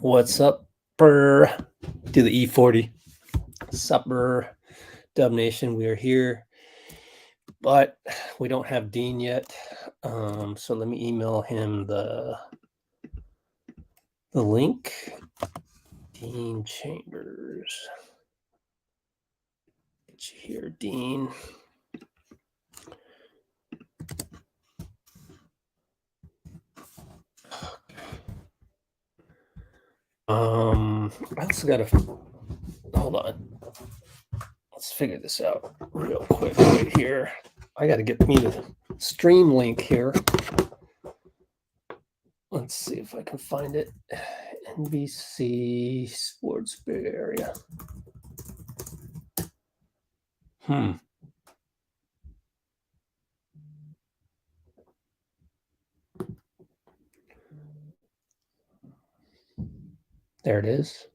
What's up, brr? To the E40 supper, Dub Nation. We are here, but we don't have Dean yet. So let me email him the link. Dean Chambers. Get you here, Dean. I also gotta hold on. Let's figure this out real quick right here. I gotta get me the stream link here. Let's see if I can find it. NBC Sports Bay Area. There it is.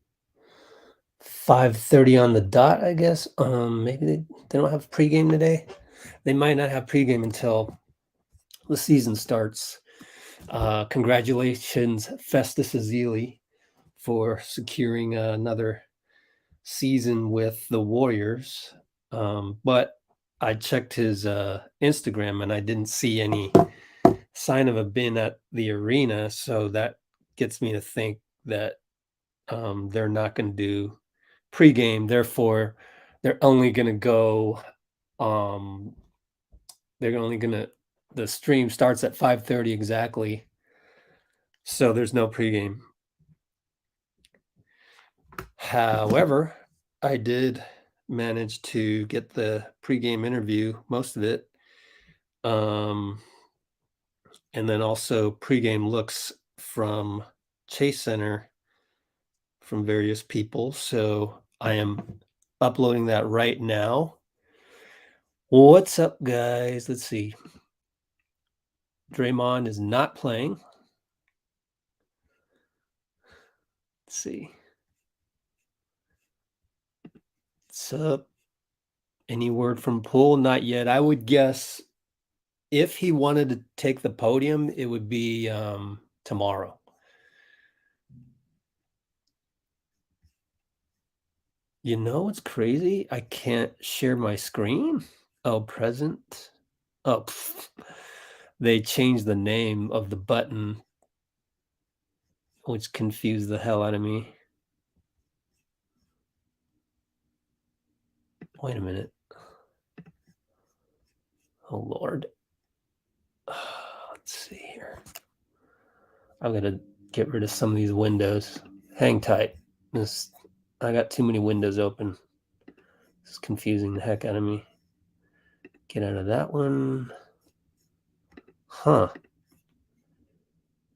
5:30 on the dot, I guess. Maybe they don't have pregame today. They might not have pregame until the season starts. Congratulations, Festus Ezeli, for securing another season with the Warriors. But I checked his Instagram and I didn't see any sign of a bin at the arena, so that gets me to think that they're not going to do pregame. Therefore, they're only going to go. The stream starts at 5:30 exactly, so there's no pregame. However, I did manage to get the pregame interview, most of it, and then also pregame looks from Chase Center from various people. So I am uploading that right now. What's up, guys? Let's see. Draymond is not playing. Let's see. What's up? Any word from Poole? Not yet. I would guess if he wanted to take the podium, it would be tomorrow. You know what's crazy? I can't share my screen. Oh, present. Oh, they changed the name of the button, which confused the hell out of me. Wait a minute. Oh, Lord. Let's see here. I'm going to get rid of some of these windows. Hang tight. I got too many windows open. It's confusing the heck out of me. Get out of that one. Huh.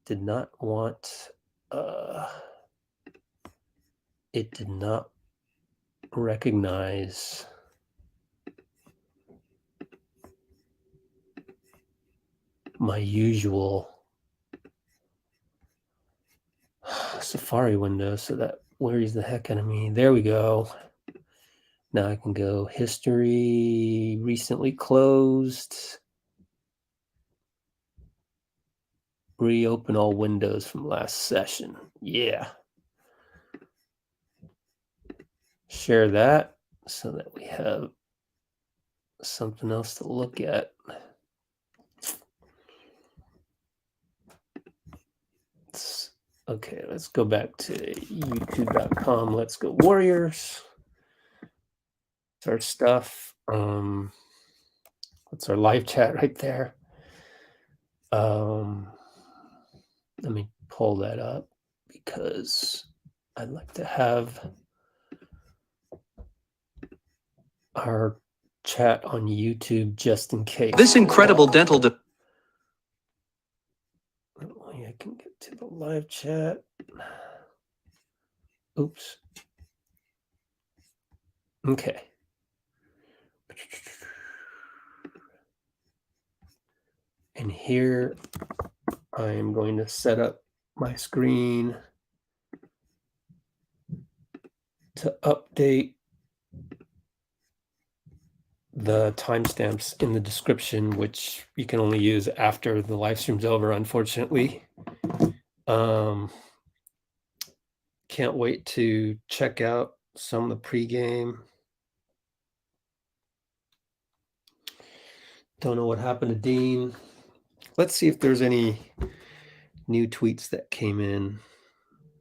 Did not want... it did not recognize my usual Safari window, so that worries the heck out of me. There we go. Now I can go history, recently closed, reopen all windows from last session. Yeah. Share that so that we have something else to look at. Okay, let's go back to youtube.com. Let's go Warriors. It's our stuff. What's our live chat right there? Let me pull that up because I'd like to have our chat on YouTube just in case. This incredible dental... I can get to the live chat. Oops. Okay. And here I am going to set up my screen to update the timestamps in the description, which you can only use after the live stream's over, unfortunately. Can't wait to check out some of the pregame. Don't know what happened to Dean. Let's see if there's any new tweets that came in.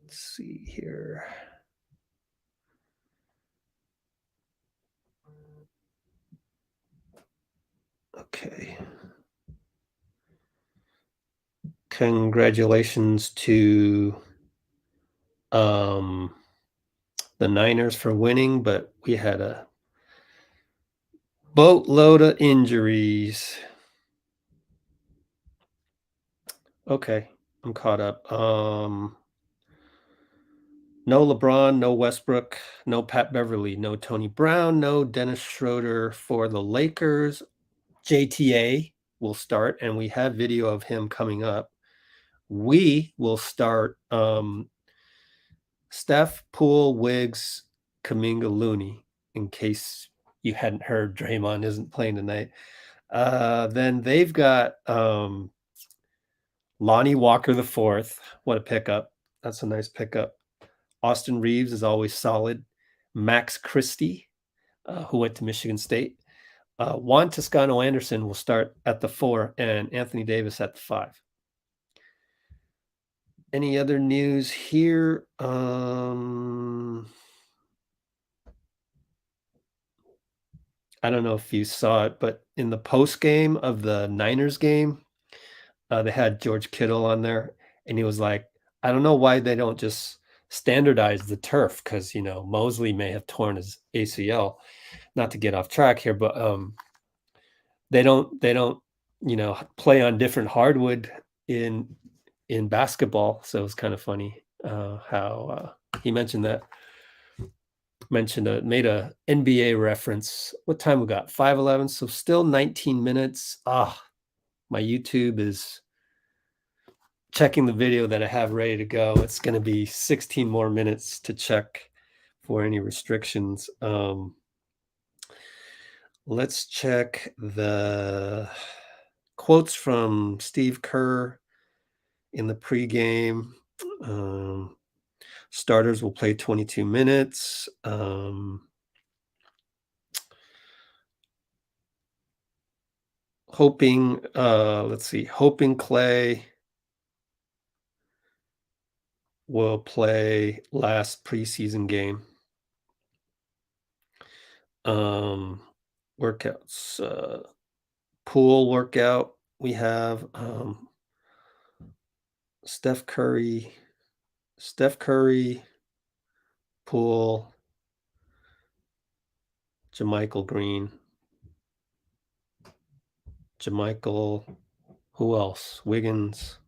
Let's see here. Okay. Congratulations to the Niners for winning, but we had a boatload of injuries. Okay, I'm caught up. No LeBron, no Westbrook, no Pat Beverly, no Tony Brown, no Dennis Schroeder for the Lakers. JTA will start, and we have video of him coming up. We will start Steph, Poole, Wiggs, Kuminga, Looney, in case you hadn't heard Draymond isn't playing tonight. Then they've got Lonnie Walker the fourth. What a pickup. That's a nice pickup. Austin Reaves is always solid. Max Christie, who went to Michigan State. Juan Toscano Anderson will start at the 4 and Anthony Davis at the 5. Any other news here? I don't know if you saw it, but in the post game of the Niners game, they had George Kittle on there, and he was like, I don't know why they don't just standardize the turf, because Mosley may have torn his ACL. Not to get off track here, but they don't play on different hardwood in basketball. So it's kind of funny how he mentioned that. Made a NBA reference. What time we got? 5:11. So still 19 minutes. My YouTube is checking the video that I have ready to go. It's going to be 16 more minutes to check for any restrictions. Let's check the quotes from Steve Kerr in the pregame. Starters will play 22 minutes. Hoping Klay will play last preseason game. Workouts. Pool workout. We have Steph Curry, Poole, JaMychal Green, who else? Wiggins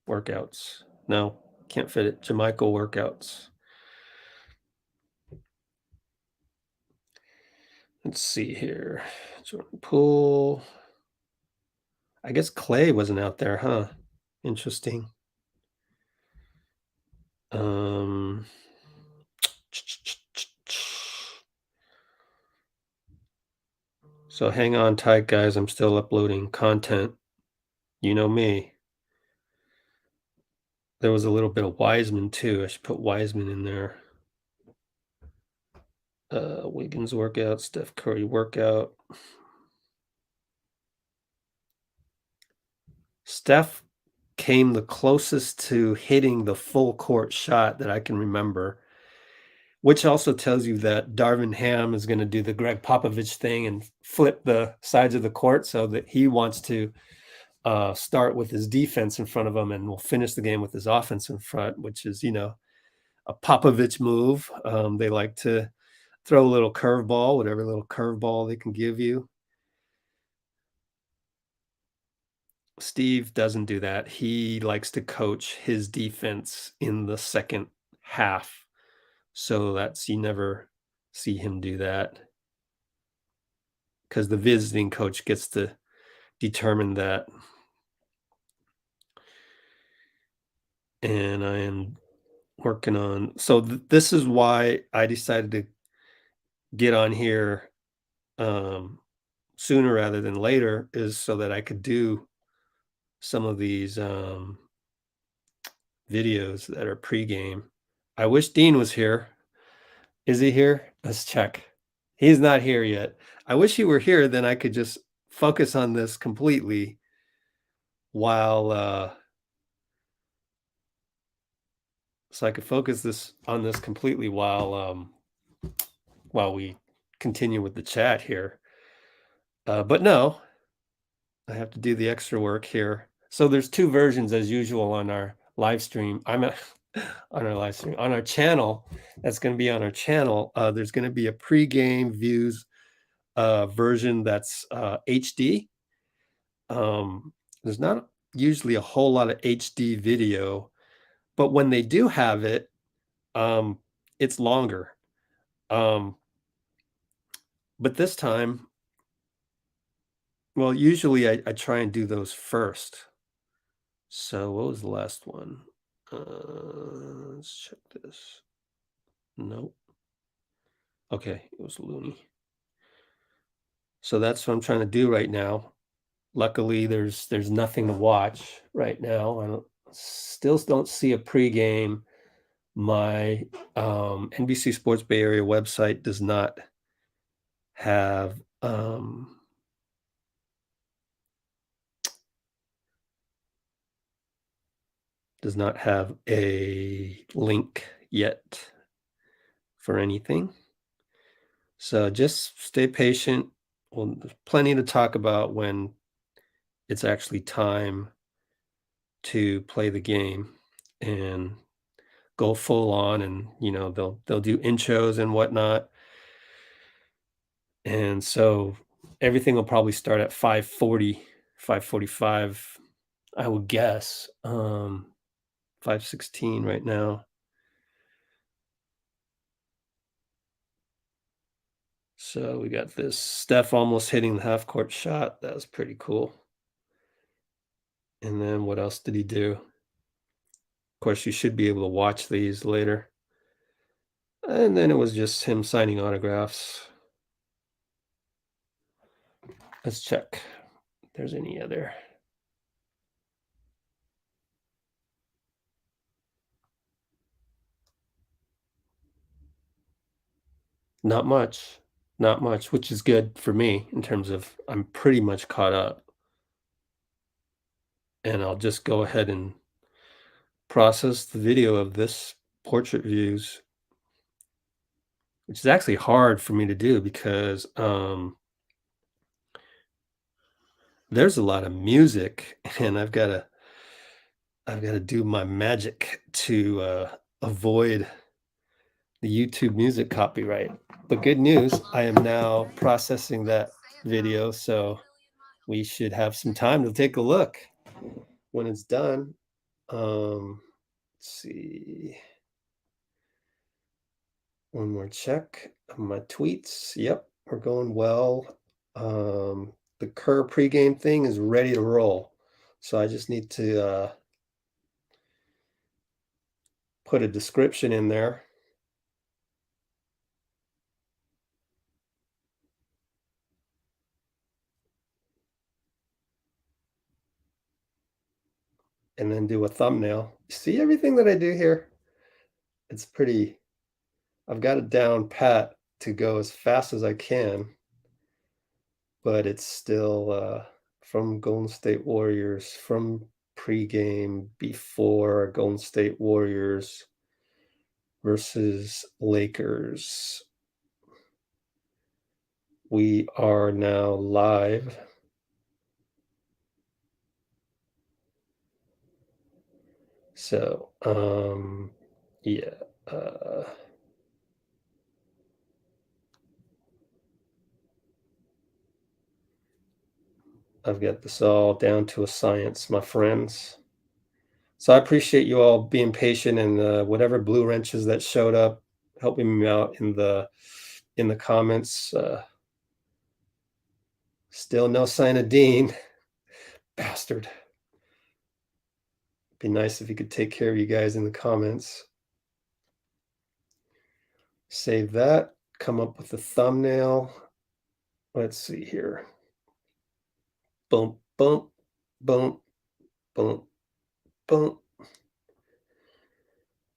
workouts. No, can't fit it. JaMychal workouts. Let's see here. Jordan Poole. I guess Klay wasn't out there, huh? Interesting. So hang on tight, guys. I'm still uploading content. You know me. There was a little bit of Wiseman too. I should put Wiseman in there. Wiggins workout, Steph Curry workout. Steph came the closest to hitting the full court shot that I can remember, which also tells you that Darvin Ham is going to do the Greg Popovich thing and flip the sides of the court, so that he wants to start with his defense in front of him and will finish the game with his offense in front, which is, a Popovich move. They like to throw a little curveball, whatever little curveball they can give you. Steve doesn't do that. He likes to coach his defense in the second half. So you never see him do that, because the visiting coach gets to determine that. And I am working on, so this is why I decided to get on here sooner rather than later, is so that I could do some of these videos that are pregame. I wish Dean was here. Is he here? Let's check. He's not here yet. I wish he were here, then I could just focus on this completely while, so I could focus this on this completely while we continue with the chat here. But no, I have to do the extra work here. So there's two versions as usual on our live stream. I'm at, on our live stream on our channel. That's going to be on our channel. There's going to be a pre-game views version that's HD. There's not usually a whole lot of HD video, but when they do have it, it's longer. But this time, well, usually I try and do those first. So what was the last one? Let's check this. Nope. Okay, it was Looney. So that's what I'm trying to do right now. Luckily, there's nothing to watch right now. I still don't see a pregame. My NBC Sports Bay Area website does not have a link yet for anything. So just stay patient. Well, there's plenty to talk about when it's actually time to play the game and go full on, and they'll do intros and whatnot. And so everything will probably start at 5:40, 5:45, I would guess. 5:16 right now. So we got this Steph almost hitting the half court shot. That was pretty cool. And then what else did he do? Of course, you should be able to watch these later. And then it was just him signing autographs. Let's check if there's any other. Not much. Not much, which is good for me in terms of I'm pretty much caught up. And I'll just go ahead and process the video of this portrait views, which is actually hard for me to do because there's a lot of music, and I've got to do my magic to avoid the YouTube music copyright. But good news, I am now processing that video, so we should have some time to take a look when it's done. Let's see. One more check on my tweets. Yep, we're going well. The Kerr pregame thing is ready to roll. So I just need to put a description in there. And then do a thumbnail. See everything that I do here? It's pretty, I've got it down pat to go as fast as I can, but it's still from Golden State Warriors, from pregame before Golden State Warriors versus Lakers. We are now live. So, yeah. I've got this all down to a science, my friends. So I appreciate you all being patient, and whatever blue wrenches that showed up, helping me out in the comments. Still no sign of Dean. Bastard. Be nice if you could take care of you guys in the comments. Save that. Come up with a thumbnail. Let's see here. Boom, boom, boom, boom, boom.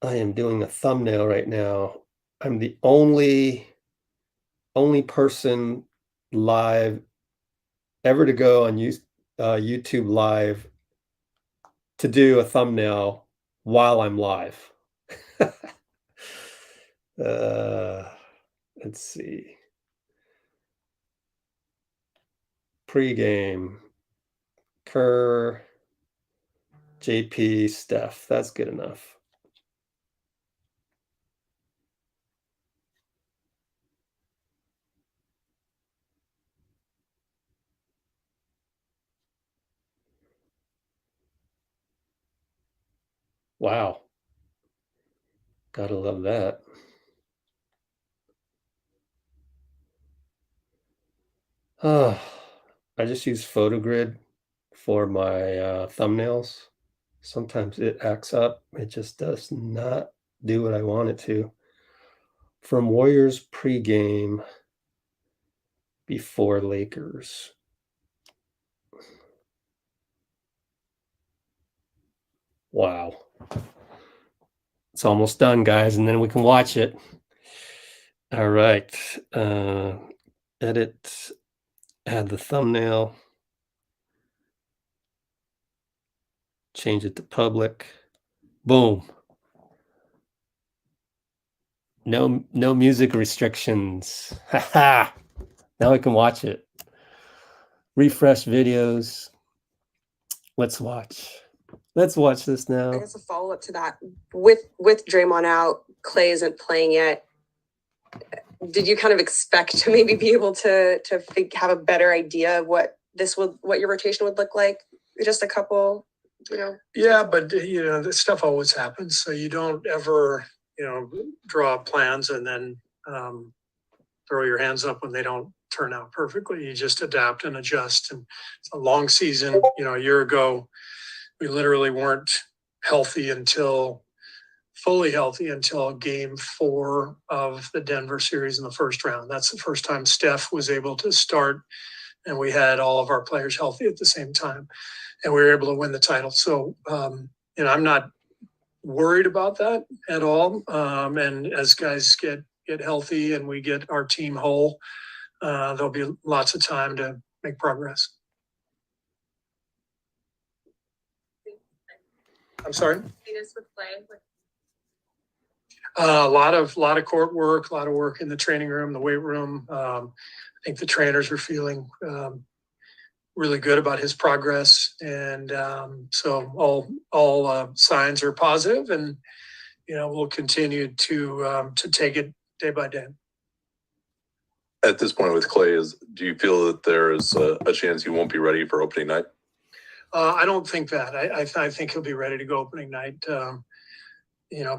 I am doing a thumbnail right now. I'm the only person live ever to go on YouTube Live to do a thumbnail while I'm live. Let's see. Pre-game. Kerr, JP, Steph. That's good enough. Wow. Gotta love that. I just use PhotoGrid for my thumbnails. Sometimes it acts up. It just does not do what I want it to. From Warriors pregame before Lakers. Wow. It's almost done, guys, and then we can watch it. All right. Edit, add the thumbnail. Change it to public. Boom. No music restrictions. Haha. Now we can watch it. Refresh videos. Let's watch. Let's watch this now. I guess a follow-up to that. With Draymond out, Klay isn't playing yet. Did you kind of expect to maybe be able to have a better idea of what your rotation would look like? Just a couple, Yeah, but this stuff always happens. So you don't ever, draw plans and then throw your hands up when they don't turn out perfectly. You just adapt and adjust. And it's a long season. A year ago, we literally weren't fully healthy until game 4 of the Denver series in the first round. That's the first time Steph was able to start, and we had all of our players healthy at the same time, and we were able to win the title. So, I'm not worried about that at all. And as guys get healthy and we get our team whole, there'll be lots of time to make progress. I'm sorry. A lot of court work, a lot of work in the training room, the weight room. I think the trainers are feeling really good about his progress, and so all signs are positive, and we'll continue to take it day by day. At this point with Klay, do you feel that there is a chance he won't be ready for opening night? I don't think that. I think he'll be ready to go opening night.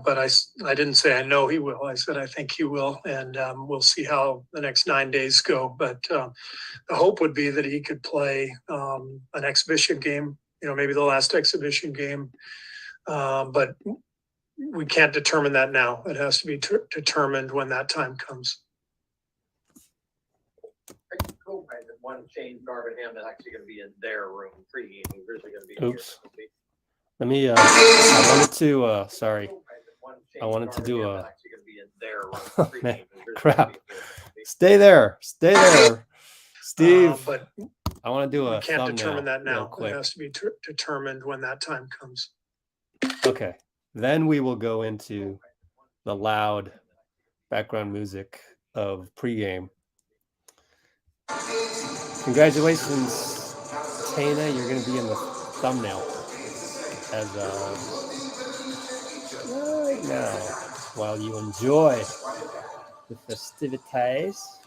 But I didn't say I know he will. I said I think he will, and we'll see how the next 9 days go. But the hope would be that he could play an exhibition game, maybe the last exhibition game. But we can't determine that now. It has to be determined when that time comes. One change, Garvin Ham is actually going to be in their room pregame. He's really going to be. Oops. Let me. I wanted to. Sorry. I wanted to do a. Oh, man. Crap. Stay there, Steve. But I want to do a. We can't thumbnail determine that now. Quick. It has to be determined when that time comes. Okay. Then we will go into the loud background music of pregame. Congratulations, Tana. You're going to be in the thumbnail as right now while you enjoy the festivities.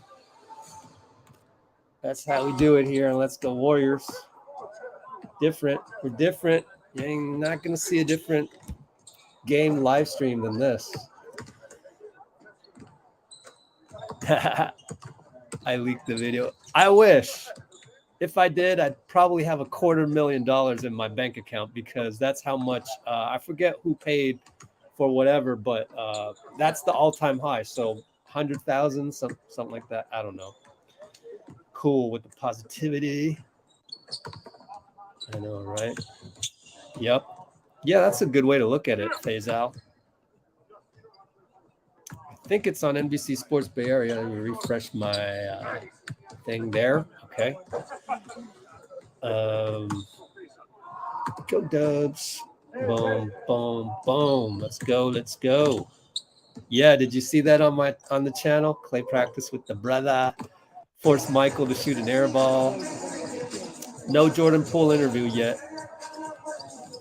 That's how we do it here. And Let's Go Warriors. Different. We're different. You're not going to see a different game live stream than this. I leaked the video. I wish. If I did, I'd probably have $250,000 in my bank account, because that's how much I forget who paid for whatever, but that's the all-time high. So 100,000, something like that. I don't know. Cool with the positivity. I know, right? Yep. Yeah, that's a good way to look at it, Faisal. think it's on NBC Sports Bay Area. Let me refresh my thing there. Okay. Go Dubs. Boom, boom, boom. Let's go. Let's go. Yeah, did you see that on the channel? Klay practice with the brother. Forced Michael to shoot an air ball. No Jordan Poole interview yet.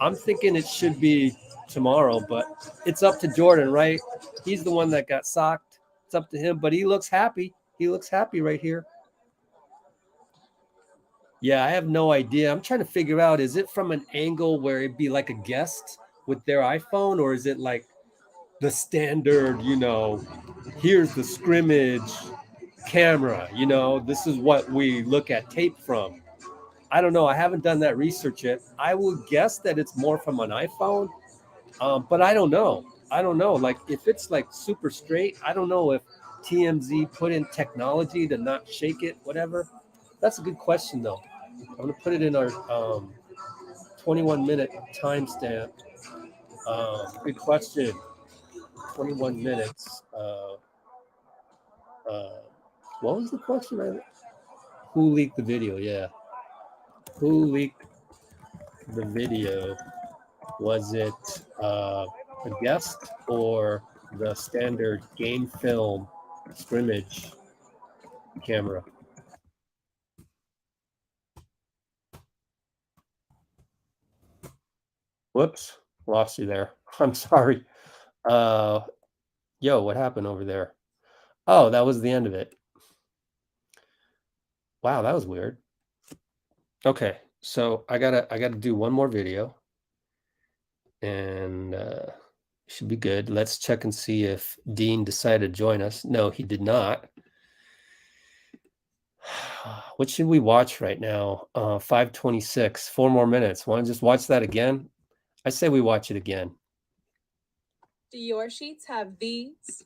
I'm thinking it should be tomorrow, but it's up to Jordan, right? He's the one that got socked. It's up to him, but he looks happy. He looks happy right here. Yeah, I have no idea. I'm trying to figure out, is it from an angle where it'd be like a guest with their iPhone, or is it like the standard, here's the scrimmage camera, this is what we look at tape from. I don't know. I haven't done that research yet. I would guess that it's more from an iPhone, but I don't know. Like if it's like super straight, I don't know if TMZ put in technology to not shake it, whatever. That's a good question, though. I'm going to put it in our 21-minute timestamp. Good question. 21 minutes. What was the question? Who leaked the video? Yeah. Who leaked the video? Was it a guest or the standard game film scrimmage camera? Whoops, lost you there. I'm sorry. Yo, what happened over there? Oh, that was the end of it. Wow, that was weird. Okay, so I gotta do one more video, and should be good. Let's check and see if Dean decided to join us. No, he did not. What should we watch right now? 5:26. 4 more minutes. Want to just watch that again? I say we watch it again. Do your sheets have these?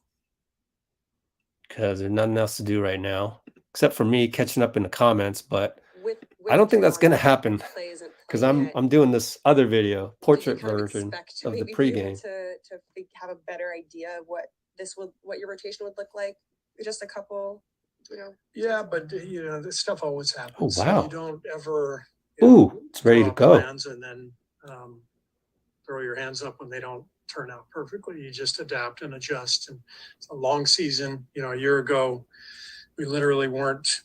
Because there's nothing else to do right now, except for me catching up in the comments. But With I don't think that's Draymond going to out, happen Klay isn't because playing yet. I'm doing this other video, Did you portrait kind of version expect to of the maybe be able pregame. to have a better idea of what your rotation would look like? Just a couple, Yeah, but this stuff always happens. Oh, So wow. you don't ever. Ooh, it's ready to draw go. plans and then throw your hands up when they don't turn out perfectly. You just adapt and adjust. And it's a long season. A year ago, we literally weren't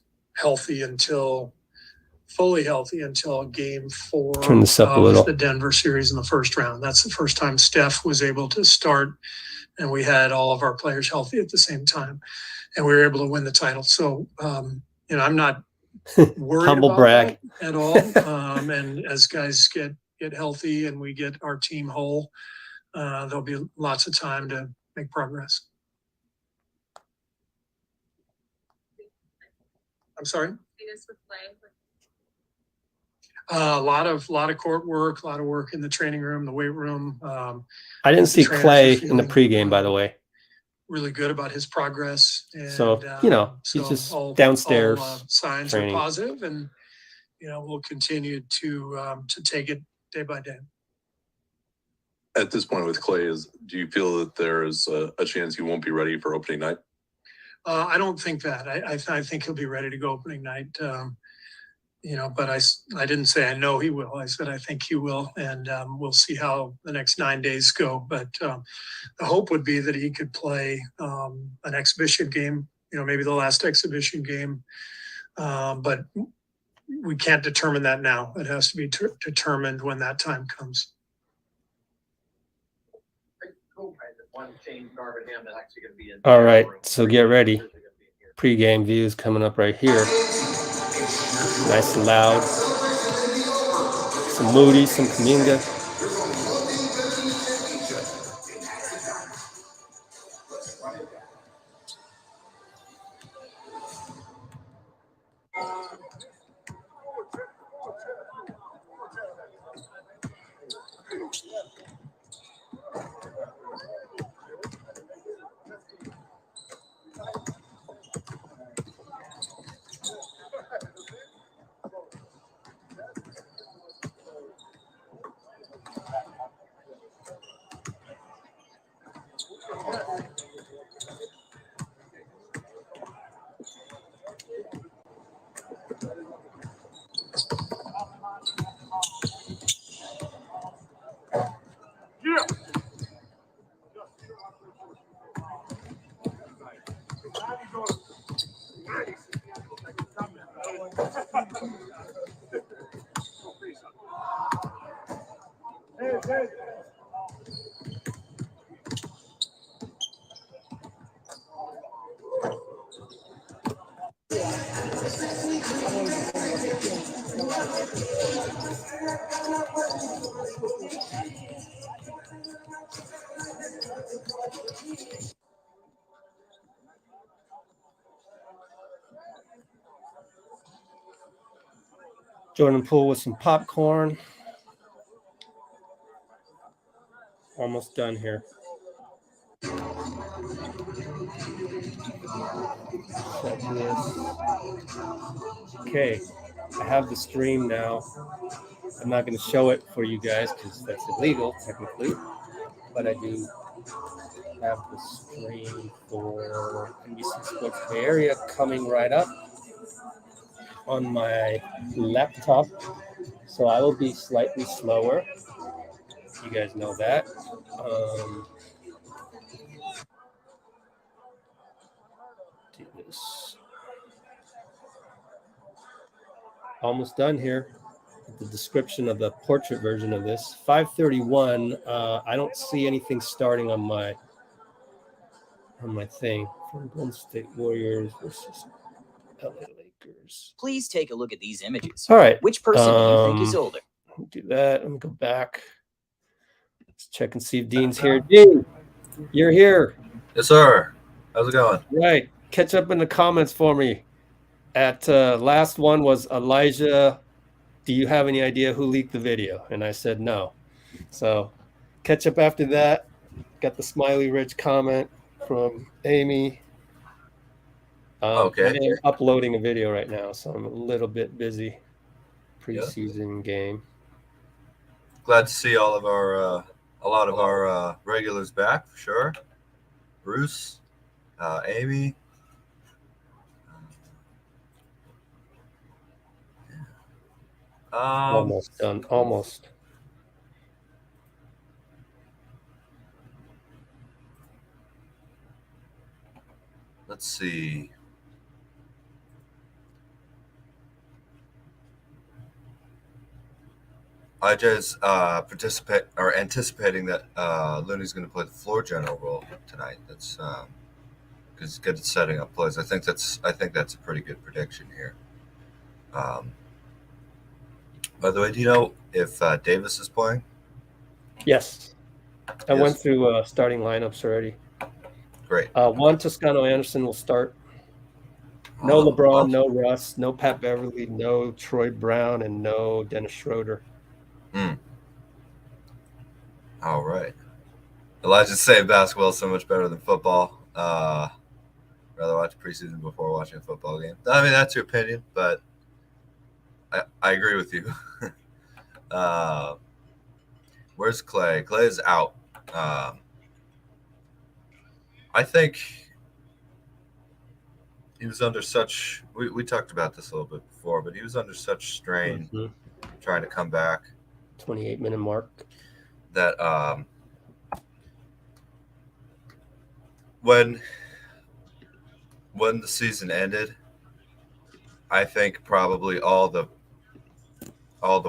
fully healthy until game 4 Turn this up a of little. the Denver series in the first round. That's the first time Steph was able to start, and we had all of our players healthy at the same time, and we were able to win the title. So, I'm not worried Humble about brag. that at all. And as guys get healthy and we get our team whole, there'll be lots of time to make progress. I'm sorry. A lot of court work, a lot of work in the training room, the weight room. I didn't see trainers Klay are in the feeling, pregame, by the way. Really good about his progress. And, So, he's just all downstairs signs training. are positive, and we'll continue to take it day by day. At this point with Klay, do you feel that there is a chance he won't be ready for opening night? I don't think that. I think he'll be ready to go opening night. But I didn't say I know he will. I said I think he will, and we'll see how the next 9 days go. But the hope would be that he could play an exhibition game, maybe the last exhibition game. But we can't determine that now. It has to be determined when that time comes. One change guard him is actually going to be in. All right, so get ready. Pre-game views coming up right here. Nice and loud. Some Moody, some Kuminga. Jordan Poole with some popcorn. Almost done here. Check this. Okay, I have the stream now. I'm not going to show it for you guys because that's illegal technically, but I do have the stream for NBC Sports Bay Area coming right up on my laptop. So I will be slightly slower. You guys know that. Do this. Almost done here. The description of the portrait version of this. 5:31. I don't see anything starting on my thing. From Golden State Warriors versus LA Lakers. Please take a look at these images. All right. Which person do you think is older? Do that. Let me go back. Let's check and see if Dean's here. Dean, you're here. Yes, sir. How's it going? Right. Catch up in the comments for me. At last one was Elijah. Do you have any idea who leaked the video? And I said no. So catch up after that. Got the Smiley Ridge comment from Amy. Okay. I am uploading a video right now, so I'm a little bit busy. Preseason game. Glad to see all of our a lot of our regulars back for sure. Bruce, Amy. Almost done. Almost. Let's see. I just anticipating that Looney's going to play the floor general role tonight. That's because he's good at setting up plays. I think that's a pretty good prediction here. By the way, do you know if Davis is playing? Yes. I Yes. went through starting lineups already. Great. Juan Toscano Anderson will start. No Oh, LeBron, awesome. no Russ, no Pat Beverly, no Troy Brown, and no Dennis Schroeder. All right. Elijah's saying basketball is so much better than football. Rather watch preseason before watching a football game. I mean, that's your opinion, but I agree with you. Where's Klay? Klay is out. I think he was under such – we talked about this a little bit before, but he was under such strain trying to come back. 28-minute mark. That when the season ended, I think probably all the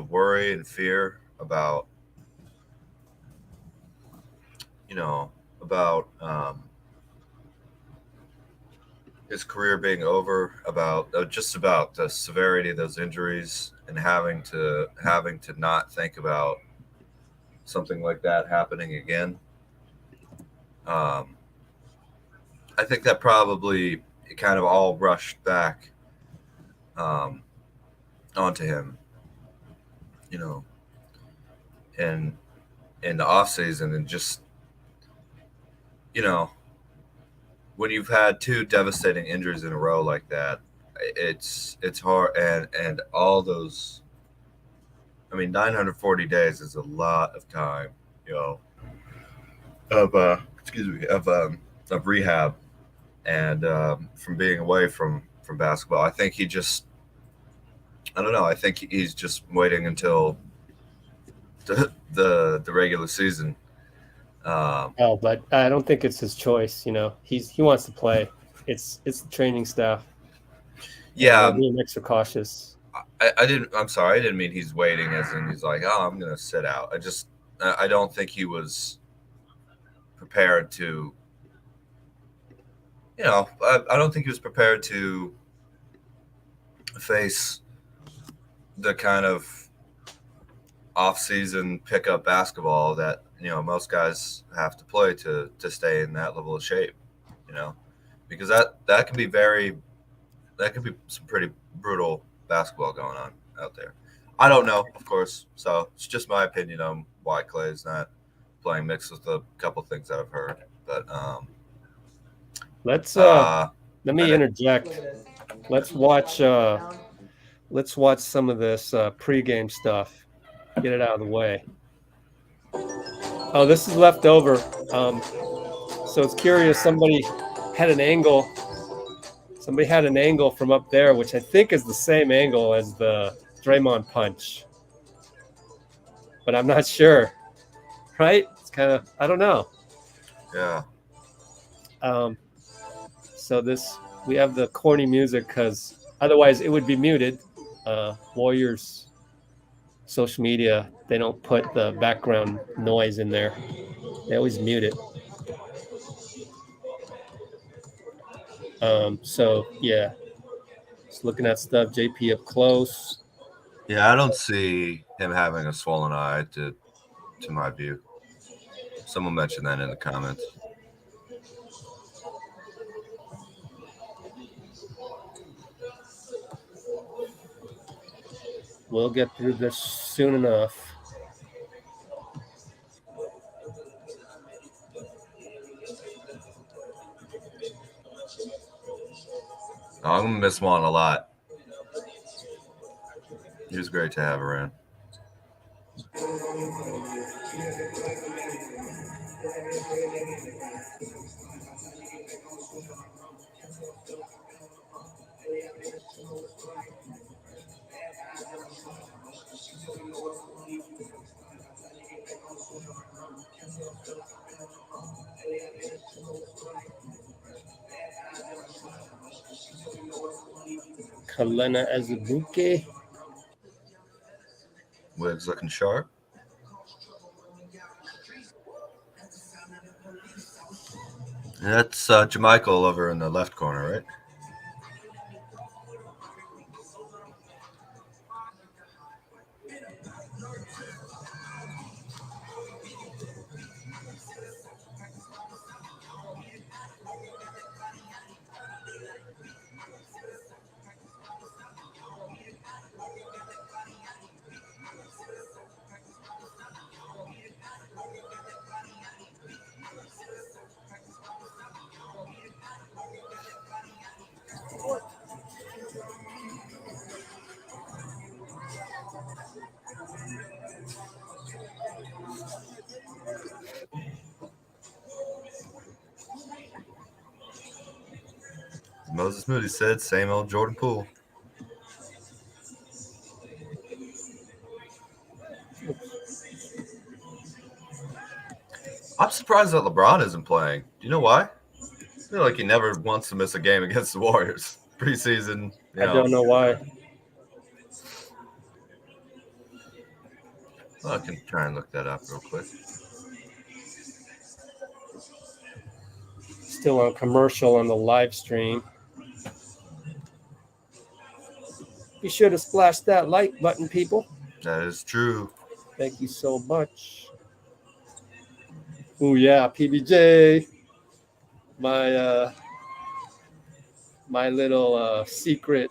worry and fear about his career being over, about just about the severity of those injuries and having to not think about something like that happening again. I think that probably kind of all rushed back onto him, in the off season, and just, when you've had two devastating injuries in a row like that, it's hard, and all those. I mean, 940 days is a lot of time, of rehab and from being away from basketball. I think I don't know. I think he's just waiting until the regular season. But I don't think it's his choice. He wants to play. It's the training staff. Yeah, being extra cautious. I'm sorry. I didn't mean he's waiting as in he's like, oh, I'm going to sit out. I don't think he was prepared to. I don't think he was prepared to face the kind of off-season pickup basketball that most guys have to play to stay in that level of shape. Because that can be some pretty brutal basketball going on out there. I don't know, of course. So it's just my opinion on why Klay is not playing, mixed with a couple things that I've heard. But let me interject. Let's watch some of this pregame stuff. Get it out of the way. Oh, this is left over. So it's curious. Somebody had an angle from up there, which I think is the same angle as the Draymond punch, but I'm not sure. Right? It's kind of, I don't know. Yeah. So we have the corny music because otherwise it would be muted. Warriors social media, they don't put the background noise in there. They always mute it. So yeah, just looking at stuff. JP up close. Yeah, I don't see him having a swollen eye to my view. Someone mentioned that in the comments. We'll get through this soon enough. I'm going to miss Juan a lot. He was great to have around. Kalena Azubuike. Wiggs looking sharp. That's Jamichael over in the left corner, right? Moses Moody said, same old Jordan Poole. I'm surprised that LeBron isn't playing. Do you know why? I feel like he never wants to miss a game against the Warriors. Preseason, I don't know why. Well, I can try and look that up real quick. Still on commercial on the live stream. Be sure to splash that like button, people. That is true. Thank you so much. Oh yeah, PBJ. My little secret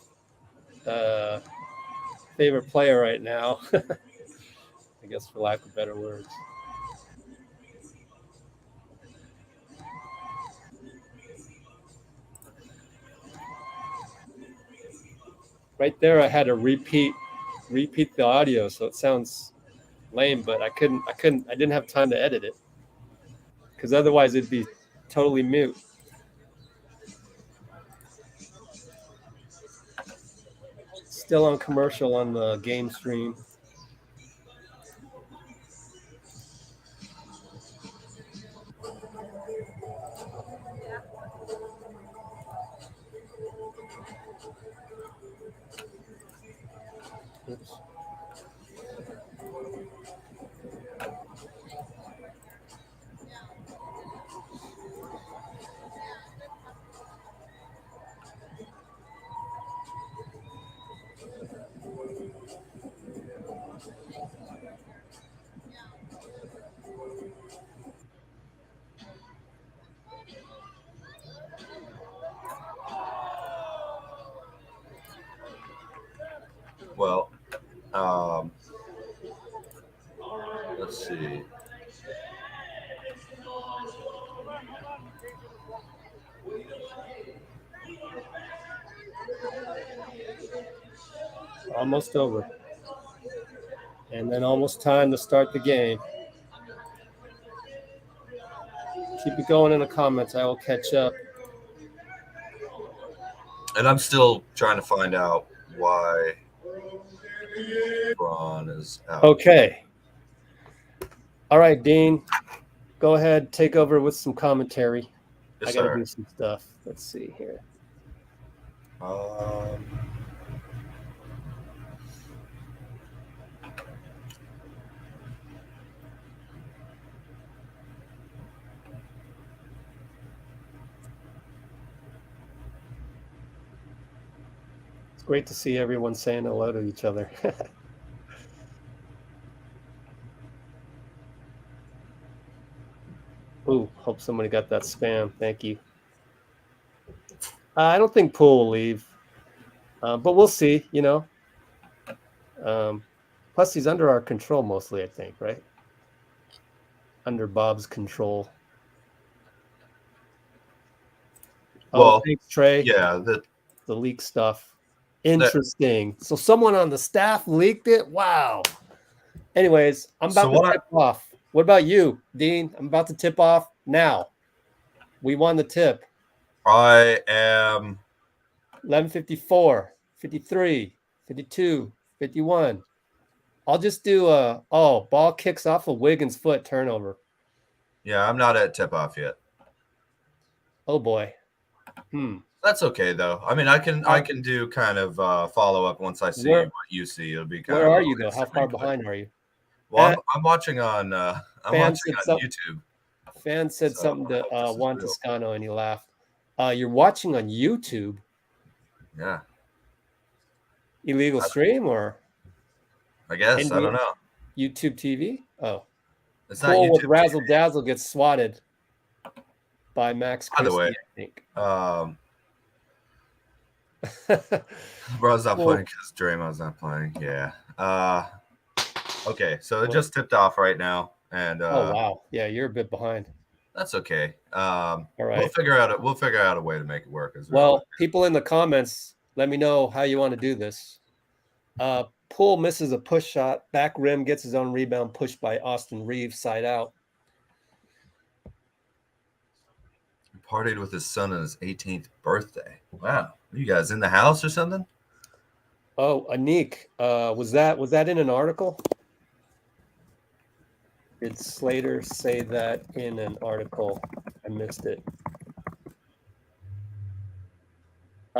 favorite player right now. I guess for lack of better words. Right there, I had to repeat the audio, so it sounds lame, but I didn't have time to edit it because otherwise it'd be totally mute. Still on commercial on the game stream. Oops. Almost over. And then almost time to start the game. Keep it going in the comments. I will catch up. And I'm still trying to find out why Braun is out. Okay. All right, Dean. Go ahead. Take over with some commentary. Yes, I got to sir. do some stuff. Let's see here. It's great to see everyone saying hello to each other. Ooh, hope somebody got that spam. Thank you. I don't think Poole will leave, but we'll see, you know. Plus, he's under our control mostly, I think, right? Under Bob's control. Well, thanks, Trey. Yeah, The leak stuff. Interesting. So someone on the staff leaked it? Wow. Anyways, I'm about to tip off. What about you, Dean? I'm about to tip off now. We won the tip. I am 11:54, 53, 52, 51. I'll just do ball kicks off a Wiggins' foot turnover. Yeah, I'm not at tip off yet. Oh boy. That's okay though. I mean, I can do kind of follow up once I see what you see. It'll be kind where of. Where are you though? How far behind are you? Well, I'm watching on YouTube. Fan said something to Juan Toscano and he laughed. You're watching on YouTube? Yeah. Illegal stream or? I guess I don't know. YouTube TV? Oh, it's not YouTube. With Razzle Dazzle gets swatted by Max Christie, by the way, I think. Bro's not playing because Draymond's not playing. Yeah. Okay, so it just tipped off right now, and oh wow, yeah, you're a bit behind. That's okay. All right, we'll figure out a way to make it work as well. People in the comments, let me know how you want to do this. Poole misses a push shot. Back rim gets his own rebound, pushed by Austin Reaves, side out. He partied with his son on his 18th birthday. Wow, are you guys in the house or something? Oh, Anik, was that in an article? Did Slater say that in an article? I missed it.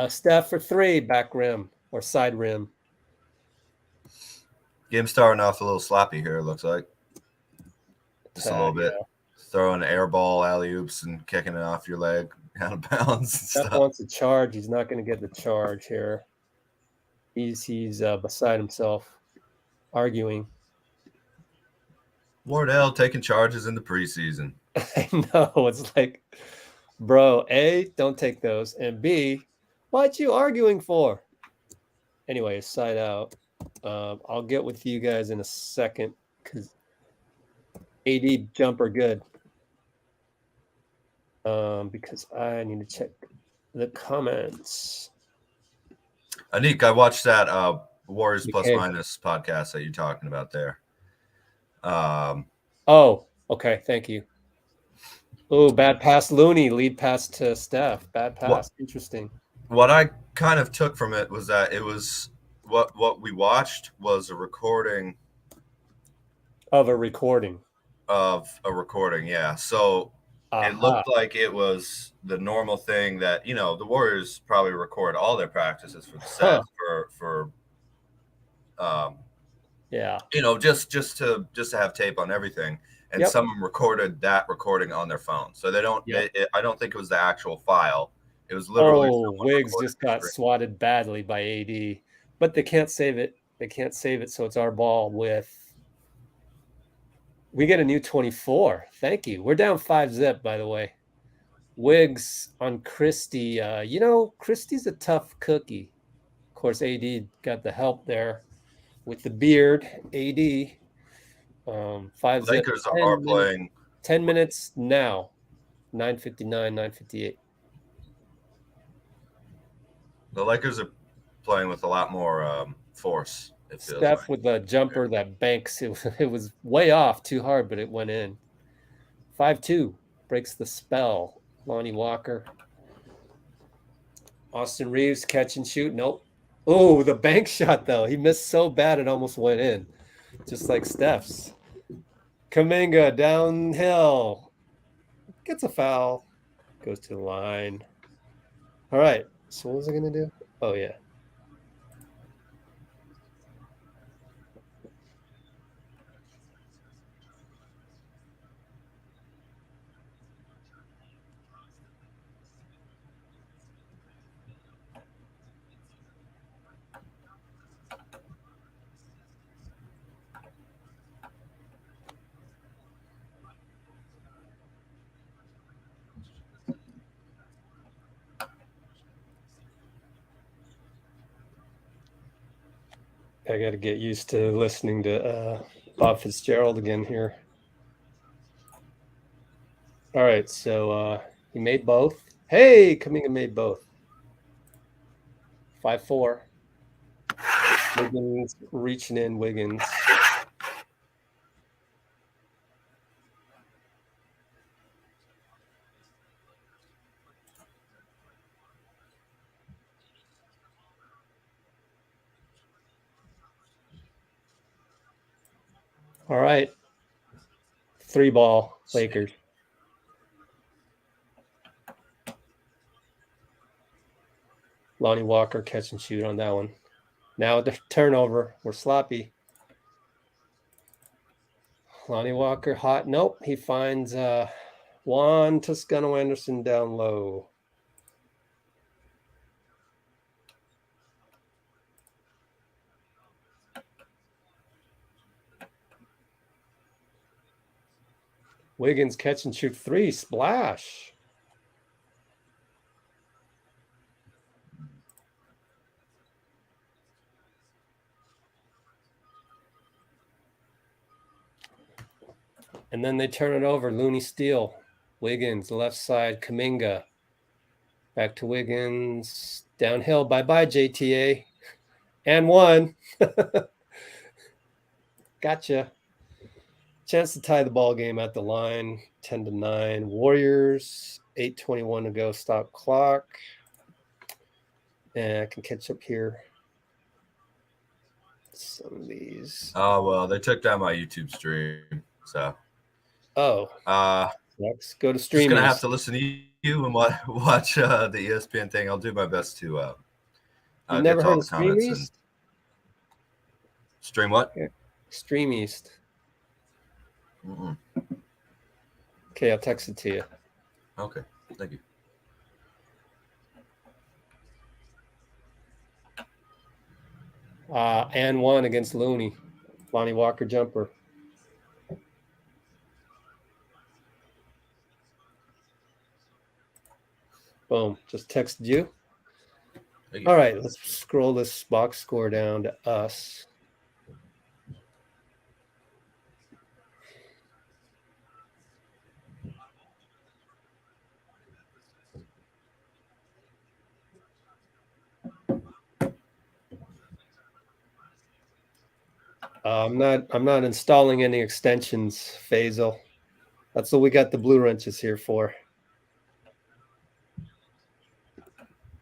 Steph for 3, back rim or side rim. Game starting off a little sloppy here, it looks like. Just a little bit. Yeah. Throwing air ball, alley-oops, and kicking it off your leg out of bounds. Steph wants a charge. He's not going to get the charge here. He's beside himself, arguing. Wardell taking charges in the preseason. I know. It's like, bro, A, don't take those. And B, what you arguing for? Anyway, side out. I'll get with you guys in a second because AD jumper good. Because I need to check the comments. Anik, I watched that Warriors Plus-Minus podcast that you're talking about there. Oh, okay. Thank you. Oh, bad pass, Looney. Lead pass to Steph. Bad pass. Interesting. What I kind of took from it was that it was what we watched was a recording of a recording. Yeah. So it looked like it was the normal thing that, you know, the Warriors probably record all their practices for the set for yeah, you know, just to have tape on everything. And someone recorded that recording on their phone. So they don't, I don't think it was the actual file. It was literally. Oh, Wiggs just got swatted badly by AD, but they can't save it. So it's our ball we get a new 24. Thank you. We're down 5-zip, by the way. Wiggs on Christie. You know, Christie's a tough cookie. Of course, AD got the help there with the beard. AD. 5-zip. Lakers are playing 10 minutes now. 9:59, 9:58. The Lakers are playing with a lot more force. It feels Steph like. with a jumper that banks. It was way off, too hard, but it went in. 5-2 breaks the spell. Lonnie Walker. Austin Reaves catch and shoot. Nope. Oh, the bank shot though. He missed so bad it almost went in, just like Steph's. Kuminga downhill. Gets a foul. Goes to the line. All right. So what was I gonna do? Oh yeah. I got to get used to listening to Bob Fitzgerald again here. All right, so he made both. Hey, Kuminga made both. 5-4. Wiggins reaching in. Wiggins. All right. 3-ball Lakers. Lonnie Walker catch and shoot on that one. Now the turnover. We're sloppy. Lonnie Walker hot. Nope. He finds Juan Toscano-Anderson down low. Wiggins catch and shoot 3. Splash. And then they turn it over. Looney steal. Wiggins, left side. Kuminga. Back to Wiggins. Downhill. Bye-bye, JTA. And 1. Gotcha. Chance to tie the ball game at the line. 10-9. Warriors. 8:21 to go. Stop clock. And I can catch up here. Some of these. Oh well, they took down my YouTube stream, so. Oh. Let's go to stream. Just gonna have to listen to you and watch the ESPN thing. I'll do my best to. You've never heard of Stream East? Stream what? Okay. Stream East. Mm-mm. Okay, I'll text it to you. Okay, thank you. And 1 against Looney. Lonnie Walker jumper. Boom. Just texted you. All right, let's scroll this box score down to us. I'm not installing any extensions, Faisal. That's what we got the blue wrenches here for.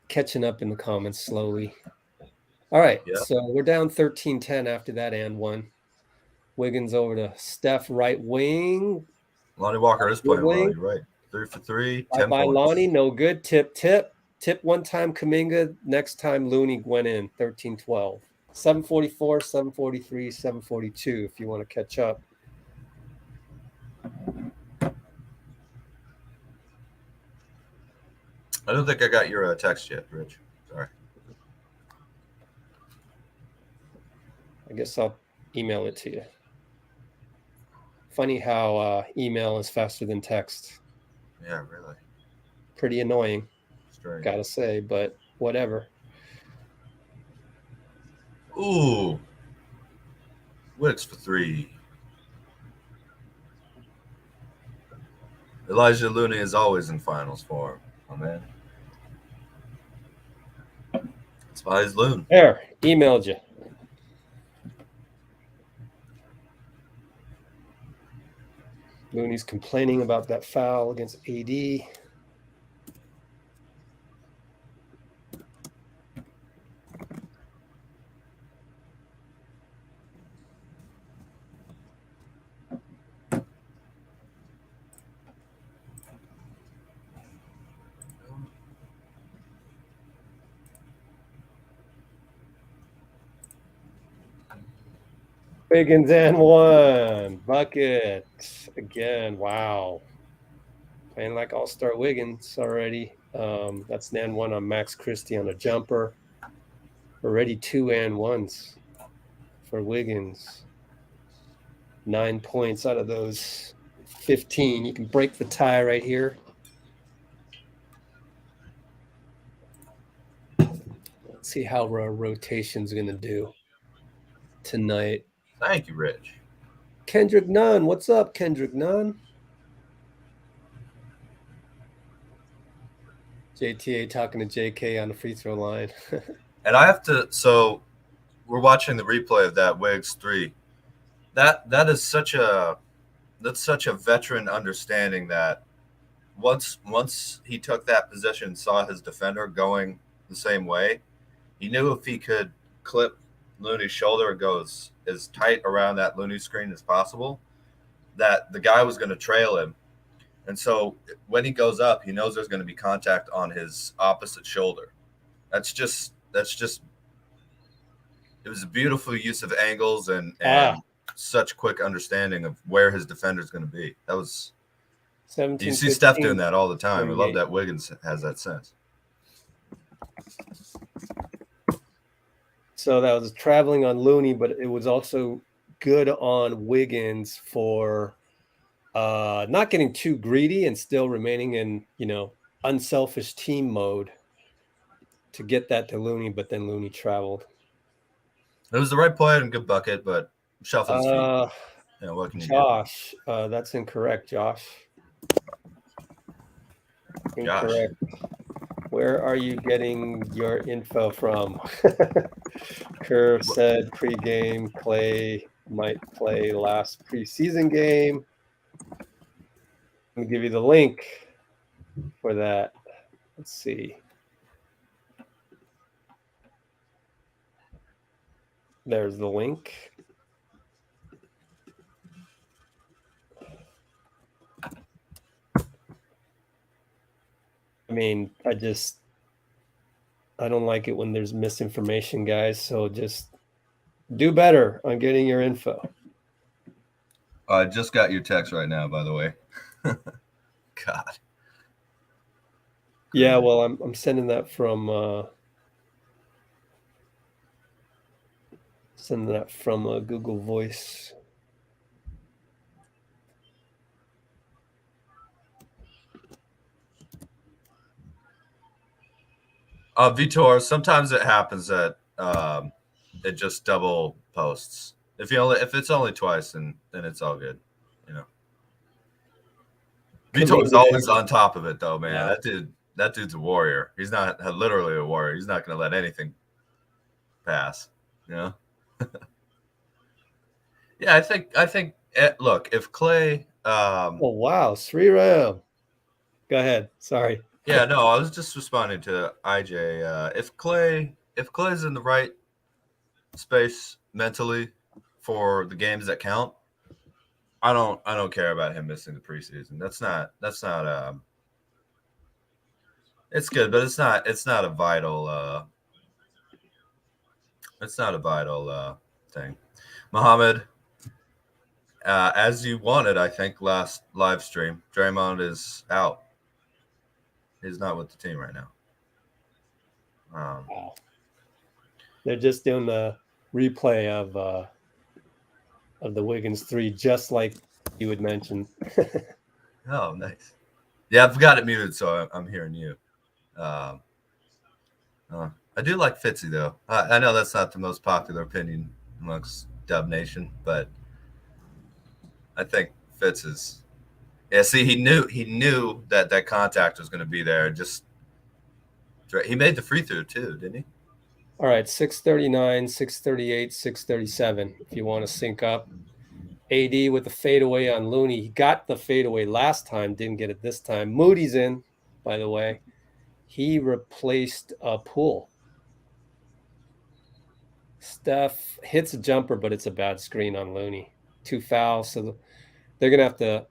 Catching up in the comments slowly. All right, So we're down 13-10 after that and 1. Wiggins over to Steph, right wing. Lonnie Walker is playing well. You're right. 3 for 3. 10 by points. Lonnie, no good. Tip one time Kuminga. Next time Looney went in. 13-12. 7:44, 7:43, 7:42 if you want to catch up. I don't think I got your text yet, Rich. Sorry. I guess I'll email it to you. Funny how email is faster than text. Yeah, really. Pretty annoying. Strange. Gotta say, but whatever. Ooh. Wiggs for 3. Elijah Looney is always in finals form, my man. That's why he's Loon. There, emailed you. Looney's complaining about that foul against AD. Wiggins and one. Bucket. Again, wow. Playing like all-star Wiggins already. That's an and one on Max Christie on a jumper. Already 2 and 1s for Wiggins. 9 points out of those 15. You can break the tie right here. Let's see how our rotation's going to do tonight. Thank you, Rich. Kendrick Nunn. What's up, Kendrick Nunn? JTA talking to JK on the free throw line. And I have to, so we're watching the replay of that Wiggs 3. That is such a veteran understanding that once he took that position, saw his defender going the same way, he knew if he could clip Looney's shoulder and go as tight around that Looney screen as possible, that the guy was going to trail him. And so when he goes up, he knows there's going to be contact on his opposite shoulder. That's just it was a beautiful use of angles and such quick understanding of where his defender is going to be. That was 17, you see Steph doing that all the time. I love that Wiggins has that sense. So that was traveling on Looney, but it was also good on Wiggins for not getting too greedy and still remaining in, unselfish team mode to get that to Looney, but then Looney traveled. It was the right play and good bucket, but shuffled his feet. What can you do? Josh, that's incorrect, Josh. Incorrect. Where are you getting your info from? Curve said pregame Klay might play last preseason game. Let me give you the link for that. Let's see. There's the link. I mean, I don't like it when there's misinformation, guys. So just do better on getting your info. I just got your text right now, by the way. God. Yeah, well, I'm sending that from Google Voice. Vitor, sometimes it happens that it just double posts. If it's only twice, then it's all good, Vitor's always on top of it, though, man. Yeah. That dude's a warrior. He's not literally a warrior. He's not going to let anything pass. Yeah, I think. Look, if Klay. Oh wow, Sriram. Go ahead. Sorry. Yeah, no, I was just responding to IJ. If Klay's in the right space mentally for the games that count, I don't care about him missing the preseason. That's not it's good, but it's not a vital thing. Muhammad, as you wanted, I think last live stream, Draymond is out. He's not with the team right now. Wow. They're just doing the replay of the Wiggins 3, just like you had mentioned. Oh, nice. Yeah, I've got it muted, so I'm hearing you. I do like Fitzy, though. I know that's not the most popular opinion amongst Dub Nation, but I think Fitz Yeah, see, he knew that contact was going to be there. Just he made the free throw too, didn't he? All right, 639, 638, 637. If you want to sync up. AD with the fadeaway on Looney. He got the fadeaway last time, didn't get it this time. Moody's in, by the way. He replaced Poole. Steph hits a jumper, but it's a bad screen on Looney. 2 fouls, so they're going to have to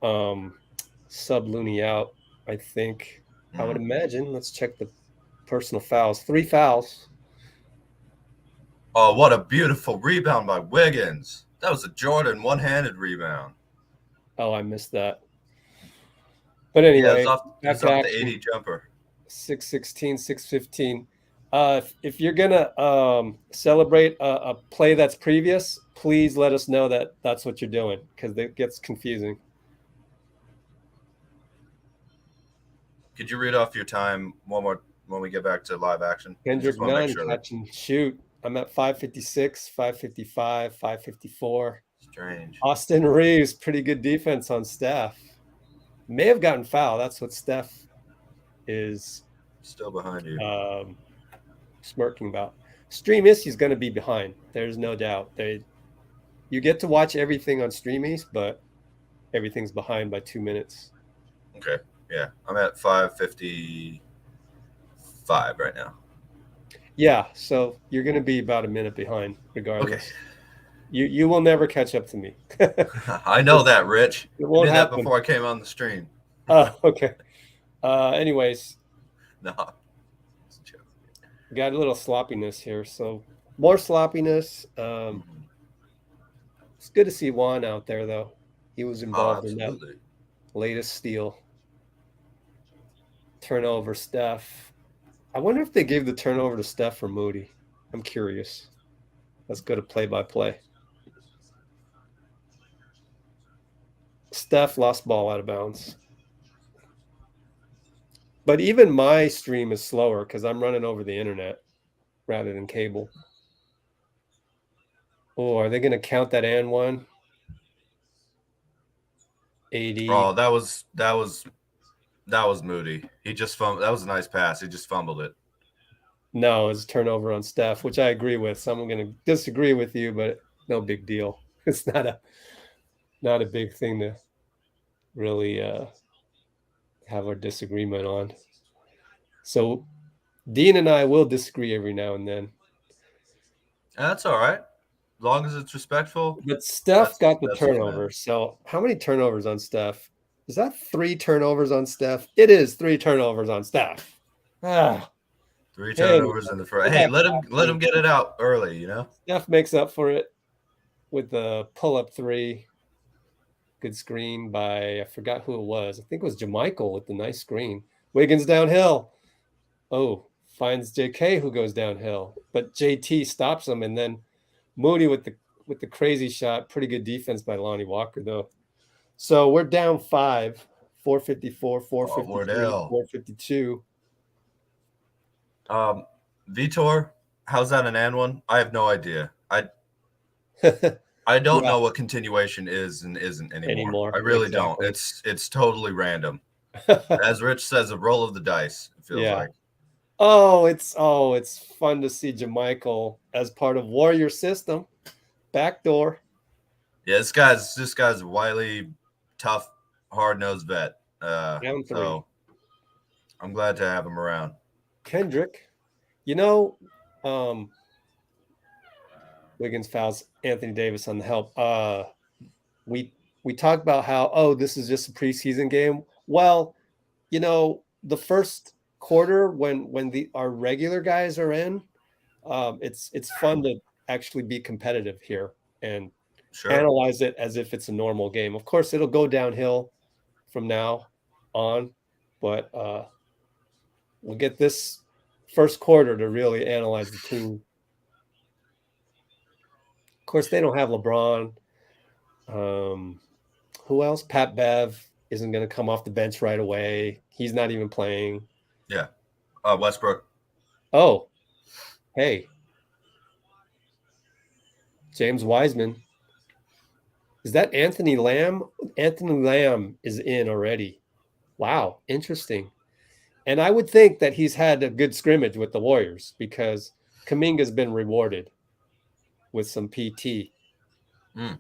sub Looney out, I think. I would imagine. Let's check the personal fouls. 3 fouls. Oh, what a beautiful rebound by Wiggins. That was a Jordan one-handed rebound. Oh, I missed that. But anyway, yeah, it's off the 80 jumper. 616, 615. If you're gonna celebrate a play that's previous, please let us know that that's what you're doing, because it gets confusing. Could you read off your time one more when we get back to live action? Kendrick Nunn, catch and shoot. I'm at 556, 555, 554. Strange. Austin Reaves, pretty good defense on Steph. May have gotten foul. That's what Steph is still behind you. Smirking about. Stream East going to be behind. There's no doubt. You get to watch everything on Stream East, but everything's behind by 2 minutes. Okay. Yeah. I'm at 5:55 right now. Yeah, so you're going to be about a minute behind regardless. Okay. You will never catch up to me. I know that, Rich. It won't did happen. That before I came on the stream. Okay. Anyways. No. We got a little sloppiness here, so more sloppiness. It's good to see Juan out there, though. He was involved in that latest steal. Turnover, Steph. I wonder if they gave the turnover to Steph or Moody. I'm curious. Let's go to play-by-play. Steph lost ball out of bounds. But even my stream is slower because I'm running over the internet rather than cable. Oh, are they going to count that and one? 80. Oh, that was Moody. He just fumbled. That was a nice pass. He just fumbled it. No, it's a turnover on Steph, which I agree with. So I'm going to disagree with you, but no big deal. It's not a big thing to really have our disagreement on. So Dean and I will disagree every now and then. That's all right. As long as it's respectful. But Steph got the turnover. So how many turnovers on Steph? Is that 3 turnovers on Steph? It is 3 turnovers on Steph. 3 turnovers in the front. Hey, let him get it out early, you know? Steph makes up for it with the pull-up 3. Good screen by, I forgot who it was. I think it was JaMychal with the nice screen. Wiggins downhill. Oh, finds JK who goes downhill. But JT stops him, and then Moody with the crazy shot. Pretty good defense by Lonnie Walker, though. So we're down 5, 454, 453, 452. Vitor, how's that an and one? I have no idea. I don't know what continuation is and isn't anymore. I really don't. It's totally random. As Rich says, a roll of the dice, it feels like. Oh, it's fun to see JaMychal as part of Warrior system. Backdoor. Yeah, this guy's a wily, tough, hard-nosed vet. So I'm glad to have him around. Kendrick, Wiggins fouls Anthony Davis on the help. We talked about how, this is just a preseason game. Well, the first quarter when our regular guys are in, it's fun to actually be competitive here and analyze it as if it's a normal game. Of course, it'll go downhill from now on, but we'll get this first quarter to really analyze the team. Of course, they don't have LeBron. Who else? Pat Bev isn't going to come off the bench right away. He's not even playing. Yeah. Westbrook. Oh, hey. James Wiseman. Is that Anthony Lamb? Anthony Lamb is in already. Wow, interesting. And I would think that he's had a good scrimmage with the Warriors because Kuminga's been rewarded with some PT. Mm-hmm.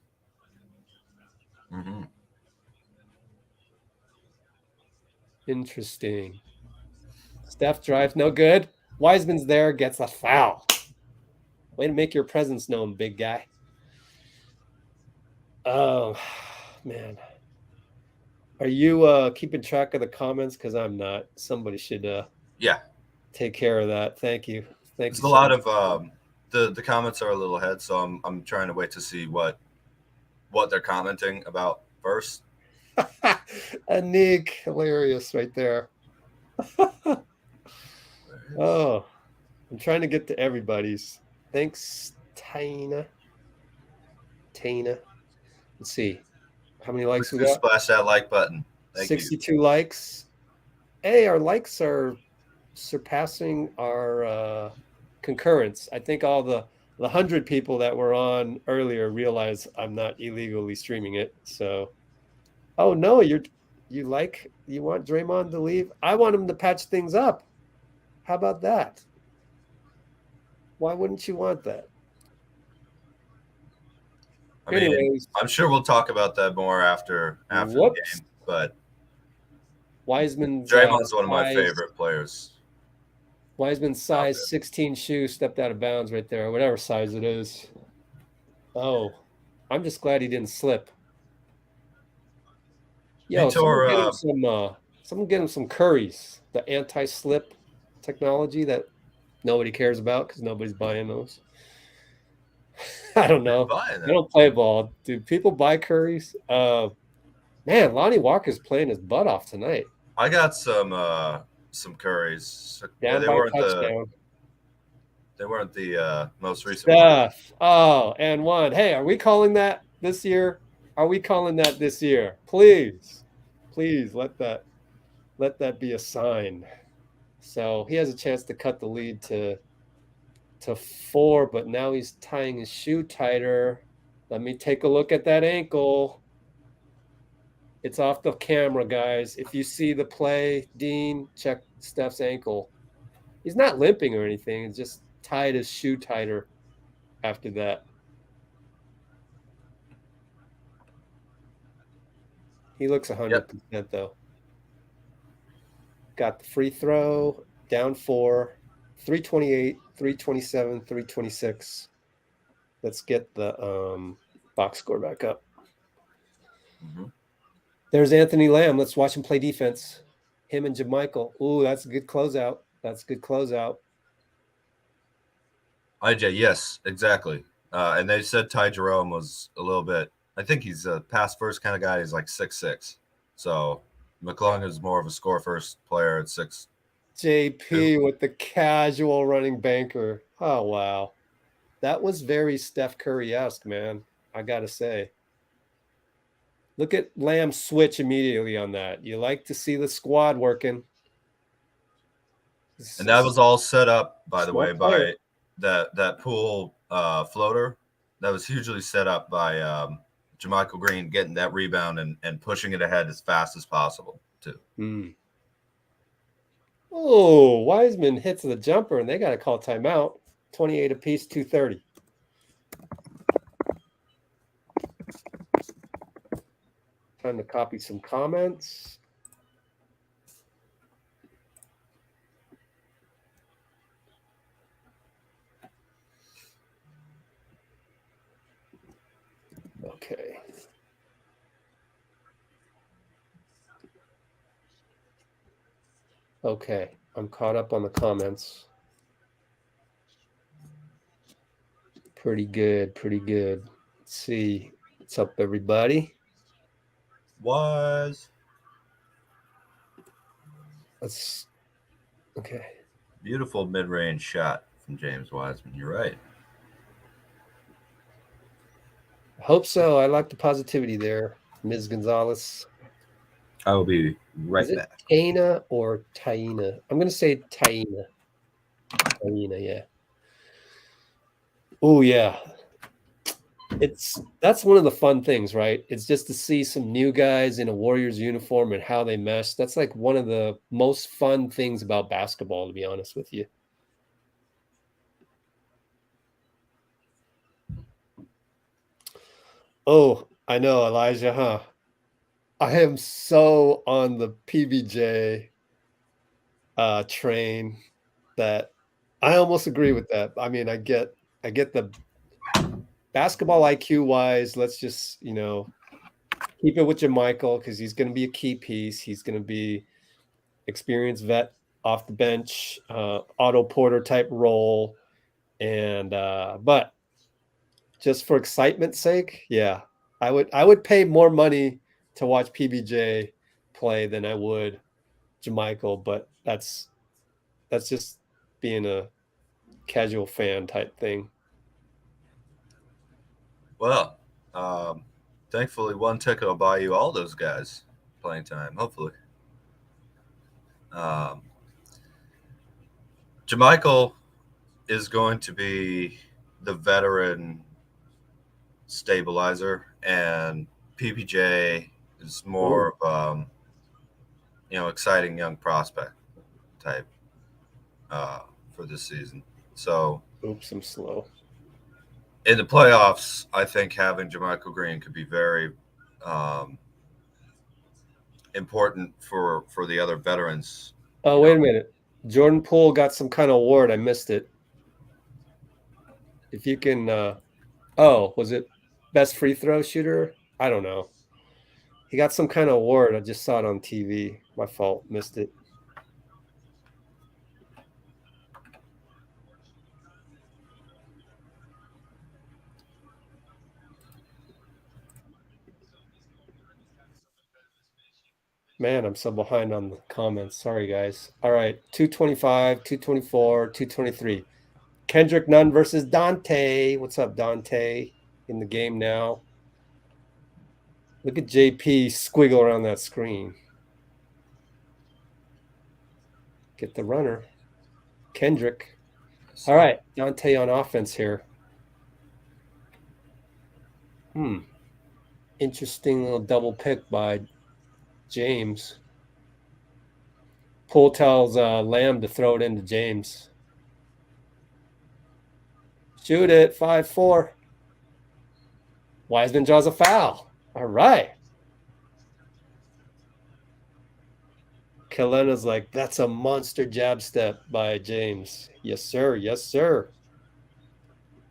Interesting. Steph drives, no good. Wiseman's there, gets a foul. Way to make your presence known, big guy. Oh, man. Are you keeping track of the comments? Because I'm not. Somebody should Yeah, take care of that. Thank you. Thank there's you. a lot of the comments are a little ahead, so I'm trying to wait to see what they're commenting about first. Anik, hilarious right there. Oh, I'm trying to get to everybody's. Thanks, Tina. Let's see. How many likes we Please got? splash that like button. Thank 62 likes. Hey, our likes are surpassing our concurrence. I think all the 100 people that were on earlier realize I'm not illegally streaming it. So, oh no, you want Draymond to leave? I want him to patch things up. How about that? Why wouldn't you want that? I mean, Anyways, I'm sure we'll talk about that more after the game. But Wiseman's Draymond's one of my favorite players. Wiseman's size 16 shoe stepped out of bounds right there, whatever size it is. Oh, I'm just glad he didn't slip. Yo, someone get him some Currys, the anti-slip technology that nobody cares about because nobody's buying those. I don't know. I don't play ball. Do people buy Currys? Man, Lonnie Walker's playing his butt off tonight. I got some Currys. Down by touchdown. They weren't the most recent Steph. Oh, and one. Hey, are we calling that this year? Are we calling that this year? Please let that be a sign. So he has a chance to cut the lead to 4, but now he's tying his shoe tighter. Let me take a look at that ankle. It's off the camera, guys. If you see the play, Dean, check Steph's ankle. He's not limping or anything. It's just tied his shoe tighter after that. He looks 100%, though. Got the free throw, down 4, 328, 327, 326. Let's get the box score back up. Mm-hmm. There's Anthony Lamb. Let's watch him play defense. Him and JaMychal. Ooh, that's a good closeout. IJ, yes, exactly. And they said Ty Jerome was a little bit. I think he's a pass first kind of guy. He's like 6'6". So McClung is more of a score first player at 6. JP with the casual running banker. Oh, wow. That was very Steph Curry-esque, man. I got to say. Look at Lamb switch immediately on that. You like to see the squad working. And that was all set up, by the way, by that Poole floater. That was hugely set up by JaMychal Green getting that rebound and pushing it ahead as fast as possible, too. Oh, Wiseman hits the jumper, and they got to call timeout. 28 apiece, 2:30. Time to copy some comments. Okay. Okay, I'm caught up on the comments. Pretty good. Let's see. What's up, everybody? Okay. Beautiful mid-range shot from James Wiseman. You're right. I hope so. I like the positivity there, Ms. Gonzalez. I will be right back. Taina or Taina? I'm going to say Taina. Taina, yeah. Oh, yeah. That's one of the fun things, right? It's just to see some new guys in a Warriors uniform and how they mesh. That's like one of the most fun things about basketball, to be honest with you. Oh, I know, Elijah, huh? I am so on the PBJ train that I almost agree with that. I mean, I get the basketball IQ wise. Let's just, keep it with Jermichael because he's going to be a key piece. He's going to be experienced vet off the bench, Otto Porter type role. And but just for excitement's sake, yeah, I would pay more money to watch PBJ play than I would Jermichael, but that's just being a casual fan type thing. Well, thankfully, one ticket will buy you all those guys playing time. Hopefully, Jermichael is going to be the veteran stabilizer, and PBJ is more of exciting young prospect type for this season. So, oops, I'm slow. In the playoffs, I think having Jermichael Green could be very important for the other veterans. Oh, wait a minute. Jordan Poole got some kind of award. I missed it. If you can, was it best free throw shooter? I don't know. He got some kind of award. I just saw it on TV. My fault. Missed it. Man, I'm so behind on the comments. Sorry, guys. All right. 225, 224, 223. Kendrick Nunn versus Dante. What's up, Dante? In the game now. Look at JP squiggle around that screen. Get the runner. Kendrick. All right. Dante on offense here. Interesting little double pick by James. Poole tells Lamb to throw it into James. Shoot it. 5-4. Wiseman draws a foul. All right. Kalena's like, that's a monster jab step by James. Yes, sir. Yes, sir.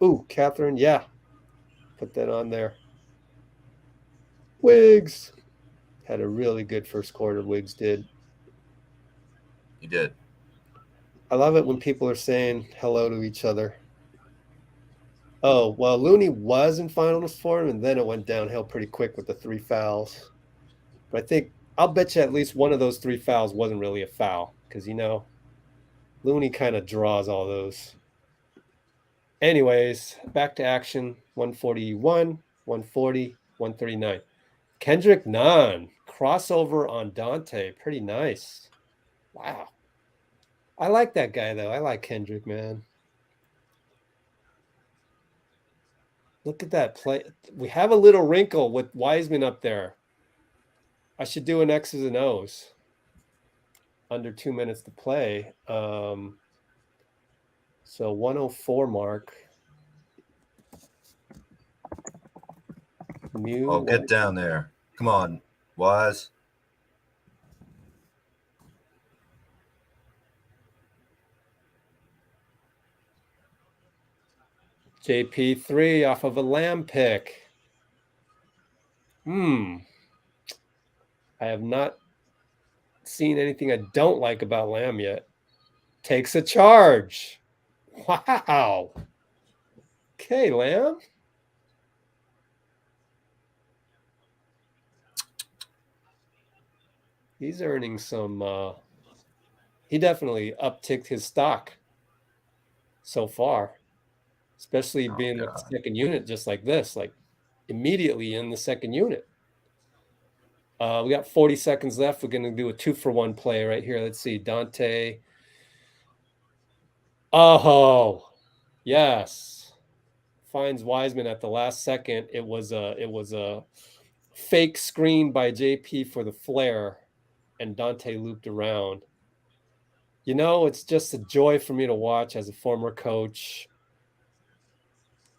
Ooh, Catherine. Yeah. Put that on there. Wiggs. Had a really good first quarter, Wiggs did. He did. I love it when people are saying hello to each other. Oh, well, Looney was in finals form, and then it went downhill pretty quick with the 3 fouls. But I think I'll bet you at least one of those 3 fouls wasn't really a foul because, Looney kind of draws all those. Anyways, back to action. 141, 140, 139. Kendrick Nunn, crossover on Dante. Pretty nice. Wow. I like that guy, though. I like Kendrick, man. Look at that play. We have a little wrinkle with Wiseman up there. I should do an X's and O's. Under 2 minutes to play. So 104 mark. Get down there. Come on, Wise. JP3 off of a Lamb pick. I have not seen anything I don't like about Lamb yet. Takes a charge. Wow. Okay, Lamb. He's earning some he definitely upticked his stock so far. Especially being the second unit just like this, like immediately in the second unit. We got 40 seconds left. We're going to do a 2-for-1 play right here. Let's see. Dante. Oh, yes. finds Wiseman at the last second. It was a fake screen by JP for the flare, and Dante looped around. You know, it's just a joy for me to watch as a former coach.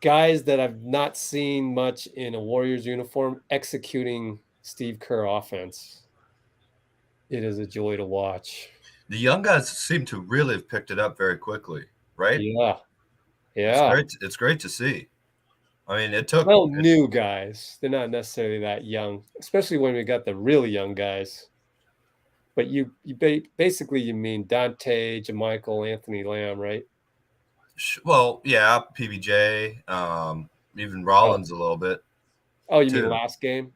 Guys that I've not seen much in a Warriors uniform executing Steve Kerr offense. It is a joy to watch. The young guys seem to really have picked it up very quickly, right? Yeah. Yeah. It's great to see. I mean, it took new guys. They're not necessarily that young, especially when we got the really young guys. But you basically you mean Dante, JaMychal, Anthony Lamb, right? Well, yeah, PBJ, even Rollins a little bit. Oh, you mean last game?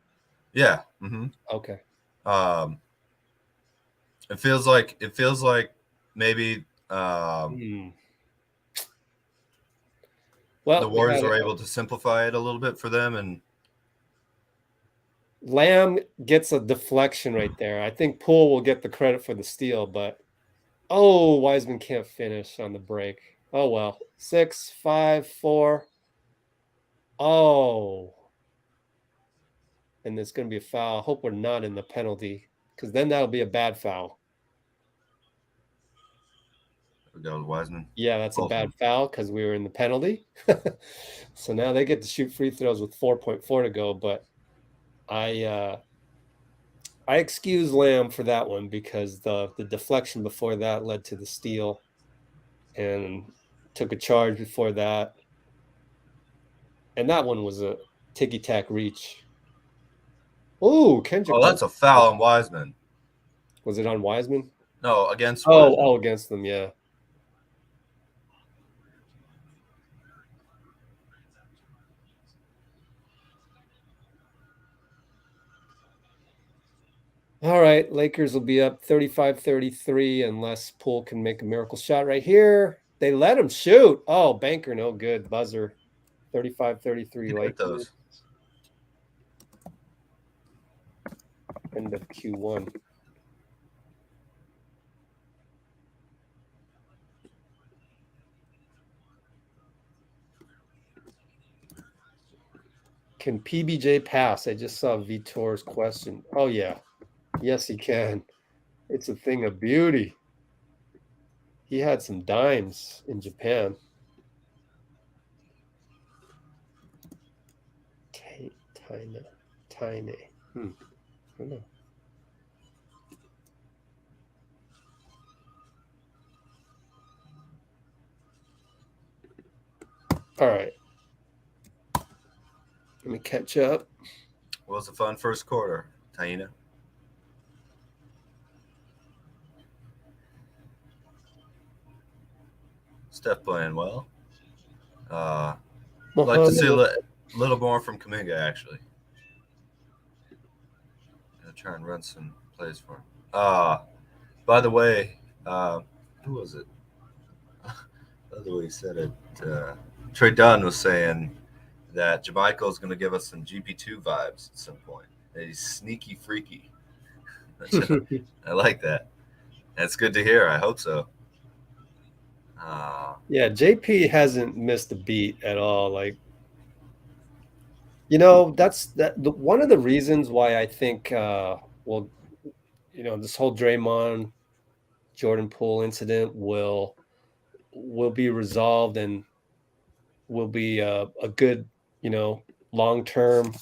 Yeah. Mm-hmm. Okay. It feels like maybe well, the Warriors are able to simplify it a little bit for them, and Lamb gets a deflection right there. I think Poole will get the credit for the steal, but Wiseman can't finish on the break. Oh well. 6, 5, 4. And there's going to be a foul. I hope we're not in the penalty, because then that'll be a bad foul. That was Wiseman. Yeah, that's a bad foul because we were in the penalty. So now they get to shoot free throws with 4.4 to go. But I excuse Lamb for that one because the deflection before that led to the steal, and took a charge before that. And that one was a ticky-tack reach. Oh, Kendrick. Oh, that's a foul on Wiseman. Was it on Wiseman? No, against Wiseman. Against them, yeah. All right, Lakers will be up 35-33 unless Poole can make a miracle shot right here. They let him shoot. Oh, banker, no good. Buzzer. 35-33 Lakers. End of Q1. Can PBJ pass? I just saw Vitor's question. Oh, yeah. Yes, he can. It's a thing of beauty. He had some dimes in Japan. Tiny. I don't know. All right. Let me catch up. What was a fun first quarter, Taina? Steph playing well. I'd like to see a little more from Kuminga, actually. Gonna try and run some plays for him. By the way, who was it? By the way, he said it. Trey Dunn was saying that JaMychal is going to give us some GP2 vibes at some point. He's sneaky freaky. I like that. That's good to hear. I hope so. Yeah, JP hasn't missed a beat at all. Like, you know, that's one of the reasons why I think, this whole Draymond, Jordan Poole incident will be resolved and will be a good, long-term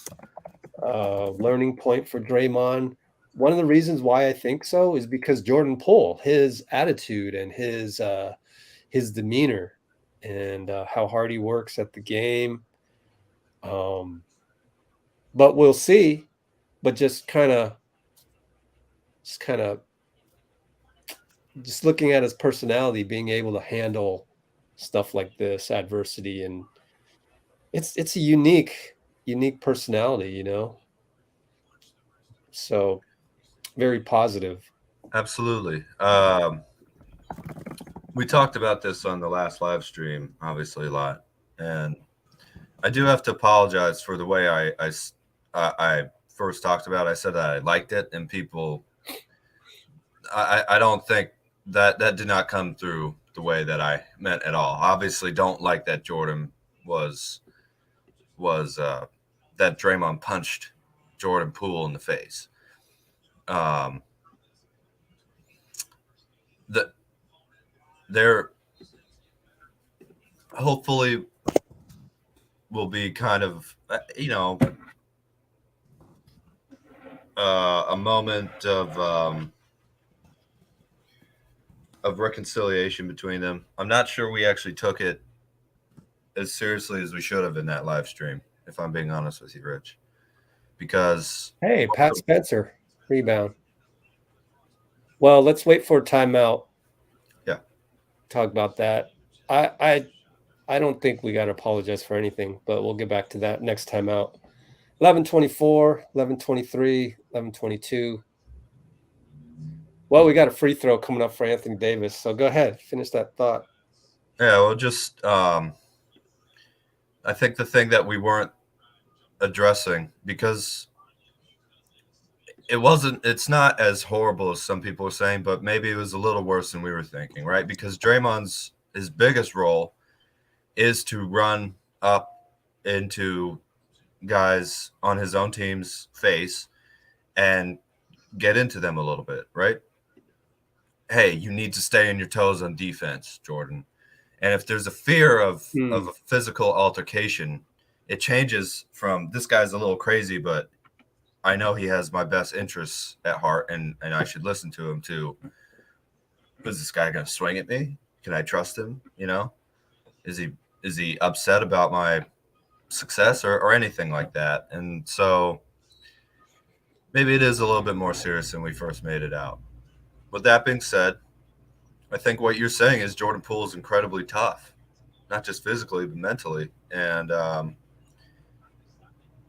learning point for Draymond. One of the reasons why I think so is because Jordan Poole, his attitude and his demeanor and how hard he works at the game. But we'll see. But just looking at his personality, being able to handle stuff like this, adversity, and it's a unique personality, So very positive. Absolutely. We talked about this on the last live stream, obviously a lot, and I do have to apologize for the way I first talked about it. I said that I liked it, and people, I don't think that did not come through the way that I meant at all. Obviously, don't like that Jordan was was that Draymond punched Jordan Poole in the face. There hopefully will be kind of, a moment of reconciliation between them. I'm not sure we actually took it as seriously as we should have in that live stream, if I'm being honest with you, Rich. Because Hey, Pat Spencer, rebound. Well, let's wait for a timeout. Yeah. Talk about that. I don't think we got to apologize for anything, but we'll get back to that next timeout. 11:24, 11:23, 11:22. Well, we got a free throw coming up for Anthony Davis. So go ahead, finish that thought. Yeah, well, just I think the thing that we weren't addressing, because it's not as horrible as some people are saying, but maybe it was a little worse than we were thinking, right? Because his biggest role is to run up into guys on his own team's face and get into them a little bit, right? Hey, you need to stay on your toes on defense, Jordan. And if there's a fear of a physical altercation, it changes from this guy's a little crazy, but I know he has my best interests at heart, and I should listen to him too. Is this guy going to swing at me? Can I trust him? Is he upset about my success or anything like that? And so maybe it is a little bit more serious than we first made it out. With that being said, I think what you're saying is Jordan Poole is incredibly tough, not just physically, but mentally. And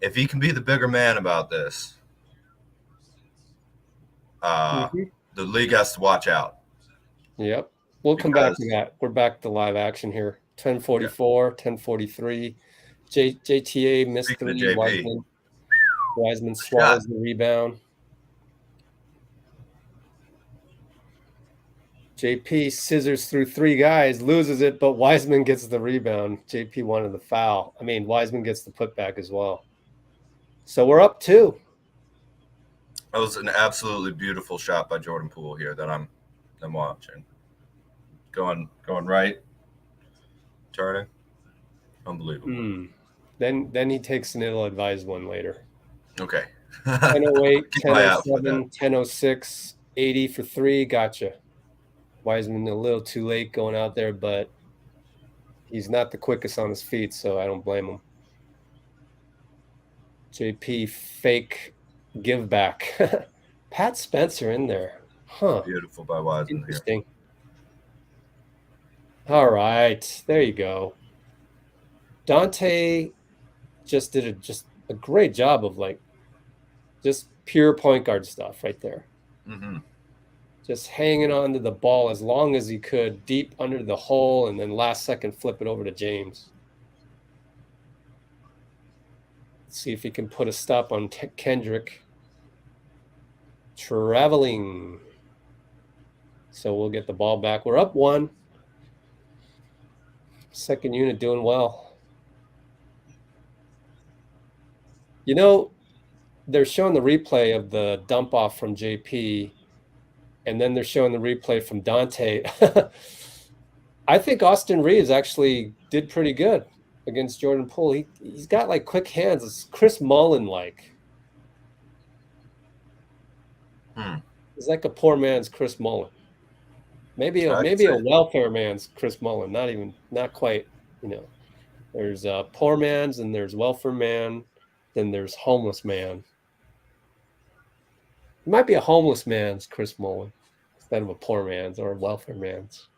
if he can be the bigger man about this, the league has to watch out. Yep. We'll come back to that. We're back to live action here. 10:44, 10:43. JTA missed three. Wiseman swallows the rebound. JP scissors through three guys, loses it, but Wiseman gets the rebound. JP wanted the foul. Wiseman gets the putback as well. So we're up 2. That was an absolutely beautiful shot by Jordan Poole here that I'm watching. Going right, turning, unbelievable. Then he takes an ill-advised one later. Okay. 10:08, 10:07, 10:06, 80 for 3. Gotcha. Wiseman a little too late going out there, but he's not the quickest on his feet, so I don't blame him. JP fake give back. Pat Spencer in there. Huh. Beautiful by Wiseman. Interesting. Here. All right. There you go. Dante just did a great job of just pure point guard stuff right there. Mm-hmm. Just hanging on to the ball as long as he could, deep under the hole, and then last second flip it over to James. Let's see if he can put a stop on Kendrick. Traveling. So we'll get the ball back. We're up 1. Second unit doing well. They're showing the replay of the dump off from JP, and then they're showing the replay from Dante. I think Austin Reaves actually did pretty good against Jordan Poole. He's got quick hands. It's Chris Mullin like. He's like a poor man's Chris Mullin. Maybe a welfare man's Chris Mullin. Not quite. There's poor man's, and there's welfare man, then there's homeless man. It might be a homeless man's Chris Mullin instead of a poor man's or a welfare man's.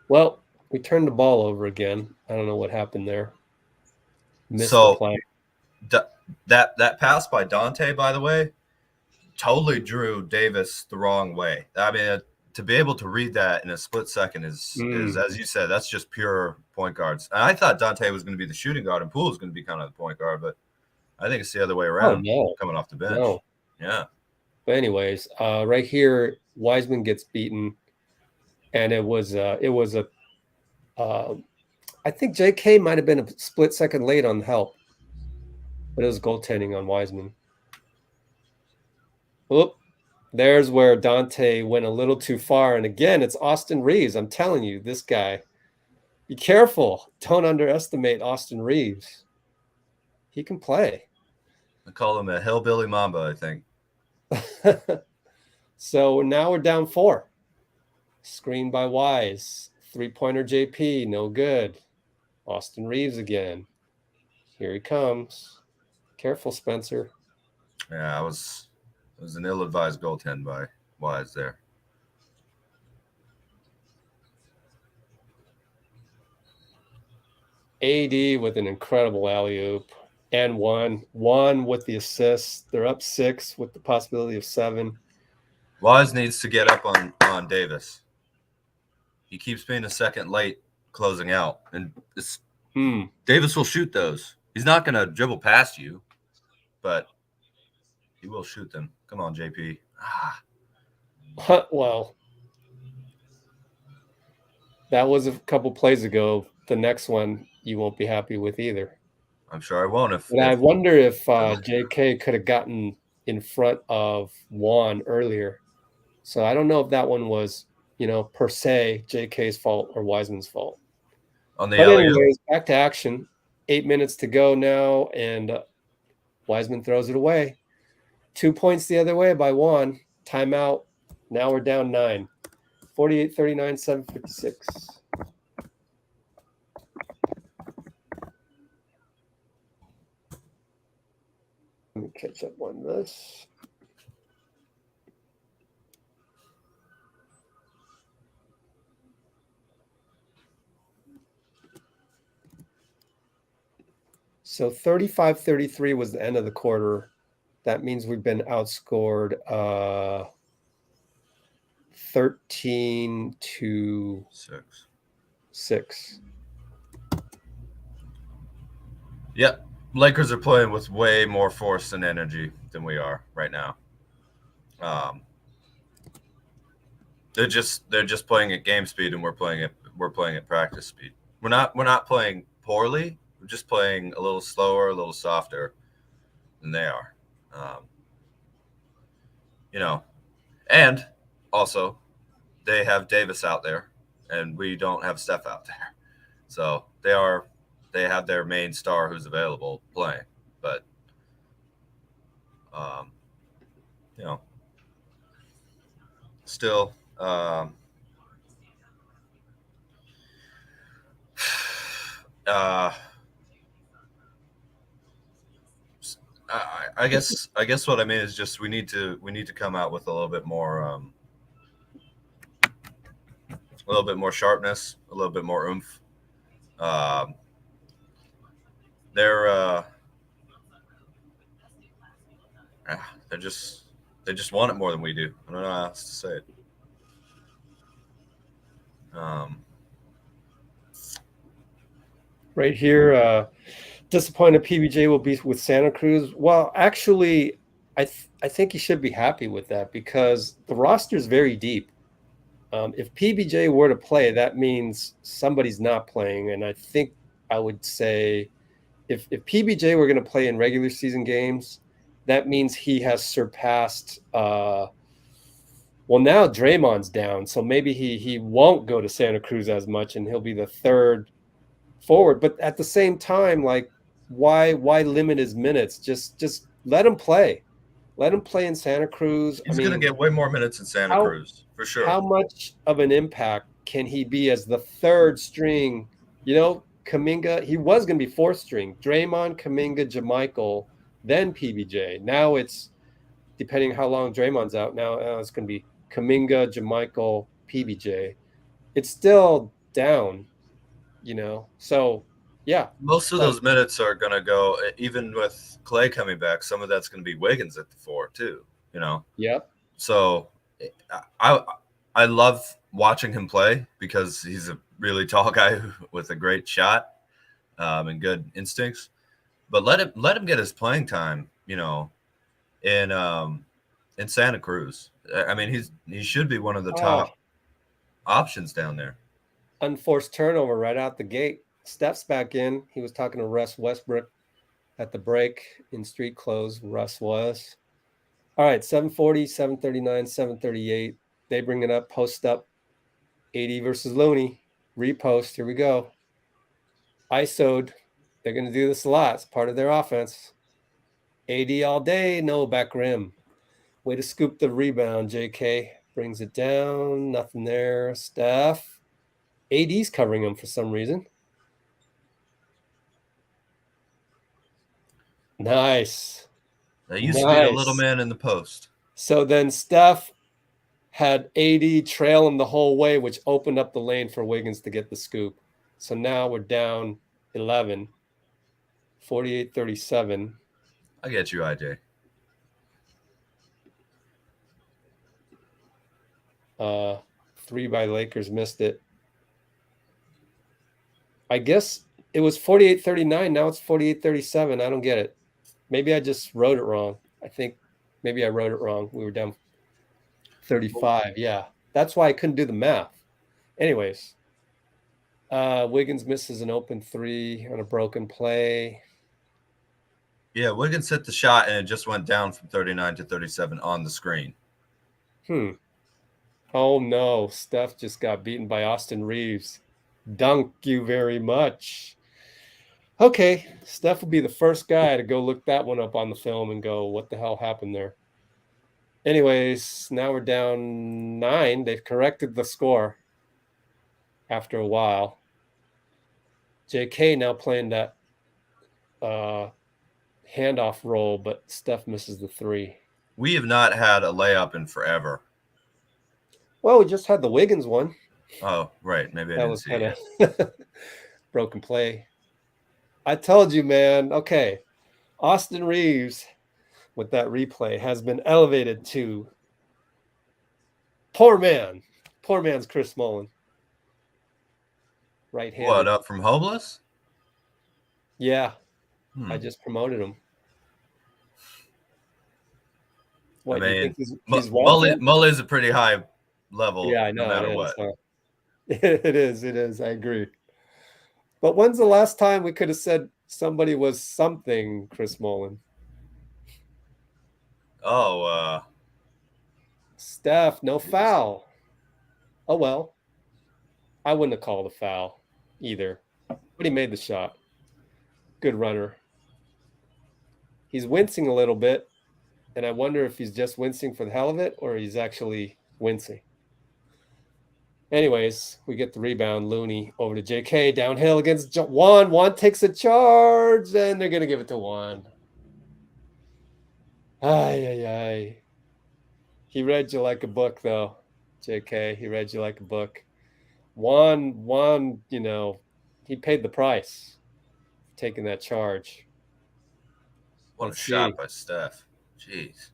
Well, we turned the ball over again. I don't know what happened there. Missed the play. That pass by Dante, by the way, totally drew Davis the wrong way. To be able to read that in a split second is as you said, that's just pure point guards. And I thought Dante was going to be the shooting guard and Poole was going to be kind of the point guard, but I think it's the other way around. Coming off the bench. No. Yeah. But anyways, right here, Wiseman gets beaten, and it was I I think JK might have been a split second late on help, but it was goaltending on Wiseman. Oop, there's where Dante went a little too far. And again, it's Austin Reaves. I'm telling you, this guy, be careful. Don't underestimate Austin Reaves. He can play. I call him a hillbilly Mamba, I think. So now we're down 4. Screen by Wise. 3-pointer JP, no good. Austin Reaves again. Here he comes. Careful, Spencer. Yeah, it was an ill-advised goaltend by Wise there. AD with an incredible alley-oop. And one with the assist. They're up 6 with the possibility of 7. Wise needs to get up on Davis. He keeps being a second late closing out, and Davis will shoot those. He's not going to dribble past you, but he will shoot them. Come on, JP. Well, that was a couple plays ago. The next one you won't be happy with either. I'm sure I won't. I wonder if JK could have gotten in front of Juan earlier. So I don't know if that one was, per se JK's fault or Wiseman's fault. On the But alley-oop. anyways, back to action. 8 minutes to go now, and Wiseman throws it away. 2 points the other way by Juan. Timeout. Now we're down 9. 48-39, 7:56. Let me catch up on this. So 35-33 was the end of the quarter. That means we've been outscored 13-6. Yep. Lakers are playing with way more force and energy than we are right now. They're just playing at game speed, and we're playing at practice speed. We're not playing poorly. We're just playing a little slower, a little softer than they are. And also they have Davis out there, and we don't have Steph out there. So they have their main star who's available playing, but still I guess what I mean is just we need to come out with a little bit more sharpness, a little bit more oomph. They just want it more than we do. I don't know how else to say it. Right here, disappointed PBJ will be with Santa Cruz. Well, actually, I think he should be happy with that because the roster is very deep. If PBJ were to play, that means somebody's not playing. And I think I would say if PBJ were going to play in regular season games, that means he has surpassed now Draymond's down. So maybe he won't go to Santa Cruz as much, and he'll be the third forward. But at the same time, like, why limit his minutes? Just let him play. Let him play in Santa Cruz. He's going to get way more minutes in Santa Cruz, for sure. How much of an impact can he be as the third string? Kuminga, he was going to be fourth string. Draymond, Kuminga, JaMychal, then PBJ. Now it's, depending how long Draymond's out, now it's going to be Kuminga, JaMychal, PBJ. It's still down, So, yeah. Most of those minutes are going to go, even with Klay coming back, some of that's going to be Wiggins at the 4 too, Yep. So I love watching him play because he's a really tall guy with a great shot and good instincts. But let him get his playing time, in Santa Cruz. I mean, he should be one of the top options down there. Unforced turnover right out the gate. Steph's back in. He was talking to Russ Westbrook at the break in street clothes. Russ was. All right, 740, 739, 738. They bring it up, post up. AD versus Looney. Repost. Here we go. ISO'd. They're going to do this a lot. It's part of their offense. AD all day, no back rim. Way to scoop the rebound, JK. Brings it down. Nothing there. Steph. AD's covering him for some reason. Nice. They used to be the little man in the post. So then Steph had AD trail him the whole way, which opened up the lane for Wiggins to get the scoop. So now we're down 11, 48-37. I get you, IJ. 3 by Lakers, missed it. I guess it was 48-39. Now it's 48-37. I don't get it. Maybe I just wrote it wrong. I think maybe I wrote it wrong. We were down 35. Yeah. That's why I couldn't do the math. Anyways, Wiggins misses an open 3 on a broken play. Yeah, Wiggins hit the shot and it just went down from 39 to 37 on the screen. Oh no, Steph just got beaten by Austin Reaves. Dunk you very much. Okay, Steph will be the first guy to go look that one up on the film and go, what the hell happened there? Anyways, now we're down 9. They've corrected the score after a while. JK now playing that handoff role, but Steph misses the 3. We have not had a layup in forever. Well, we just had the Wiggins one. Oh, right. Maybe I That didn't was see kind it. of broken play. I told you, man. Okay. Austin Reaves with that replay has been elevated to poor man. Poor man's Chris Mullin. Right-handed. What, up from homeless? Yeah. I just promoted him. What, I you mean, think he's welcome? Mullin's a pretty high level, Yeah, I know. no matter it is, what. huh? It is. I agree. But when's the last time we could have said somebody was something, Chris Mullin? Oh, Steph, no foul. Oh, well. I wouldn't have called a foul either. But he made the shot. Good runner. He's wincing a little bit, and I wonder if he's just wincing for the hell of it or he's actually wincing. Anyways, we get the rebound. Looney over to JK, downhill against Juan. Juan takes a charge, and they're going to give it to Juan. Ay. He read you like a book, though, JK. He read you like a book. Juan, you know, he paid the price for taking that charge. what Let's a shot see. by Steph. Jeez.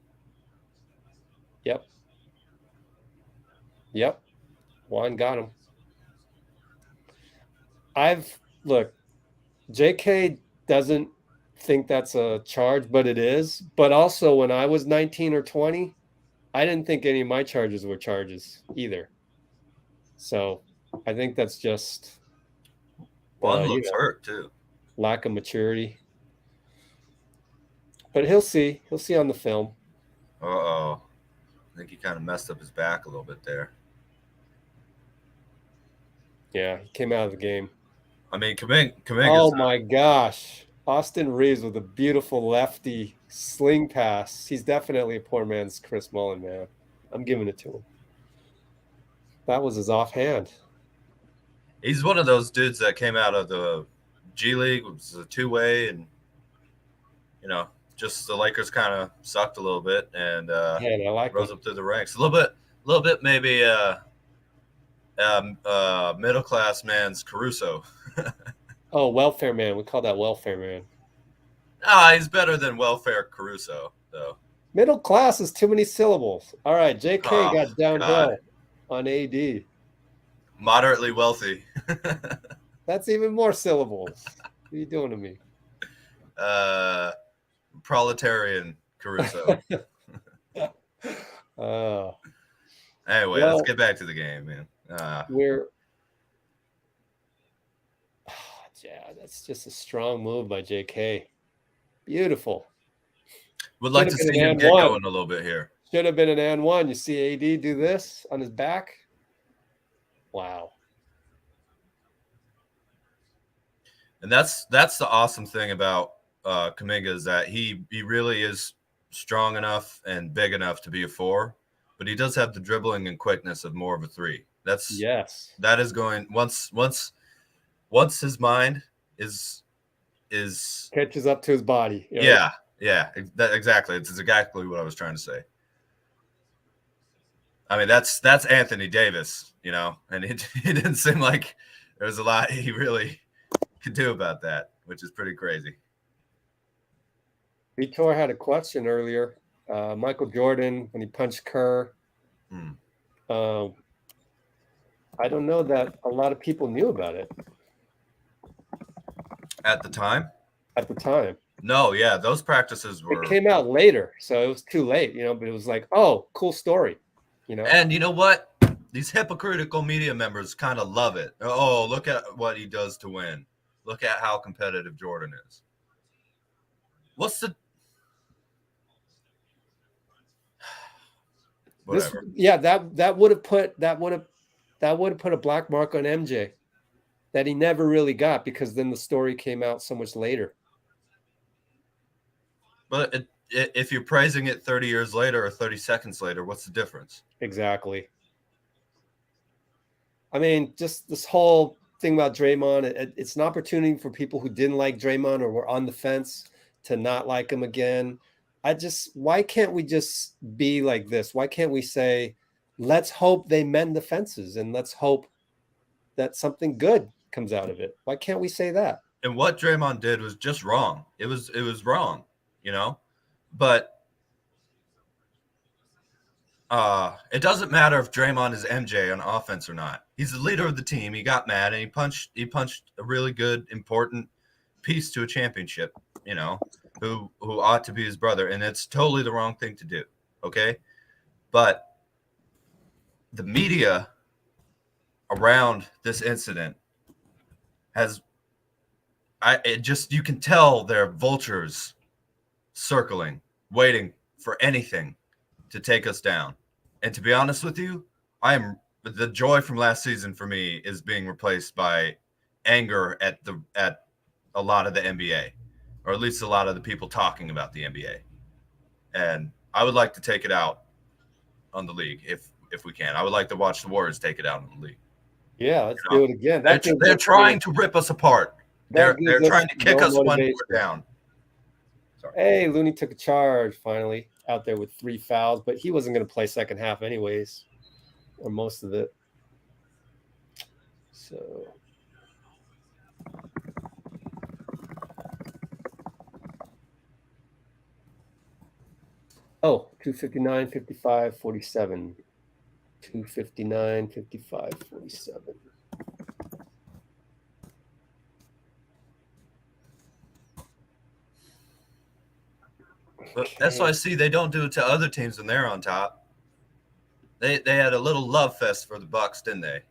Yep. Juan got him. Look, JK doesn't think that's a charge, but it is. But also, when I was 19 or 20, I didn't think any of my charges were charges either. So I think that's just One looks hurt, too. lack of maturity. But he'll see. He'll see on the film. Uh-oh. I think he kind of messed up his back a little bit there. Yeah, he came out of the game. I mean, Kuminga. Oh, my gosh. Austin Reaves with a beautiful lefty sling pass. He's definitely a poor man's Chris Mullin, man. I'm giving it to him. That was his offhand. He's one of those dudes that came out of the G League, was a two-way, and, you know, just the Lakers kind of sucked a little bit and Man, I like rose him. up through the ranks. A little bit maybe middle class man's Caruso. Oh, welfare man. We call that welfare man. He's better than welfare Caruso, though. Middle class is too many syllables. All right, JK Oh, got downhill God. on AD. Moderately wealthy. That's even more syllables. What are you doing to me? Proletarian Caruso. Anyway, Well, let's get back to the game, man. we're Yeah, that's just a strong move by JK. Beautiful. Would like to Should've been see an him and get one. going a little bit here. Should have been an and one. You see AD do this on his back? Wow. And that's the awesome thing about Kuminga is that he really is strong enough and big enough to be a 4, but he does have the dribbling and quickness of more of a 3. That is going once his mind is catches up to his body. Yeah, exactly. It's exactly what I was trying to say. I mean, that's Anthony Davis, you know, and it didn't seem like there was a lot he really could do about that, which is pretty crazy. Vitor had a question earlier. Michael Jordan, when he punched Kerr, I don't know that a lot of people knew about it. At the time? At the time. No, yeah, those practices were... It came out later, so it was too late, you know, but it was like, oh, cool story, you know? And you know what? These hypocritical media members kind of love it. Oh, look at what he does to win. Look at how competitive Jordan is. What's the... Whatever. That would have put a black mark on MJ that he never really got, because then the story came out so much later. But if you're praising it 30 years later or 30 seconds later, what's the difference? Exactly. I mean, just this whole thing about Draymond, it's an opportunity for people who didn't like Draymond or were on the fence to not like him again. Why can't we just be like this? Why can't we say, let's hope they mend the fences and let's hope that something good comes out of it? Why can't we say that? And what Draymond did was just wrong. It was wrong, you know? But it doesn't matter if Draymond is MJ on offense or not. He's the leader of the team. He got mad and he punched a really good, important piece to a championship, you know, who ought to be his brother. And it's totally the wrong thing to do. Okay. But the media around this incident you can tell they're vultures circling, waiting for anything to take us down. And to be honest with you, the joy from last season for me is being replaced by anger at a lot of the NBA, or at least a lot of the people talking about the NBA. And I would like to take it out on the league if we can. I would like to watch the Warriors take it out on the league. Yeah, let's do it again. They're trying to rip us apart. They're trying to kick us when we're down. Sorry. Hey, Looney took a charge finally out there with 3 fouls, but he wasn't going to play second half anyways, or most of it. So. Oh, 259, 55, 47. 259, 55, 47. But that's why I see they don't do it to other teams when they're on top. They had a little love fest for the Bucks, didn't they?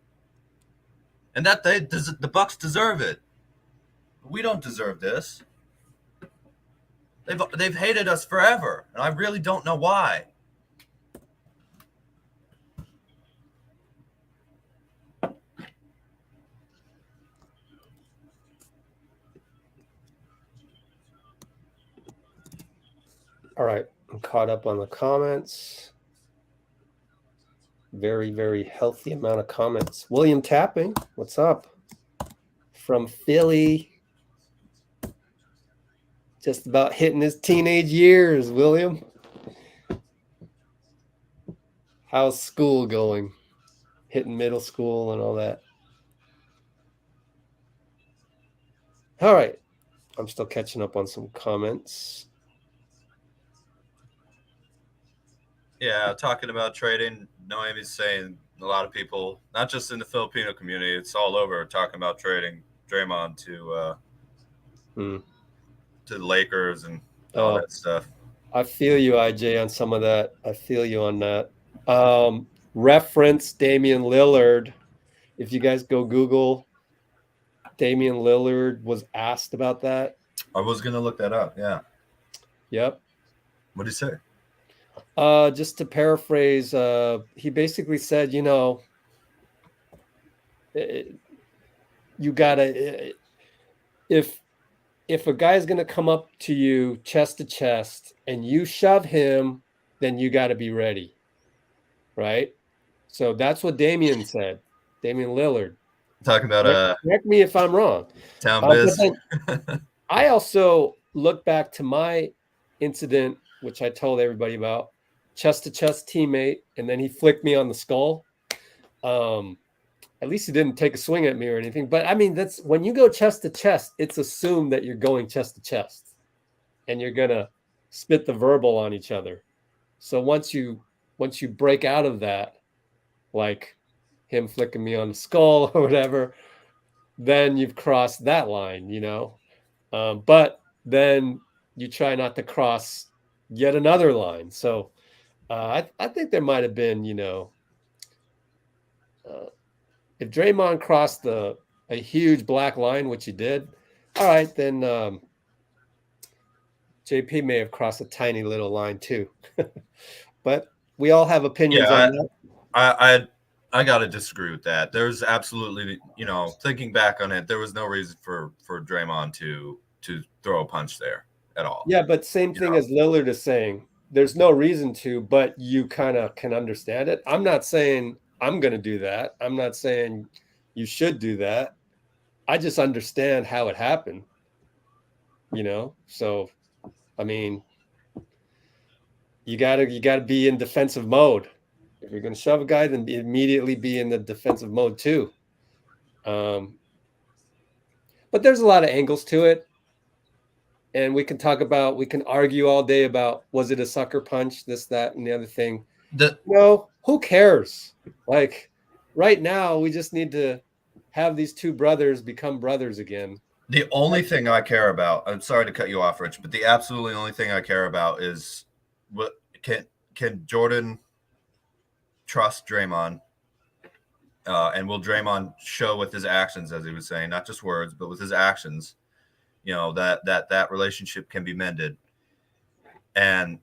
And the Bucks deserve it. We don't deserve this. They've hated us forever, and I really don't know why. All right, I'm caught up on the comments. Very, very healthy amount of comments. William Tapping, what's up? From Philly. Just about hitting his teenage years, William. How's school going? Hitting middle school and all that. All right. I'm still catching up on some comments. Yeah, talking about trading, Noemi's saying a lot of people, not just in the Filipino community, it's all over, talking about trading Draymond to the Lakers and all that stuff. I feel you, IJ, on some of that. I feel you on that. Reference Damian Lillard. If you guys go Google Damian Lillard was asked about that. I was gonna look that up. Yeah. Yep. What did he say? Just to paraphrase, he basically said, you gotta if a guy's gonna come up to you chest to chest and you shove him, then you got to be ready, right? So that's what Damian said. Damian Lillard. Talking about Correct me if I'm wrong. Town Biz. I also look back to my incident, which I told everybody about, chest to chest teammate, and then he flicked me on the skull. At least he didn't take a swing at me or anything. But I mean, that's when you go chest to chest, it's assumed that you're going chest to chest and you're gonna spit the verbal on each other. So once you break out of that, like him flicking me on the skull or whatever, then you've crossed that line, but then you try not to cross yet another line. So I think there might have been, if Draymond crossed a huge black line, which he did, all right, then JP may have crossed a tiny little line too. But we all have opinions on that. I got to disagree with that. There's absolutely, thinking back on it, there was no reason for Draymond to throw a punch there at all. Yeah, but same thing as Lillard is saying. There's no reason to, but you kind of can understand it. I'm not saying I'm going to do that. I'm not saying you should do that. I just understand how it happened, So, I mean, you gotta be in defensive mode. If you're going to shove a guy, then immediately be in the defensive mode too. But there's a lot of angles to it. And we can argue all day about, was it a sucker punch, this, that, and the other thing. Who cares? Like right now, we just need to have these two brothers become brothers again. The only thing I care about, I'm sorry to cut you off, Rich, but the absolutely only thing I care about is what can Jordan trust Draymond? And will Draymond show with his actions, as he was saying, not just words, but with his actions, that relationship can be mended. And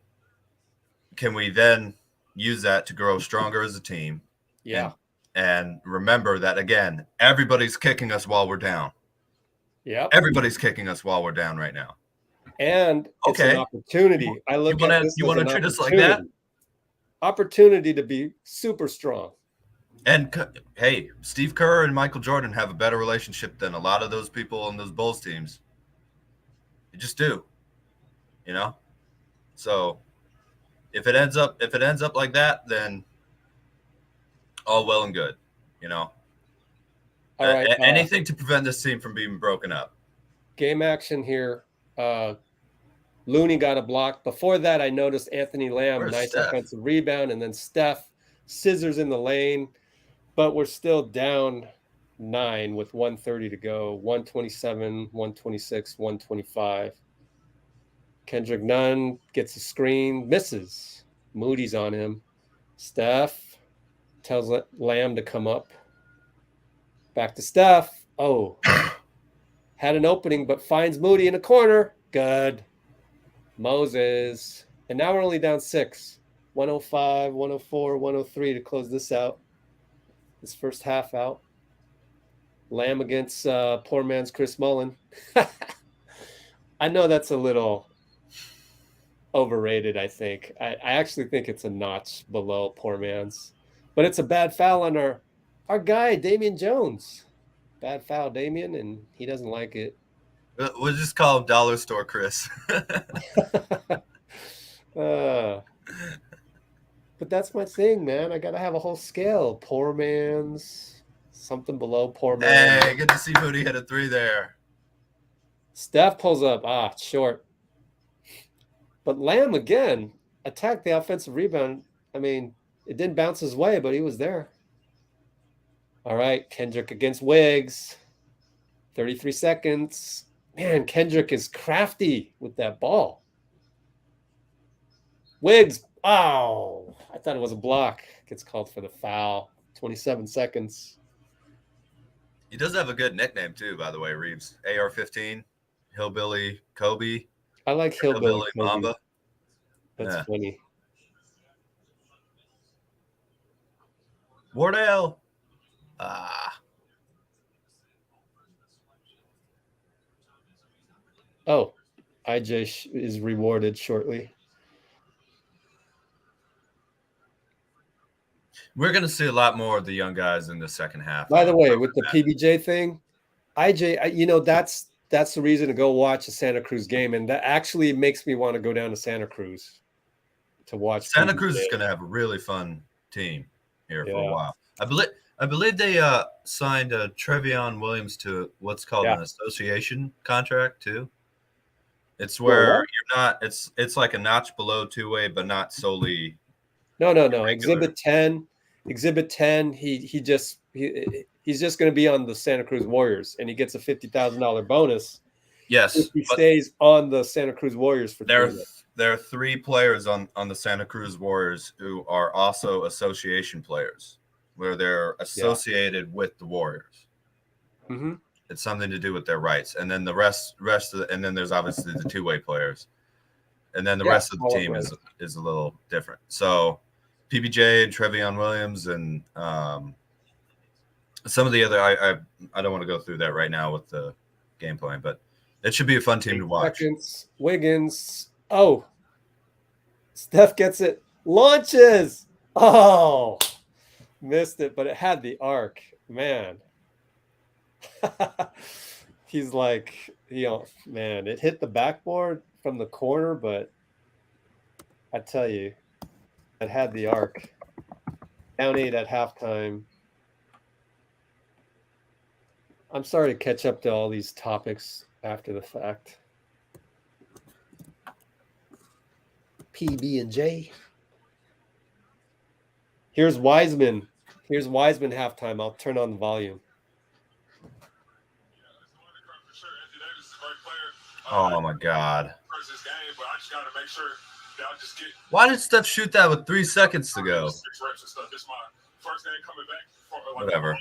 can we then use that to grow stronger as a team? Yeah. And remember that, again, everybody's kicking us while we're down. Yeah. Everybody's kicking us while we're down right now. And it's an opportunity. You want to treat us like that? Opportunity to be super strong. And hey, Steve Kerr and Michael Jordan have a better relationship than a lot of those people on those Bulls teams. You just do, So if it ends up like that, then all well and good, All right, anything to prevent this team from being broken up. Game action here. Looney got a block. Before that, I noticed Anthony Lamb, nice offensive rebound, and then Steph scissors in the lane. But we're still down 9 with 1:30 to go. 127, 126, 125. Kendrick Nunn gets a screen, misses. Moody's on him. Steph tells Lamb to come up. Back to Steph. Oh, had an opening, but finds Moody in a corner. Good. Moses. And now we're only down 6. 105, 104, 103 to close this out. This first half out. Lamb against poor man's Chris Mullin. I know that's a little overrated, I think. I actually think it's a notch below poor man's. But it's a bad foul on our guy, Damian Jones. Bad foul, Damian, and he doesn't like it. We'll just call him Dollar Store Chris. But that's my thing, man. I got to have a whole scale. Poor man's, something below poor man. Hey, good to see Moody hit a 3 there. Steph pulls up. Short. But Lamb, again, attacked the offensive rebound. I mean, it didn't bounce his way, but he was there. All right, Kendrick against Wiggs. 33 seconds. Man, Kendrick is crafty with that ball. Wiggs. Oh, I thought it was a block. Gets called for the foul. 27 seconds. He does have a good nickname too, by the way, Reaves. AR-15, Hillbilly Kobe, I like Hillbilly Kobe. Mamba. That's Yeah. funny. Wardell. Oh, IJ is rewarded shortly. We're going to see a lot more of the young guys in the second half. By the way, with the PBJ thing, IJ, that's the reason to go watch a Santa Cruz game, and that actually makes me want to go down to Santa Cruz to watch. Santa PBJ. Cruz is going to have a really fun team here for a Yeah. while. I believe they signed Trevion Williams to what's called an association contract too. It's where you're not. It's like a notch below two-way, but not solely. No. Exhibit 10. He's just going to be on the Santa Cruz Warriors, and he gets a $50,000 bonus. Yes, if he stays on the Santa Cruz Warriors for 3 years. There are 3 players on the Santa Cruz Warriors who are also association players, where they're associated with the Warriors. Mm-hmm. It's something to do with their rights, and then the rest of and then there's obviously the two-way players, and then the rest of the team is a little different. So PBJ and Trevion Williams and some of the other I don't want to go through that right now with the game plan, but it should be a fun team to watch. Wiggins. Oh, Steph gets it. Launches. Oh, missed it, but it had the arc. Man. He's like, man, it hit the backboard from the corner, but I tell you, it had the arc. Down 8 at halftime. I'm sorry to catch up to all these topics after the fact. PB&J. Here's Wiseman. Halftime. I'll turn on the volume. Oh my God! Why did Steph shoot that with 3 seconds to go? Whatever.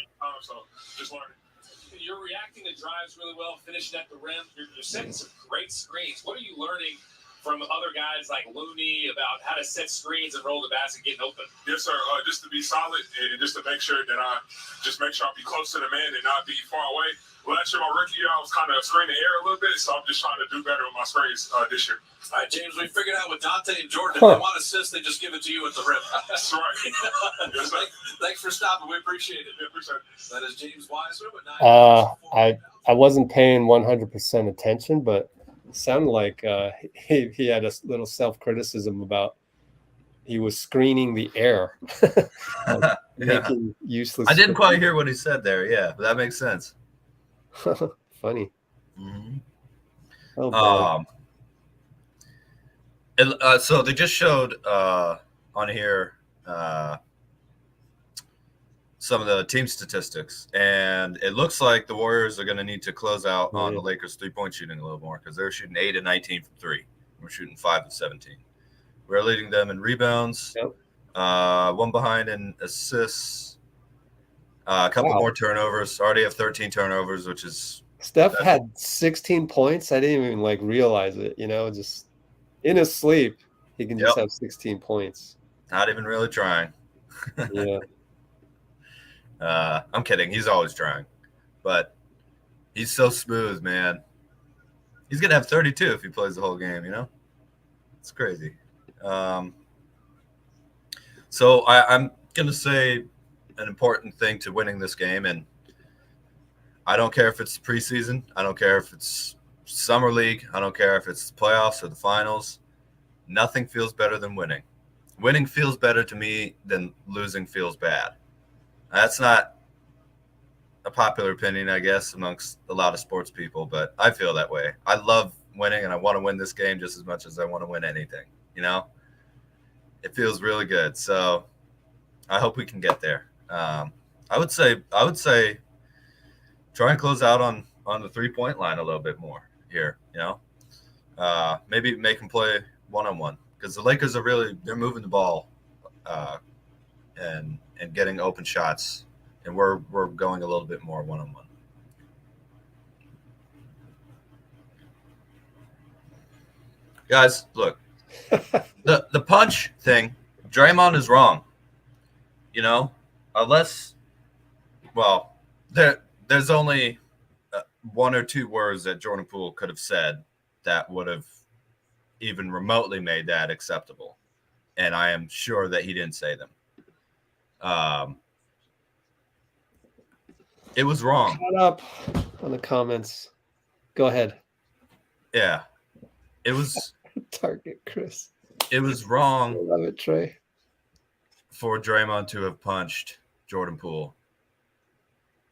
You're reacting to drives really well, finishing at the rim. You're setting some great screens. What are you learning from other guys like Looney about how to set screens and roll the basket getting open? Yes, sir. Just to be solid and just to make sure that I be close to the man and not be far away. Last year, my rookie year, I was kind of screening the air a little bit, so I'm just trying to do better with my screens this year. All right, James, we figured out with Dante and Jordan, if they want assists, they just give it to you at the rim. That's right. Yes, sir. Thanks for stopping. We appreciate it. Yeah, appreciate it. That is James Wiseman with 9. I wasn't paying 100% attention, but it sounded like he had a little self-criticism about he was screening the air. Making useless. I didn't quite hear what he said there. Yeah, but that makes sense. Funny. Mm-hmm. Oh, so they just showed on here some of the team statistics, and it looks like the Warriors are going to need to close out on the Lakers 3-point shooting a little more because they're shooting 8 of 19 from 3. We're shooting 5 of 17. We're leading them in rebounds, one behind in assists. A couple more turnovers. Already have 13 turnovers, which is Steph had 16 points. I didn't even realize it. Just in his sleep, he can just have 16 points. Not even really trying. Yeah. I'm kidding. He's always trying, but he's so smooth, man. He's gonna have 32 if he plays the whole game. It's crazy. So I'm gonna say an important thing to winning this game, and I don't care if it's preseason, I don't care if it's summer league, I don't care if it's the playoffs or the finals. Nothing feels better than winning. Winning feels better to me than losing feels bad. That's not a popular opinion, I guess, amongst a lot of sports people, but I feel that way. I love winning, and I want to win this game just as much as I want to win anything. It feels really good. So I hope we can get there. I would say try and close out on the 3-point line a little bit more here. Maybe make them play one-on-one because the Lakers they're moving the ball and getting open shots, and we're going a little bit more one-on-one. Guys, look, the punch thing, Draymond is wrong. You know, unless, well, there's only one or two words that Jordan Poole could have said that would have even remotely made that acceptable. And I am sure that he didn't say them. It was wrong. Shut up on the comments. Go ahead. Yeah. It was Target Chris. It was wrong. I love it, Trey. For Draymond to have punched Jordan Poole.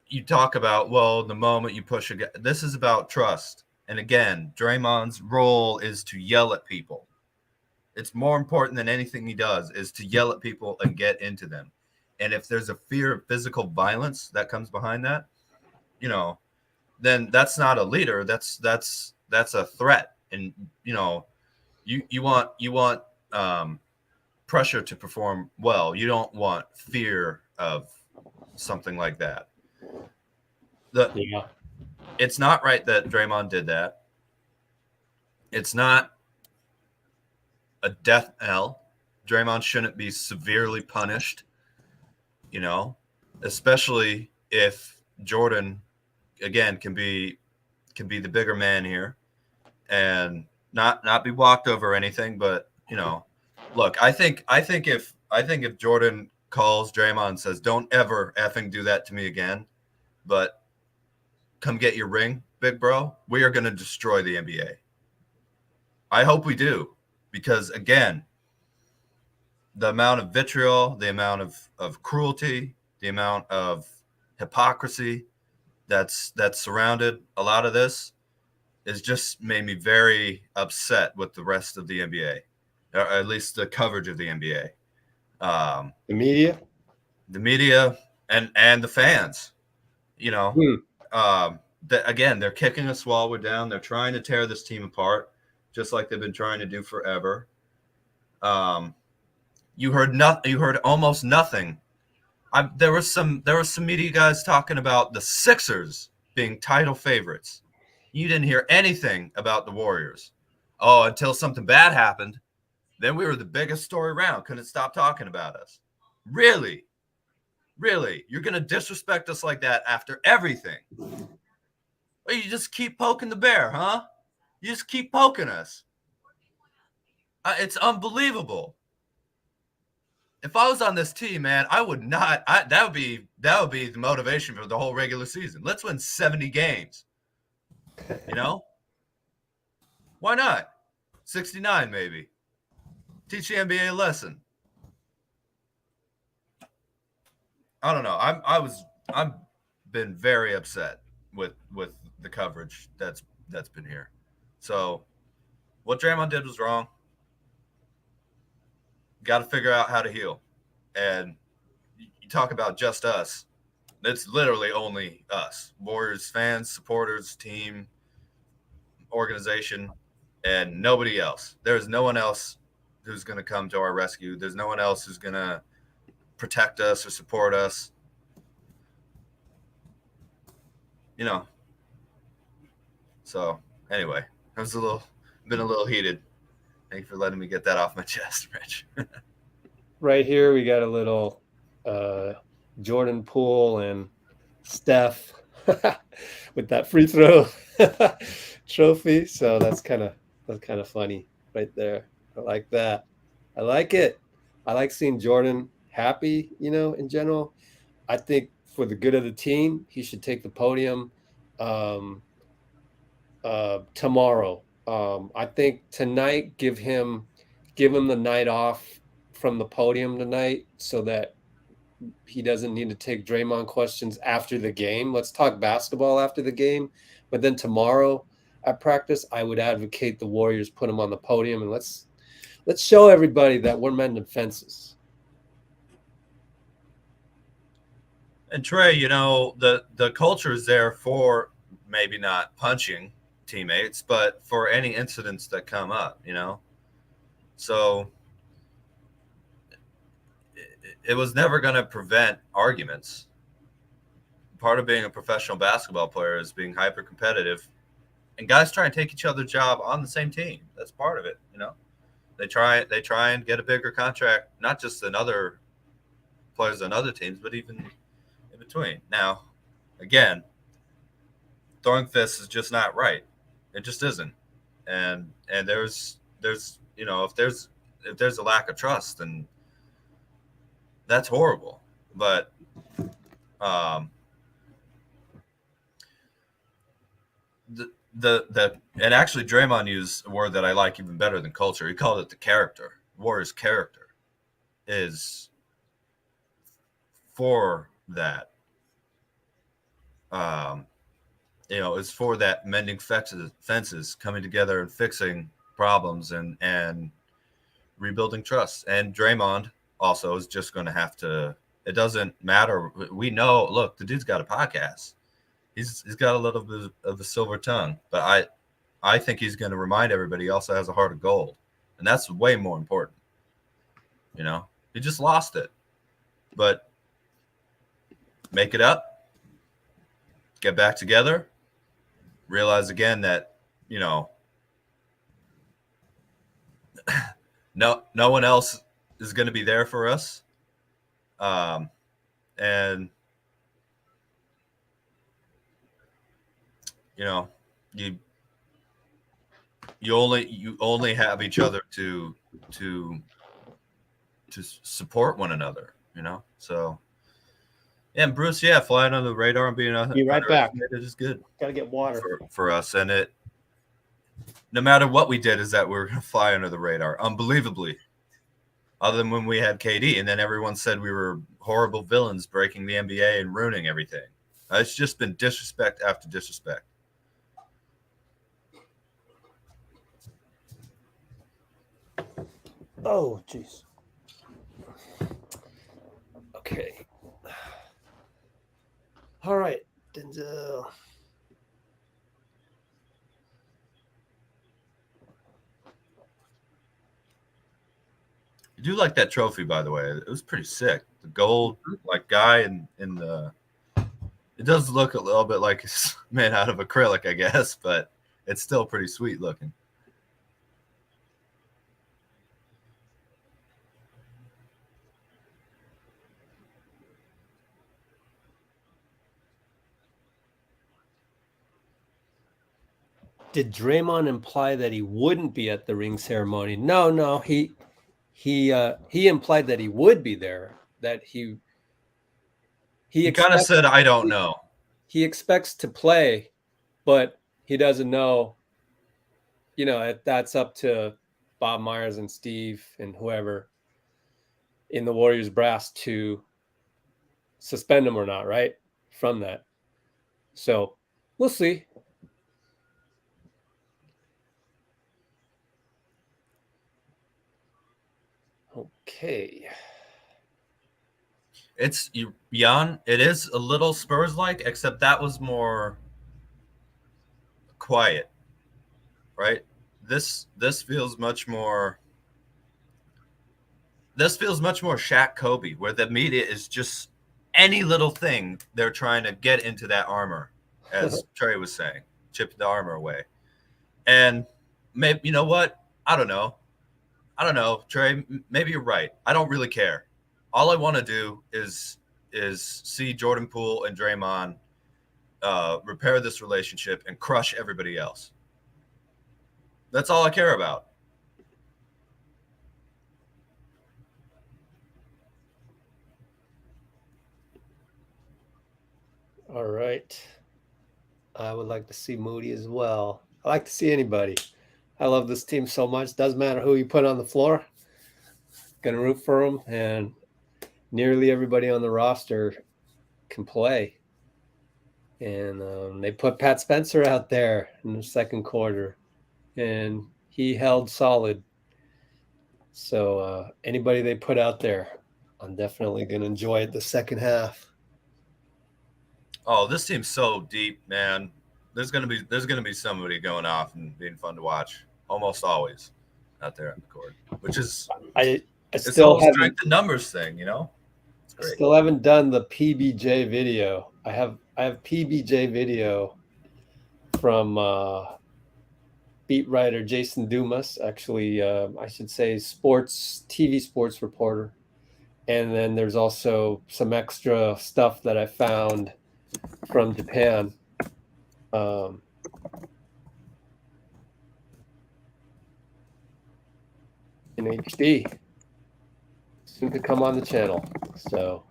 You talk about, well, the moment you push a guy, this is about trust. And again, Draymond's role is to yell at people. It's more important than anything he does is to yell at people and get into them. And if there's a fear of physical violence that comes behind that, you know, then that's not a leader. That's a threat. And you know, you want pressure to perform well. You don't want fear of something like that. It's not right that Draymond did that. It's not a death knell. Draymond shouldn't be severely punished, you know, especially if Jordan, again, can be the bigger man here and not be walked over or anything. But, you know, look, I think if Jordan calls Draymond and says, don't ever effing do that to me again, but come get your ring, big bro, we are going to destroy the NBA. I hope we do, because again, the amount of vitriol, the amount of cruelty, the amount of hypocrisy that's surrounded a lot of this is just made me very upset with the rest of the NBA, or at least the coverage of the NBA. The media and the fans, you know, again, they're kicking us while we're down. They're trying to tear this team apart, just like they've been trying to do forever. You heard almost nothing. There was some media guys talking about the Sixers being title favorites. You didn't hear anything about the Warriors. Oh, until something bad happened. Then we were the biggest story around. Couldn't stop talking about us. Really? You're going to disrespect us like that after everything? Or you just keep poking the bear, huh? You just keep poking us. It's unbelievable. If I was on this team, man, I would not. That would be the motivation for the whole regular season. Let's win 70 games. You know? Why not? 69 maybe. Teach the NBA a lesson. I don't know. I've been very upset with the coverage that's been here. So what Draymond did was wrong. Got to figure out how to heal. And you talk about just us. It's literally only us. Warriors fans, supporters, team, organization, and nobody else. There's no one else who's going to come to our rescue. There's no one else who's going to protect us or support us. You know. So anyway, I was been a little heated. Thank you for letting me get that off my chest, Rich. Right here, we got a little Jordan Poole and Steph with that free throw trophy. So that's kind of funny right there. I like that. I like it. I like seeing Jordan happy, you know, in general. I think for the good of the team, he should take the podium tomorrow. I think tonight, give him the night off from the podium tonight so that he doesn't need to take Draymond questions after the game. Let's talk basketball after the game. But then tomorrow at practice, I would advocate the Warriors put him on the podium and let's show everybody that we're mending fences. And Trey, you know, the culture is there for maybe not punching teammates, but for any incidents that come up, you know. So it was never going to prevent arguments. Part of being a professional basketball player is being hyper competitive and guys try and take each other's job on the same team. That's part of it, you know. They try and get a bigger contract, not just than other players on other teams, but even in between. Now, again, throwing fists is just not right. It just isn't. And there's you know, if there's a lack of trust, then that's horrible. But and actually Draymond used a word that I like even better than culture. He called it the character. Warriors' character is for that. You know, is for that mending fences, coming together and fixing problems and rebuilding trust. And Draymond also is just going to have to. It doesn't matter. We know. Look, the dude's got a podcast. He's got a little bit of a silver tongue, but I think he's going to remind everybody he also has a heart of gold, and that's way more important. You know, he just lost it, but make it up, get back together, realize again that, you know, no one else is going to be there for us, and you know, you only have each other to support one one another, you know. So yeah, and Bruce, yeah, flying under the radar and being Be right back. It is good. Gotta get water for us, and it, no matter what we did, is that we're gonna fly under the radar, unbelievably. Other than when we had KD, and then everyone said we were horrible villains breaking the NBA and ruining everything. It's just been disrespect after disrespect. Oh, jeez. Okay. All right, Denzel. I do like that trophy, by the way. It was pretty sick. The gold, like, guy in the. It does look a little bit like it's made out of acrylic, I guess, but it's still pretty sweet looking. Did Draymond imply that he wouldn't be at the ring ceremony? No. He implied that he would be there. That he kind of said, "I don't know." He expects to play, but he doesn't know. You know, that's up to Bob Myers and Steve and whoever in the Warriors brass to suspend him or not, right? From that. So we'll see. Okay. It's Jan. It is a little Spurs-like, except that was more quiet, right? This feels much more. This feels much more Shaq Kobe, where the media is just any little thing they're trying to get into that armor, as Trey was saying, chip the armor away. And maybe, you know what? I don't know, Trey. Maybe you're right. I don't really care. All I want to do is see Jordan Poole and Draymond repair this relationship and crush everybody else. That's all I care about. All right. I would like to see Moody as well. I like to see anybody. I love this team so much. Doesn't matter who you put on the floor. Gonna root for them, and nearly everybody on the roster can play. And they put Pat Spencer out there in the second quarter, and he held solid. So anybody they put out there, I'm definitely going to enjoy it the second half. Oh, this team's so deep, man. There's gonna be somebody going off and being fun to watch, almost always, out there on the court. Which is I it's still a strength in numbers thing, you know. It's great. Still haven't done the PBJ video. I have PBJ video from beat writer Jason Dumas, actually, I should say TV sports reporter. And then there's also some extra stuff that I found from Japan. In HD. Soon to come on the channel. So,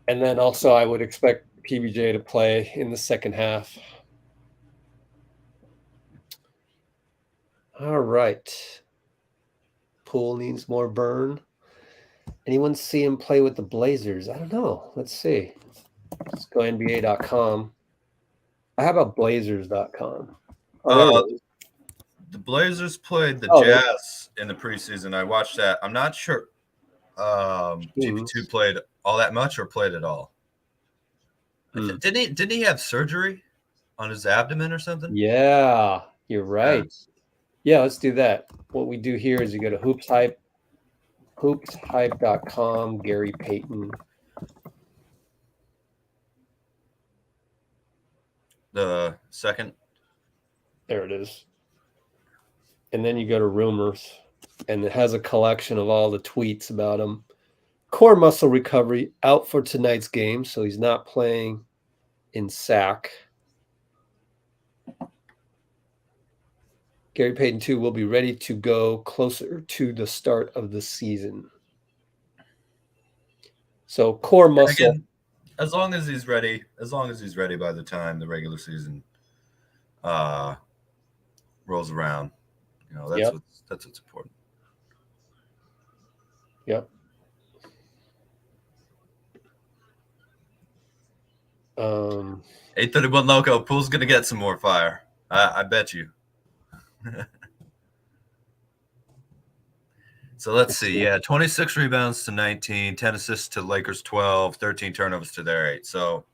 and then also I would expect PBJ to play in the second half. All right. Poole needs more burn. Anyone see him play with the Blazers? I don't know. Let's see. Let's go NBA.com. How about Blazers.com? The Blazers played the Jazz in the preseason. I watched that. I'm not sure GP2 played all that much or played at all. Didn't he have surgery on his abdomen or something? Yeah, you're right. Yeah, let's do that. What we do here is you go to hoopshype.com, Gary Payton. The second. There it is. And then you go to rumors, and it has a collection of all the tweets about him. Core muscle recovery, out for tonight's game, so he's not playing in SAC. Gary Payton 2 will be ready to go closer to the start of the season. So core muscle. Again, as long as he's ready by the time the regular season rolls around, that's what's important. Yep. 831 Loco, Poole's gonna get some more fire. I bet you. So let's see. Yeah, 26 rebounds to 19, 10 assists to Lakers 12, 13 turnovers to their 8. So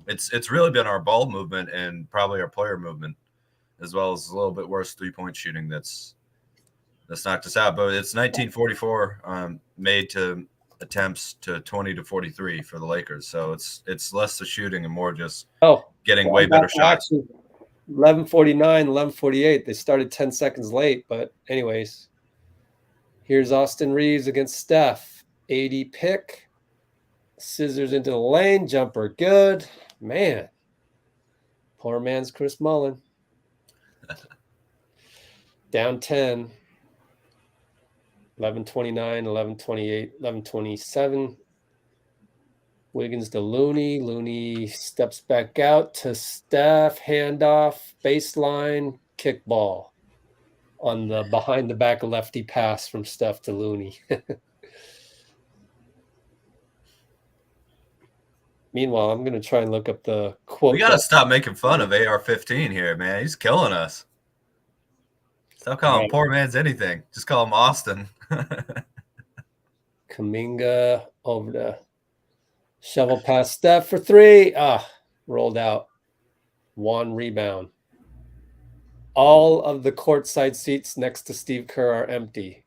it's really been our ball movement and probably our player movement, as well as a little bit worse 3-point shooting that's knocked us out. But it's 1944 made to attempts to 20 to 43 for the Lakers. So it's less the shooting and more just getting way better shots. 11:49, 11:48. They started 10 seconds late, but anyways. Here's Austin Reaves against Steph. 80 pick. Scissors into the lane. Jumper good. Man. Poor man's Chris Mullin. Down 10. 11:29, 11:28, 11:27. Wiggins to Looney. Looney steps back out to Steph. Handoff. Baseline. Kickball. On the behind the back lefty pass from Steph to Looney. Meanwhile, I'm going to try and look up the quote. We got to stop making fun of AR-15 here, man. He's killing us. Stop calling poor man's anything. Just call him Austin. Kuminga over to shovel past Steph for 3. Rolled out. 1 rebound. All of the courtside seats next to Steve Kerr are empty.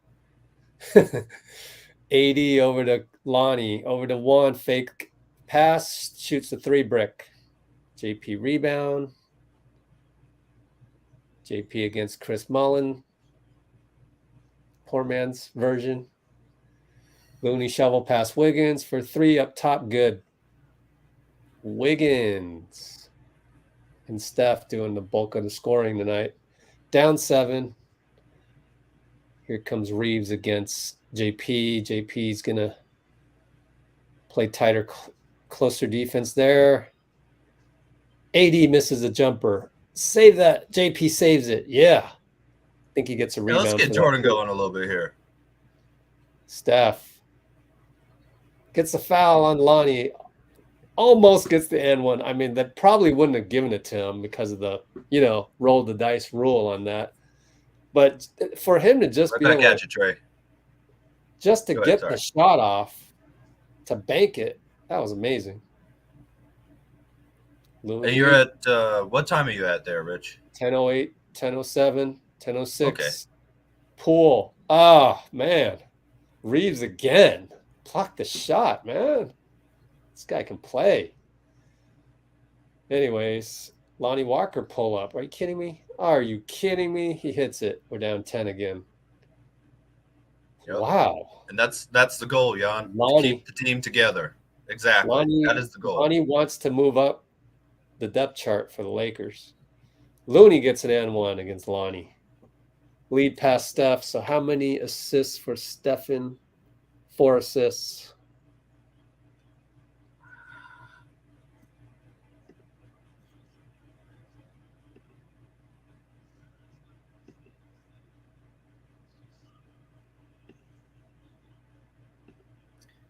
80 over to Lonnie. Over to 1. Fake pass. Shoots the 3 brick. JP rebound. JP against Chris Mullin. Poor man's version. Looney shovel past Wiggins for 3 up top. Good. Wiggins. And Steph doing the bulk of the scoring tonight. Down 7. Here comes Reaves against JP. JP's going to play tighter, closer defense there. AD misses a jumper. Save that. JP saves it. Yeah. I think he gets a rebound. Let's get Jordan going a little bit here. Steph gets a foul on Lonnie. Almost gets the end one. I mean, that probably wouldn't have given it to him because of the, roll the dice rule on that. But for him to just right be back able at you, Trey. Just to get the shot off, to bank it, that was amazing. And you're at what time are you at there, Rich? 10:08, 10:07, 10:06. Okay. Poole. Oh, man. Reaves again. Blocked the shot, man. This guy can play. Anyways, Lonnie Walker pull up. Are you kidding me? Are you kidding me? He hits it. We're down 10 again. Yep. Wow. And that's the goal, Jan. To Lonnie. keep the team together. Exactly. That is the goal. Lonnie wants to move up the depth chart for the Lakers. Looney gets an and one against Lonnie. Lead past Steph. So how many assists for Stephen? 4 assists.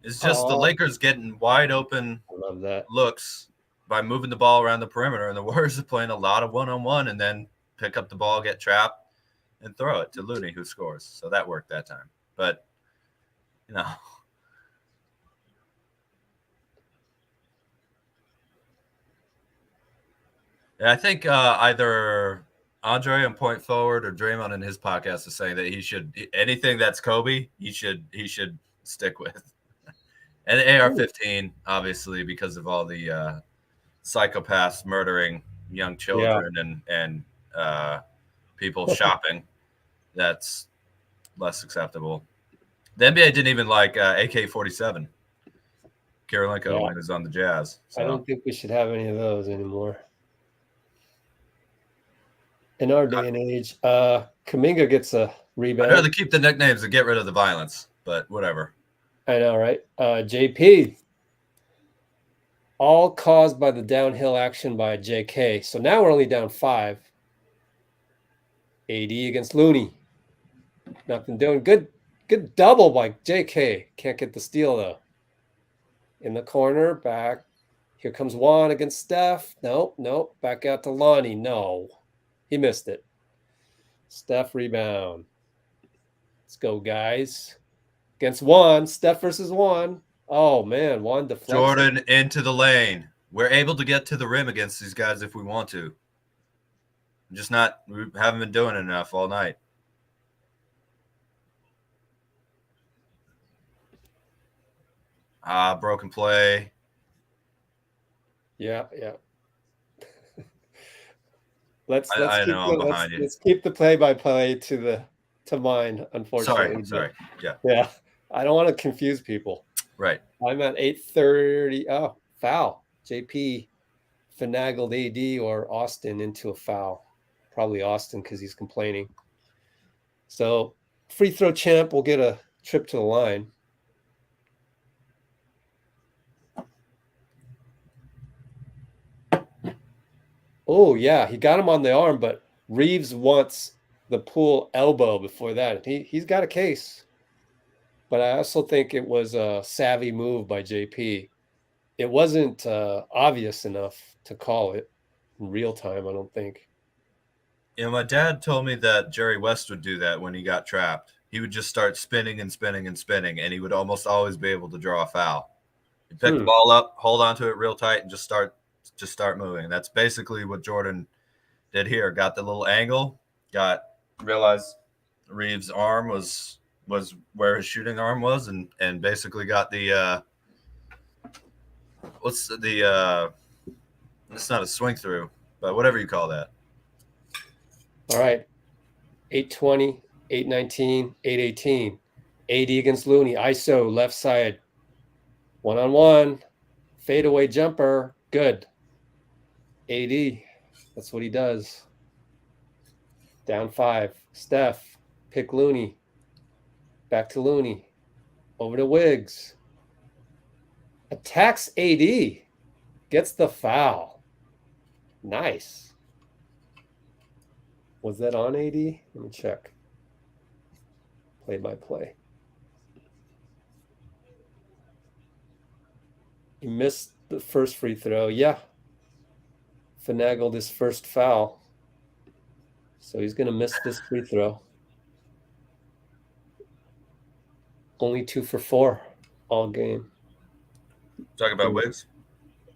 It's just the Lakers getting wide open I love that. looks by moving the ball around the perimeter, and the Warriors are playing a lot of one-on-one and then pick up the ball, get trapped, and throw it to Looney, who scores. So that worked that time. But, you know. Yeah, I think either Andre on Point Forward or Draymond in his podcast is saying that he should anything that's Kobe, he should stick with. And the AR-15, obviously, because of all the psychopaths murdering young children and people shopping, that's less acceptable. The NBA didn't even like AK-47. Kirilenko when he was on the Jazz. So. I don't think we should have any of those anymore. In our day and age, Kuminga gets a rebound. I'd rather keep the nicknames and get rid of the violence, but whatever. I know, right? JP. All caused by the downhill action by JK. So now we're only down 5. AD against Looney. Nothing doing. Good double by JK. Can't get the steal, though. In the corner, back. Here comes Juan against Steph. Nope. Back out to Lonnie. No. He missed it. Steph rebound. Let's go, guys. Against Juan. Steph versus Juan. Oh, man. Juan deflects. Jordan into the lane. We're able to get to the rim against these guys if we want to. We haven't been doing it enough all night. Broken play. Yeah. Let's keep the play-by-play to mine, unfortunately. Sorry. Yeah. I don't want to confuse people. Right. I'm at 8:30. Oh, foul. JP finagled AD or Austin into a foul. Probably Austin because he's complaining. So free throw champ will get a trip to the line. Oh, yeah, he got him on the arm, but Reaves wants the Poole elbow before that. He's got a case. But I also think it was a savvy move by JP. It wasn't obvious enough to call it in real time, I don't think. My dad told me that Jerry West would do that when he got trapped. He would just start spinning, and he would almost always be able to draw a foul. He'd pick the ball up, hold onto it real tight, and just start moving. That's basically what Jordan did here. Got the little angle, realized Reeves' arm was where his shooting arm was, and basically got the it's not a swing through, but whatever you call that. All right. 8:20, 8:19, 8:18. AD against Looney. ISO left side. 1-on-1. Fadeaway jumper. Good. AD. That's what he does. Down 5. Steph. Pick Looney. Back to Looney. Over to Wiggs. Attacks AD. Gets the foul. Nice. Was that on AD? Let me check. Play-by-play. He missed the first free throw. Yeah. Finagled his first foul. So he's going to miss this free throw. Only 2 for 4 all game. Talk about Wiggs?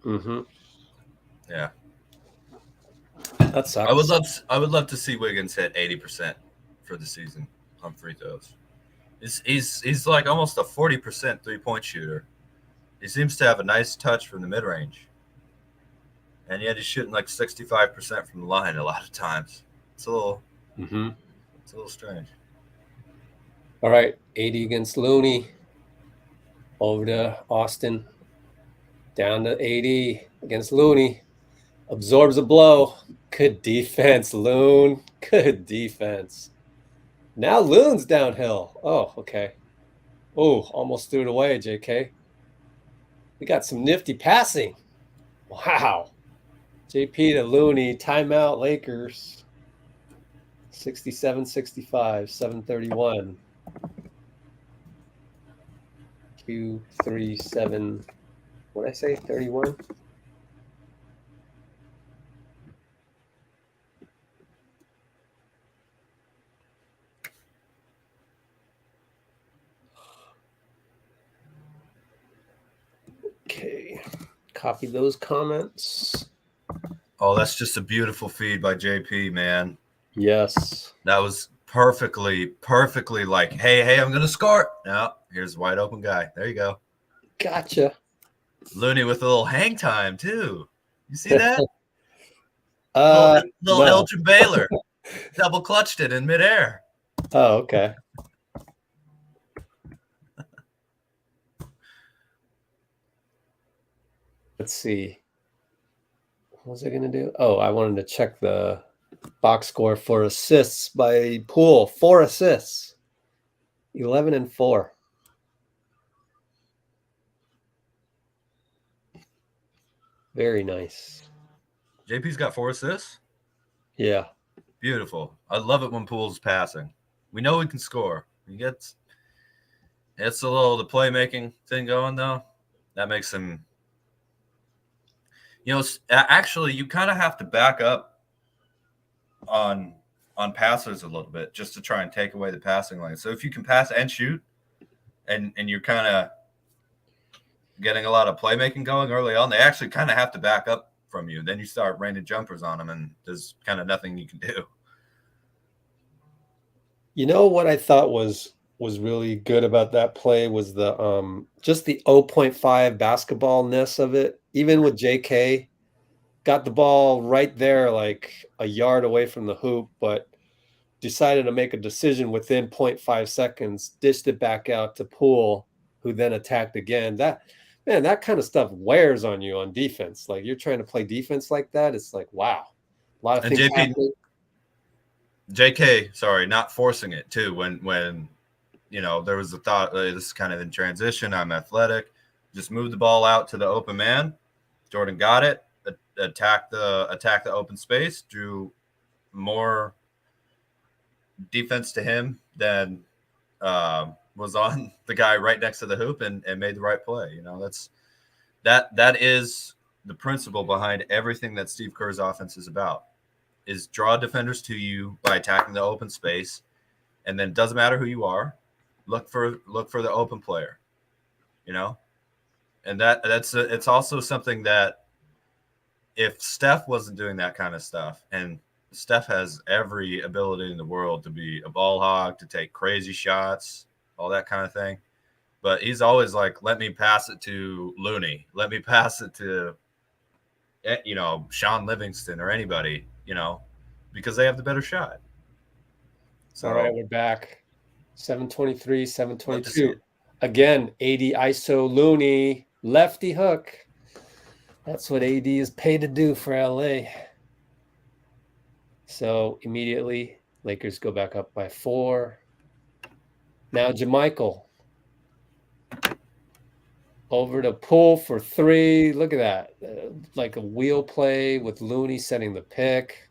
Mm-hmm. Yeah. That sucks. I would love to see Wiggins hit 80% for the season on free throws. He's like almost a 40% 3-point shooter. He seems to have a nice touch from the mid-range. And yet he's shooting like 65% from the line a lot of times. It's a little strange. All right, AD against Looney. Over to Austin. Down to AD against Looney. Absorbs a blow. Good defense, Loon. Good defense. Now Loon's downhill. Oh, okay. Oh, almost threw it away, JK. We got some nifty passing. Wow. JP to Looney. Timeout, Lakers. 67-65, 7:31. Q37. What did I say? 31? Okay. Copy those comments. Oh, that's just a beautiful feed by JP, man. Yes. That was perfectly like, hey, I'm going to score. Now, here's a wide open guy. There you go. Gotcha. Looney with a little hang time, too. You see that? Little No. Elgin Baylor. Double clutched it in midair. Oh, okay. Let's see. What was I going to do? Oh, I wanted to check the box score for assists by Poole. 4 assists. 11 and 4. Very nice. JP's got 4 assists? Yeah. Beautiful. I love it when Poole's passing. We know he can score. It's a little the playmaking thing going, though. That makes him... You know, actually, you kind of have to back up on passers a little bit just to try and take away the passing lane. So if you can pass and shoot, and you're kind of getting a lot of playmaking going early on, they actually kind of have to back up from you. Then you start raining jumpers on them, and there's kind of nothing you can do. You know what I thought was really good about that play was the just the 0.5 basketballness of it. Even with JK, got the ball right there, like a yard away from the hoop, but decided to make a decision within 0.5 seconds, dished it back out to Poole, who then attacked again. That kind of stuff wears on you on defense. Like you're trying to play defense like that. It's like, wow. A lot of things happening. JK, sorry, not forcing it too. When you know, there was a thought, this is kind of in transition. I'm athletic. Just move the ball out to the open man. Jordan got it. Attack the open space. Drew more defense to him than was on the guy right next to the hoop and made the right play. You know, that is the principle behind everything that Steve Kerr's offense is about. Is draw defenders to you by attacking the open space, and then it doesn't matter who you are, look for the open player. You know. And it's also something that if Steph wasn't doing that kind of stuff, and Steph has every ability in the world to be a ball hog, to take crazy shots, all that kind of thing. But he's always like, let me pass it to Looney. Let me pass it to, you know, Sean Livingston or anybody, you know, because they have the better shot. So, all right, we're back. 7:23, 7:22. Again, AD ISO Looney. Lefty hook. That's what AD is paid to do for LA. So immediately, Lakers go back up by 4. Now JaMychal. Over to Poole for 3. Look at that. Like a wheel play with Looney setting the pick.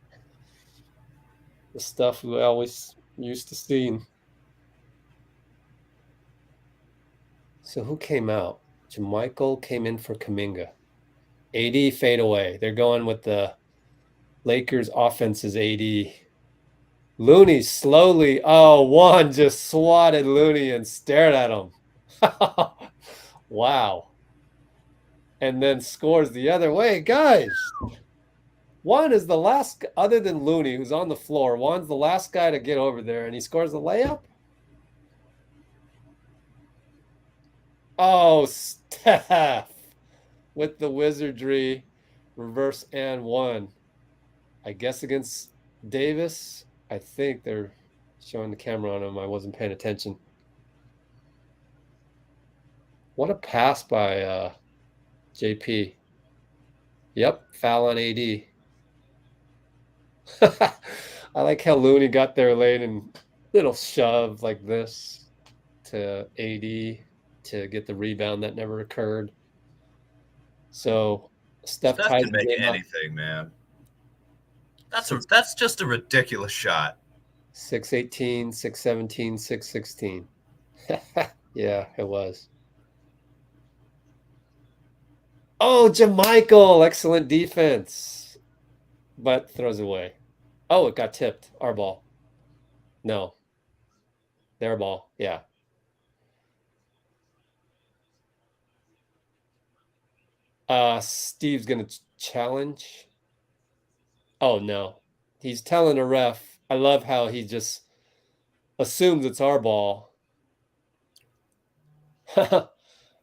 The stuff we always used to see. So who came out? JaMychal came in for Kuminga. AD fade away. They're going with the Lakers offense's AD. Looney slowly. Oh, one just swatted Looney and stared at him. Wow. And then scores the other way. Guys, Juan is the last, other than Looney, who's on the floor. Juan's the last guy to get over there, and he scores the layup. Oh, Steph with the wizardry, reverse and 1. I guess against Davis, I think they're showing the camera on him. I wasn't paying attention. What a pass by JP. Yep, foul on AD. I like how Looney got there late and little shove like this to AD to get the rebound that never occurred. So Steph ties can the make game up. anything, man. That's just a ridiculous shot. 6-18, 6-17, 6-16. Yeah, it was. Oh, Jamichael, excellent defense, but throws away. Oh, it got tipped. Our ball. No. Their ball. Yeah. Steve's going to challenge. Oh, no. He's telling a ref. I love how he just assumes it's our ball.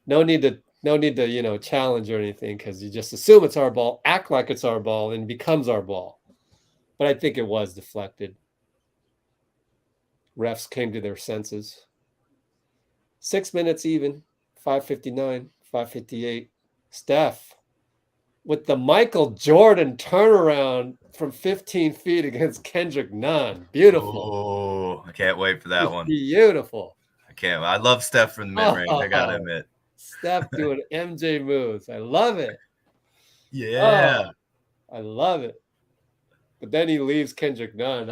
No need to, challenge or anything because you just assume it's our ball, act like it's our ball, and it becomes our ball. But I think it was deflected. Refs came to their senses. 6 minutes even. 5:59, 5:58. Steph with the Michael Jordan turnaround from 15 feet against Kendrick Nunn. Beautiful. Oh, I can't wait for that one. Beautiful. I love Steph from the mid-range. I got to admit. Steph doing MJ moves. I love it. Yeah. I love it. But then he leaves Kendrick Nunn.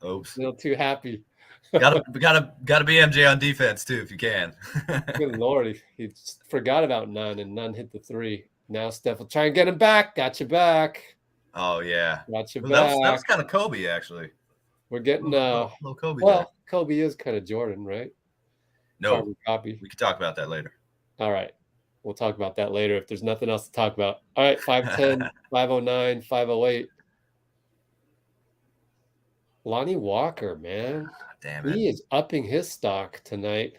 Oops. A little too happy. gotta be MJ on defense too if you can. Good Lord, he forgot about Nunn, and Nunn hit the three. Now Steph will try and get him back. Got you back. Oh yeah, got you back. That was kind of Kobe. Kobe actually. We're getting little Kobe. Well, there. Kobe is kind of Jordan, right? No, copy. We can talk about that later. All right, we'll talk about that later if there's nothing else to talk about. All right, 5'10", 5'09", 5'08". Lonnie Walker, man. Damn it. He is upping his stock tonight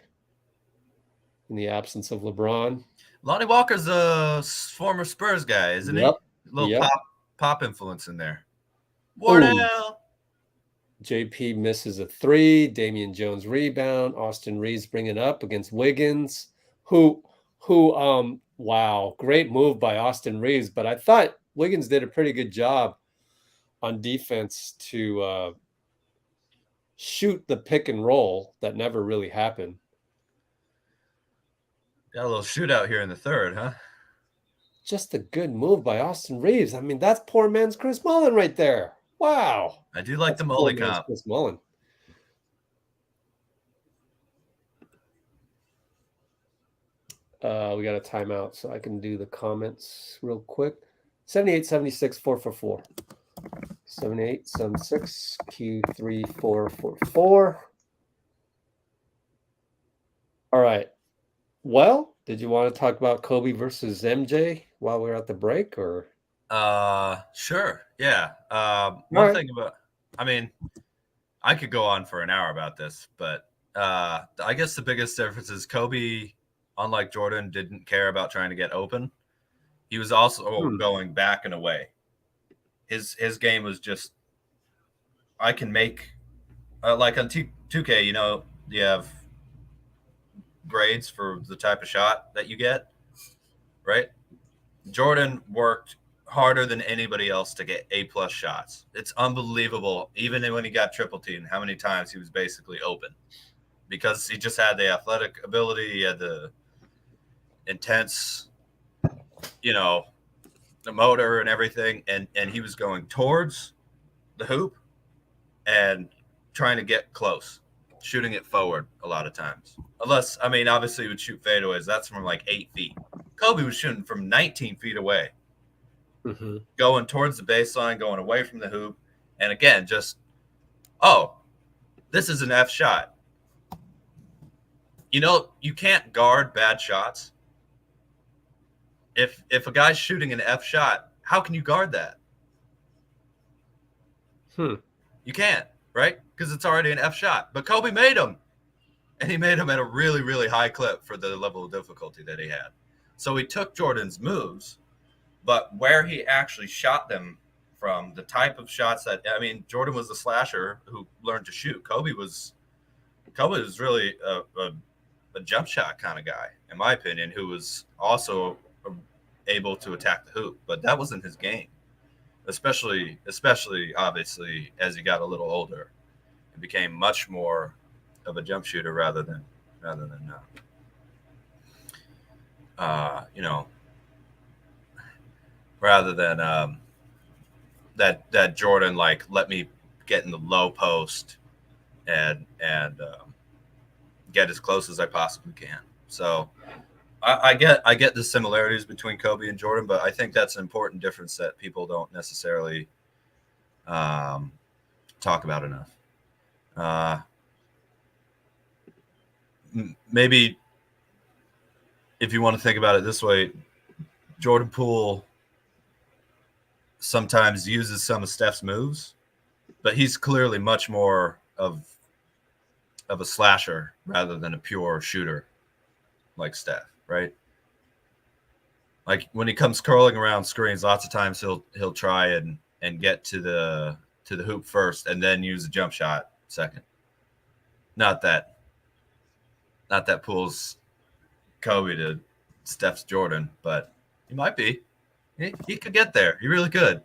in the absence of LeBron. Lonnie Walker's a former Spurs guy, isn't he? A little pop influence in there. Wardell. JP misses a three. Damian Jones rebound. Austin Reaves bringing up against Wiggins, who wow, great move by Austin Reaves. But I thought Wiggins did a pretty good job on defense to shoot the pick and roll that never really happened. Got a little shootout here in the third, huh? Just a good move by Austin Reaves. I mean, that's poor man's Chris Mullin right there. Wow. I do like the Mullin comp. Chris Mullin. We got a timeout, so I can do the comments real quick. 7876 444. 7876 Q3444. All right. Well, did you want to talk about Kobe versus MJ while we're at the break, or? Sure. Yeah. One thing about, I mean, I could go on for an hour about this, but I guess the biggest difference is Kobe, unlike Jordan, didn't care about trying to get open. He was also going back and away. His game was just, I can make, like on 2K, you have grades for the type of shot that you get, right? Jordan worked harder than anybody else to get A+ shots. It's unbelievable, even when he got triple teamed, how many times he was basically open, because he just had the athletic ability, he had the intense, the motor and everything, and he was going towards the hoop and trying to get close, shooting it forward a lot of times. Unless, I mean, obviously he would shoot fadeaways. That's from like 8 feet. Kobe was shooting from 19 feet away, going towards the baseline, going away from the hoop. And again, just, this is an F shot. You can't guard bad shots. If a guy's shooting an F shot, how can you guard that? You can't, right? Because it's already an F shot. But Kobe made them. And he made them at a really, really high clip for the level of difficulty that he had. So he took Jordan's moves, but where he actually shot them from the type of shots that, I mean, Jordan was the slasher who learned to shoot. Kobe was really a jump shot kind of guy, in my opinion, who was also able to attack the hoop, but that wasn't his game. Especially obviously as he got a little older, and became much more of a jump shooter rather than that Jordan, like, let me get in the low post and get as close as I possibly can. So I get the similarities between Kobe and Jordan, but I think that's an important difference that people don't necessarily talk about enough. Maybe if you want to think about it this way, Jordan Poole sometimes uses some of Steph's moves, but he's clearly much more of a slasher rather than a pure shooter like Steph, right? Like when he comes curling around screens, lots of times he'll try and get to the hoop first and then use a jump shot second. Not that Poole's Kobe to Steph's Jordan, but he might be. He could get there. He really could.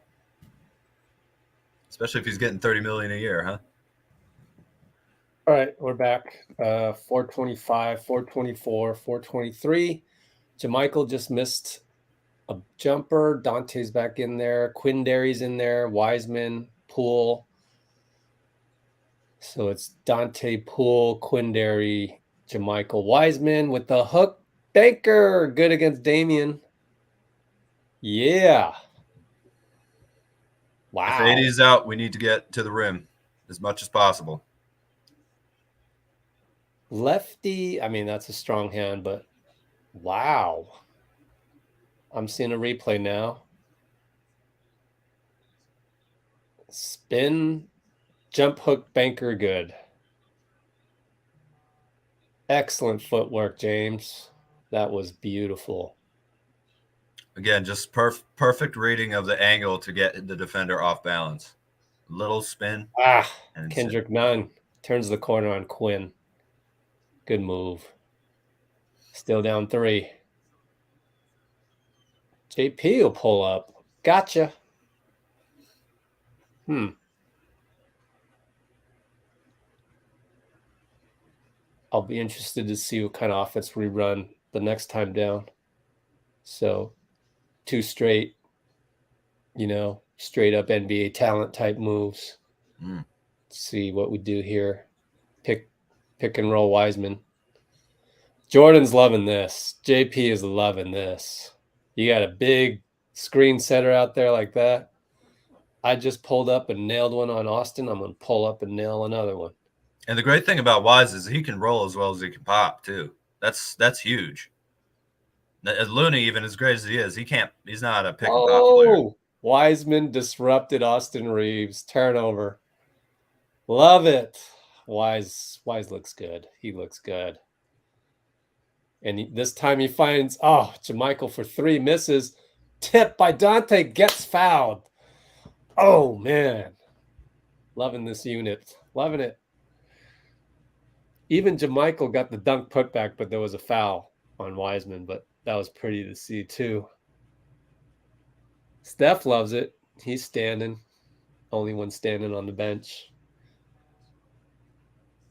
Especially if he's getting $30 million a year, huh? All right, we're back. 425, 424, 423. JaMychal just missed a jumper. Dante's back in there. Quindary's in there. Wiseman, Poole. So it's Dante, Poole, Quindary, JaMychal, Wiseman with the hook. Banker, good against Damian. Yeah. Wow. If 80 is out, we need to get to the rim as much as possible. Lefty, I mean, that's a strong hand, but wow. I'm seeing a replay now. Spin, jump hook, banker, good. Excellent footwork, James. That was beautiful. Again, just perfect reading of the angle to get the defender off balance. Little spin. And Kendrick Nunn turns the corner on Quinn. Good move. Still down 3. JP will pull up. Gotcha. I'll be interested to see what kind of offense we run the next time down. So 2 straight, straight up NBA talent type moves. See what we do here. Pick and roll Wiseman. Jordan's loving this. JP is loving this. You got a big screen setter out there like that. I just pulled up and nailed one on Austin. I'm going to pull up and nail another one. And the great thing about Wise is he can roll as well as he can pop too. That's huge. Looney, even as great as he is, he's not a pick and pop player. Wiseman disrupted Austin Reaves. Turnover. Love it. Wise looks good. He looks good. And this time he finds, JaMychal for 3 misses. Tip by Dante, gets fouled. Oh, man. Loving this unit. Loving it. Even JaMychal got the dunk putback, but there was a foul on Wiseman, but that was pretty to see too. Steph loves it. He's standing. Only one standing on the bench.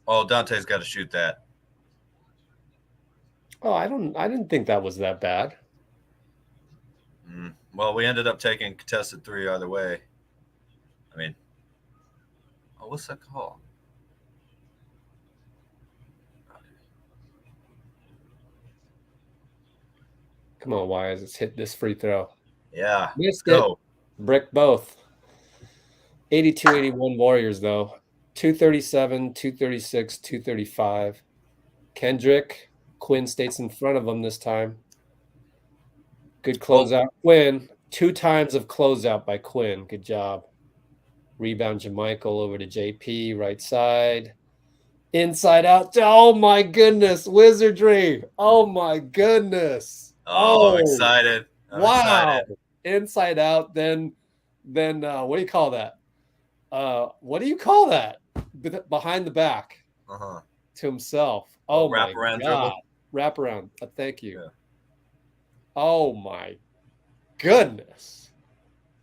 Oh, Dante's got to shoot that. Oh, I didn't think that was that bad. Well, we ended up taking contested 3 either way. I mean, what's that call? Come on, Wise. Let's hit this free throw. Yeah. Missed it. Brick both. 82-81 Warriors, though. 237, 236, 235. Kendrick. Quinn stays in front of him this time. Good closeout. Quinn. 2 times of closeout by Quinn. Good job. Rebound JaMychal over to JP. Right side. Inside out. Oh, my goodness. Wizardry. Oh, my goodness. Oh, I'm excited. I'm wow. excited. Inside out. Then then what do you call that? What do you call that? Behind the back Uh-huh. to himself. Oh my wraparound God. dribble. Wraparound. Thank you. Yeah. Oh my goodness.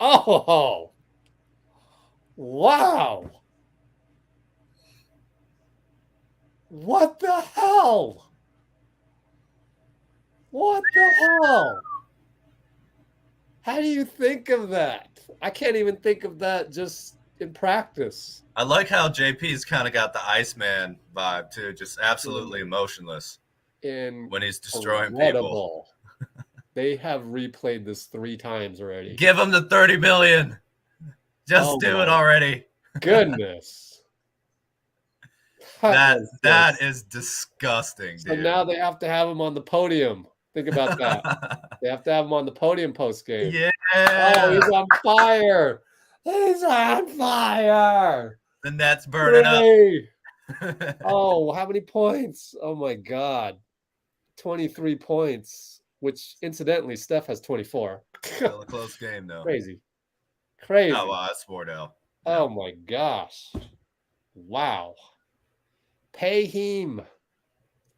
Oh, wow. What the hell? What the hell? How do you think of that? I can't even think of that just in practice. I like how JP's kind of got the Iceman vibe too, just absolutely emotionless when he's destroying people. Incredible. They have replayed this 3 times already. Give him the 30 million. Just do it already. Goodness. That is disgusting, So dude. now they have to have him on the podium. Think about that. They have to have him on the podium post game. Yeah. Oh, he's on fire. He's on fire. The net's burning up. Oh, how many points? Oh my God. 23 points, which incidentally, Steph has 24. Still a close game though. Crazy. Oh, wow, that's 4-0. Oh my gosh. Wow. Pay him.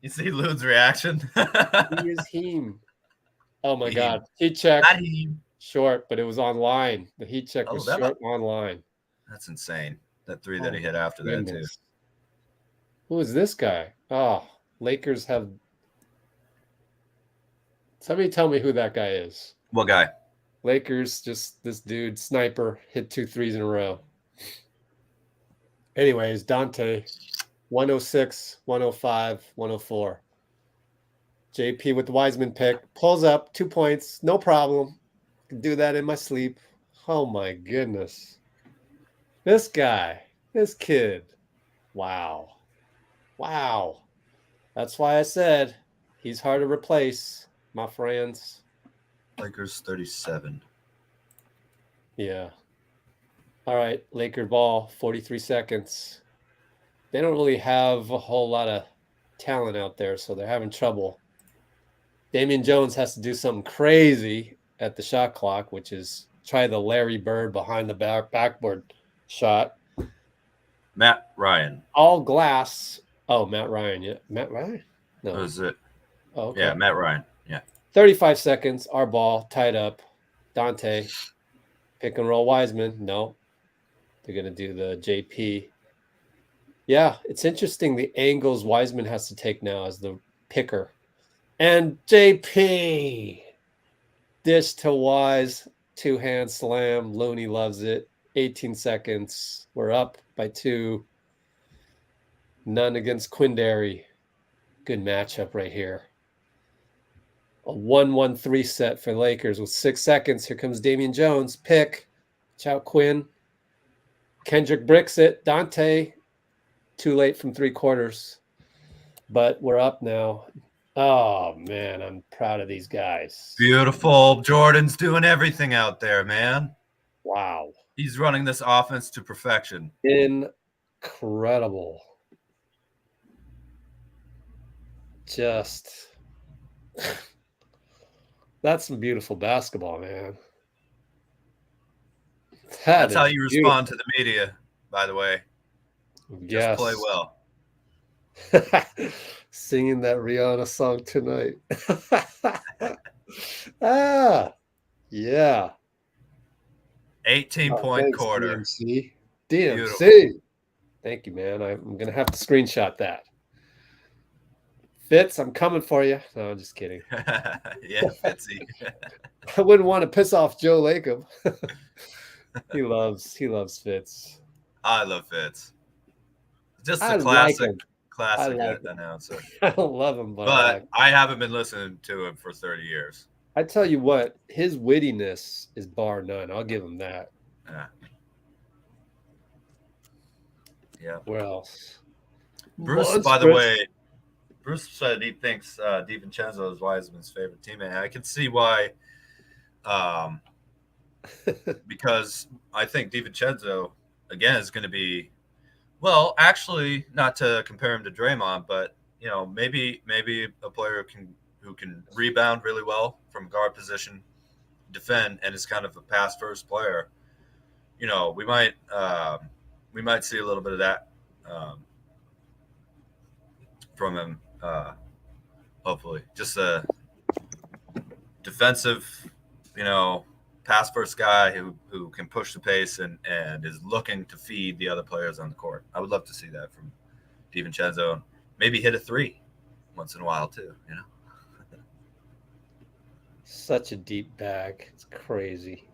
You see Lude's reaction? He is him. Oh my God. Heat check. Not him. Short, but it was online. The heat check was short online. That's insane. That 3 that he hit after that too. Who is this guy? Oh, Lakers have. Somebody tell me who that guy is. What guy? Lakers, just this dude, sniper, hit 2 threes in a row. Anyways, Dante, 106, 105, 104. JP with the Wiseman pick, pulls up 2 points, no problem. Can do that in my sleep. Oh my goodness. This guy, this kid. Wow. Wow. That's why I said he's hard to replace, my friends. Lakers 37. Yeah. All right, Laker ball, 43 seconds. They don't really have a whole lot of talent out there, so they're having trouble. Damian Jones has to do something crazy at the shot clock, which is try the Larry Bird behind the backboard shot. Matt Ryan. All glass. Oh, Matt Ryan. Yeah. Matt Ryan? No. That was it. Oh, okay. Yeah, Matt Ryan. Yeah. 35 seconds. Our ball tied up. Dante. Pick and roll Wiseman. No. They're going to do the JP. Yeah, it's interesting the angles Wiseman has to take now as the picker. And JP. Dish to Wise. 2-hand slam. Looney loves it. 18 seconds. We're up by 2. None against Quindary. Good matchup right here. A 1-1-3 set for Lakers with 6 seconds. Here comes Damian Jones. Pick. Watch out, Quinn. Kendrick bricks it. Dante. Too late from 3/4. But we're up now. Oh, man. I'm proud of these guys. Beautiful. Jordan's doing everything out there, man. Wow. He's running this offense to perfection. Incredible. Just that's some beautiful basketball, man. That's how you respond to the media, by the way. Yes. Just play well. Singing that Rihanna song tonight. Yeah. 18-point quarter. DMC. Beautiful. Thank you, man. I'm going to have to screenshot that. Fitz, I'm coming for you. No, I'm just kidding. Yeah, Fitzy. I wouldn't want to piss off Joe Lacob. He loves Fitz. I love Fitz. Just a classic announcer. I don't love him, but I haven't been listening to him for 30 years. I tell you what, his wittiness is bar none. I'll give him that. Yeah. Where else? Bruce, by the way, Bruce said he thinks DiVincenzo is Wiseman's favorite teammate. I can see why, because I think DiVincenzo, again, is going to be, well, actually, not to compare him to Draymond, but, you know, maybe a player who can rebound really well from guard position, defend, and is kind of a pass-first player. you know, we might see a little bit of that from him. Hopefully, just a defensive, you know, pass first guy who can push the pace and is looking to feed the other players on the court. I would love to see that from DiVincenzo. Maybe hit a three once in a while too, you know. Such a deep bag. It's crazy.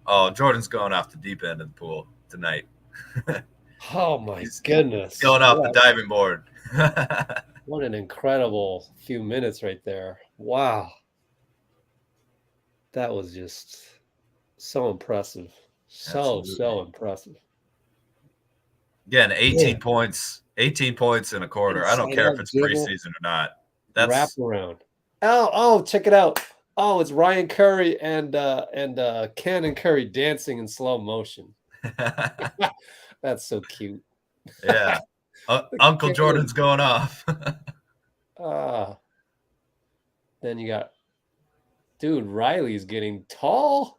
Oh, Jordan's going off the deep end of the pool tonight. Oh my He's goodness. going off the diving board. What an incredible few minutes right there. Wow. That was just so impressive. So impressive. Again, 18 points in a quarter. I don't care if it's preseason or not. That's wrap around. Oh, check it out. Oh, it's Ryan Curry and Cannon Curry dancing in slow motion. That's so cute. Yeah. Uncle Jordan's going off. Then you got, dude, Riley's getting tall.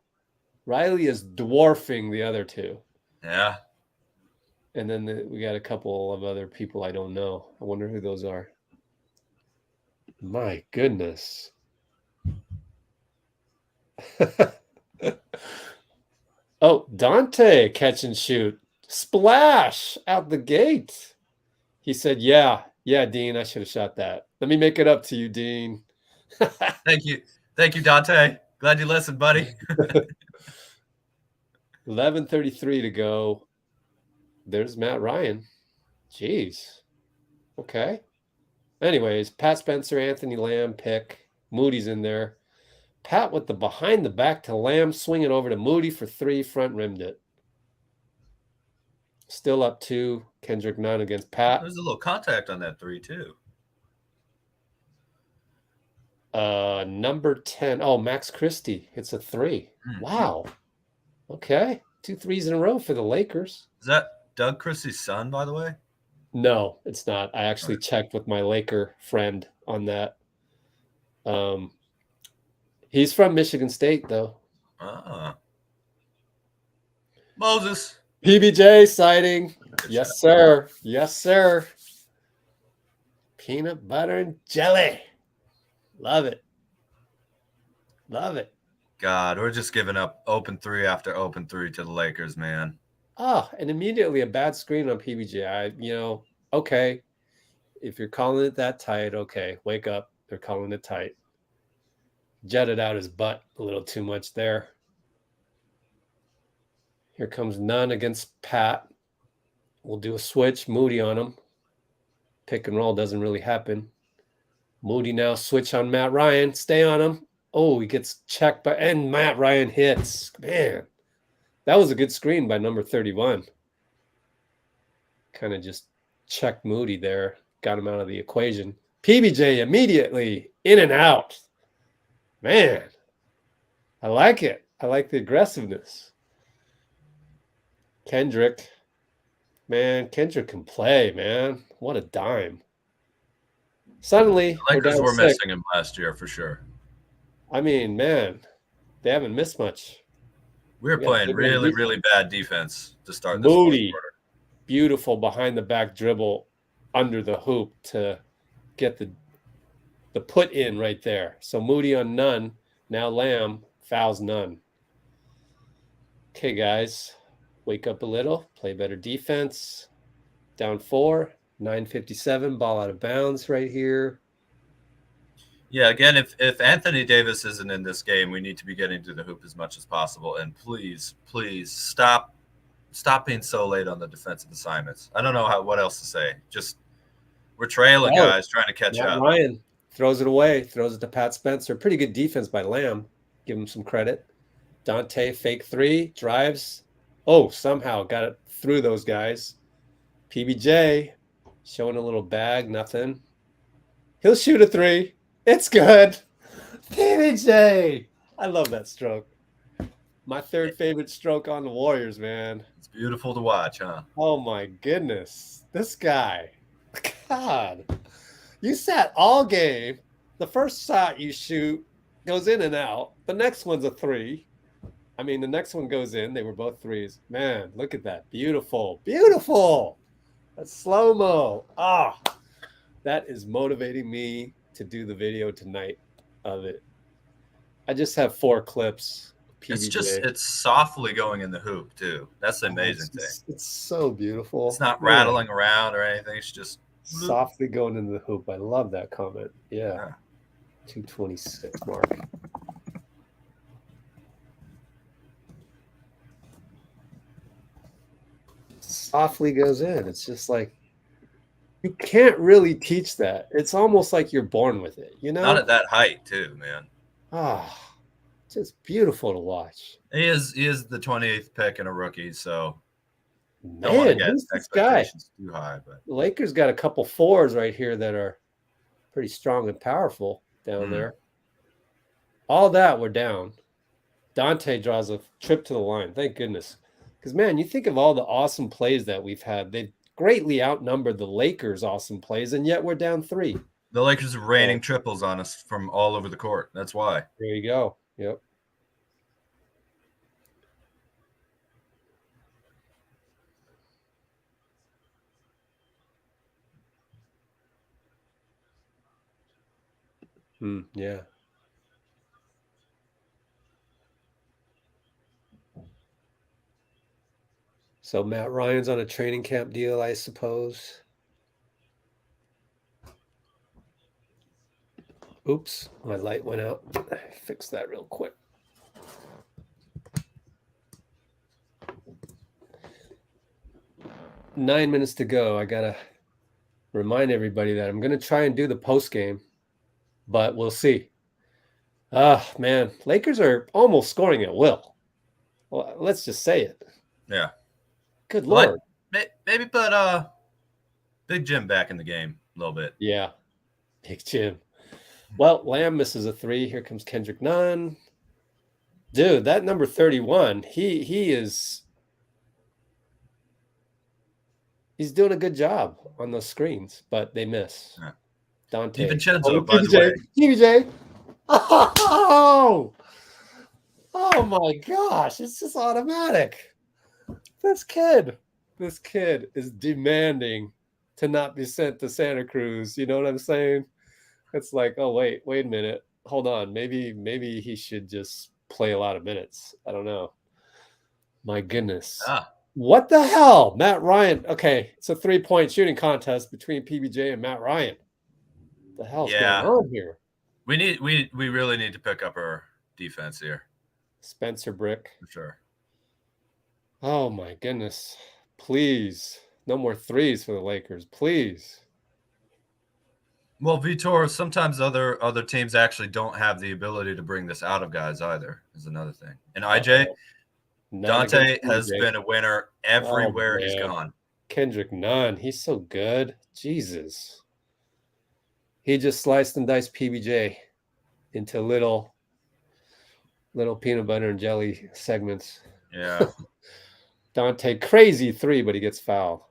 Riley is dwarfing the other two. Yeah. And then we got a couple of other people I don't know. I wonder who those are. My goodness. Oh, Dante catch and shoot. Splash out the gate. He said, yeah, Dean, I should have shot that. Let me make it up to you, Dean. Thank you, Dante. Glad you listened, buddy. 11:33 to go. There's Matt Ryan. Jeez. Okay. Anyways, Pat Spencer, Anthony Lamb pick. Moody's in there. Pat with the behind the back to Lamb, swinging over to Moody for three, front rimmed it. Still up 2. Kendrick Nunn against Pat. There's a little contact on that three too. Number 10. Oh, Max Christie hits a 3. Wow. Okay. 2 threes in a row for the Lakers. Is that Doug Christie's son, by the way? No, it's not. I actually checked with my Laker friend on that. He's from Michigan State, though. Moses. PBJ sighting. Good Yes, shot. sir. Yes, sir. Peanut butter and jelly. Love it. Love it. God, we're just giving up open three after open three to the Lakers, man. Oh, and immediately a bad screen on PBJ. Okay. If you're calling it that tight, okay, wake up. They're calling it tight. Jetted out his butt a little too much there. Here comes Nunn against Pat. We'll do a switch. Moody on him. Pick and roll doesn't really happen. Moody now switch on Matt Ryan. Stay on him. Oh, he gets checked and Matt Ryan hits. Man, that was a good screen by number 31. Kind of just checked Moody there. Got him out of the equation. PBJ immediately in and out. Man, I like it. I like the aggressiveness. Kendrick can play, man. What a dime. Suddenly, The Lakers were missing him last year for sure. I mean, man, they haven't missed much. We were playing really, really bad defense to start this Moody, fourth quarter. beautiful behind the back dribble under the hoop to get the put in right there. So Moody on Nunn. Now Lamb fouls Nunn. Okay, guys, wake up a little. Play better defense. Down 4. 9:57. Ball out of bounds right here. Yeah, again, if Anthony Davis isn't in this game, we need to be getting to the hoop as much as possible. And please stop being so late on the defensive assignments. I don't know what else to say. Just we're trailing guys trying to catch up. Ryan throws it away, throws it to Pat Spencer. Pretty good defense by Lamb. Give him some credit. Dante, fake 3, drives. Oh, somehow got it through those guys. PBJ showing a little bag, nothing. He'll shoot a 3. It's good. PBJ. I love that stroke. My third favorite stroke on the Warriors, man. It's beautiful to watch, huh? Oh, my goodness. This guy. God. You sat all game. The first shot you shoot goes in and out. The next one's a 3. I mean, the next one goes in. They were both threes. Man, look at that. Beautiful. Beautiful. That's slow-mo. Ah, that is motivating me to do the video tonight of it. I just have 4 clips. PBJ. It's softly going in the hoop too. That's the amazing thing. It's so beautiful. It's not rattling around or anything. It's just softly going into the hoop. I love that comment. Yeah. 226 mark. Softly goes in. It's just like you can't really teach that. It's almost like you're born with it, you know? Not at that height too, man. Ah, just beautiful to watch. He is the 28th pick and a rookie, so don't want to get expectations too high. But the Lakers got a couple 4s right here that are pretty strong and powerful down there. All that we're down. Dante draws a trip to the line. Thank goodness. Because, man, you think of all the awesome plays that we've had. They've greatly outnumbered the Lakers' awesome plays, and yet we're down 3. The Lakers are raining triples on us from all over the court. That's why. There you go. Yep. Yeah. So Matt Ryan's on a training camp deal, I suppose. Oops, my light went out. Fix that real quick. Nine minutes to go. I got to remind everybody that I'm going to try and do the post game, but we'll see. Man, Lakers are almost scoring at will. Well, let's just say it. Yeah. Good Lord. Maybe put Big Jim back in the game a little bit. Yeah. Big Jim. Well, Lamb misses a 3. Here comes Kendrick Nunn. Dude, that number 31, he's doing a good job on those screens, but they miss. Yeah. Dante. DiVincenzo, by the way. PBJ. Oh my gosh. It's just automatic. This kid is demanding to not be sent to Santa Cruz. You know what I'm saying? It's like, oh, wait a minute. Hold on. Maybe he should just play a lot of minutes. I don't know. My goodness. What the hell? Matt Ryan. Okay, it's a 3-point shooting contest between PBJ and Matt Ryan. What the hell's going on here? We really need to pick up our defense here. Spencer Brick. For sure. Oh my goodness. Please. No more 3s for the Lakers. Please. Well, Vitor, sometimes other teams actually don't have the ability to bring this out of guys either, is another thing. And IJ, Dante has been a winner everywhere he's gone. Kendrick Nunn, he's so good. Jesus. He just sliced and diced PBJ into little peanut butter and jelly segments. Yeah. Dante, crazy 3, but he gets fouled.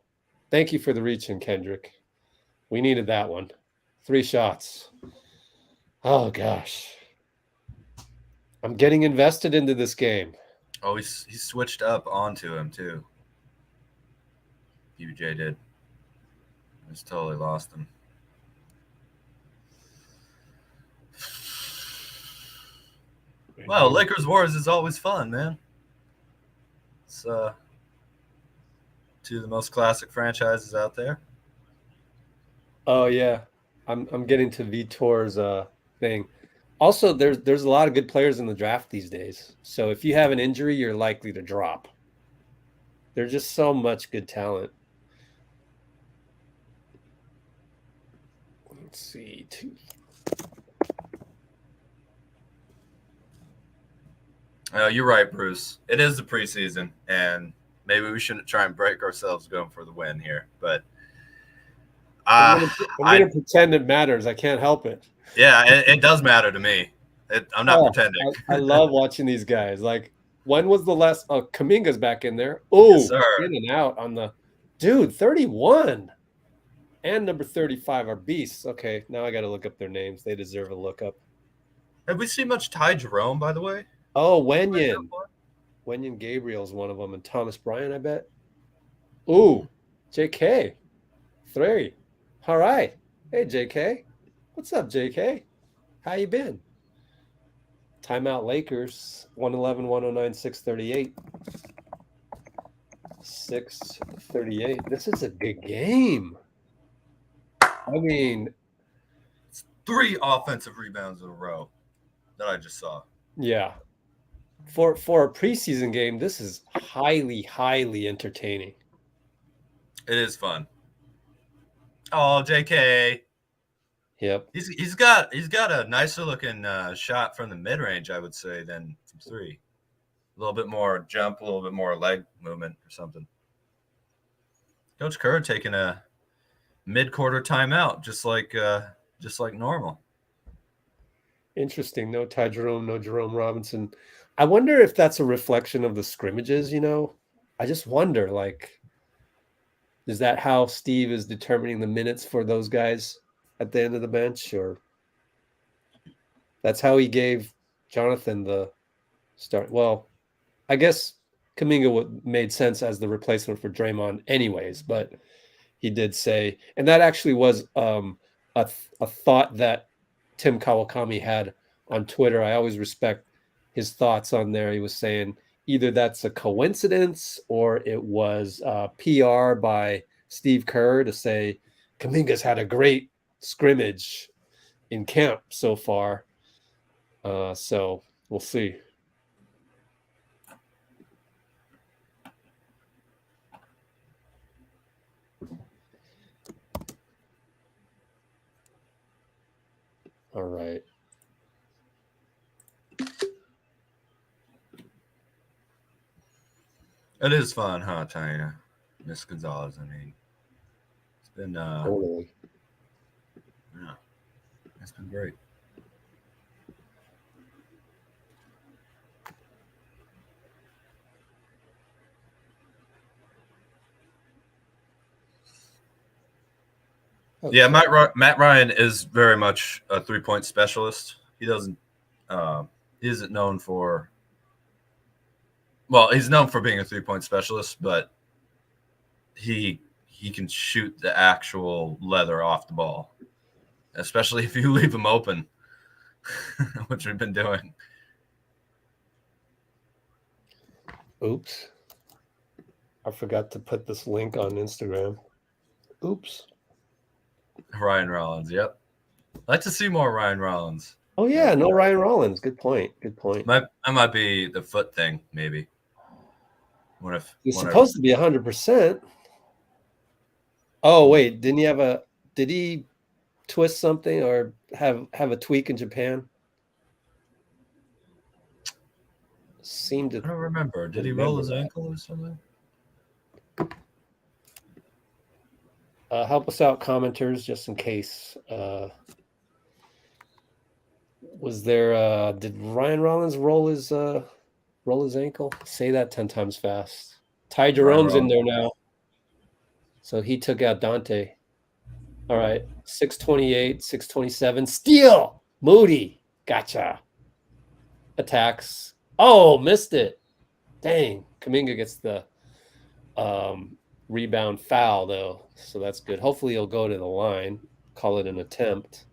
Thank you for the reach in, Kendrick. We needed that one. 3 shots. Oh, gosh. I'm getting invested into this game. Oh, he switched up onto him, too. PBJ did. Just totally lost him. Well, Lakers Warriors is always fun, man. It's 2 of the most classic franchises out there. Oh yeah, I'm getting to Vitor's thing. Also, there's a lot of good players in the draft these days. So if you have an injury, you're likely to drop. There's just so much good talent. Let's see. You're right, Bruce. It is the preseason, and maybe we shouldn't try and break ourselves going for the win here. But I'm going to pretend it matters. I can't help it. Yeah, it does matter to me. I'm not pretending. I love watching these guys. Like, when was the last? Oh, Kuminga's back in there. Oh, yes, in and out on the dude. 31 and number 35 are beasts. Okay, now I got to look up their names. They deserve a look up. Have we seen much Ty Jerome, by the way? Oh, Wenyen. Wenyon Gabriel's one of them, and Thomas Bryant, I bet. Ooh, JK. 3. All right. Hey, JK. What's up, JK? How you been? Timeout Lakers, 111, 109, 638. 638. This is a good game. I mean, 3 offensive rebounds in a row that I just saw. yeah. For a preseason game, this is highly, highly entertaining. It is fun. Oh, JK. Yep. He's got a nicer looking shot from the mid range, I would say, than from 3. A little bit more jump, a little bit more leg movement or something. Coach Kerr taking a mid-quarter timeout, just like normal. Interesting. No Ty Jerome, no Jerome Robinson. I wonder if that's a reflection of the scrimmages, you know? I just wonder, like, is that how Steve is determining the minutes for those guys at the end of the bench? Or that's how he gave Jonathan the start? Well, I guess Kuminga made sense as the replacement for Draymond anyways, but he did say, and that actually was a thought that Tim Kawakami had on Twitter. I always respect his thoughts on there. He was saying either that's a coincidence or it was PR by Steve Kerr to say Kuminga's had a great scrimmage in camp so far. So we'll see. All right. It is fun, huh, Tanya? Miss Gonzalez, I mean. It's been Totally. yeah. It's been great. Okay. Yeah, Matt Ryan is very much a 3-point specialist. He doesn't he isn't known for he's known for being a 3-point specialist, but he can shoot the actual leather off the ball, especially if you leave him open, which we've been doing. Oops. I forgot to put this link on Instagram. Oops. Ryan Rollins, yep. I'd like to see more Ryan Rollins. Oh, yeah, no Ryan Rollins. Good point. Good point. I might be the foot thing, maybe. He's supposed to be 100%. Oh, wait, did he twist something or have a tweak in Japan? Seemed to. I don't remember. Did he roll his ankle or something? Help us out, commenters, just in case. Was there? Did Ryan Rollins roll his ankle? Say that 10 times fast. Ty Jerome's in there now, so he took out Dante. All right, 628, 627. Steal, Moody, gotcha. Attacks. Oh, missed it. Dang, Kuminga gets the rebound foul though, so that's good. Hopefully he'll go to the line, call it an attempt.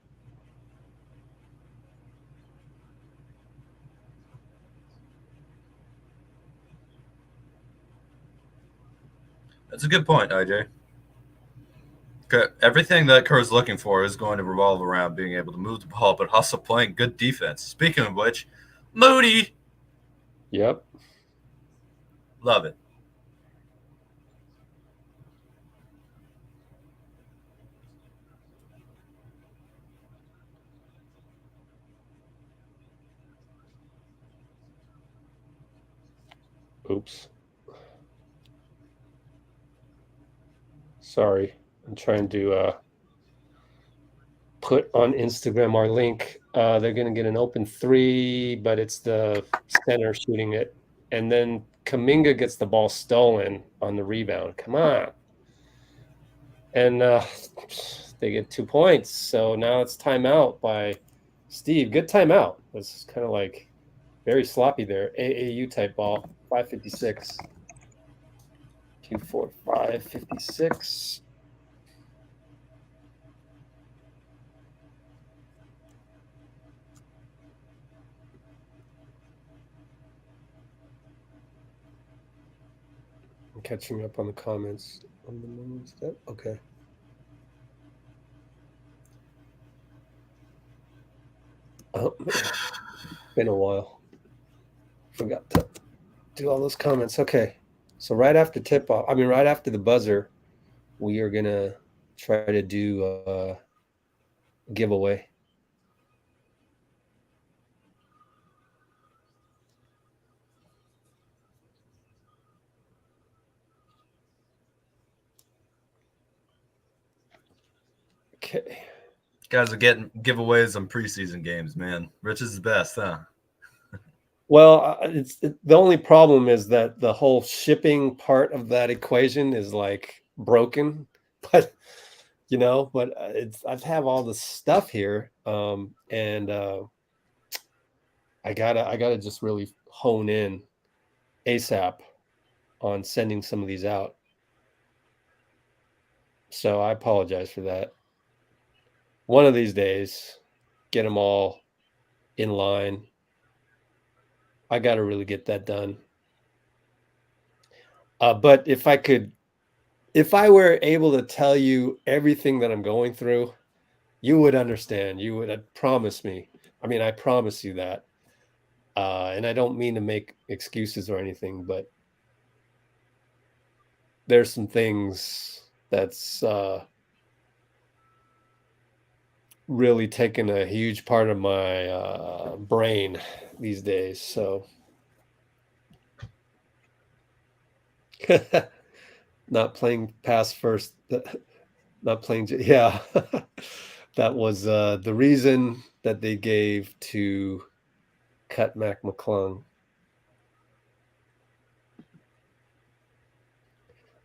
That's a good point, IJ. Everything that Kerr's looking for is going to revolve around being able to move the ball, but also playing good defense. Speaking of which, Moody. Yep. Love it. Oops. Sorry. I'm trying to put on Instagram our link. They're going to get an open 3, but it's the center shooting it. And then Kuminga gets the ball stolen on the rebound. Come on. And they get 2 points. So now it's timeout by Steve. Good timeout. It's kind of like very sloppy there. AAU type ball. 556. 24556. I'm catching up on the comments on the moment step. Okay. Oh, been a while. Forgot to do all those comments. Okay. So right after tip off, right after the buzzer, we are going to try to do a giveaway. Okay. Guys are getting giveaways on preseason games, man. Rich is the best, huh? Well, the only problem is that the whole shipping part of that equation is like broken, but I have all the stuff here, and I gotta just really hone in ASAP on sending some of these out. So I apologize for that. One of these days, get them all in line. I got to really get that done. But if I were able to tell you everything that I'm going through, you would understand. You would promise me. I promise you that. And I don't mean to make excuses or anything, but there's some things that's really taken a huge part of my brain these days. So not playing pass first, not playing. Yeah, that was the reason that they gave to cut Mac McClung.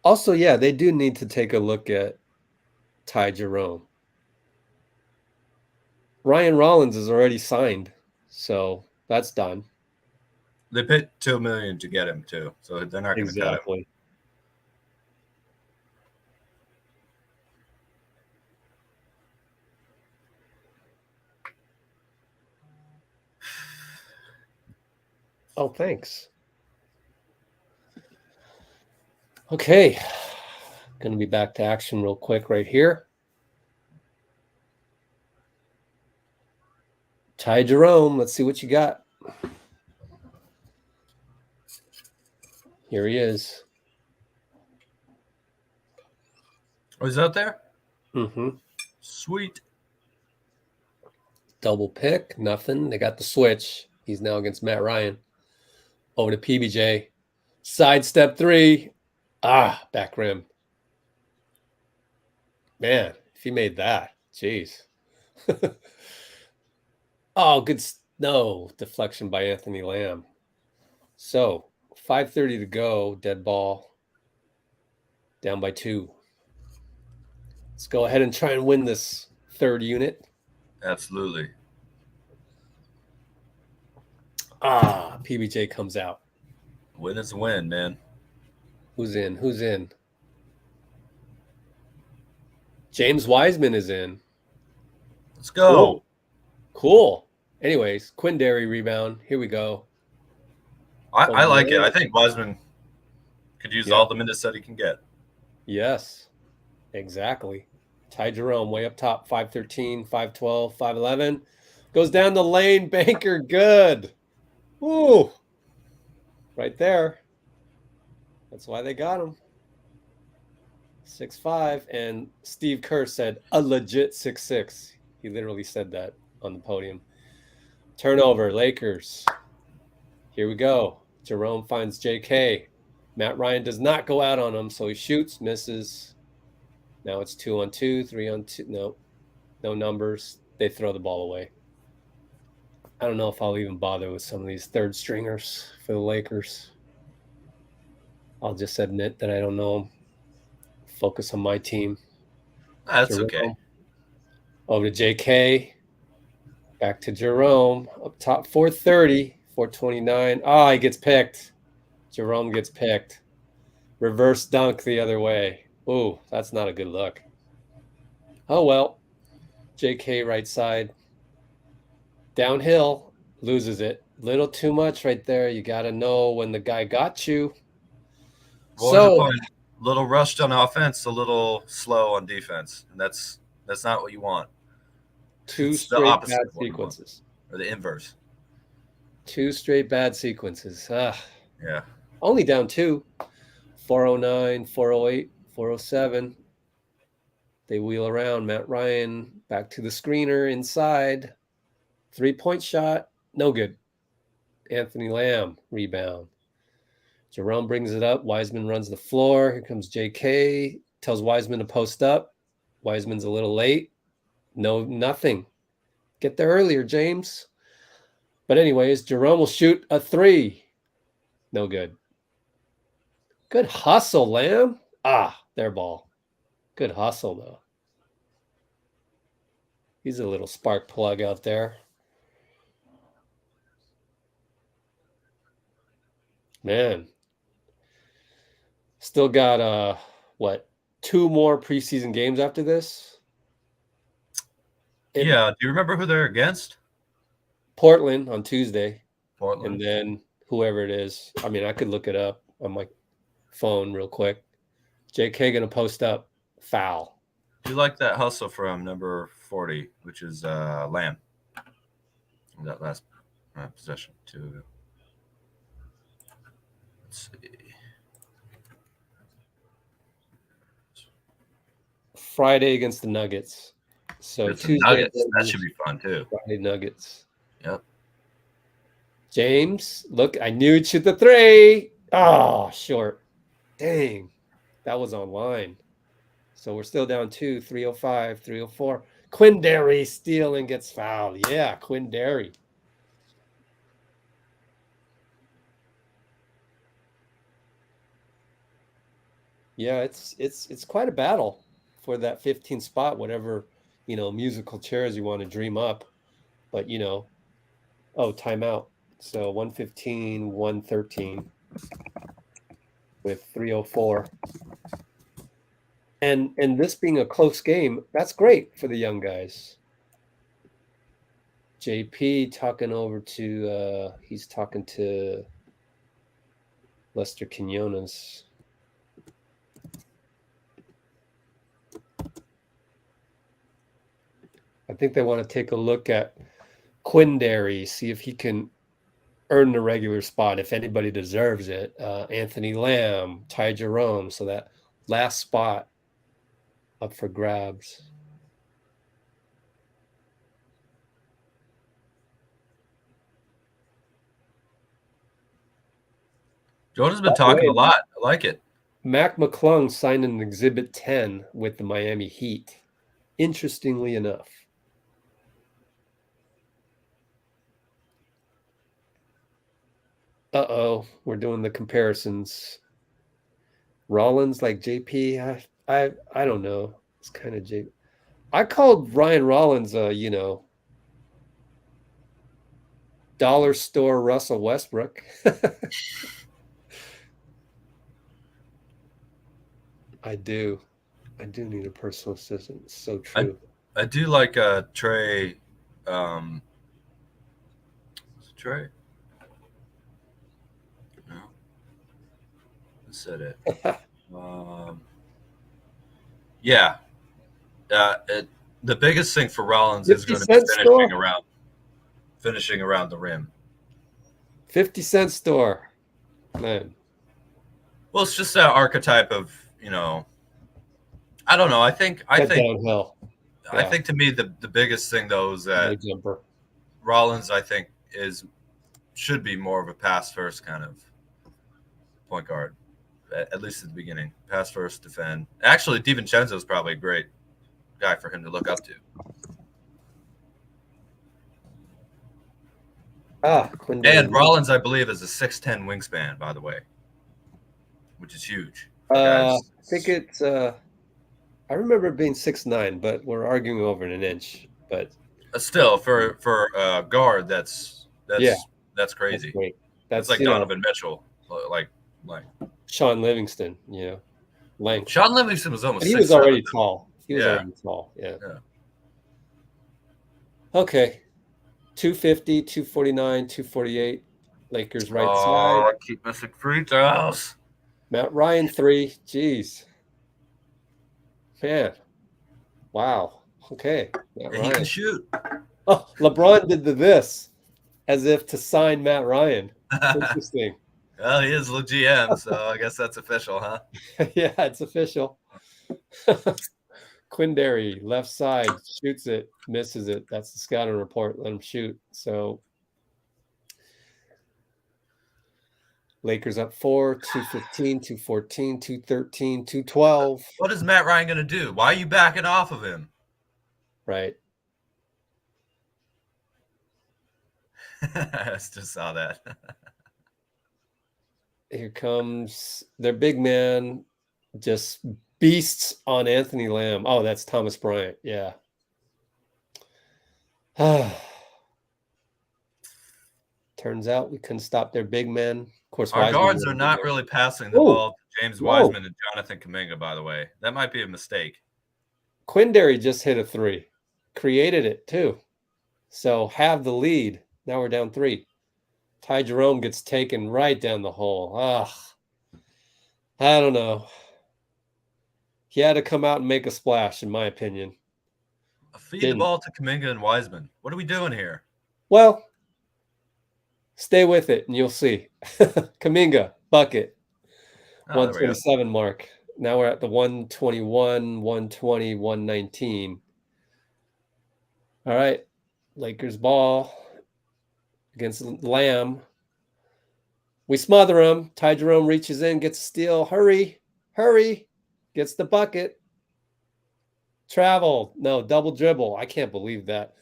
Also, yeah, they do need to take a look at Ty Jerome. Ryan Rollins is already signed, so that's done. They paid $2 million to get him too, so they're not going to cut him. Oh, thanks. Okay, going to be back to action real quick right here. Ty Jerome, let's see what you got. Here he is. Oh, he's out there? Mm-hmm. Sweet. Double pick, nothing. They got the switch. He's now against Matt Ryan. Over to PBJ. Sidestep 3. Back rim. Man, if he made that, jeez. Oh, good. No, deflection by Anthony Lamb. So, 5:30 to go, dead ball. Down by 2. Let's go ahead and try and win this third unit. Absolutely. PBJ comes out. Win is a win, man. Who's in? James Wiseman is in. Let's go. Cool. Anyways, Quindary rebound. Here we go. I like it. I think Wiseman could use all the minutes that he can get. Yes, exactly. Ty Jerome way up top, 5'13", 5'12", 5'11". Goes down the lane, banker, good. Ooh, right there. That's why they got him. 6'5", and Steve Kerr said a legit 6'6". He literally said that on the podium. Turnover, Lakers. Here we go. Jerome finds JK. Matt Ryan does not go out on him, so he shoots, misses. Now it's 2-on-2, 3-on-2. No numbers. They throw the ball away. I don't know if I'll even bother with some of these third stringers for the Lakers. I'll just admit that I don't know them. Focus on my team. That's okay. Over to JK. Back to Jerome. Up top, 430, 429. He gets picked. Jerome gets picked. Reverse dunk the other way. Ooh, that's not a good look. Oh, well. JK right side. Downhill. Loses it. Little too much right there. You got to know when the guy got you. What was the point? A little rushed on offense, a little slow on defense. And that's not what you want. Two It's the straight opposite bad of what you want. sequences. Or the inverse. Two straight bad sequences. Yeah. Only down 2. 409, 408, 407. They wheel around. Matt Ryan back to the screener inside. 3-point shot. No good. Anthony Lamb rebound. Jerome brings it up. Wiseman runs the floor. Here comes JK. Tells Wiseman to post up. Wiseman's a little late. No, nothing. Get there earlier, James. But anyways, Jerome will shoot a 3. No good. Good hustle, Lamb. Their ball. Good hustle, though. He's a little spark plug out there. Man. Still got, 2 more preseason games after this? Do you remember who they're against? Portland on Tuesday. Portland. And then whoever it is. I mean, I could look it up on my phone real quick. JK going to post up. Foul. You like that hustle from number 40, which is Lamb. That last possession, 2. Let's see. Friday against the Nuggets. So It's the Tuesday. Nuggets. That should be fun, too. Friday Nuggets. Yep. James, look, I knew he'd shoot the 3. Oh, short. Dang. That was online. So we're still down 2, 305, 304. Quindary steal and gets fouled. Yeah, Quindary. Yeah, it's quite a battle for that 15 spot, whatever, musical chairs you want to dream up. But, timeout. So 115, 113 with 304. And this being a close game, that's great for the young guys. JP talking over to he's talking to Lester Quinones. I think they want to take a look at Quindary, see if he can earn the regular spot, if anybody deserves it. Anthony Lamb, Ty Jerome, so that last spot up for grabs. Jordan's been talking a lot. I like it. Mac McClung signed an Exhibit 10 with the Miami Heat, interestingly enough. We're doing the comparisons. Rollins like JP, I don't know. It's kind of JP. I called Ryan Rollins dollar store Russell Westbrook. I do need a personal assistant. It's so true. I do like Trey. Trey? No. I said it. Yeah. The biggest thing for Rollins is going to be finishing around the rim. 50-cent store. Man. Well, it's just that archetype of, I don't know. I think downhill. Yeah. I think to me the biggest thing though is that Rollins, I think, should be more of a pass first kind of point guard, at least at the beginning. Pass first, defend. Actually, DiVincenzo is probably a great guy for him to look up to. And Rollins, I believe, is a 6'10" wingspan, by the way, which is huge. I think it's I remember it being 6'9", but we're arguing over an inch. But still, for a guard, that's crazy. That's great. That's like Donovan Mitchell, like Like Sean Livingston, length. Sean Livingston was almost. But he was 6'7". already tall. He was Yeah. already tall. Yeah. Yeah. Okay. 250, 249, 248. Lakers right Oh, side. I keep missing free throws. Matt Ryan 3. Jeez. Man. Wow. Okay. Matt He Ryan. can shoot. Oh, LeBron did this as if to sign Matt Ryan. Interesting. Well, he is the GM, so I guess that's official, huh? Yeah, it's official. Quindary, left side, shoots it, misses it. That's the scouting report. Let him shoot. So Lakers up 4, 215, 214, 213, 212. What is Matt Ryan going to do? Why are you backing off of him? Right. I just saw that. Here comes their big man, just beasts on Anthony Lamb. Oh, that's Thomas Bryant. Yeah. Turns out we couldn't stop their big men. Of course, Our Wiseman guards are wasn't not there. really passing the Whoa. ball to James Whoa. Wiseman and Jonathan Kuminga, by the way. That might be a mistake. Quindary just hit a 3. Created it, too. So have the lead. Now we're down 3. Ty Jerome gets taken right down the hole. I don't know. He had to come out and make a splash, in my opinion. Feed Didn't. the ball to Kuminga and Wiseman. What are we doing here? Well, stay with it and you'll see. Kuminga, bucket. Oh, there we go. 127 mark. Now we're at the 121, 120, 119. All right. Lakers ball against Lamb. We smother him. Ty Jerome reaches in, gets a steal. Hurry. Gets the bucket. Travel. No, double dribble. I can't believe that.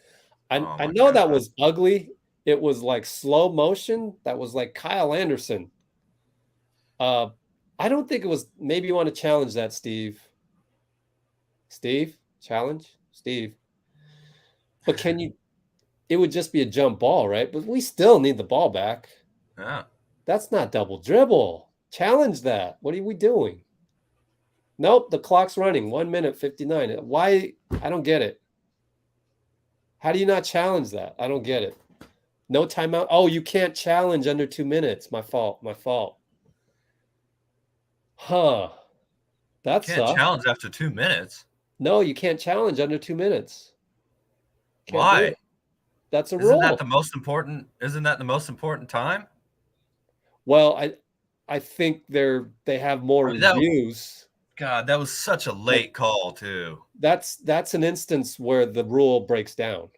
I know God. that was ugly. It was like slow motion. That was like Kyle Anderson. I don't think it was. Maybe you want to challenge that, Steve. Steve? Challenge? Steve. But can you? It would just be a jump ball, right? But we still need the ball back. Yeah. That's not double dribble. Challenge that. What are we doing? Nope, the clock's running. 1 minute 59. Why? I don't get it. How do you not challenge that? I don't get it. No timeout. Oh, you can't challenge under 2 minutes. My fault. Huh. That Can't sucks. challenge after 2 minutes. No, you can't challenge under 2 minutes. Can't do Why? it. That's a Isn't rule. that the most important? Isn't that the most important time? Well, I think they have more I mean, that- reviews. God, that was such a late call too. That's an instance where the rule breaks down.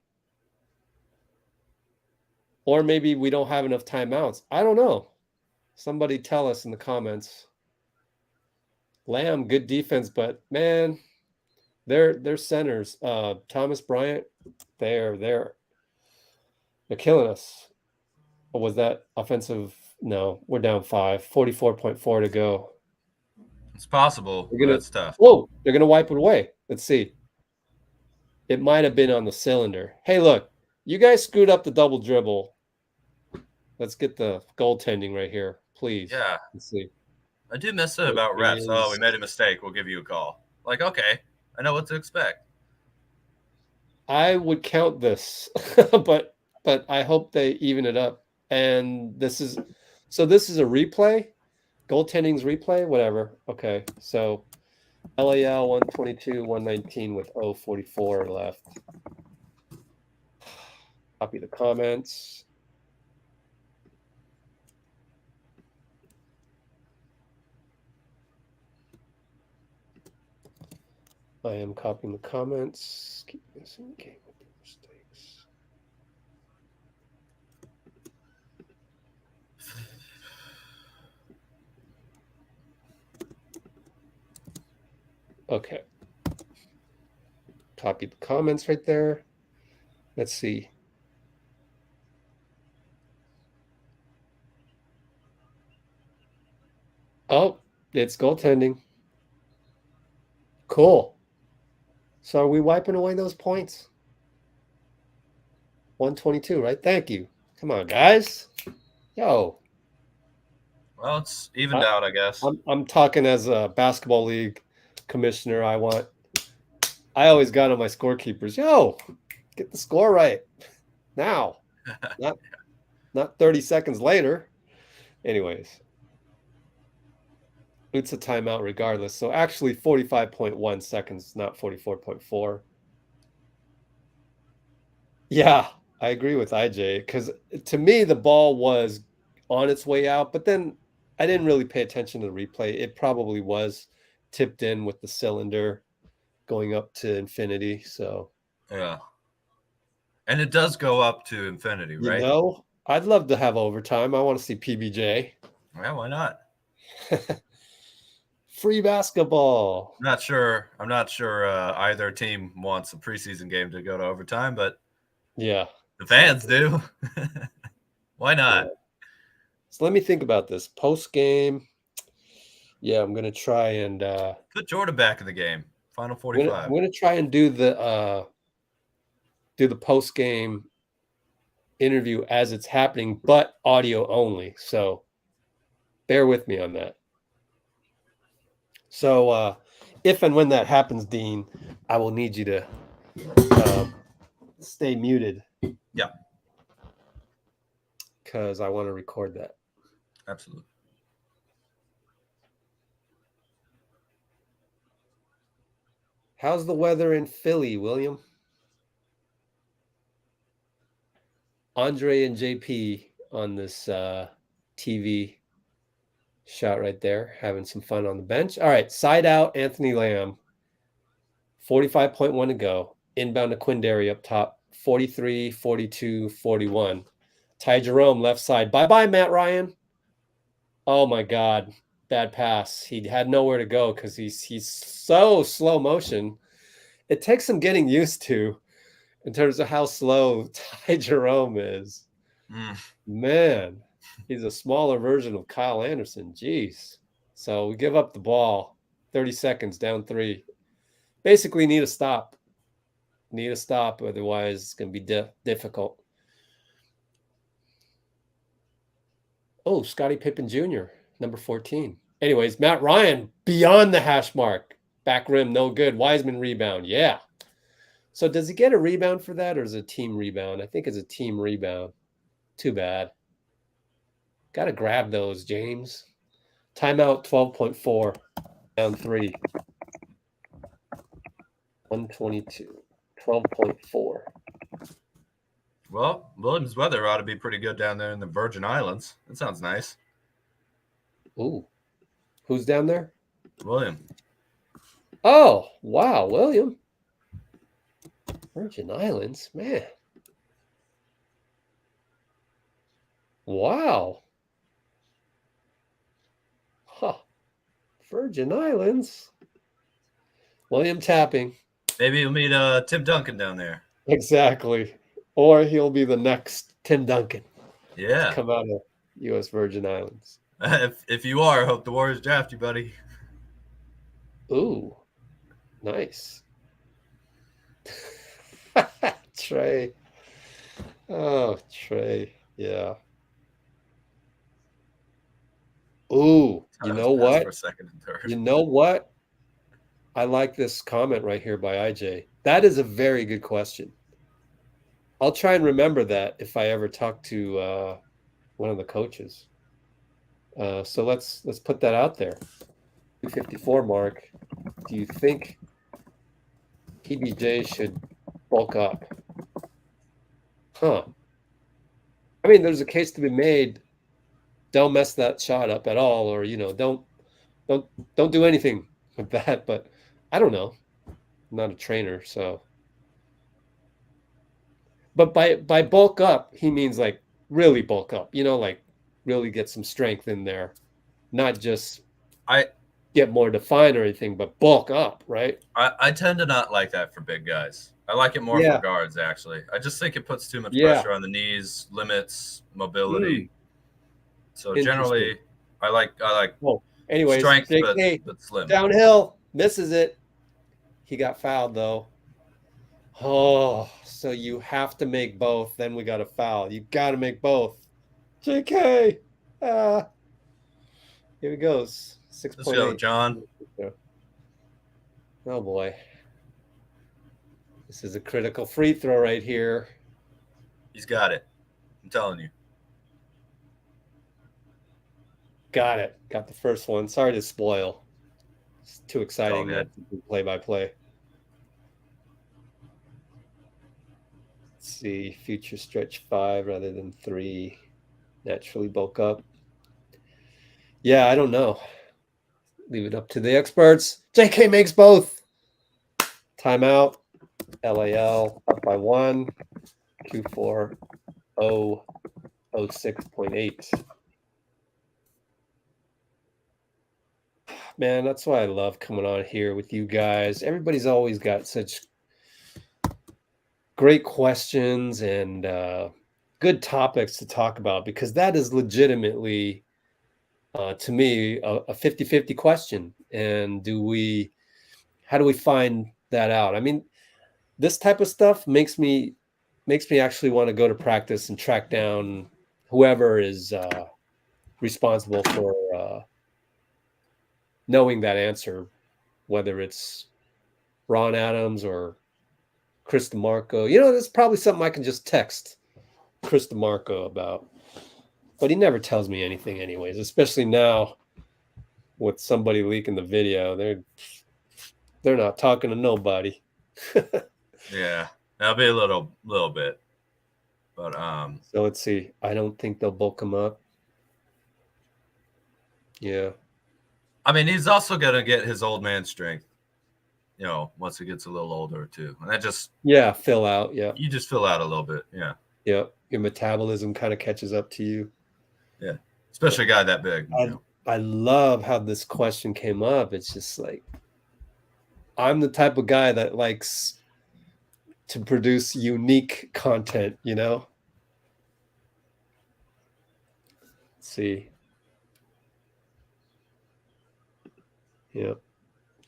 Or maybe we don't have enough timeouts. I don't know. Somebody tell us in the comments. Lamb, good defense, but man, they're centers. Thomas Bryant, they're killing us. Or was that offensive? No, we're down 5. 44.4 to go. It's possible, but it's tough. Whoa, they're gonna wipe it away. Let's see. It might have been on the cylinder. Hey, look, you guys screwed up the double dribble. Let's get the goaltending right here, please. Yeah. Let's see. I do miss it about refs. Oh, we made a mistake. We'll give you a call. Like, okay, I know what to expect. I would count this, but I hope they even it up. And this is a replay. Goaltending's replay, whatever. Okay, so LAL 122, 119 with 0:44 left. Copy the comments. I am copying the comments. Keep missing game with the mistakes. Okay. Copy the comments right there. Let's see. Oh, it's goaltending. Cool. So are we wiping away those points? 122, right? Thank you. Come on, guys. Yo. Well, it's evened out, I guess. I'm talking as a basketball league commissioner. I always got on my scorekeepers. Yo, get the score right now, not 30 seconds later. Anyways, it's a timeout regardless. So actually 45.1 seconds, not 44.4. Yeah, I agree with IJ because to me the ball was on its way out, but then I didn't really pay attention to the replay. It probably was tipped in with the cylinder going up to infinity. So yeah, and it does go up to infinity, you right? know, I'd love to have overtime. I want to see PBJ. Yeah, why not? Free basketball. I'm not sure either team wants a preseason game to go to overtime, but yeah, the fans do. Why not? Yeah. So let me think about this post game. Yeah, I'm gonna try and put Jordan back in the game. Final 45. I'm gonna try and do the post game interview as it's happening, but audio only. So bear with me on that. So if and when that happens, Dean, I will need you to stay muted. Yeah. Because I want to record that. Absolutely. How's the weather in Philly, William? Andre and JP on this TV shot right there, having some fun on the bench. All right, side out, Anthony Lamb. 45.1 to go. Inbound to Quindary up top. 43, 42, 41. Ty Jerome left side. Bye-bye, Matt Ryan. Oh, my God. Bad pass. He had nowhere to go because he's so slow motion. It takes some getting used to in terms of how slow Ty Jerome is. Man, he's a smaller version of Kyle Anderson. Jeez. So we give up the ball. 30 seconds, down 3. Basically need a stop. Otherwise it's going to be difficult. Oh, Scottie Pippen Jr., number 14. Anyways, Matt Ryan, beyond the hash mark. Back rim, no good. Wiseman rebound, yeah. So does he get a rebound for that, or is it a team rebound? I think it's a team rebound. Too bad. Got to grab those, James. Timeout 12.4. Down 3. 122. 12.4. Well, Williams' weather ought to be pretty good down there in the Virgin Islands. That sounds nice. Ooh. Who's down there? William. Oh, wow, William. Virgin Islands, man. Wow. Huh. Virgin Islands. William tapping. Maybe you'll meet Tim Duncan down there. Exactly. Or he'll be the next Tim Duncan. Yeah. Come out of U.S. Virgin Islands. If you are, I hope the Warriors draft you, buddy. Ooh. Nice. Trey. Oh, Trey. Yeah. Ooh. You know what? For second and third. You know what? I like this comment right here by IJ. That is a very good question. I'll try and remember that if I ever talk to one of the coaches. So let's put that out there. 254 mark. Do you think PBJ should bulk up? Huh. I mean, there's a case to be made. Don't mess that shot up at all, or don't do anything with that. But I don't know. I'm not a trainer, so. But by bulk up, he means like really bulk up. Like really get some strength in there, not just get more defined or anything, but bulk up, right? I tend to not like that for big guys. I like it more for guards, actually. I just think it puts too much pressure on the knees, limits mobility. So generally, I like anyways, strength, JK, but slim. Downhill, misses it. He got fouled, though. Oh, so you have to make both. Then we got a foul. You got to make both. JK. Here he goes. Let's go, 6.8. John. Oh boy. This is a critical free throw right here. He's got it. I'm telling you. Got it. Got the first one. Sorry to spoil. It's too exciting good. not to do play-by-play. Let's see. Future stretch 5 rather than 3. Naturally bulk up. Yeah, I don't know. Leave it up to the experts. JK makes both. Timeout. LAL up by 1. Q4 006.8. Man, that's why I love coming on here with you guys. Everybody's always got such great questions and good topics to talk about, because that is legitimately, to me, a 50-50 question. And how do we find that out? I mean, this type of stuff makes me actually want to go to practice and track down whoever is responsible for knowing that answer, whether it's Ron Adams or Chris DeMarco. There's probably something I can just text Chris DeMarco about. But he never tells me anything anyways, especially now with somebody leaking the video. They're not talking to nobody. Yeah, that'll be a little bit. But so let's see. I don't think they'll bulk him up. Yeah. I mean, he's also gonna get his old man strength, once he gets a little older too. And that just fill out. Yeah. You just fill out a little bit. Yeah. Yeah. Your metabolism kind of catches up to you. Yeah. Especially a guy that big. I love how this question came up. It's just like, I'm the type of guy that likes to produce unique content, Let's see. Yeah.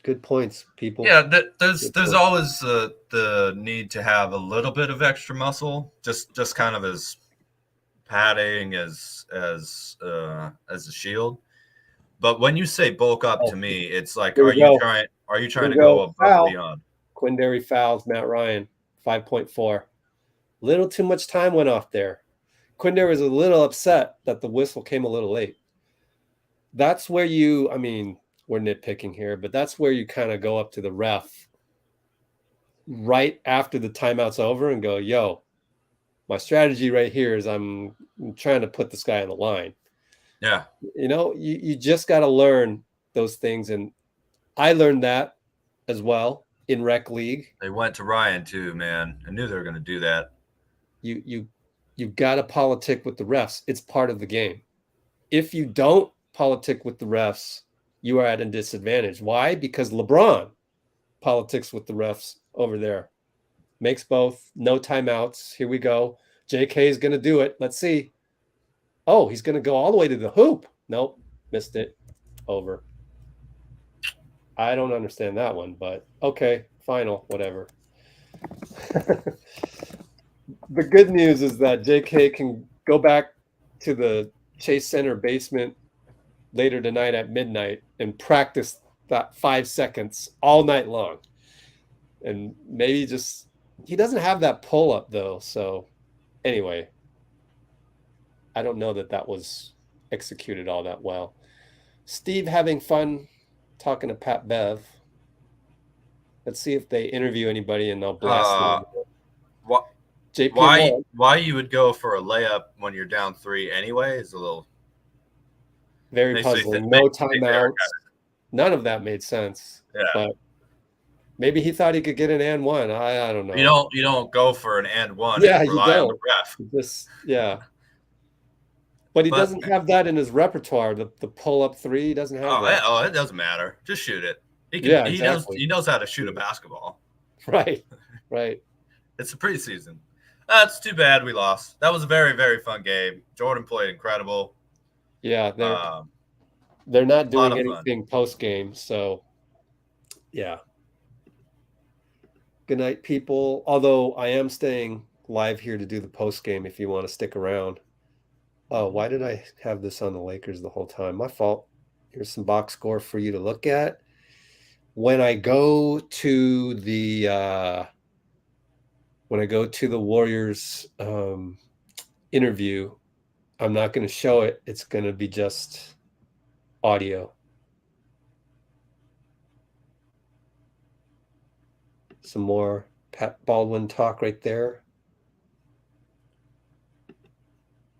Good points, people. Yeah, there's always the need to have a little bit of extra muscle, just kind of as padding, as a shield. But when you say bulk up, to me, it's like, are you trying to go above and beyond? Quindary fouls Matt Ryan, 5.4. Little too much time went off there. Quindary was a little upset that the whistle came a little late. That's where we're nitpicking here, but that's where you kind of go up to the ref right after the timeout's over and go, yo, my strategy right here is I'm trying to put this guy on the line. Yeah. You just got to learn those things. And I learned that as well in rec league. They went to Ryan too, man. I knew they were going to do that. You've got to politic with the refs. It's part of the game. If you don't politic with the refs, you are at a disadvantage. Why? Because LeBron politics with the refs over there. Makes both. No timeouts. Here we go. JK is going to do it. Let's see. Oh, he's going to go all the way to the hoop. Nope. Missed it. Over. I don't understand that one, but okay. Final. Whatever. The good news is that JK can go back to the Chase Center basement later tonight at midnight and practice that 5 seconds all night long. And maybe he doesn't have that pull up though. So anyway, I don't know that was executed all that well. Steve having fun talking to Pat Bev. Let's see if they interview anybody and they'll blast them. Why you would go for a layup when you're down 3 anyway is a little very puzzling. No timeouts. None of that made sense. Yeah. But maybe he thought he could get an and one. I don't know. You don't go for an and one. Yeah, and rely on the ref. But he doesn't have that in his repertoire. The pull up 3, he doesn't have that. Oh, it doesn't matter. Just shoot it. Exactly. He knows how to shoot a basketball. Right. It's a preseason. That's too bad we lost. That was a very, very fun game. Jordan played incredible. Yeah, they're not doing anything post game, so yeah. Good night, people. Although I am staying live here to do the post game if you want to stick around. Oh, why did I have this on the Lakers the whole time? My fault. Here's some box score for you to look at. When I go to the Warriors interview, I'm not going to show it. It's going to be just audio. Some more Pat Baldwin talk right there.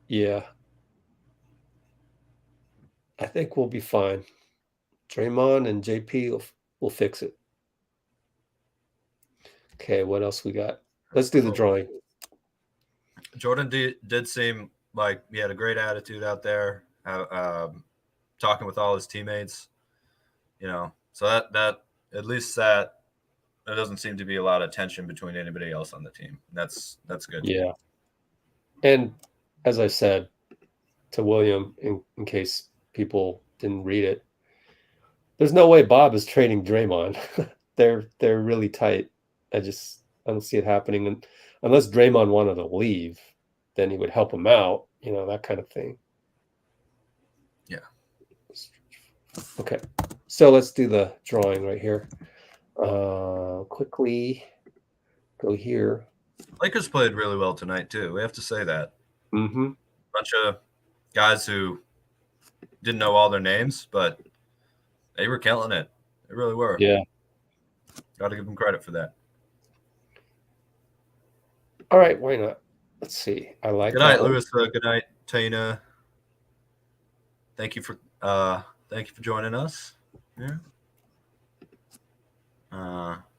Yeah. I think we'll be fine. Draymond and JP will fix it. Okay, what else we got? Let's do the drawing. Jordan did seem like he had a great attitude out there, talking with all his teammates. So that at least that there doesn't seem to be a lot of tension between anybody else on the team. That's good. Yeah. And as I said to William, in case people didn't read it, there's no way Bob is trading Draymond. They're really tight. I don't see it happening. And unless Draymond wanted to leave, then he would help him out, that kind of thing. Yeah. Okay. So let's do the drawing right here. Quickly go here. Lakers played really well tonight too. We have to say that. Mm-hmm. Bunch of guys who didn't know all their names, but they were killing it. They really were. Yeah. Got to give them credit for that. All right, why not? Let's see. I like. Good night, Lewis. Good night, Tina. Thank you for joining us. Yeah.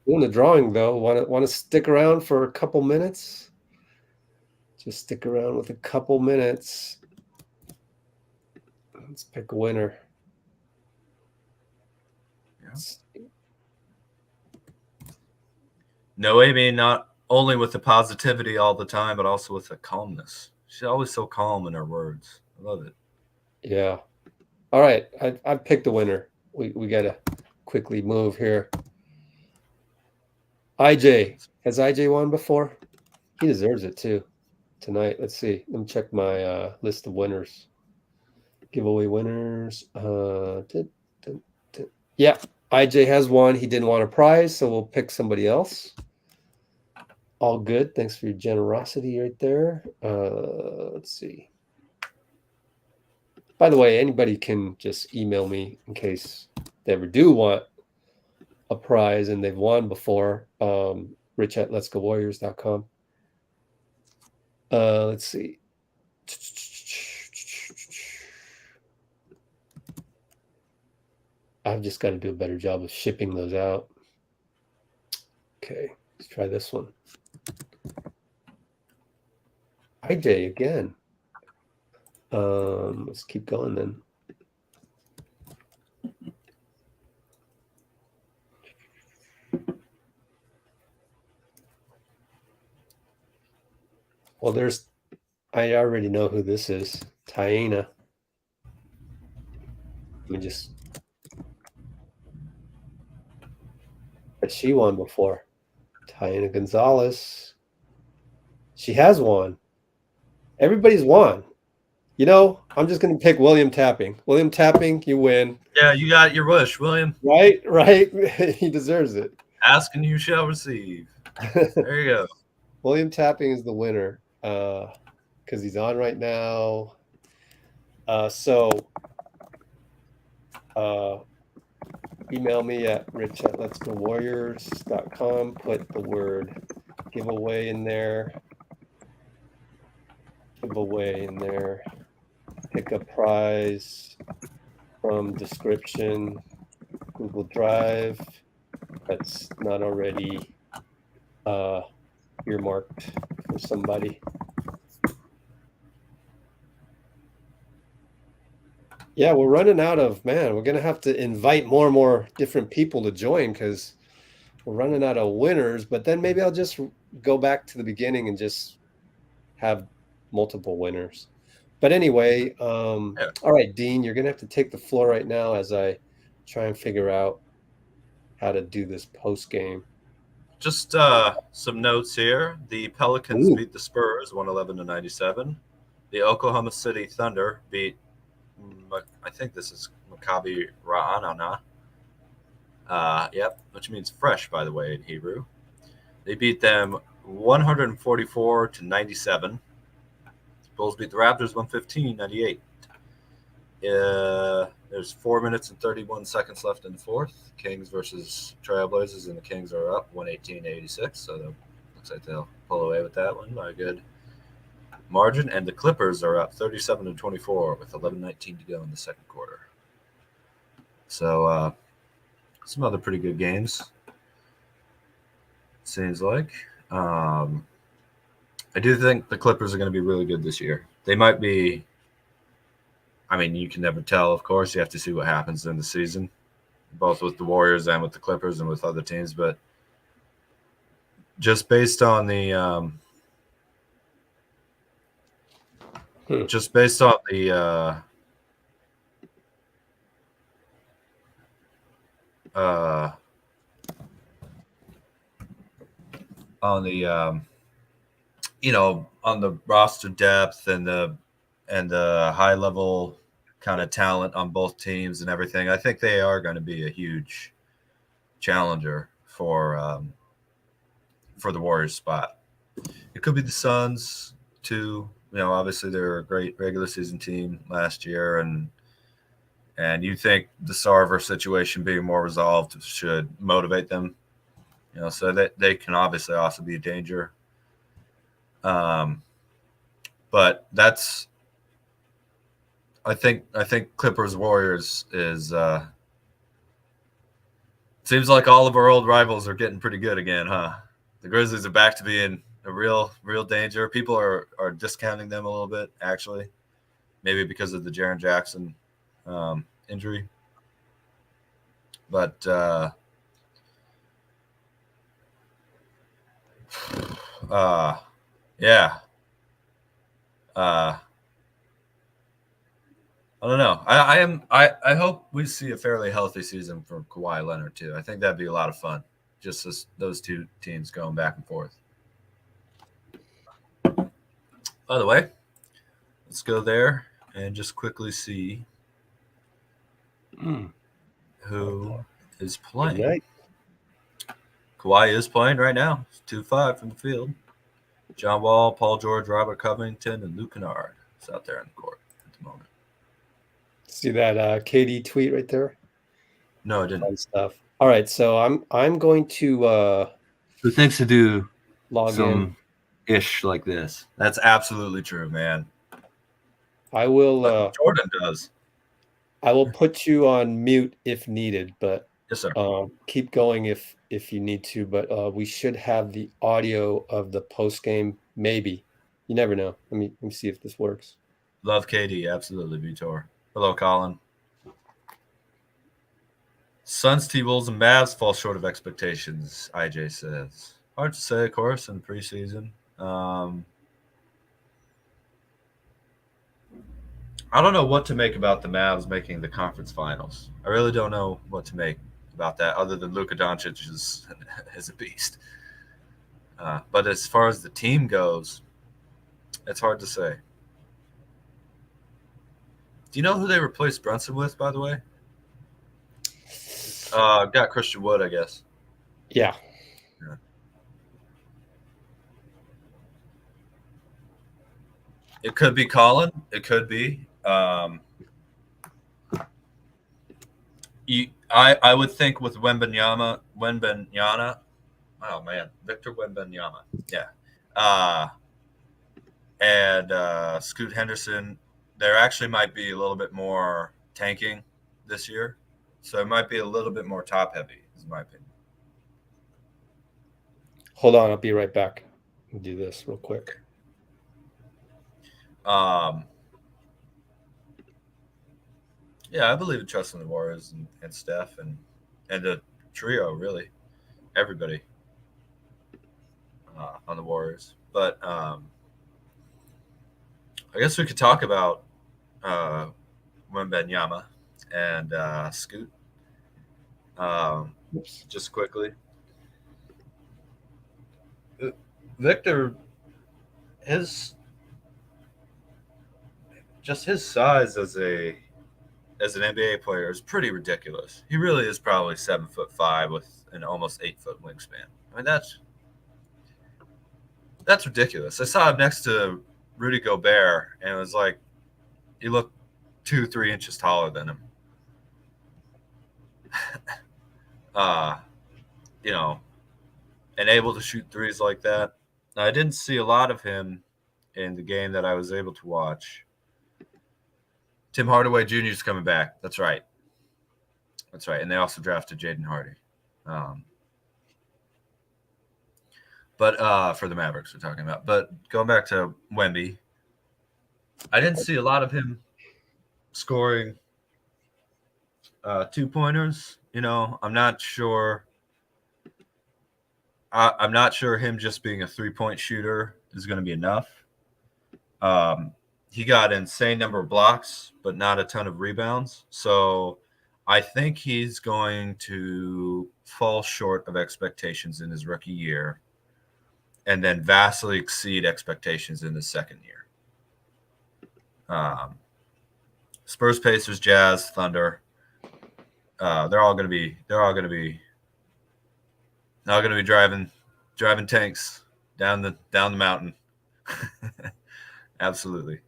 Doing the drawing though. Want to stick around for a couple minutes? Just stick around with a couple minutes. Let's pick a winner. Yeah. No, Amy, not only with the positivity all the time, but also with the calmness. She's always so calm in her words. I love it. Yeah. All right. I've picked a winner. We got to quickly move here. IJ. Has IJ won before? He deserves it too tonight. Let's see. Let me check my list of winners. Giveaway winners. Yeah. IJ has won. He didn't want a prize, so we'll pick somebody else. All good. Thanks for your generosity right there. Let's see. By the way, anybody can just email me in case they ever do want a prize and they've won before. Rich at letsgowarriors.com. Let's see. I've just got to do a better job of shipping those out. Okay, let's try this one. IJ again. Let's keep going then. Well, I already know who this is. Taina. Let me just. But she won before. Taina Gonzalez. She has won. Everybody's won. I'm just going to pick William Tapping. William Tapping, you win. Yeah, you got your wish, William. Right. He deserves it. Ask and you shall receive. There you go. William Tapping is the winner because he's on right now. Email me at rich@letsgowarriors.com. Put the word giveaway in there. Pick a prize from description, Google Drive. That's not already earmarked for somebody. Yeah, we're running out of, we're going to have to invite more and more different people to join because we're running out of winners, but then maybe I'll just go back to the beginning and just have multiple winners. But anyway, all right, Dean, you're going to have to take the floor right now as I try and figure out how to do this post game. Just some notes here. The Pelicans beat the Spurs 111-97. The Oklahoma City Thunder beat, I think this is Maccabi Ra'anana. Yep, which means fresh, by the way, in Hebrew. They beat them 144-97. Bulls beat the Raptors 115-98. There's 4 minutes and 31 seconds left in the fourth. Kings versus Trailblazers, and the Kings are up 118-86. So that looks like they'll pull away with that one by a good margin. And the Clippers are up 37-24 with 11:19 to go in the second quarter. So some other pretty good games, seems like. I do think the Clippers are going to be really good this year. They might be. I mean, you can never tell, of course. You have to see what happens in the season, both with the Warriors and with the Clippers and with other teams. But just based on the on the roster depth and the high level kind of talent on both teams and everything, I think they are going to be a huge challenger for the Warriors spot. It could be the Suns too. Obviously they were a great regular season team last year, and you think the Sarver situation being more resolved should motivate them. So that they can obviously also be a danger. But that's, I think Clippers Warriors is seems like all of our old rivals are getting pretty good again, huh? The Grizzlies are back to being a real danger. People are discounting them a little bit, actually, maybe because of the Jaren Jackson injury. But yeah. I don't know. I hope we see a fairly healthy season from Kawhi Leonard too. I think that'd be a lot of fun. Just those two teams going back and forth. By the way, let's go there and just quickly see who is playing. Kawhi is playing right now. It's 2-5 from the field. John Wall, Paul George, Robert Covington, and Luke Kennard is out there in the court at the moment. See that KD tweet right there? No, I didn't. Fun stuff. All right, so I'm going to Who thinks to do log some ish like this? That's absolutely true, man. I will Jordan does. I will put you on mute if needed, but yes, sir. Keep going if you need to. But we should have the audio of the post game. Maybe, you never know. Let me see if this works. Love KD, absolutely, Vitor. Hello, Colin. Suns, T-Wolves, and Mavs fall short of expectations, IJ says. Hard to say, of course, in preseason. I don't know what to make about the Mavs making the conference finals. I really don't know what to make about that, other than Luka Doncic is a beast. But as far as the team goes, it's hard to say. Do you know who they replaced Brunson with, by the way? Got Christian Wood, I guess. Yeah. It could be Colin. It could be. I would think with Wembanyama. Oh man, Victor Wembanyama. Yeah. And Scoot Henderson. There actually might be a little bit more tanking this year, so it might be a little bit more top heavy, is my opinion. Hold on, I'll be right back. I'll do this real quick. Yeah, I believe in trusting the Warriors and Steph and the trio, really, everybody on the Warriors. But I guess we could talk about Wembanyama and Scoot just quickly. Victor, his size as a as an NBA player is pretty ridiculous. He really is probably 7'5" with an almost 8-foot wingspan. I mean, that's ridiculous. I saw him next to Rudy Gobert, and it was like he looked 2-3 inches taller than him. You know, and able to shoot threes like that. Now, I didn't see a lot of him in the game that I was able to watch. Tim Hardaway Jr. is coming back. That's right. That's right. And they also drafted Jaden Hardy. But for the Mavericks we're talking about. But going back to Wemby, I didn't see a lot of him scoring 2-pointers. You know, I'm not sure. I'm not sure him just being a 3-point shooter is going to be enough. He got an insane number of blocks, but not a ton of rebounds. So I think he's going to fall short of expectations in his rookie year and then vastly exceed expectations in his second year. Spurs, Pacers, Jazz, Thunder. They're all going to be driving tanks down the mountain. Absolutely.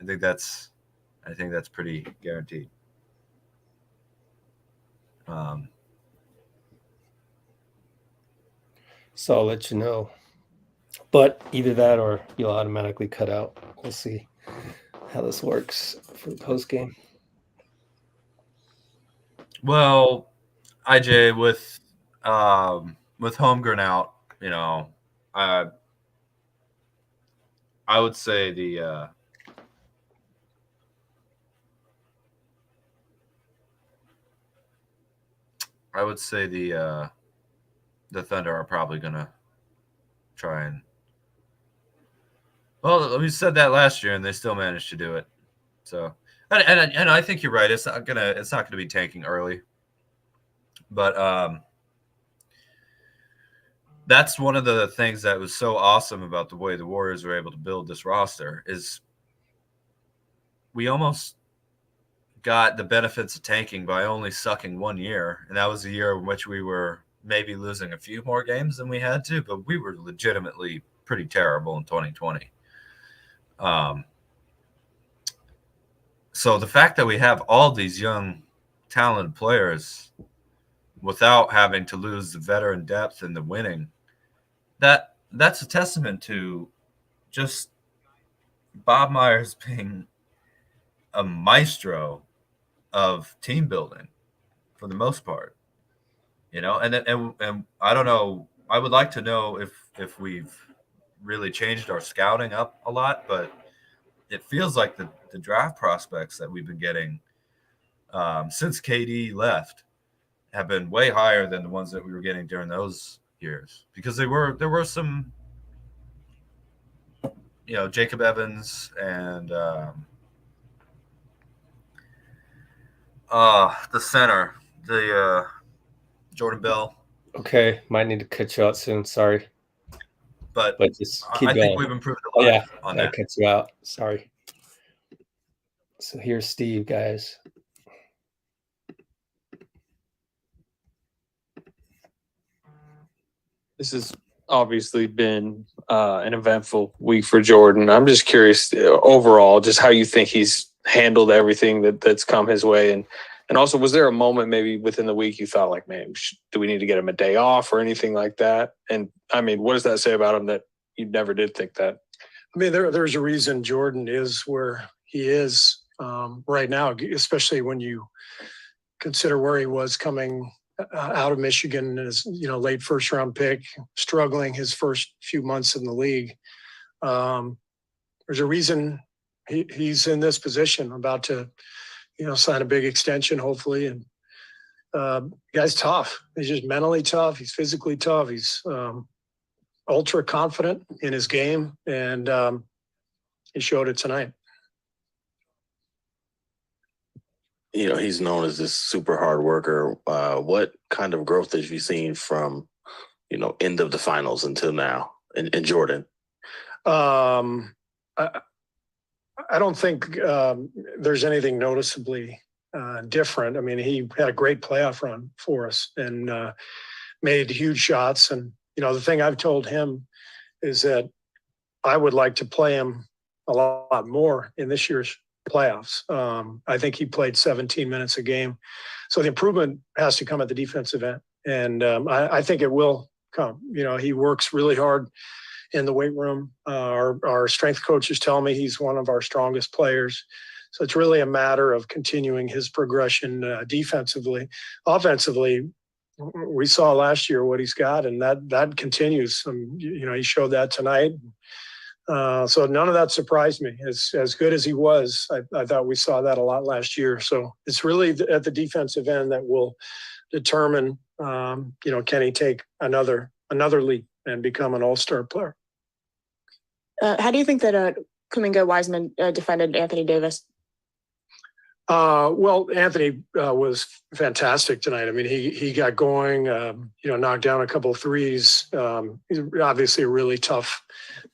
I think that's pretty guaranteed. So I'll let you know. But either that or you'll automatically cut out. We'll see how this works for the post game. Well, IJ, with Holmgren out, you know, I would say the Thunder are probably gonna try and. Well, we said that last year, and they still managed to do it. So, and I think you're right. It's not gonna be tanking early, but that's one of the things that was so awesome about the way the Warriors were able to build this roster is we almost got the benefits of tanking by only sucking 1 year, and that was the year in which we were maybe losing a few more games than we had to, but we were legitimately pretty terrible in 2020. So the fact that we have all these young, talented players without having to lose the veteran depth and the winning, that's a testament to just Bob Myers being a maestro of team building for the most part, you know, and I don't know. I would like to know if we've really changed our scouting up a lot, but it feels like the draft prospects that we've been getting since KD left have been way higher than the ones that we were getting during those years, because there were some, you know, Jacob Evans and the center, the Jordan Bell. Okay, might need to cut you out soon. Sorry, but just keep going. I think we've improved a lot. On that. I cut you out. Sorry. So here's Steve, guys. This has obviously been an eventful week for Jordan. I'm just curious overall, just how you think he's handled everything that's come his way. And also, was there a moment maybe within the week you thought like, man, do we need to get him a day off or anything like that? And I mean, what does that say about him that you never did think that? I mean, there's a reason Jordan is where he is right now, especially when you consider where he was coming out of Michigan as, you know, late first round pick, struggling his first few months in the league. There's a reason he's in this position, about to, you know, sign a big extension, hopefully. And guy's tough. He's just mentally tough. He's physically tough. He's ultra confident in his game, and he showed it tonight. You know, he's known as this super hard worker. What kind of growth have you seen from, you know, end of the finals until now in Jordan? I don't think there's anything noticeably different. I mean, he had a great playoff run for us and made huge shots. And, the thing I've told him is that I would like to play him a lot more in this year's playoffs. I think he played 17 minutes a game. So the improvement has to come at the defensive end. And I think it will come. He works really hard in the weight room. Our strength coaches tell me he's one of our strongest players. So it's really a matter of continuing his progression defensively. Offensively, we saw last year what he's got, and that continues. He showed that tonight. So none of that surprised me. As good as he was, I thought we saw that a lot last year. So it's really at the defensive end that will determine, can he take another leap and become an all-star player? How do you think that Kuminga Wiseman defended Anthony Davis? Well, Anthony was fantastic tonight. I mean, he got going, knocked down a couple of threes. He's obviously a really tough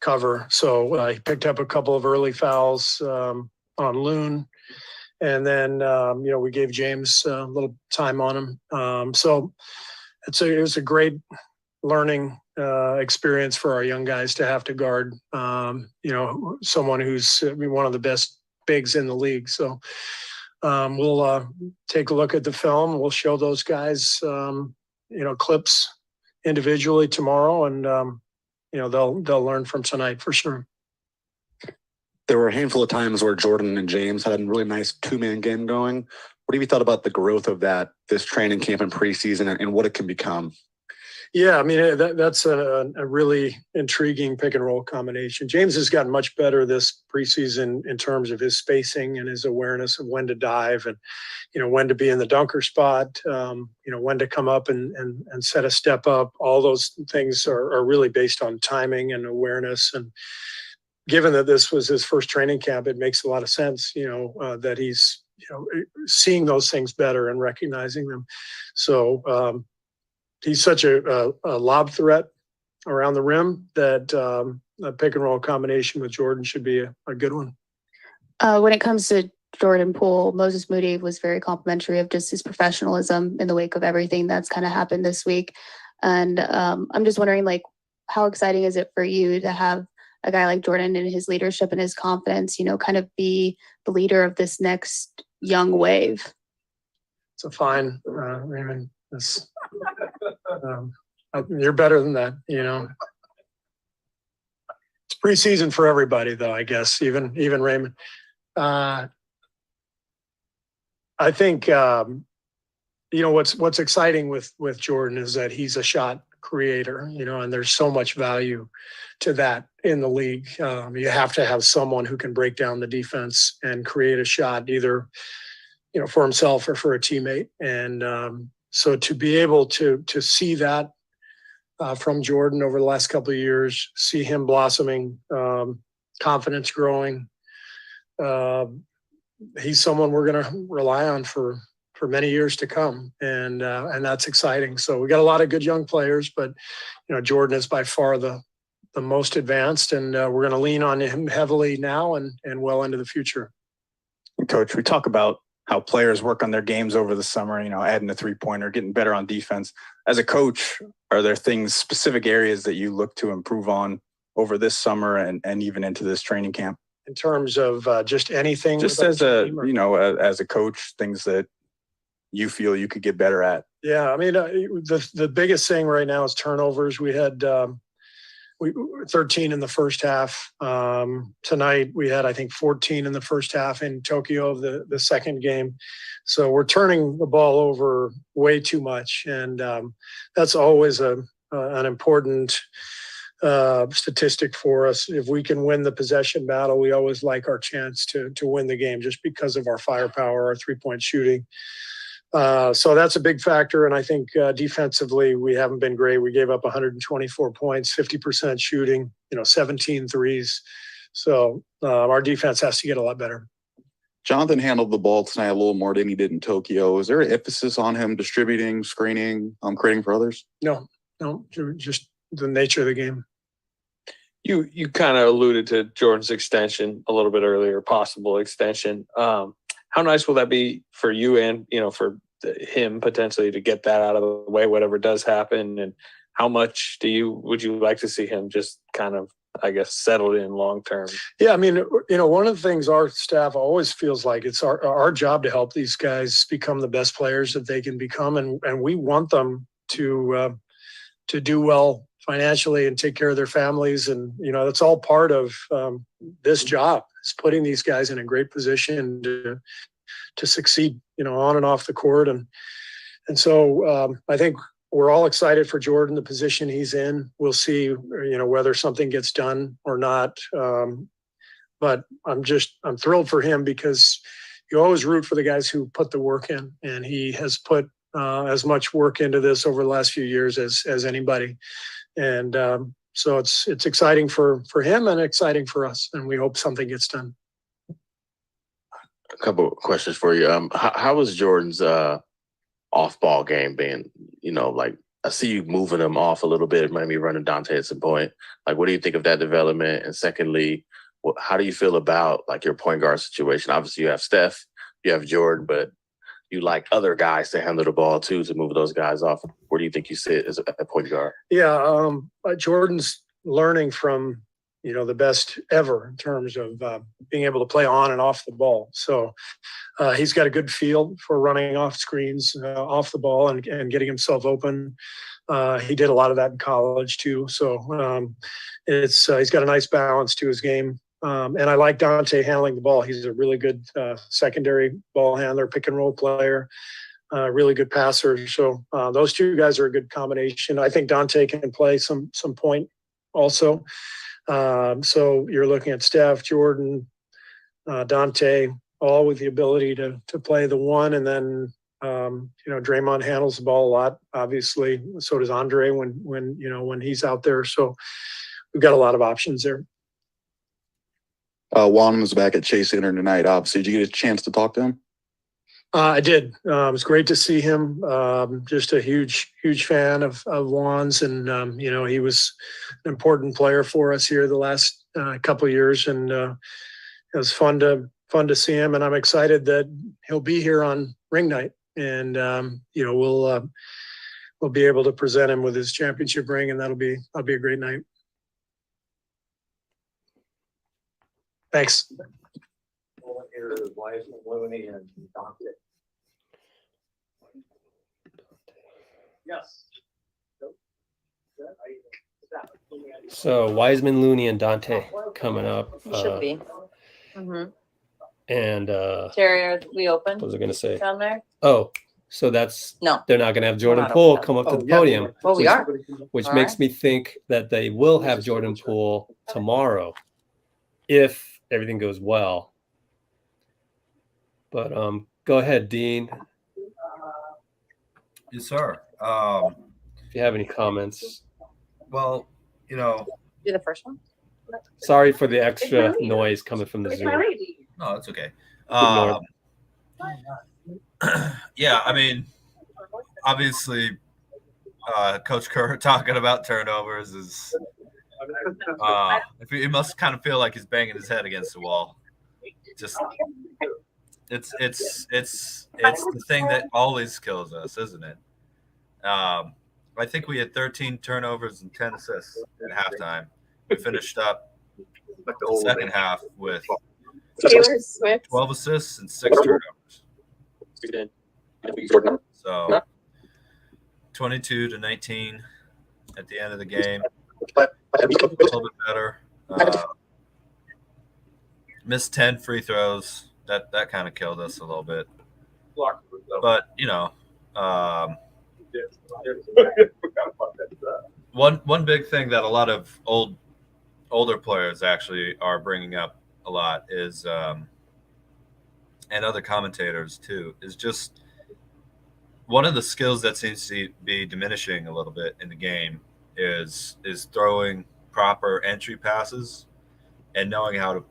cover. So he picked up a couple of early fouls on Loon. And then, we gave James a little time on him. So it was a great learning experience for our young guys to have to guard, someone who's one of the best bigs in the league. So we'll take a look at the film. We'll show those guys, clips individually tomorrow, and they'll learn from tonight for sure. There were a handful of times where Jordan and James had a really nice two-man game going. What have you thought about the growth of that this training camp and preseason and what it can become? Yeah, I mean, that's a really intriguing pick and roll combination. James has gotten much better this preseason in terms of his spacing and his awareness of when to dive and, when to be in the dunker spot, when to come up and set a step up. All those things are really based on timing and awareness. And given that this was his first training camp, it makes a lot of sense, that he's, seeing those things better and recognizing them. So, he's such a lob threat around the rim that a pick and roll combination with Jordan should be a good one. When it comes to Jordan Poole, Moses Moody was very complimentary of just his professionalism in the wake of everything that's kind of happened this week. And I'm just wondering, how exciting is it for you to have a guy like Jordan and his leadership and his confidence, kind of be the leader of this next young wave? It's a fine, Raymond. You're better than that, It's preseason for everybody, though, I guess, even Raymond. I think what's exciting with Jordan is that he's a shot creator, and there's so much value to that in the league. You have to have someone who can break down the defense and create a shot, either for himself or for a teammate. And so to be able to see that from Jordan over the last couple of years, see him blossoming, confidence growing, he's someone we're going to rely on for many years to come, and that's exciting. So we got a lot of good young players, but Jordan is by far the most advanced, and we're going to lean on him heavily now and well into the future. Coach, we talk about how players work on their games over the summer, adding a three-pointer, getting better on defense. As a coach, are there specific areas that you look to improve on over this summer and even into this training camp? In terms of just anything? Just as as a coach, things that you feel you could get better at. Yeah, I mean, the biggest thing right now is turnovers. We had 13 in the first half. Tonight we had, I think, 14 in the first half in Tokyo, the second game. So we're turning the ball over way too much. And that's always an important statistic for us. If we can win the possession battle, we always like our chance to win the game just because of our firepower, our three-point shooting. So that's a big factor. And I think defensively, we haven't been great. We gave up 124 points, 50% shooting, 17 threes. So our defense has to get a lot better. Jonathan handled the ball tonight a little more than he did in Tokyo. Is there an emphasis on him distributing, screening, creating for others? No, just the nature of the game. You kind of alluded to Jordan's extension a little bit earlier, possible extension. how nice will that be for you and, for him potentially to get that out of the way, whatever does happen? And how much would you like to see him just kind of, I guess, settled in long term? Yeah, I mean, one of the things our staff always feels like it's our job to help these guys become the best players that they can become, and we want them to do well financially and take care of their families, and that's all part of this job, is putting these guys in a great position to succeed, on and off the court, and so I think we're all excited for Jordan, the position he's in. We'll see, whether something gets done or not. But I'm thrilled for him, because you always root for the guys who put the work in, and he has put as much work into this over the last few years as anybody. And so it's exciting for him and exciting for us, and we hope something gets done. A couple of questions for you. How was Jordan's off-ball game being? Like, I see you moving him off a little bit, maybe running Dante at some point. Like, what do you think of that development? And secondly, how do you feel about like your point guard situation? Obviously, you have Steph, you have Jordan, but you like other guys to handle the ball too, to move those guys off. Where do you think you sit as a point guard? Yeah, Jordan's learning from the best ever in terms of being able to play on and off the ball. So he's got a good feel for running off screens, off the ball, and getting himself open. He did a lot of that in college too. So he's got a nice balance to his game. And I like Dante handling the ball. He's a really good secondary ball handler, pick and roll player, really good passer. So those two guys are a good combination. I think Dante can play some point also. So you're looking at Steph, Jordan, Dante, all with the ability to play the one. And then, Draymond handles the ball a lot, obviously. So does Andre when he's out there. So we've got a lot of options there. Juan was back at Chase Center tonight. Obviously, did you get a chance to talk to him? I did. It was great to see him. Just a huge fan of Juan's, and he was an important player for us here the last couple of years, and it was fun to see him. And I'm excited that he'll be here on ring night, and we'll be able to present him with his championship ring, and that'll be a great night. Thanks. Here is Wiseman, Looney, and Dante. Yes. So Wiseman, Looney, and Dante coming up. Should be. And Terry, are we open? what was I going to say? Down there? Oh, so that's No. They're not going to have Jordan not Poole open. come up to the podium. Well, we are. Which All makes right. me think that they will have Jordan Poole tomorrow, if everything goes well. But go ahead, Dean. Yes, sir. If you have any comments. Well, Be the first one. Sorry for the extra noise coming from the Zoom. No, it's okay. Ignore Yeah, I mean, obviously, Coach Kerr talking about turnovers is he must kind of feel like he's banging his head against the wall. Just it's the thing that always kills us, isn't it? I think we had 13 turnovers and 10 assists at halftime. We finished up the second half with 12 assists and 6 turnovers. So 22-19 at the end of the game. A little bit better. Missed 10 free throws. That kind of killed us a little bit. But one big thing that a lot of older players actually are bringing up a lot is, and other commentators too, is just one of the skills that seems to be diminishing a little bit in the game is throwing proper entry passes and knowing how to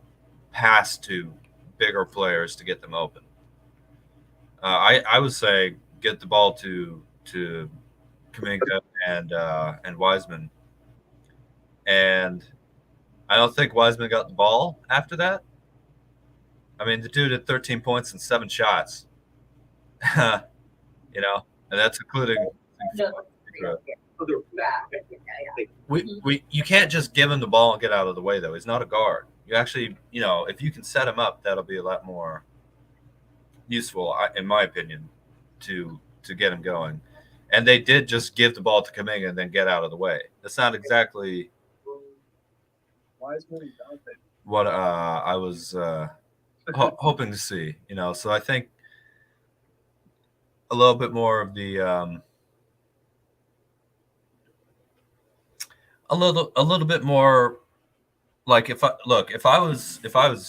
pass to bigger players to get them open. I would say get the ball to Kuminga and Wiseman, and I don't think Wiseman got the ball after that. I mean, the dude had 13 points and 7 shots. And that's including. You can't just give him the ball and get out of the way, though. He's not a guard. You actually, if you can set him up, that'll be a lot more useful, in my opinion, to get him going. And they did just give the ball to Kuminga and then get out of the way. That's not exactly what I was hoping to see. So I think a little bit more of the a little bit more like if I was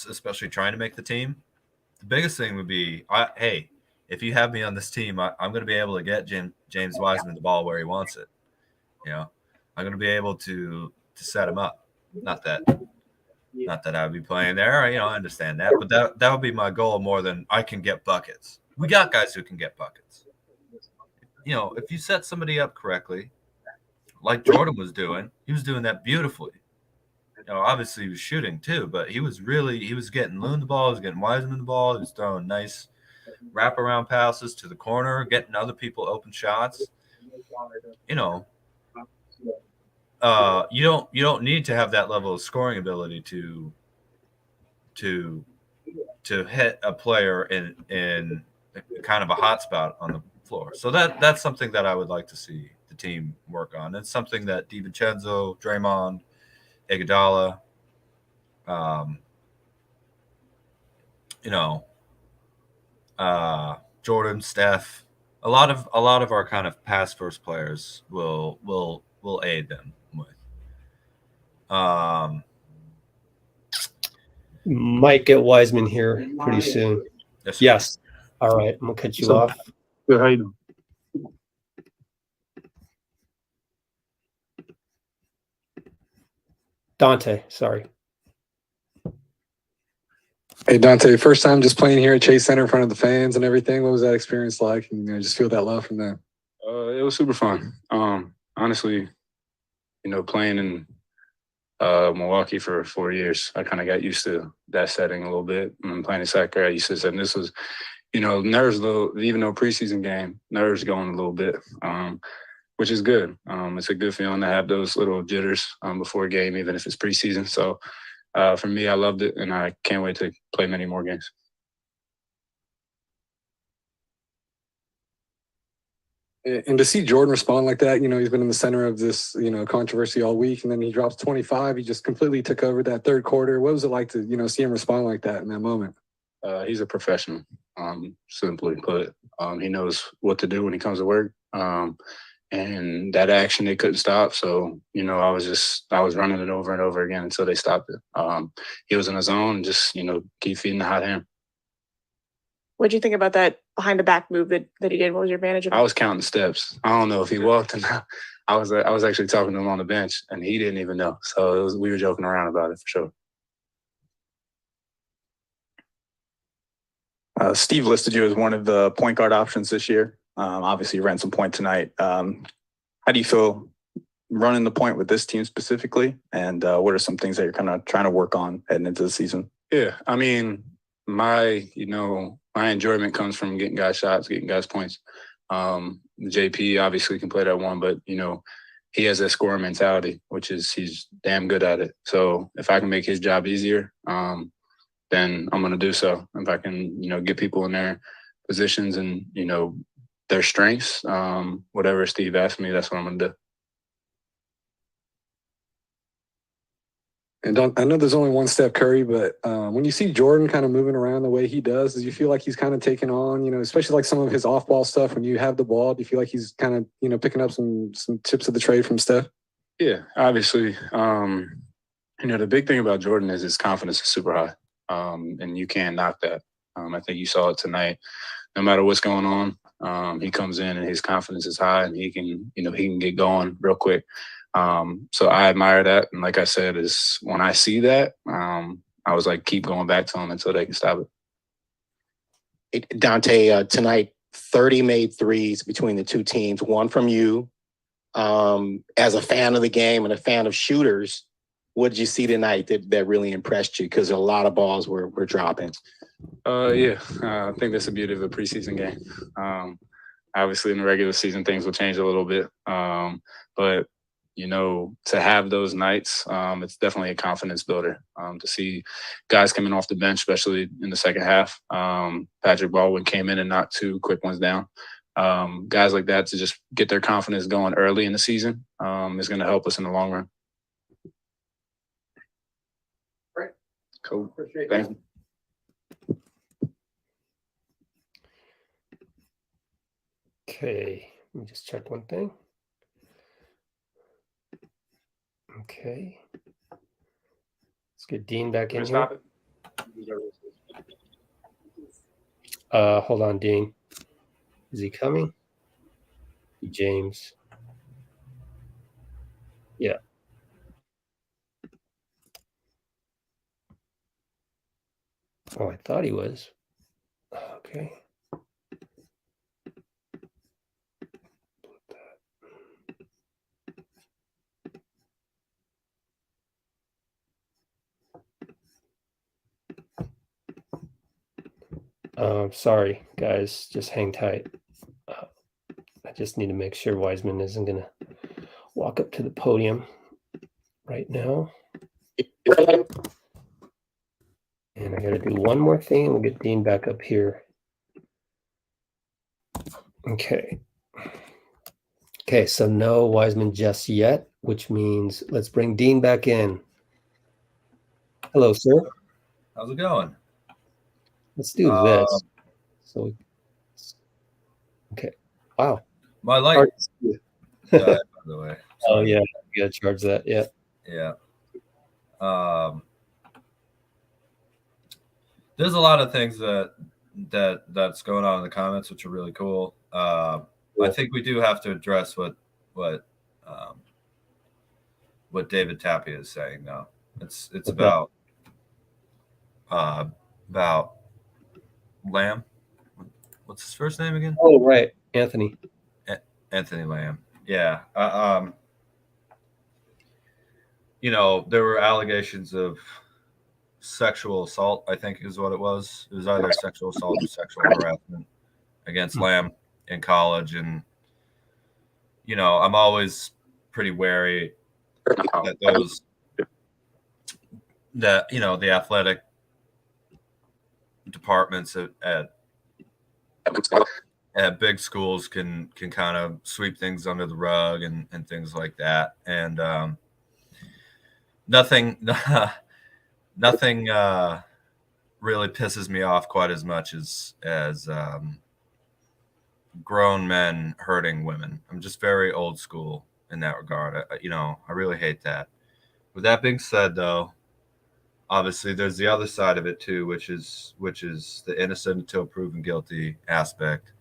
especially trying to make the team, the biggest thing would be, hey, if you have me on this team, I'm going to be able to get James Wiseman the ball where he wants it. I'm going to be able to set him up. Not that I would be playing there. I understand that, but that would be my goal more than I can get buckets. We got guys who can get buckets. If you set somebody up correctly, like Jordan was doing, he was doing that beautifully. Obviously he was shooting too, but he was getting Loon the ball, he was getting Wiseman the ball, he was throwing nice wraparound passes to the corner, getting other people open shots. You don't need to have that level of scoring ability to hit a player in kind of a hot spot on the floor. So that's something that I would like to see the team work on. It's something that DiVincenzo, Draymond, Iguodala, Jordan, Steph, a lot of our kind of pass first players will aid them with. Might get Wiseman here pretty soon. Yes. All right, I'm gonna cut you off. Good, how you doing? Dante, sorry. Hey Dante, first time just playing here at Chase Center in front of the fans and everything. What was that experience like? And just feel that love from them. It was super fun. Honestly, playing in Milwaukee for 4 years, I kind of got used to that setting a little bit. And playing in Sacramento, I used to say, and this was, nerves even though preseason game, nerves going a little bit, which is good. It's a good feeling to have those little jitters before a game, even if it's preseason. So for me, I loved it, and I can't wait to play many more games. And to see Jordan respond like that, he's been in the center of this, controversy all week, and then he drops 25. He just completely took over that third quarter. What was it like to, see him respond like that in that moment? He's a professional, simply put. He knows what to do when he comes to work. And that action, they couldn't stop. So, I was running it over and over again until they stopped it. He was in his zone and just, keep feeding the hot hand. What did you think about that behind the back move that he did? What was your advantage of it? I was counting steps. I don't know if he walked or not. I was actually talking to him on the bench, and he didn't even know. So we were joking around about it for sure. Steve listed you as one of the point guard options this year. Obviously, you ran some point tonight. How do you feel running the point with this team specifically? And what are some things that you're kind of trying to work on heading into the season? Yeah, I mean, my enjoyment comes from getting guys shots, getting guys points. JP obviously can play that one, but, he has that scoring mentality, which is he's damn good at it. So if I can make his job easier, then I'm going to do so. If I can, get people in their positions and, their strengths, whatever Steve asked me, that's what I'm going to do. And I know there's only one Steph Curry, but when you see Jordan kind of moving around the way he does you feel like he's kind of taking on, especially like some of his off-ball stuff when you have the ball? Do you feel like he's kind of, picking up some tips of the trade from Steph? Yeah, obviously. The big thing about Jordan is his confidence is super high, and you can't knock that. I think you saw it tonight. No matter what's going on, he comes in and his confidence is high, and he can get going real quick. So I admire that. And like I said, is when I see that, I was like, keep going back to them until they can stop it. Dante, tonight, 30 made threes between the two teams, one from you. As a fan of the game and a fan of shooters, what did you see tonight that really impressed you? Because a lot of balls were dropping. Yeah, I think that's the beauty of a preseason game. Obviously, in the regular season, things will change a little bit. But, you know, to have those nights, it's definitely a confidence builder. To see guys coming off the bench, especially in the second half. Patrick Baldwin came in and knocked 2 quick ones down. Guys like that to just get their confidence going early in the season is going to help us in the long run. Great. Cool. Appreciate Thank you. you. Okay, let me just check one thing. Okay. Let's get Dean back in here. Hold on, Dean. Is he coming? James. Yeah. Oh, I thought he was. Okay. Sorry, guys. Just hang tight. I just need to make sure Wiseman isn't going to walk up to the podium right now. And I got to do one more thing, and we'll get Dean back up here. Okay. Okay, so no Wiseman just yet, which means let's bring Dean back in. Hello, sir. How's it going? Let's do this. So, okay. Wow. My light. Hard to see. By the way. Oh yeah, you gotta charge that. Yeah. Yeah. There's a lot of things that's going on in the comments, which are really cool. I think we do have to address what David Tapia is saying though. It's Okay. about Lamb. What's his first name again? Oh right, Anthony. Anthony Lamb. Yeah. You know, there were allegations of sexual assault, I think is what it was. It was either sexual assault or sexual harassment against Lamb in college. And, you know, I'm always pretty wary that you know, the athletic departments at big schools can kind of sweep things under the rug and things like that. And nothing really pisses me off quite as much as grown men hurting women. I'm just very old school in that regard. I really hate that. With that being said, though, obviously there's the other side of it too, which is the innocent until proven guilty aspect.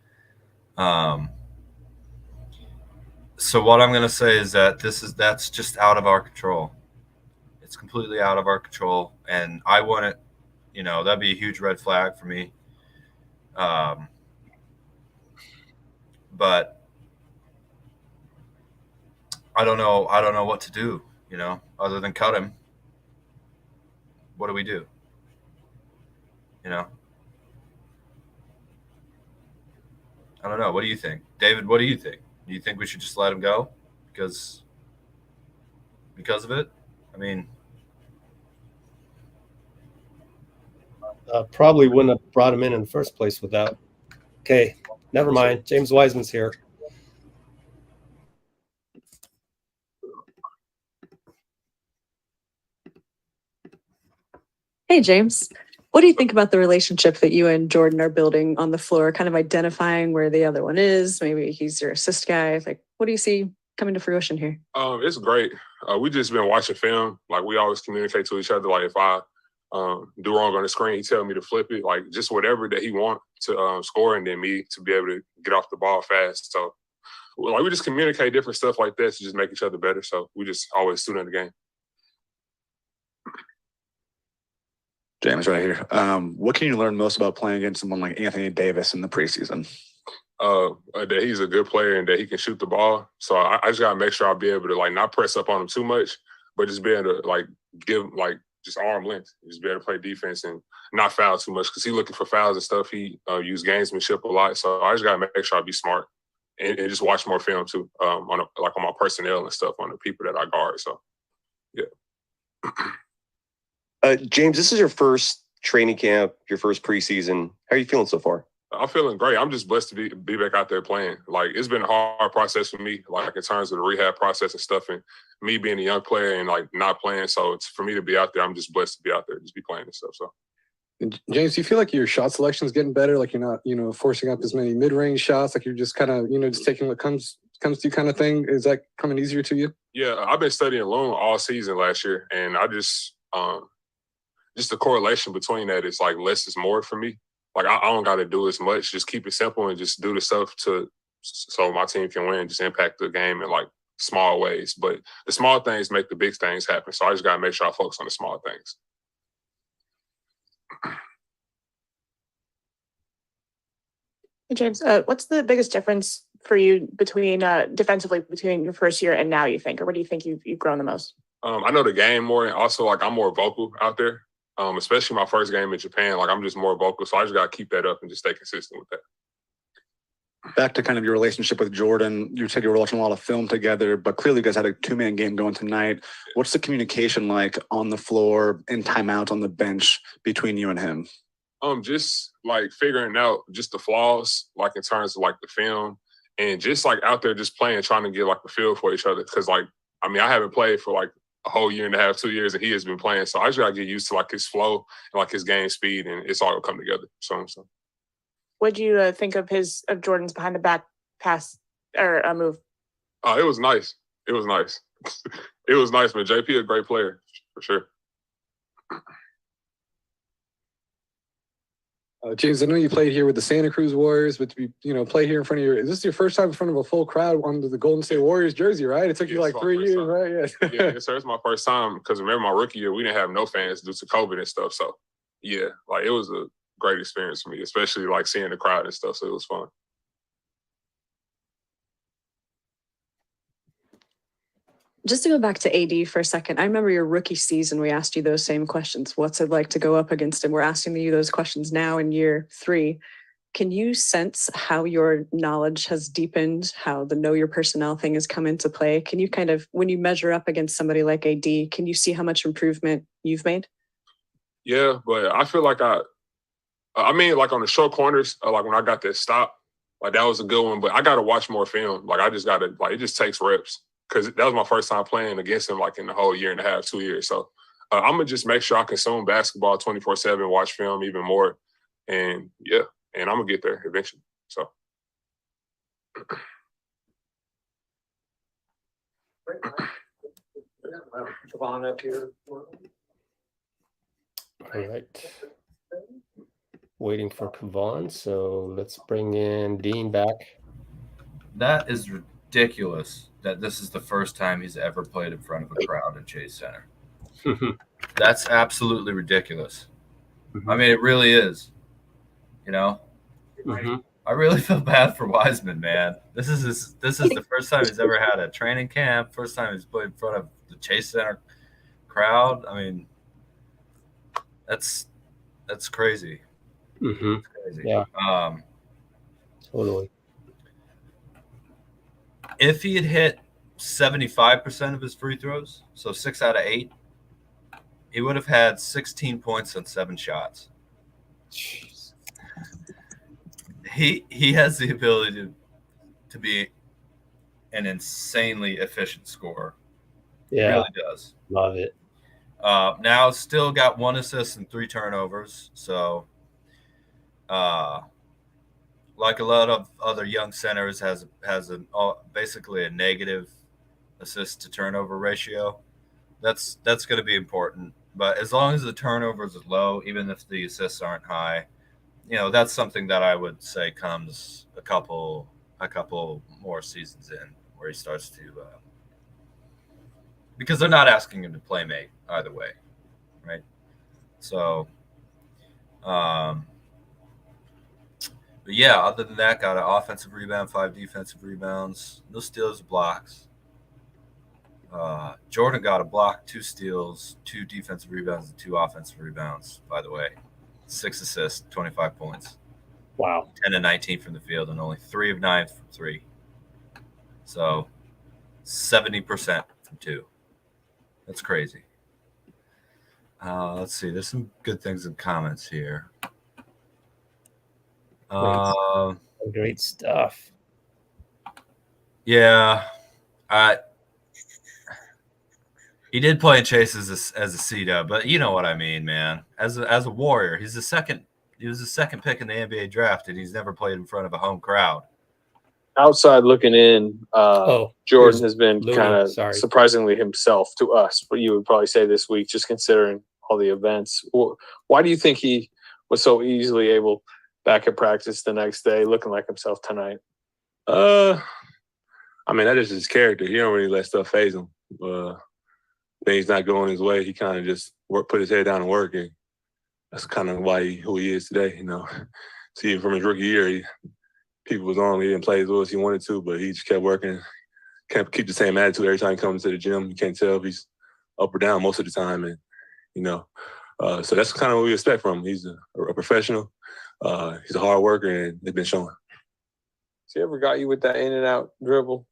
So what I'm going to say is that that's just out of our control. It's completely out of our control, and I want it. You know, that'd be a huge red flag for me. But I don't know what to do, you know, other than cut him. What do we do? You know? I don't know. What do you think? David, what do you think? Do you think we should just let him go? Because of it? I mean, Probably wouldn't have brought him in the first place without. Okay, never mind. James Wiseman's here. Hey, James. What do you think about the relationship that you and Jordan are building on the floor, kind of identifying where the other one is? Maybe he's your assist guy. Like, what do you see coming to fruition here? It's great. We just been watching film. Like, we always communicate to each other. Like, if I do wrong on the screen, he tell me to flip it. Like, just whatever that he want to score, and then me to be able to get off the ball fast. So, like, we just communicate different stuff like that to just make each other better. So we just always tune in the game. James, right here. What can you learn most about playing against someone like Anthony Davis in the preseason? That he's a good player and that he can shoot the ball. So I just gotta make sure I'll be able to, like, not press up on him too much, but just being able to like give like just arm length, just be able to play defense and not foul too much because he looking for fouls and stuff. He use gamesmanship a lot, so I just gotta make sure I be smart and just watch more film too, on my personnel and stuff, on the people that I guard. So yeah. James, this is your first training camp, your first preseason. How are you feeling so far? I'm feeling great. I'm just blessed to be back out there playing. Like, it's been a hard process for me, like in terms of the rehab process and stuff, and me being a young player and like not playing. So it's for me to be out there. I'm just blessed to be out there, just be playing and stuff. So. And James, do you feel like your shot selection is getting better? Like you're not, forcing up as many mid-range shots. Like you're just kind of, just taking what comes to you kind of thing. Is that coming easier to you? Yeah, I've been studying loan all season last year, and I just the correlation between that is like less is more for me. Like I don't got to do as much. Just keep it simple and just do the stuff so my team can win. Just impact the game in like small ways. But the small things make the big things happen. So I just got to make sure I focus on the small things. Hey, James, what's the biggest difference for you between defensively between your first year and now, you think? Or what do you think you've grown the most? I know the game more, and also like I'm more vocal out there. Especially my first game in Japan, like I'm just more vocal. So I just got to keep that up and just stay consistent with that. Back to kind of your relationship with Jordan, you said you were watching a lot of film together, but clearly you guys had a two-man game going tonight. What's the communication like on the floor, in timeout, on the bench between you and him? Just like figuring out just the flaws, like in terms of like the film, and just like out there just playing, trying to get like a feel for each other. Because like, I mean, I haven't played for like a whole year and a half, 2 years, and he has been playing. So I just gotta get used to like his flow and like his game speed, and it's all gonna come together. So. What'd you think of Jordan's behind the back pass or move? Oh, it was nice. It was nice. It was nice, man. JP a great player for sure. James, I know you played here with the Santa Cruz Warriors, but to play here in front of is this your first time in front of a full crowd under the Golden State Warriors jersey, right? It took you like 3 years, right? Yeah. Yeah, sir. It's my first time because remember my rookie year, we didn't have no fans due to COVID and stuff. So yeah, like it was a great experience for me, especially like seeing the crowd and stuff. So it was fun. Just to go back to AD for a second, I remember your rookie season, we asked you those same questions. What's it like to go up against him? We're asking you those questions now in year 3. Can you sense how your knowledge has deepened, how the know your personnel thing has come into play? Can you kind of, when you measure up against somebody like AD, can you see how much improvement you've made? Yeah, but I feel like I mean, like on the short corners, like when I got that stop, like that was a good one, but I got to watch more film. Like I just got to, like, it just takes reps. Because that was my first time playing against him, like in the whole year and a half, 2 years. So I'm going to just make sure I consume basketball 24/7, watch film even more. And yeah, and I'm going to get there eventually. So. Kevon up here. All right. Waiting for Kevon. So let's bring in Dean back. That is ridiculous that this is the first time he's ever played in front of a crowd at Chase Center. That's absolutely ridiculous. I mean, it really is. I really feel bad for Wiseman, man. This is the first time he's ever had a training camp. First time he's played in front of the Chase Center crowd. I mean, that's crazy. That's crazy. Yeah. Totally. If he had hit 75% of his free throws, so 6 out of 8, he would have had 16 points on 7 shots. Jeez. He has the ability to be an insanely efficient scorer. Yeah. He really does. Love it. Now still got 1 assist and 3 turnovers. So like a lot of other young centers, has basically a negative assist to turnover ratio. That's going to be important. But as long as the turnovers are low, even if the assists aren't high, that's something that I would say comes a couple more seasons in where he starts to because they're not asking him to play make either way, right? So but yeah, other than that, got an offensive rebound, 5 defensive rebounds, no steals or blocks. Jordan got a block, 2 steals, 2 defensive rebounds, and 2 offensive rebounds, by the way. 6 assists, 25 points. Wow. 10 and 19 from the field, and only 3 of 9 from 3. So 70% from 2. That's crazy. Let's see. There's some good things in comments here. Great stuff. Yeah. He did play in Chase as a C-Dub, but you know what I mean, man. As a Warrior, he was the second pick in the NBA draft, and he's never played in front of a home crowd. Outside looking in, Jordan has been Looney, kind of sorry. surprisingly himself to us, but you would probably say this week, just considering all the events. Why do you think he was so easily able back at practice the next day, looking like himself tonight? I mean, that is his character. He don't really let stuff phase him. Things not going his way, he kind of just put his head down and work, and that's kind of who he is today. You know, see, from his rookie year, people was on. He didn't play as well as he wanted to, but he just kept working. Can't keep the same attitude every time he comes to the gym. You can't tell if he's up or down most of the time, and you know, so that's kind of what we expect from him. He's a professional. He's a hard worker, and they've been showing. Has he ever got you with that in and out dribble?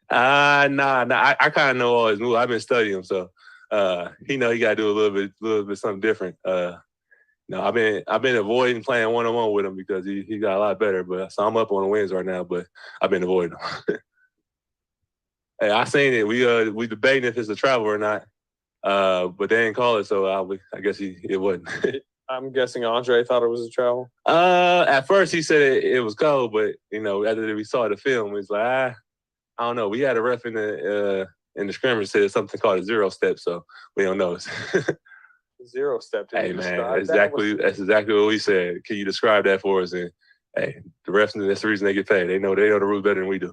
Nah. I kind of know all his moves. I've been studying him, so he know he got to do a little bit something different. No, I've been avoiding playing one-on-one with him because he got a lot better. But so I'm up on the wins right now, but I've been avoiding him. Hey, I seen it. We debating if it's a travel or not, but they didn't call it, so I guess it wasn't. I'm guessing Andre thought it was a travel. At first he said it was cold, but you know, after we saw the film, he's like, I don't know. We had a ref in the scrimmage said something called a 0 step, so we don't know. 0 step. Hey man, that's exactly what we said. Can you describe that for us? And hey, the refs, that's the reason they get paid. They know the rules better than we do.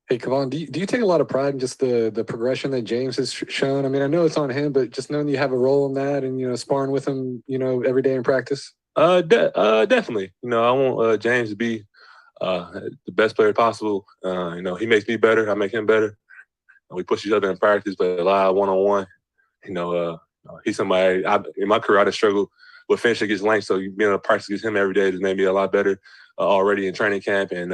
Hey, Kevon, do you take a lot of pride in just the progression that James has shown? I mean, I know it's on him, but just knowing you have a role in that and, you know, sparring with him, you know, every day in practice? Definitely. You know, I want James to be the best player possible. You know, he makes me better. I make him better. We push each other in practice, but a lot of one-on-one. You know, he's somebody, in my career, I just struggled with finishing against length, so being able to practice against him every day has made me a lot better already in training camp. And,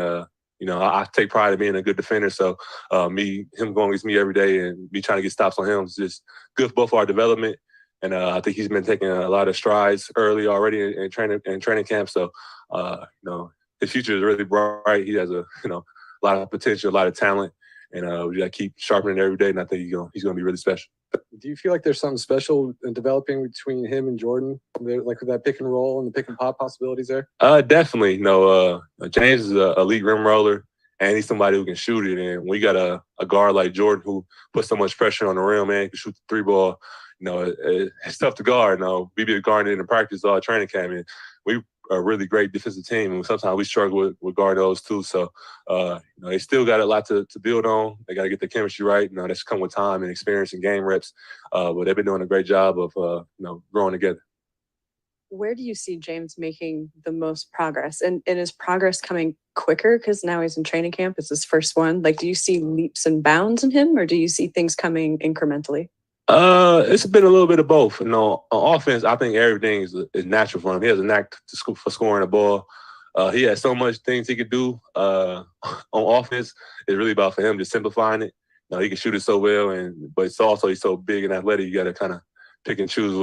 you know, I take pride in being a good defender. So him going against me every day and me trying to get stops on him is just good for both our development. And I think he's been taking a lot of strides early already in training camp. So, you know, his future is really bright. He has a lot of potential, a lot of talent, and we got to keep sharpening it every day. And I think he's going to be really special. Do you feel like there's something special in developing between him and Jordan, like with that pick and roll and the pick and pop possibilities there? Definitely. You know, James is an elite rim roller, and he's somebody who can shoot it. And we got a guard like Jordan who puts so much pressure on the rim, man, can shoot the 3 ball. You know, it's tough to guard. You know, we be guarding in the practice all training camp, and we are a really great defensive team. And sometimes we struggle with guard those too. So, you know, they still got a lot to build on. They got to get the chemistry right. You know, that's come with time and experience and game reps. But they've been doing a great job of, you know, growing together. Where do you see James making the most progress? And is progress coming quicker because now he's in training camp? It's his first one. Like, do you see leaps and bounds in him, or do you see things coming incrementally? It's been a little bit of both. You know, on offense, I think everything is natural for him. He has a knack for scoring the ball. He has so much things he could do on offense. It's really about for him just simplifying it. You know, he can shoot it so well, but it's also he's so big and athletic. You got to kind of pick and choose.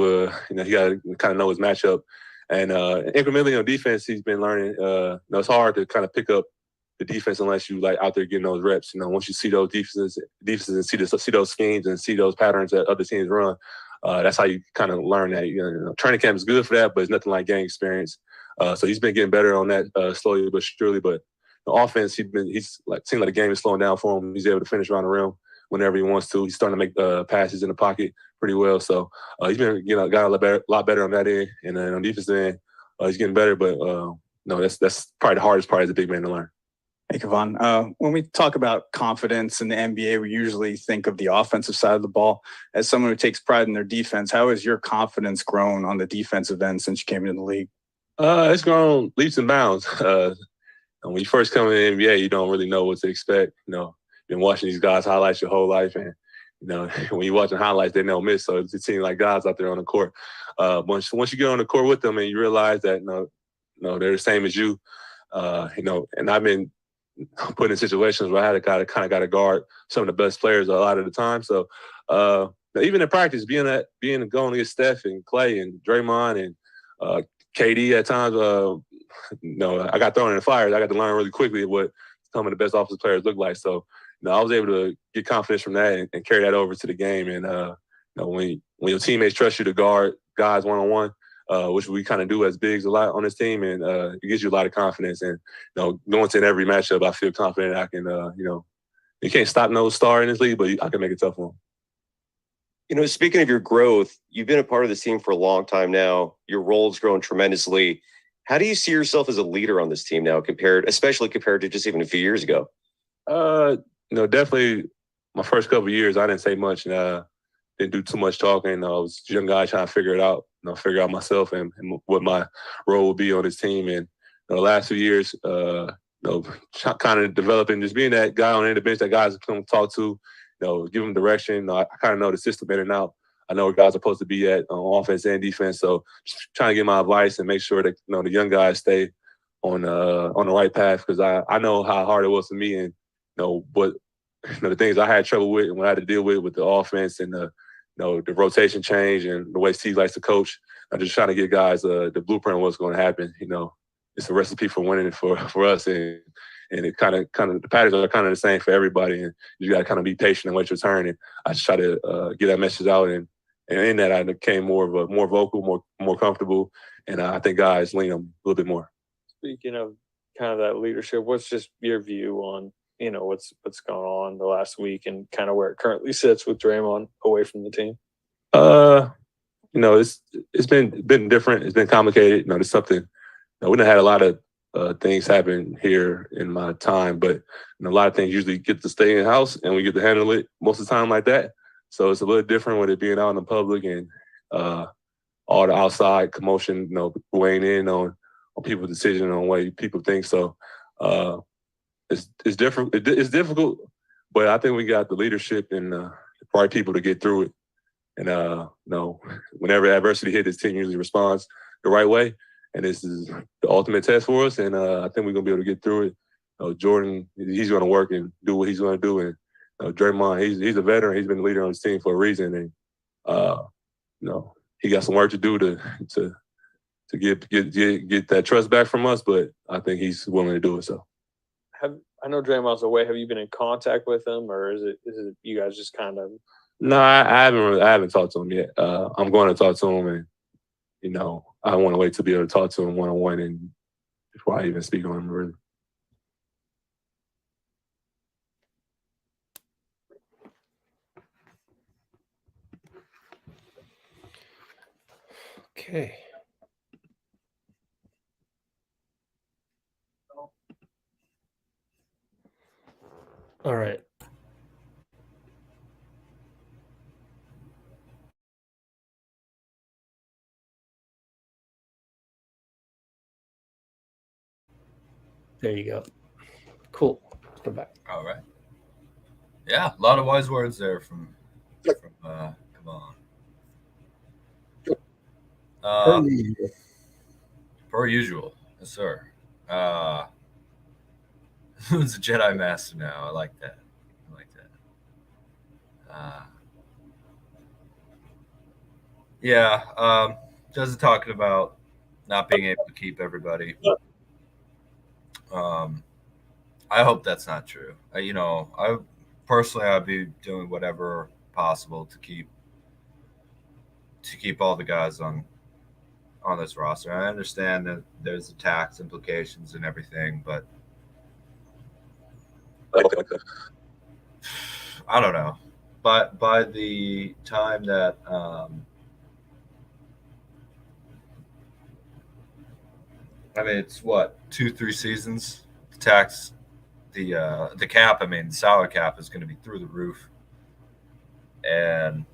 You know, he got to kind of know his matchup. And incrementally on defense, he's been learning. You know, it's hard to kind of pick up the defense unless you like out there getting those reps. You know, once you see those defenses and see those schemes and see those patterns that other teams run, that's how you kind of learn that. You know, training camp is good for that, but it's nothing like game experience. So he's been getting better on that slowly but surely. But the offense, he's like seems like the game is slowing down for him. He's able to finish around the rim whenever he wants to. He's starting to make passes in the pocket pretty well. So he's been got a lot better on that end, and then on the defensive end, he's getting better. But no, that's probably the hardest part as a big man to learn. Hey, Kevon, when we talk about confidence in the NBA, we usually think of the offensive side of the ball. As someone who takes pride in their defense, how has your confidence grown on the defensive end since you came into the league? It's grown leaps and bounds. when you first come in the NBA, you don't really know what to expect. Been watching these guys highlights your whole life, and when you're watching highlights, they don't miss. So it seems like guys out there on the court. Once you get on the court with them and you realize that they're the same as you, and I've been put in situations where I had to kind of got to guard some of the best players a lot of the time. So even in practice, going against Steph and Klay and Draymond and KD at times, I got thrown in the fire. I got to learn really quickly what some of the best offensive players look like. So I was able to get confidence from that and carry that over to the game. And when your teammates trust you to guard guys one-on-one, which we kind of do as bigs a lot on this team, and it gives you a lot of confidence. And going to every matchup, I feel confident I can. You can't stop no star in this league, but I can make it tough for them. Speaking of your growth, you've been a part of this team for a long time now. Your role's grown tremendously. How do you see yourself as a leader on this team now, especially compared to just even a few years ago? Definitely my first couple of years, I didn't say much and didn't do too much talking. I was a young guy trying to figure it out, figure out myself and what my role would be on this team. And the last few years, kind of developing, just being that guy on the end of the bench that guys come talk to, give them direction. I kind of know the system in and out. I know where guys are supposed to be at on offense and defense. So just trying to get my advice and make sure that the young guys stay on the right path, because I know how hard it was for me and what the things I had trouble with and what I had to deal with the offense and the rotation change and the way Steve likes to coach. I'm just trying to get guys the blueprint of what's going to happen. It's a recipe for winning for us, and it kind of the patterns are kind of the same for everybody, and you got to kind of be patient and wait your turn. And I just try to get that message out, and in that I became more vocal, more comfortable, and I think guys lean on a little bit more. Speaking of kind of that leadership, what's just your view on what's gone on the last week and kind of where it currently sits with Draymond away from the team? It's been different. It's been complicated. There's something. We done had a lot of things happen here in my time, but a lot of things usually get to stay in the house and we get to handle it most of the time like that. So it's a little different with it being out in the public and all the outside commotion, weighing in on people's decision on what people think. So it's different. It's difficult, but I think we got the leadership and the right people to get through it. And whenever adversity hits, this team usually responds the right way. And this is the ultimate test for us. And I think we're gonna be able to get through it. Jordan, he's gonna work and do what he's gonna do. And Draymond, he's a veteran. He's been the leader on this team for a reason. And he got some work to do to get that trust back from us. But I think he's willing to do it. So. I know Draymond's away. Have you been in contact with him, or is it you guys just kind of? No, I haven't talked to him yet. I'm going to talk to him, and I want to wait to be able to talk to him one-on-one and before I even speak on him. Really. Okay. All right. There you go. Cool. Come back. All right. Yeah, a lot of wise words there from come on. Per usual. Yes, sir. Who's a Jedi Master now? I like that. Just talking about not being able to keep everybody. I hope that's not true. I personally, I'd be doing whatever possible to keep all the guys on this roster. I understand that there's the tax implications and everything, but I don't know. But by the time that it's what 2-3 seasons. The tax, the cap. The salary cap is going to be through the roof, and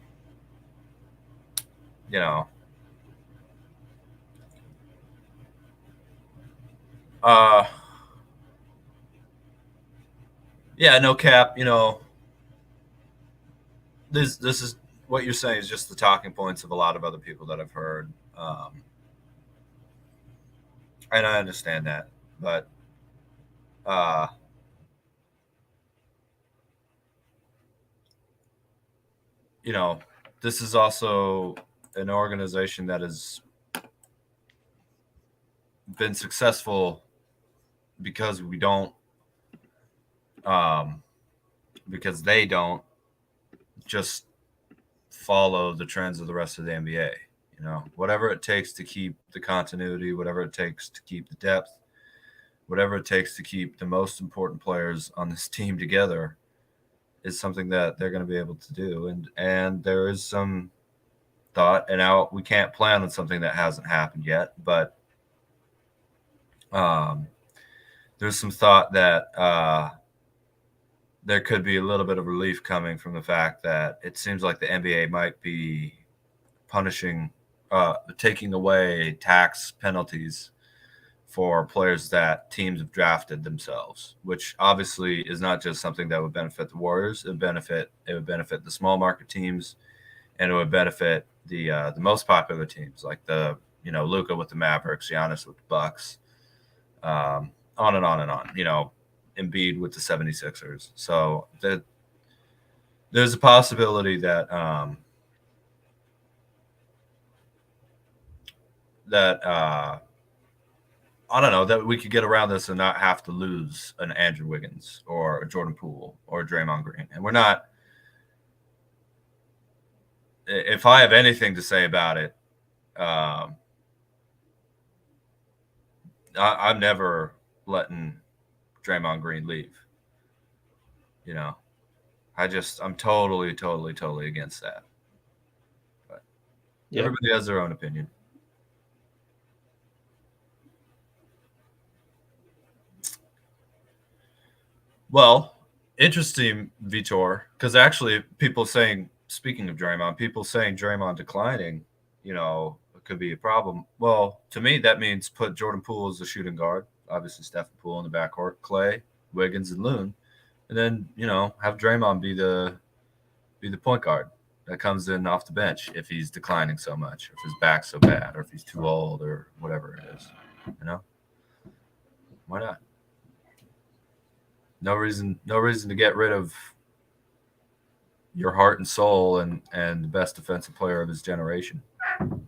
Yeah, no cap. You know, this is what you're saying is just the talking points of a lot of other people that I've heard, and I understand that, but you know, this is also an organization that has been successful because we don't, because they don't just follow the trends of the rest of the NBA. You know, whatever it takes to keep the continuity, whatever it takes to keep the depth, whatever it takes to keep the most important players on this team together is something that they're going to be able to do. And there is some thought, and now we can't plan on something that hasn't happened yet, but there's some thought that there could be a little bit of relief coming from the fact that it seems like the NBA might be punishing, taking away tax penalties for players that teams have drafted themselves, which obviously is not just something that would benefit the Warriors. It would benefit the small market teams, and it would benefit the most popular teams like Luka with the Mavericks, Giannis with the Bucks, on and on and on. Embiid with the 76ers. So there's a possibility that I don't know, that we could get around this and not have to lose an Andrew Wiggins or a Jordan Poole or a Draymond Green. And we're not. If I have anything to say about it, I'm never letting Draymond Green leave. I'm totally against that. But everybody has their own opinion. Well, interesting, Vitor, because actually people saying, speaking of Draymond, people saying Draymond declining, it could be a problem. Well, to me, that means put Jordan Poole as the shooting guard, obviously Steph and Poole in the backcourt, Klay, Wiggins, and Loon, and then, have Draymond be the point guard that comes in off the bench if he's declining so much, if his back's so bad, or if he's too old, or whatever it is. Why not? No reason to get rid of your heart and soul and the best defensive player of his generation.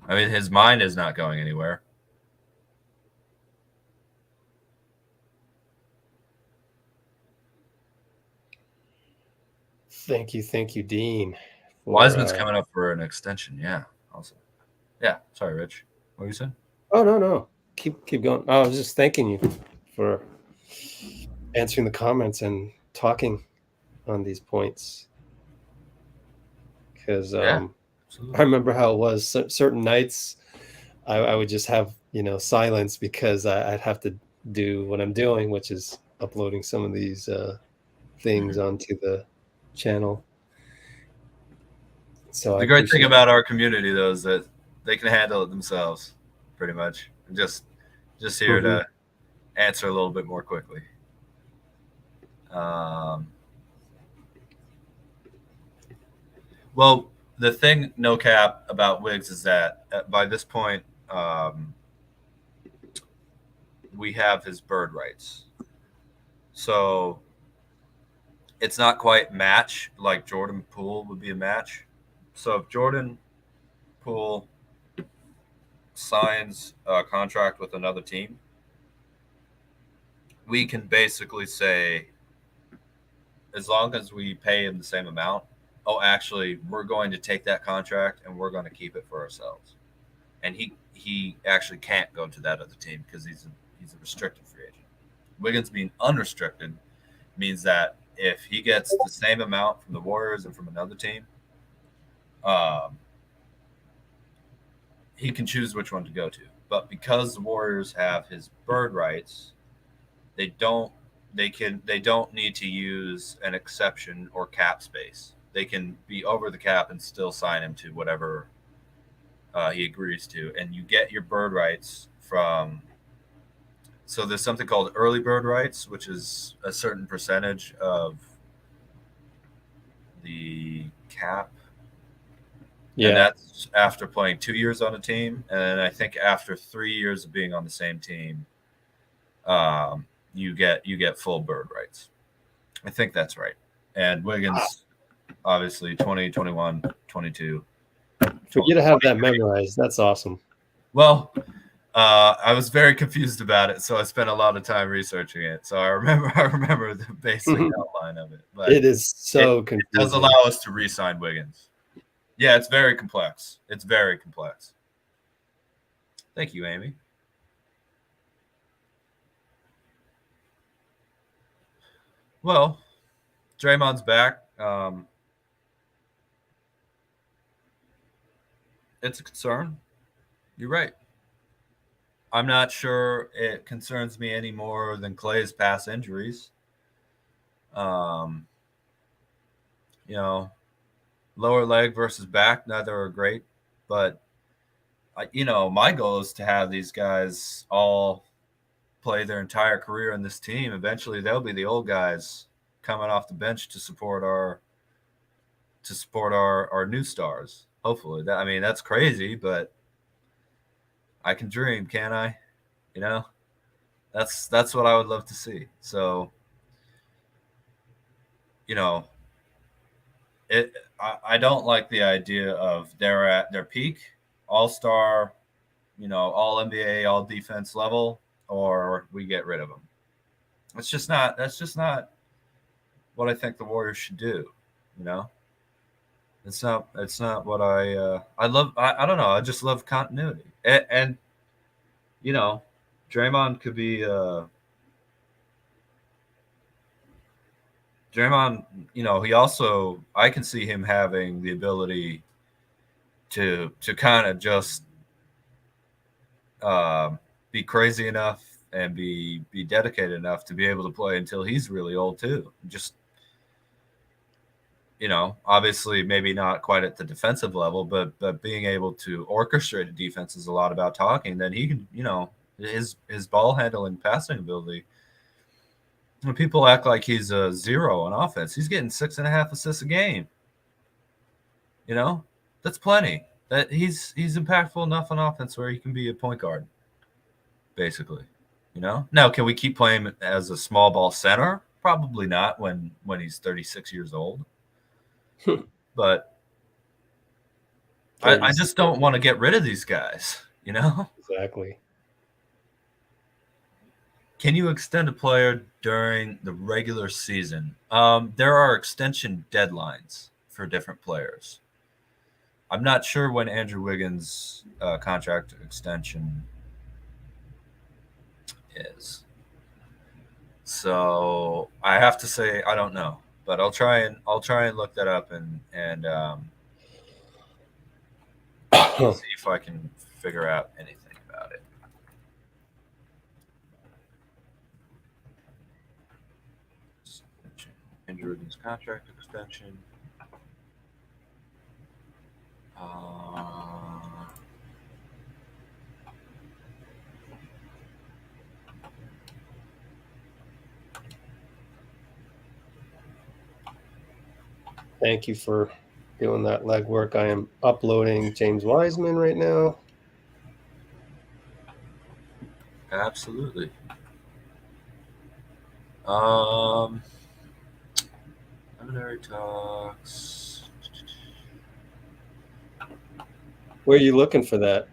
I mean, his mind is not going anywhere. Thank you, Dean. Wiseman's coming up for an extension. Yeah. Also. Yeah. Sorry, Rich. What were you saying? Oh, no. Keep going. I was just thanking you for answering the comments and talking on these points. Because I remember how it was certain nights I would just have, silence because I'd have to do what I'm doing, which is uploading some of these things onto the channel. So the great thing about our community, though, is that they can handle it themselves, pretty much. I'm just here to answer a little bit more quickly. Well, the thing, no cap, about Wiggs is that by this point, we have his bird rights. So it's not quite match like Jordan Poole would be a match. So if Jordan Poole signs a contract with another team, we can basically say, as long as we pay him the same amount, actually, we're going to take that contract and we're going to keep it for ourselves. And he actually can't go to that other team because he's a restricted free agent. Wiggins being unrestricted means that if he gets the same amount from the Warriors and from another team, he can choose which one to go to. But because the Warriors have his bird rights, they don't need to use an exception or cap space. They can be over the cap and still sign him to whatever he agrees to. And you get your bird rights from So there's something called early bird rights, which is a certain percentage of the cap. Yeah. And that's after playing 2 years on a team. And I think after 3 years of being on the same team, you get full bird rights. I think that's right. And Wiggins, obviously 20, 21, 22. For you to have that memorized, that's awesome. Well, I was very confused about it, so I spent a lot of time researching it. So I remember the basic outline of it. But It is so it confusing. does allow us to re-sign Wiggins. Yeah, it's very complex. It's very complex. Thank you, Amy. Well, Draymond's back. It's a concern. You're right. I'm not sure it concerns me any more than Klay's past injuries. Lower leg versus back, neither are great. But, my goal is to have these guys all play their entire career in this team. Eventually, they'll be the old guys coming off the bench to support our new stars. Hopefully, that's crazy, but I can dream, can't I? That's what I would love to see. So, I don't like the idea of they're at their peak, all-star, all NBA, all defense level, or we get rid of them. That's just not what I think the Warriors should do. It's not what I love. I don't know. I just love continuity. And Draymond could be Draymond, he also, I can see him having the ability to kind of just be crazy enough and be dedicated enough to be able to play until he's really old too. Just, obviously maybe not quite at the defensive level, but being able to orchestrate a defense is a lot about talking. Then he can, his ball handling, passing ability. When people act like he's a zero on offense, he's getting 6.5 assists a game. That's plenty. That he's impactful enough on offense where he can be a point guard, basically. Now, can we keep playing him as a small ball center? Probably not when he's 36 years old. But I just don't want to get rid of these guys. Exactly. Can you extend a player during the regular season? There are extension deadlines for different players. I'm not sure when Andrew Wiggins' contract extension is. So I have to say I don't know, but I'll try and look that up and see if I can figure out anything about it. Andrew Wiggins' contract extension. Thank you for doing that legwork. I am uploading James Wiseman right now. Absolutely. Preliminary talks. Where are you looking for that?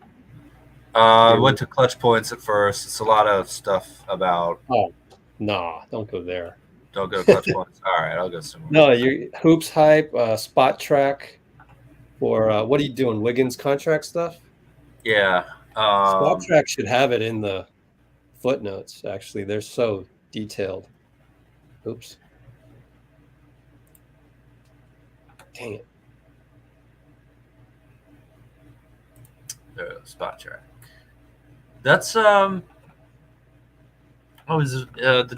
I went to Clutch Points at first. It's a lot of stuff about. Oh, nah, don't go there. Don't go to Clutch Points. All right, I'll go somewhere. No, you Hoops Hype, Spot Track, or what are you doing? Wiggins contract stuff? Yeah. Spot Track should have it in the footnotes. Actually, they're so detailed. Oops. Dang it. Spot Track. That's the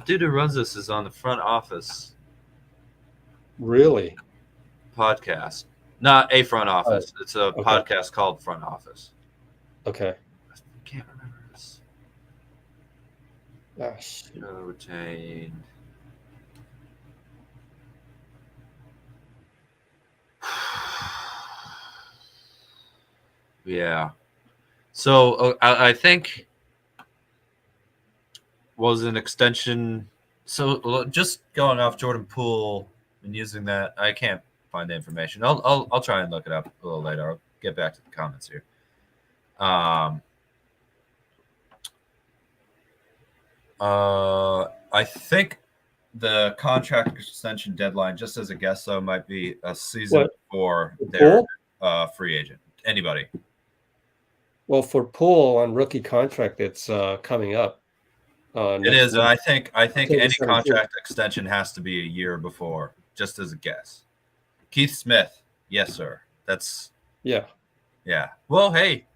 dude who runs this is on the Front Office. Really? Podcast. Not a Front Office. It's a podcast called Front Office. Okay. I can't remember this. Gosh. Retained. Yeah. So I think was an extension. So just going off Jordan Poole and using that, I can't find the information. I'll try and look it up a little later. I'll get back to the comments here. I think the contract extension deadline, just as a guess, though, might be a season before their free agent. Anybody? Well, for Poole on rookie contract, it's coming up. It is, and I think October any 17th. contract extension has to be a year before, just as a guess. Keith Smith, yes, sir. That's yeah. Well, hey,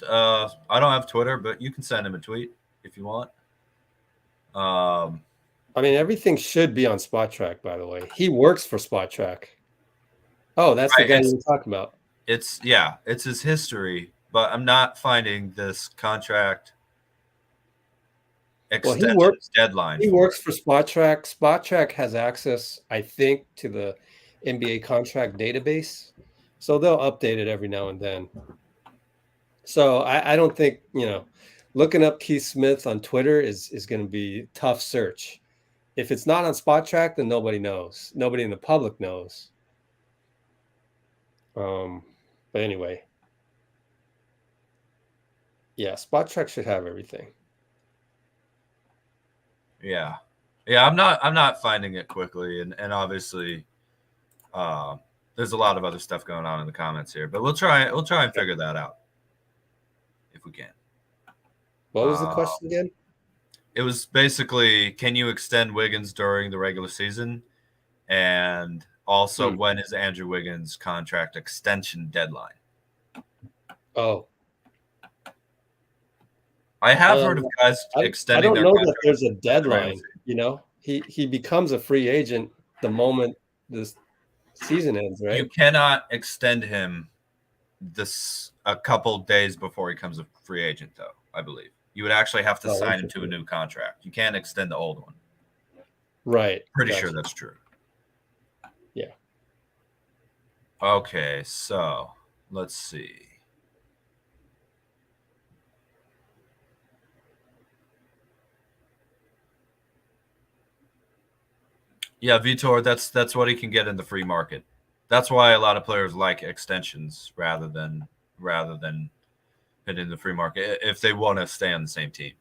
I don't have Twitter, but you can send him a tweet if you want. I mean, everything should be on Spot Track, by the way. He works for Spot Track. Oh, that's Right, the guy you were talking about. It's his history, but I'm not finding this contract extension deadline. He works for Spot Track. Spot Track has access, I think, to the NBA contract database, so they'll update it every now and then. So I don't think, looking up Keith Smith on Twitter is going to be a tough search. If it's not on Spot Track, then nobody knows. Nobody in the public knows. But anyway, yeah, Spot Track should have everything. Yeah, I'm not finding it quickly, and obviously, there's a lot of other stuff going on in the comments here, but we'll try and figure that out if we can. What was the question again? It was basically, can you extend Wiggins during the regular season, and also when is Andrew Wiggins' contract extension deadline? Oh. I have heard of guys extending I their don't know that contract. there's a deadline. He becomes a free agent the moment this season ends, right? You cannot extend him a couple days before he becomes a free agent, though, I believe. You would actually have to sign him to a new contract. You can't extend the old one. Right. Pretty sure that's true. Yeah. Okay, so let's see. Yeah, Vitor, that's what he can get in the free market. That's why a lot of players like extensions rather than hitting the free market if they want to stay on the same team.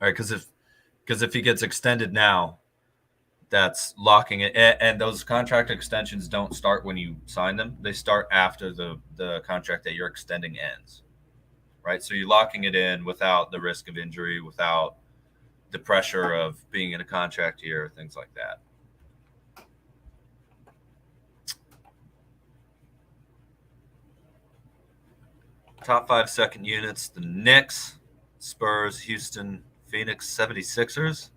All right, because if he gets extended now, that's locking it. And those contract extensions don't start when you sign them; they start after the contract that you're extending ends. Right, so you're locking it in without the risk of injury, without the pressure of being in a contract year, things like that. Top 5 second units: the Knicks, Spurs, Houston, Phoenix 76ers.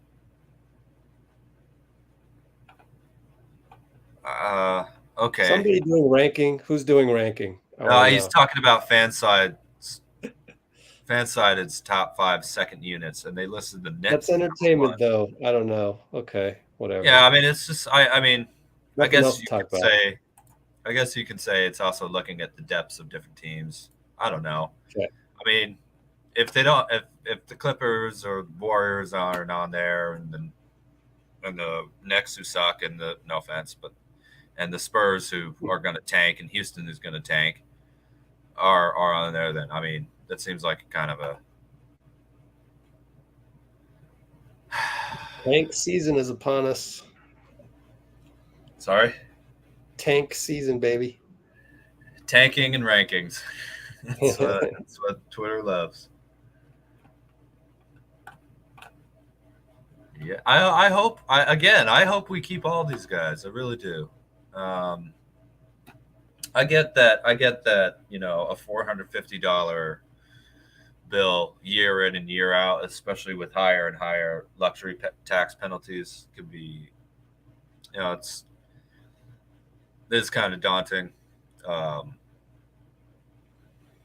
Okay. Somebody doing ranking. Who's doing ranking? He's talking about Fansided's top 5 second units, and they listed the Knicks. That's entertainment, though. I don't know. Okay, whatever. Yeah, I mean, it's just I mean, I Nothing else guess to you talk could about. say. I guess you can say it's also looking at the depths of different teams. I don't know. Okay. I mean, if they don't, if the Clippers or Warriors aren't on there, and the Knicks who suck, and no offense, and the Spurs who are going to tank, and Houston who's going to tank, are on there, then I mean, that seems like kind of a Tank season is upon us. Sorry? Tank season, baby. Tanking and rankings. That's what Twitter loves. Yeah, I hope we keep all these guys. I really do. I get that, a $450 bill year in and year out, especially with higher and higher luxury tax penalties, could be, it's kind of daunting.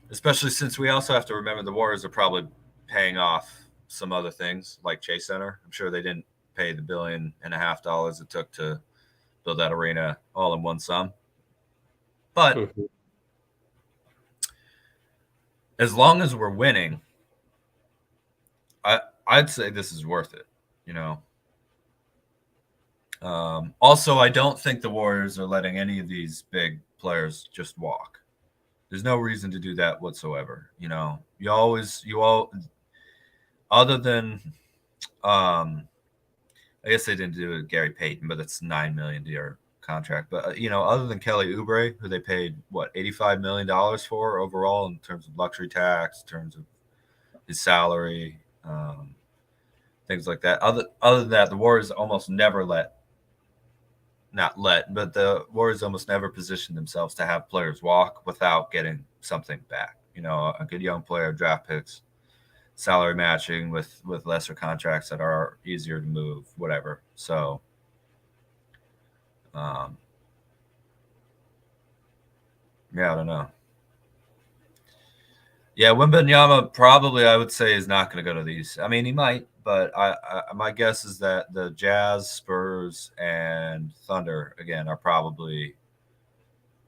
Especially since we also have to remember the Warriors are probably paying off some other things like Chase Center. I'm sure they didn't pay the $1.5 billion it took to build that arena all in one sum. But as long as we're winning, I'd say this is worth it, you know. Also, I don't think the Warriors are letting any of these big players just walk. There's no reason to do that whatsoever. You know, other than, I guess they didn't do it with Gary Payton, but it's $9 million year contract. But, you know, other than Kelly Oubre, who they paid, $85 million for overall in terms of luxury tax, in terms of his salary, things like that. Other than that, the Warriors almost never but the Warriors almost never position themselves to have players walk without getting something back. You know, a good young player, draft picks, salary matching with lesser contracts that are easier to move, whatever. So, yeah, I don't know. Yeah, Wembanyama probably, I would say, is not going to go to these. I mean, he might, but my guess is that the Jazz, Spurs, and Thunder, again, are probably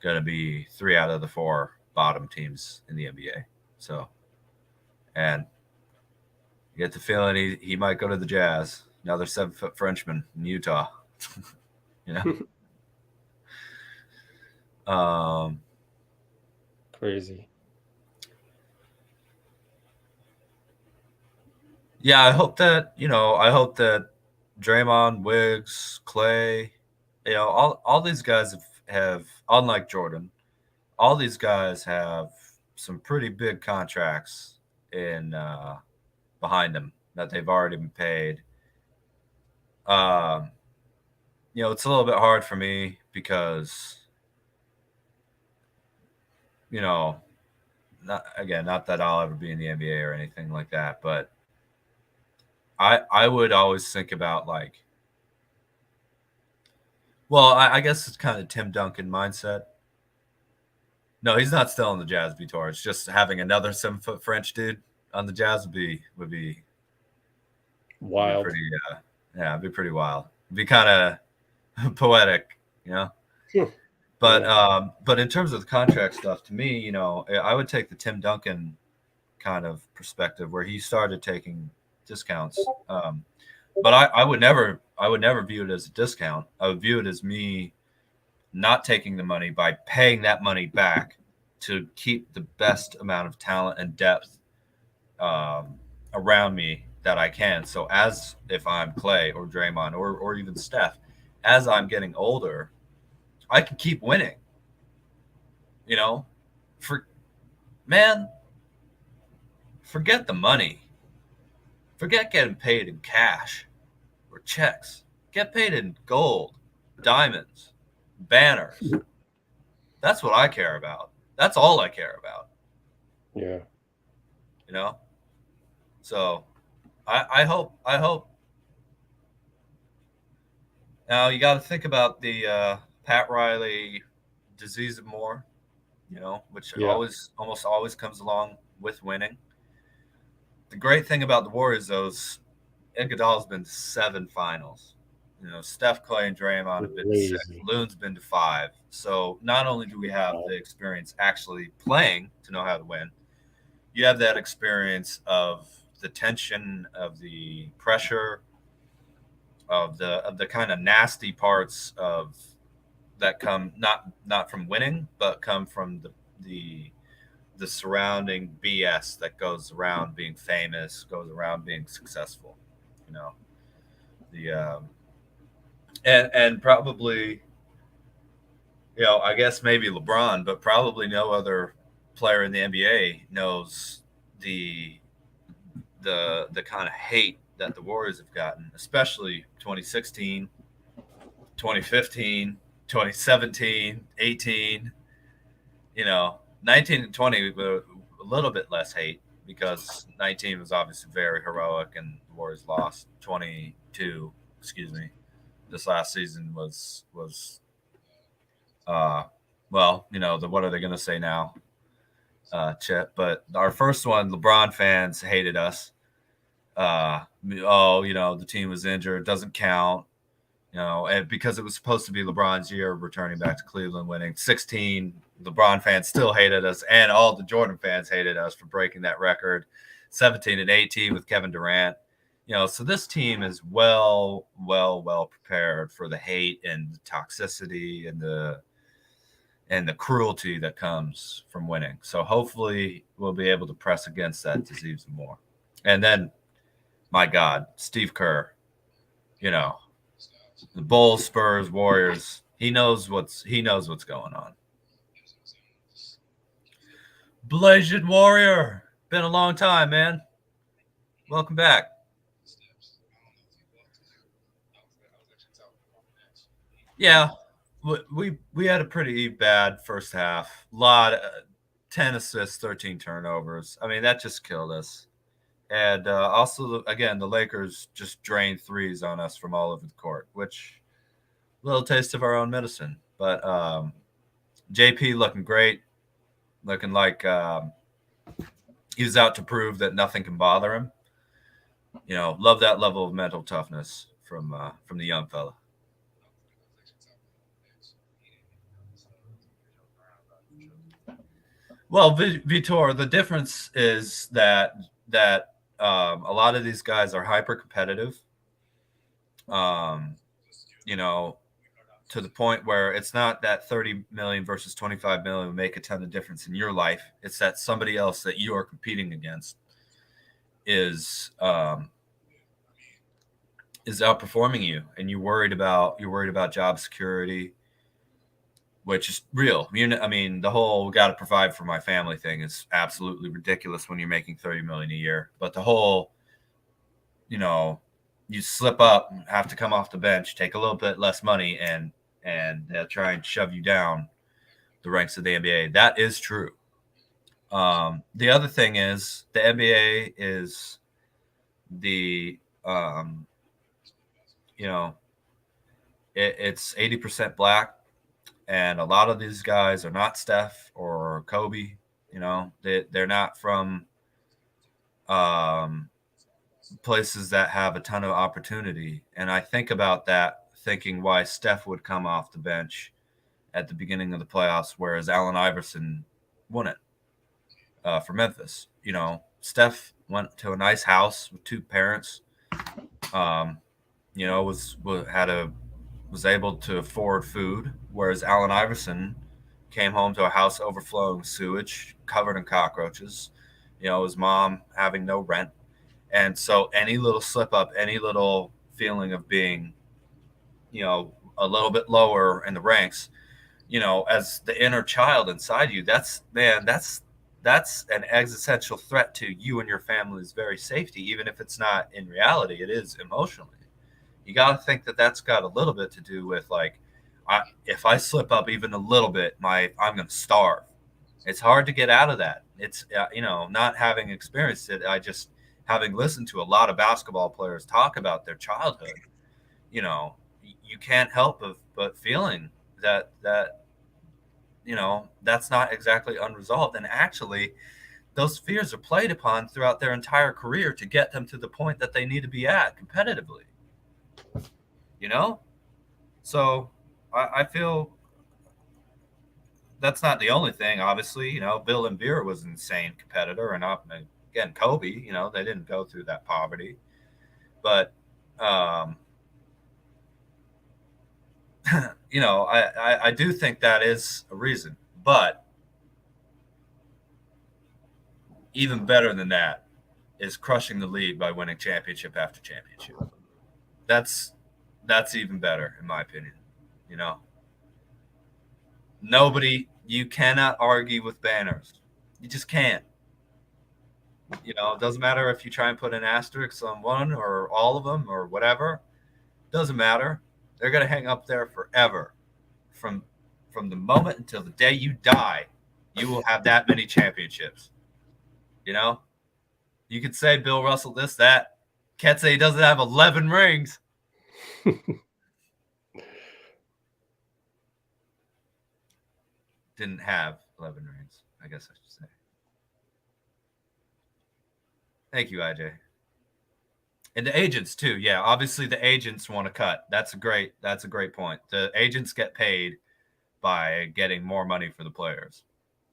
going to be 3 out of the 4 bottom teams in the NBA. So, and you get the feeling he might go to the Jazz, another 7-foot Frenchman in Utah. You know? Crazy. Yeah, I hope that Draymond, Wiggs, Klay, you know, all these guys have, unlike Jordan, all these guys have some pretty big contracts in behind them that they've already been paid. You know, it's a little bit hard for me because, you know, not that I'll ever be in the NBA or anything like that, but I would always think about I guess it's kind of Tim Duncan mindset. No, he's not still on the Jazz tour. It's just having another 7-foot French dude on the Jazz would be wild. It'd be pretty wild. It'd be kind of poetic, you know. But in terms of the contract stuff, to me, you know, I would take the Tim Duncan kind of perspective where he started taking discounts. But I would never view it as a discount. I would view it as me not taking the money by paying that money back to keep the best amount of talent and depth around me that I can. So as if I'm Klay or Draymond or even Steph, as I'm getting older, I can keep winning. You know, forget the money. Forget getting paid in cash or checks. Get paid in gold, diamonds, banners. That's what I care about. That's all I care about. Yeah. You know? So I hope. Now you got to think about the Pat Riley disease of more, you know, which almost always comes along with winning. The great thing about the Warriors, though, is Iguodala's been to 7 finals. You know, Steph, Klay, and Draymond have been to 6. Loon's been to 5. So not only do we have the experience actually playing to know how to win, you have that experience of the tension, of the pressure, of the kind of nasty parts of that come not from winning, but come from the surrounding BS that goes around being famous, goes around being successful, you know. And probably, you know, I guess maybe LeBron, but probably no other player in the NBA knows the kind of hate that the Warriors have gotten, especially 2016, 2015, 2017, 18, you know. 19 and 20 were a little bit less hate because 19 was obviously very heroic and the Warriors lost. 22, this last season was well, you know, what are they going to say now, Chet? But our first one, LeBron fans hated us. the team was injured, doesn't count. And because it was supposed to be LeBron's year returning back to Cleveland, winning 16, LeBron fans still hated us, and all the Jordan fans hated us for breaking that record. 17 and 18 with Kevin Durant. So this team is well prepared for the hate and the toxicity and the cruelty that comes from winning. So hopefully we'll be able to press against that disease more. And then, my God, Steve Kerr, the Bulls, Spurs, Warriors. He knows what's going on. Blazing Warrior, been a long time, man. Welcome back. Yeah, we had a pretty bad first half. Lot 10 assists, 13 turnovers. I mean, that just killed us. And also, again, the Lakers just drained threes on us from all over the court, which little taste of our own medicine. But JP looking great, looking like he was out to prove that nothing can bother him. Love that level of mental toughness from the young fella. Well, Vitor, the difference is that a lot of these guys are hyper competitive. To the point where it's not that 30 million versus 25 million will make a ton of difference in your life. It's that somebody else that you are competing against is outperforming you, and you're worried about job security, which is real. The whole got to provide for my family thing is absolutely ridiculous when you're making 30 million a year. But the whole, you slip up, have to come off the bench, take a little bit less money, and they'll try and shove you down the ranks of the NBA. That is true. The other thing is the NBA is it's 80% black, and a lot of these guys are not Steph or Kobe. They're not from places that have a ton of opportunity. And I think about that, thinking why Steph would come off the bench at the beginning of the playoffs, whereas Allen Iverson wouldn't for Memphis. Steph went to a nice house with two parents. Was able to afford food, whereas Allen Iverson came home to a house overflowing sewage, covered in cockroaches. His mom having no rent. And so any little slip up, any little feeling of being, a little bit lower in the ranks, as the inner child inside you, that's an existential threat to you and your family's very safety, even if it's not in reality, it is emotionally. You got to think that that's got a little bit to do with, like, if I slip up even a little bit, I'm going to starve. It's hard to get out of that. It's, not having experienced it, having listened to a lot of basketball players talk about their childhood, you can't help but feeling that that's not exactly unresolved. And actually, those fears are played upon throughout their entire career to get them to the point that they need to be at competitively. So I feel that's not the only thing. Obviously, Bill and Beer was an insane competitor, and again, Kobe, they didn't go through that poverty, but I do think that is a reason. But even better than that is crushing the league by winning championship after championship. That's even better, in my opinion. You cannot argue with banners. You just can't. It doesn't matter if you try and put an asterisk on one or all of them or whatever. Doesn't matter. They're going to hang up there forever. From the moment until the day you die, you will have that many championships. You could say Bill Russell this, that. Can't say he doesn't have 11 rings. Didn't have 11 rings, I guess I should say. Thank you, IJ. And the agents too. Yeah, obviously the agents want to cut. That's a great point. The agents get paid by getting more money for the players.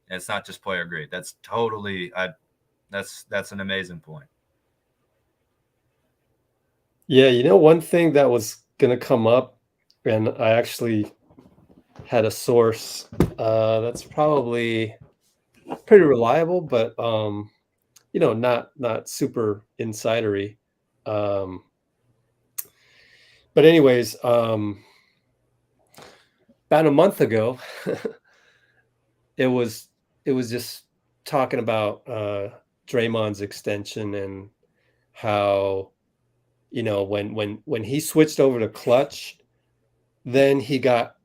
And it's not just player greed. That's totally that's an amazing point. Yeah, one thing that was gonna come up, and I actually had a source that's probably pretty reliable, but not super insidery. But anyways, about a month ago, it was just talking about Draymond's extension and how when he switched over to clutch, then he got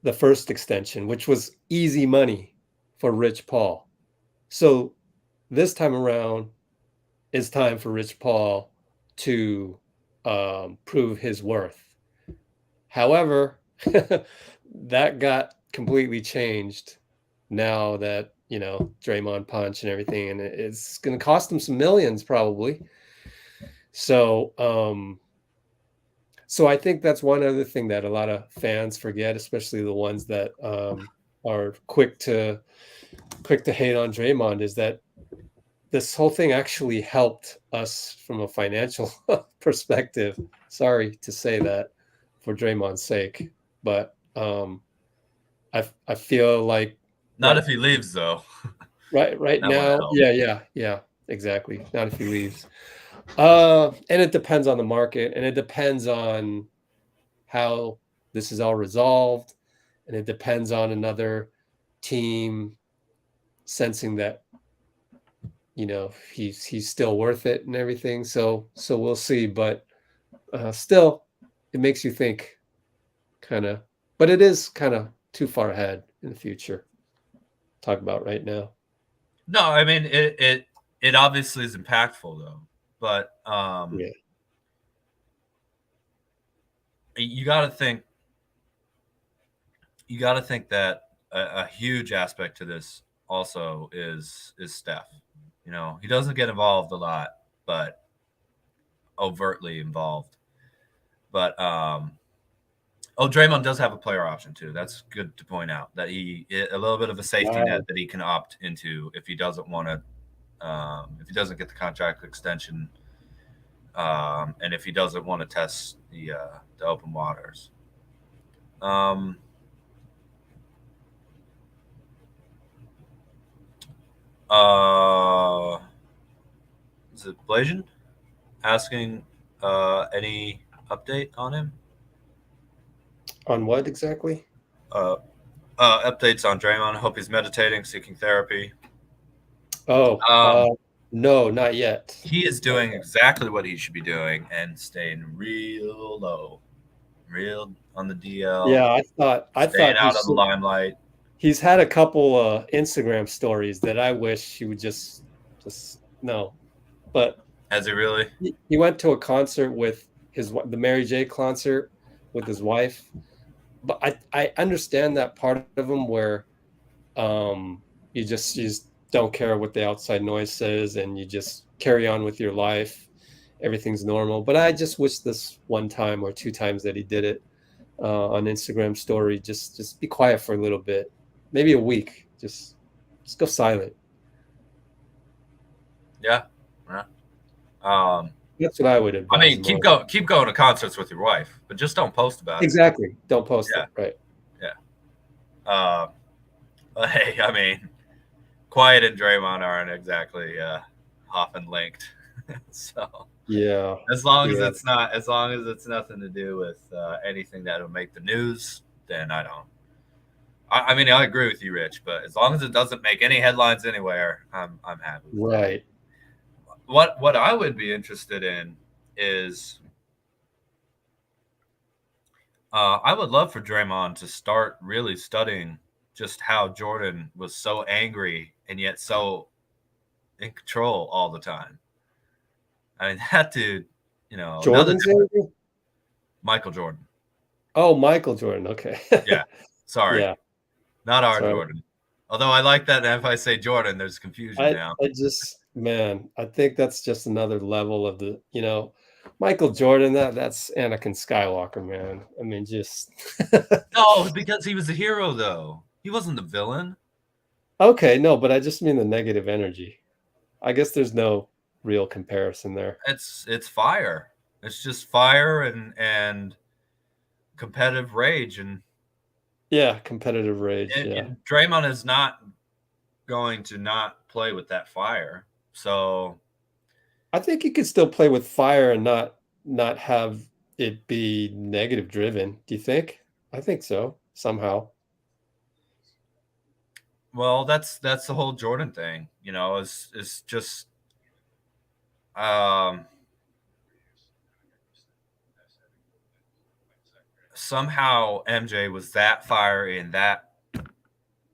the first extension, which was easy money for Rich Paul. So this time around, it's time for Rich Paul to prove his worth. However, that got completely changed now that Draymond punch and everything, and it's going to cost him some millions probably. So I think that's one other thing that a lot of fans forget, especially the ones that are quick to hate on Draymond, is that this whole thing actually helped us from a financial perspective. Sorry to say that for Draymond's sake, but I feel like not if he leaves though. Right now, yeah, exactly. Not if he leaves. And it depends on the market, and it depends on how this is all resolved, and it depends on another team sensing that he's still worth it and everything. So we'll see, but still, it makes you think, kind of. But it is kind of too far ahead in the future. Talk about right now. No, I mean it obviously is impactful though. But you got to think that a huge aspect to this also is Steph. He doesn't get involved a lot, but overtly involved. But Draymond does have a player option too. That's good to point out, that a little bit of a safety net that he can opt into if he doesn't want to. If he doesn't get the contract extension, and if he doesn't want to test the open waters. Is it Blasian asking any update on him? On what exactly? Updates on Draymond. I hope he's meditating, seeking therapy. No, not yet. He is doing exactly what he should be doing and staying real low, real on the DL. Yeah, I thought out of the limelight. He's had a couple Instagram stories that I wish he would just no. But has he really? He went to a concert with the Mary J concert with his wife. But I understand that part of him where you just don't care what the outside noise says and you just carry on with your life. Everything's normal. But I just wish this one time or two times that he did it on Instagram story, just be quiet for a little bit, maybe a week. Just go silent. Yeah. That's what I would advise. I mean, keep going to concerts with your wife, but just don't post about it. Exactly. Don't post it. Right. Yeah. Hey, I mean, Quiet and Draymond aren't exactly often linked. So yeah, as long as it's nothing to do with anything that will make the news, then I don't. I mean, I agree with you, Rich, but as long as it doesn't make any headlines anywhere, I'm happy with right. What I would be interested in is I would love for Draymond to start really studying just how Jordan was so angry and yet so in control all the time. I mean, that dude, Michael Jordan. Oh, Michael Jordan. Okay. Yeah. Sorry. Yeah. Not our Jordan. Although I like that if I say Jordan, there's confusion now. I think that's just another level of Michael Jordan, that's Anakin Skywalker, man. I mean, just No, because he was a hero, though. He wasn't the villain. okay, no, but I just mean the negative energy. I guess there's no real comparison there. It's fire. It's just fire and competitive rage, and yeah, competitive rage. And Draymond is not going to not play with that fire. So I think he could still play with fire and not have it be negative driven. Do you think? I think so, somehow. Well, that's the whole Jordan thing, is just somehow MJ was that fiery and that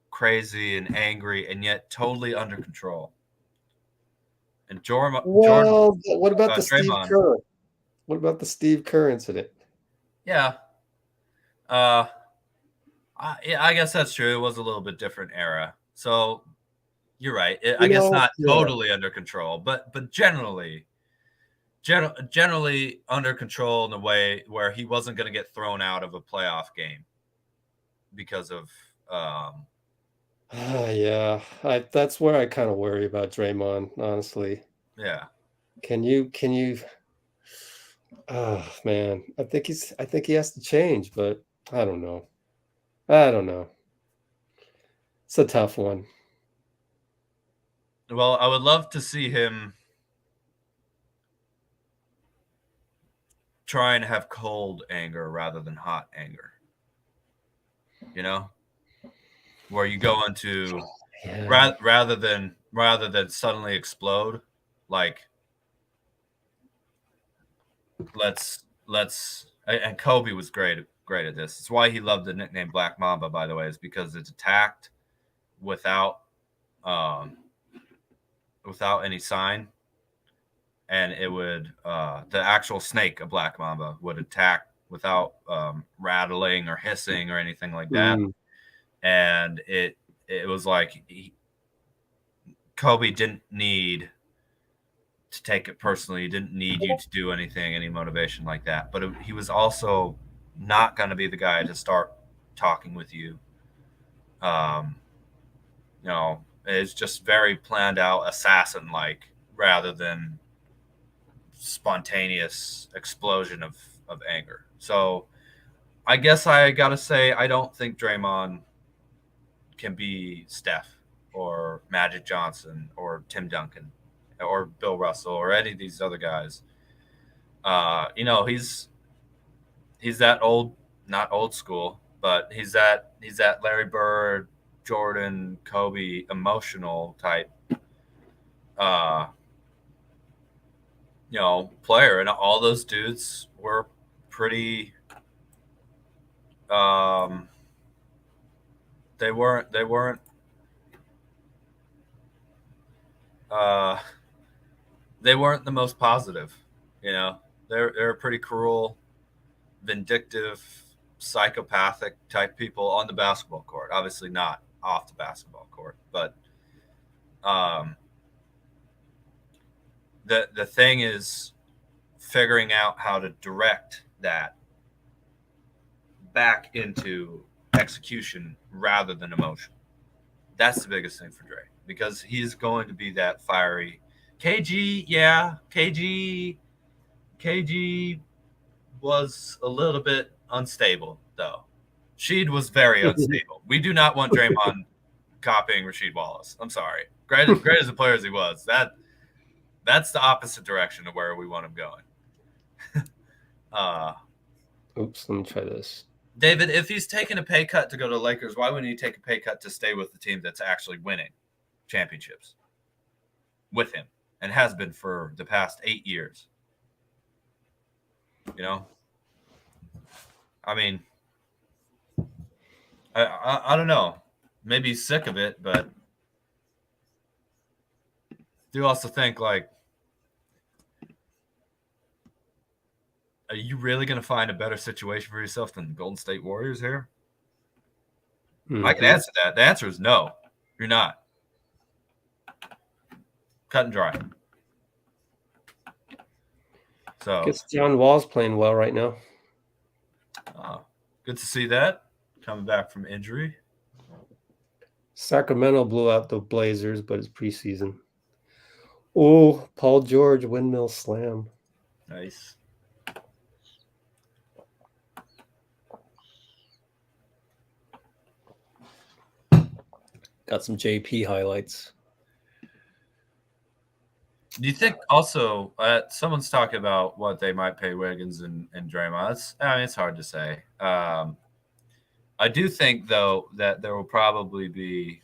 crazy and angry and yet totally under control. And Jordan. What about the Steve Draymond. Kerr? What about the Steve Kerr incident? Yeah. I guess that's true. It was a little bit different era. So you're right. I guess not totally under control, but generally under control in a way where he wasn't going to get thrown out of a playoff game because of yeah. That's where I kind of worry about Draymond, honestly. Yeah. Can you oh man, I think he has to change, but I don't know. It's a tough one. Well, I would love to see him try and have cold anger rather than hot anger. Where you go into rather than suddenly explode, like let's and Kobe was great at this. It's why he loved the nickname Black Mamba, by the way, is because it's attacked without any sign, and it would the actual snake, a Black Mamba, would attack without rattling or hissing or anything like that. And it was like Kobe didn't need to take it personally. He didn't need you to do any motivation like that. But he was also not going to be the guy to start talking with you. It's just very planned out, assassin-like, rather than spontaneous explosion of anger. So I guess I got to say, I don't think Draymond can be Steph or Magic Johnson or Tim Duncan or Bill Russell or any of these other guys. He's that old, not old school, but he's that Larry Bird, Jordan, Kobe, emotional type, player. And all those dudes were pretty, they weren't the most positive, they're pretty cruel, vindictive, psychopathic type people on the basketball court. Obviously not off the basketball court, but the thing is figuring out how to direct that back into execution rather than emotion. That's the biggest thing for Dre, because he's going to be that fiery KG. Yeah, KG was a little bit unstable, though. Sheed was very unstable. We do not want Draymond copying Rasheed Wallace. I'm sorry. Great as a player as he was, that's the opposite direction of where we want him going. Oops, let me try this. David, if he's taking a pay cut to go to the Lakers, why wouldn't he take a pay cut to stay with the team that's actually winning championships with him and has been for the past 8 years? I mean, I don't know. Maybe he's sick of it, but do also think, like, are you really going to find a better situation for yourself than the Golden State Warriors here? I can answer that. The answer is no. You're not. Cut and dry. So Guess John Wall's playing well right now. Good to see that coming back from injury. Sacramento blew out the Blazers, but it's preseason. Oh, Paul George windmill slam. Nice. Got some JP highlights. Do you think also someone's talking about what they might pay Wiggins and Draymond? It's hard to say. I do think, though, that there will probably be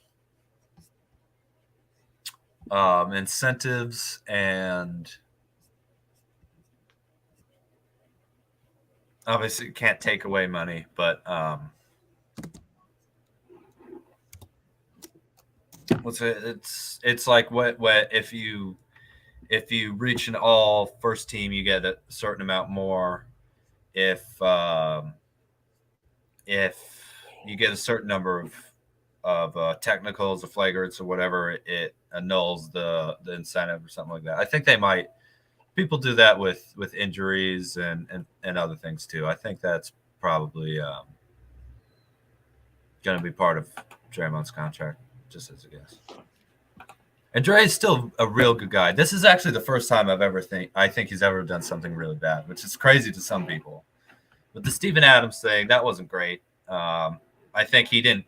incentives and obviously you can't take away money, but it's like what if you reach an all first team, you get a certain amount more. If you get a certain number of technicals or flagrants or whatever, it annuls the incentive or something like that. I think people do that with injuries and other things too. I think that's probably going to be part of Draymond's contract, just as a guess. And Dre is still a real good guy. This is actually the first time I think he's ever done something really bad, which is crazy to some people. But the Steven Adams thing, that wasn't great. I think he didn't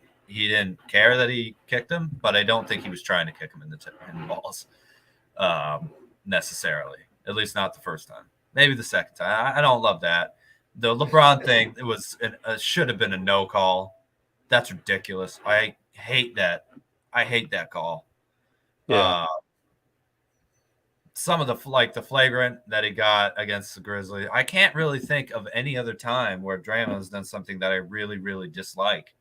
care that he kicked him, but I don't think he was trying to kick him in the balls necessarily. At least not the first time. Maybe the second time. I don't love that. The LeBron thing, it was should have been a no call. That's ridiculous. I hate that. I hate that call. Yeah. Some of the flagrant that he got against the Grizzlies, I can't really think of any other time where Draymond's done something that I really, really dislike.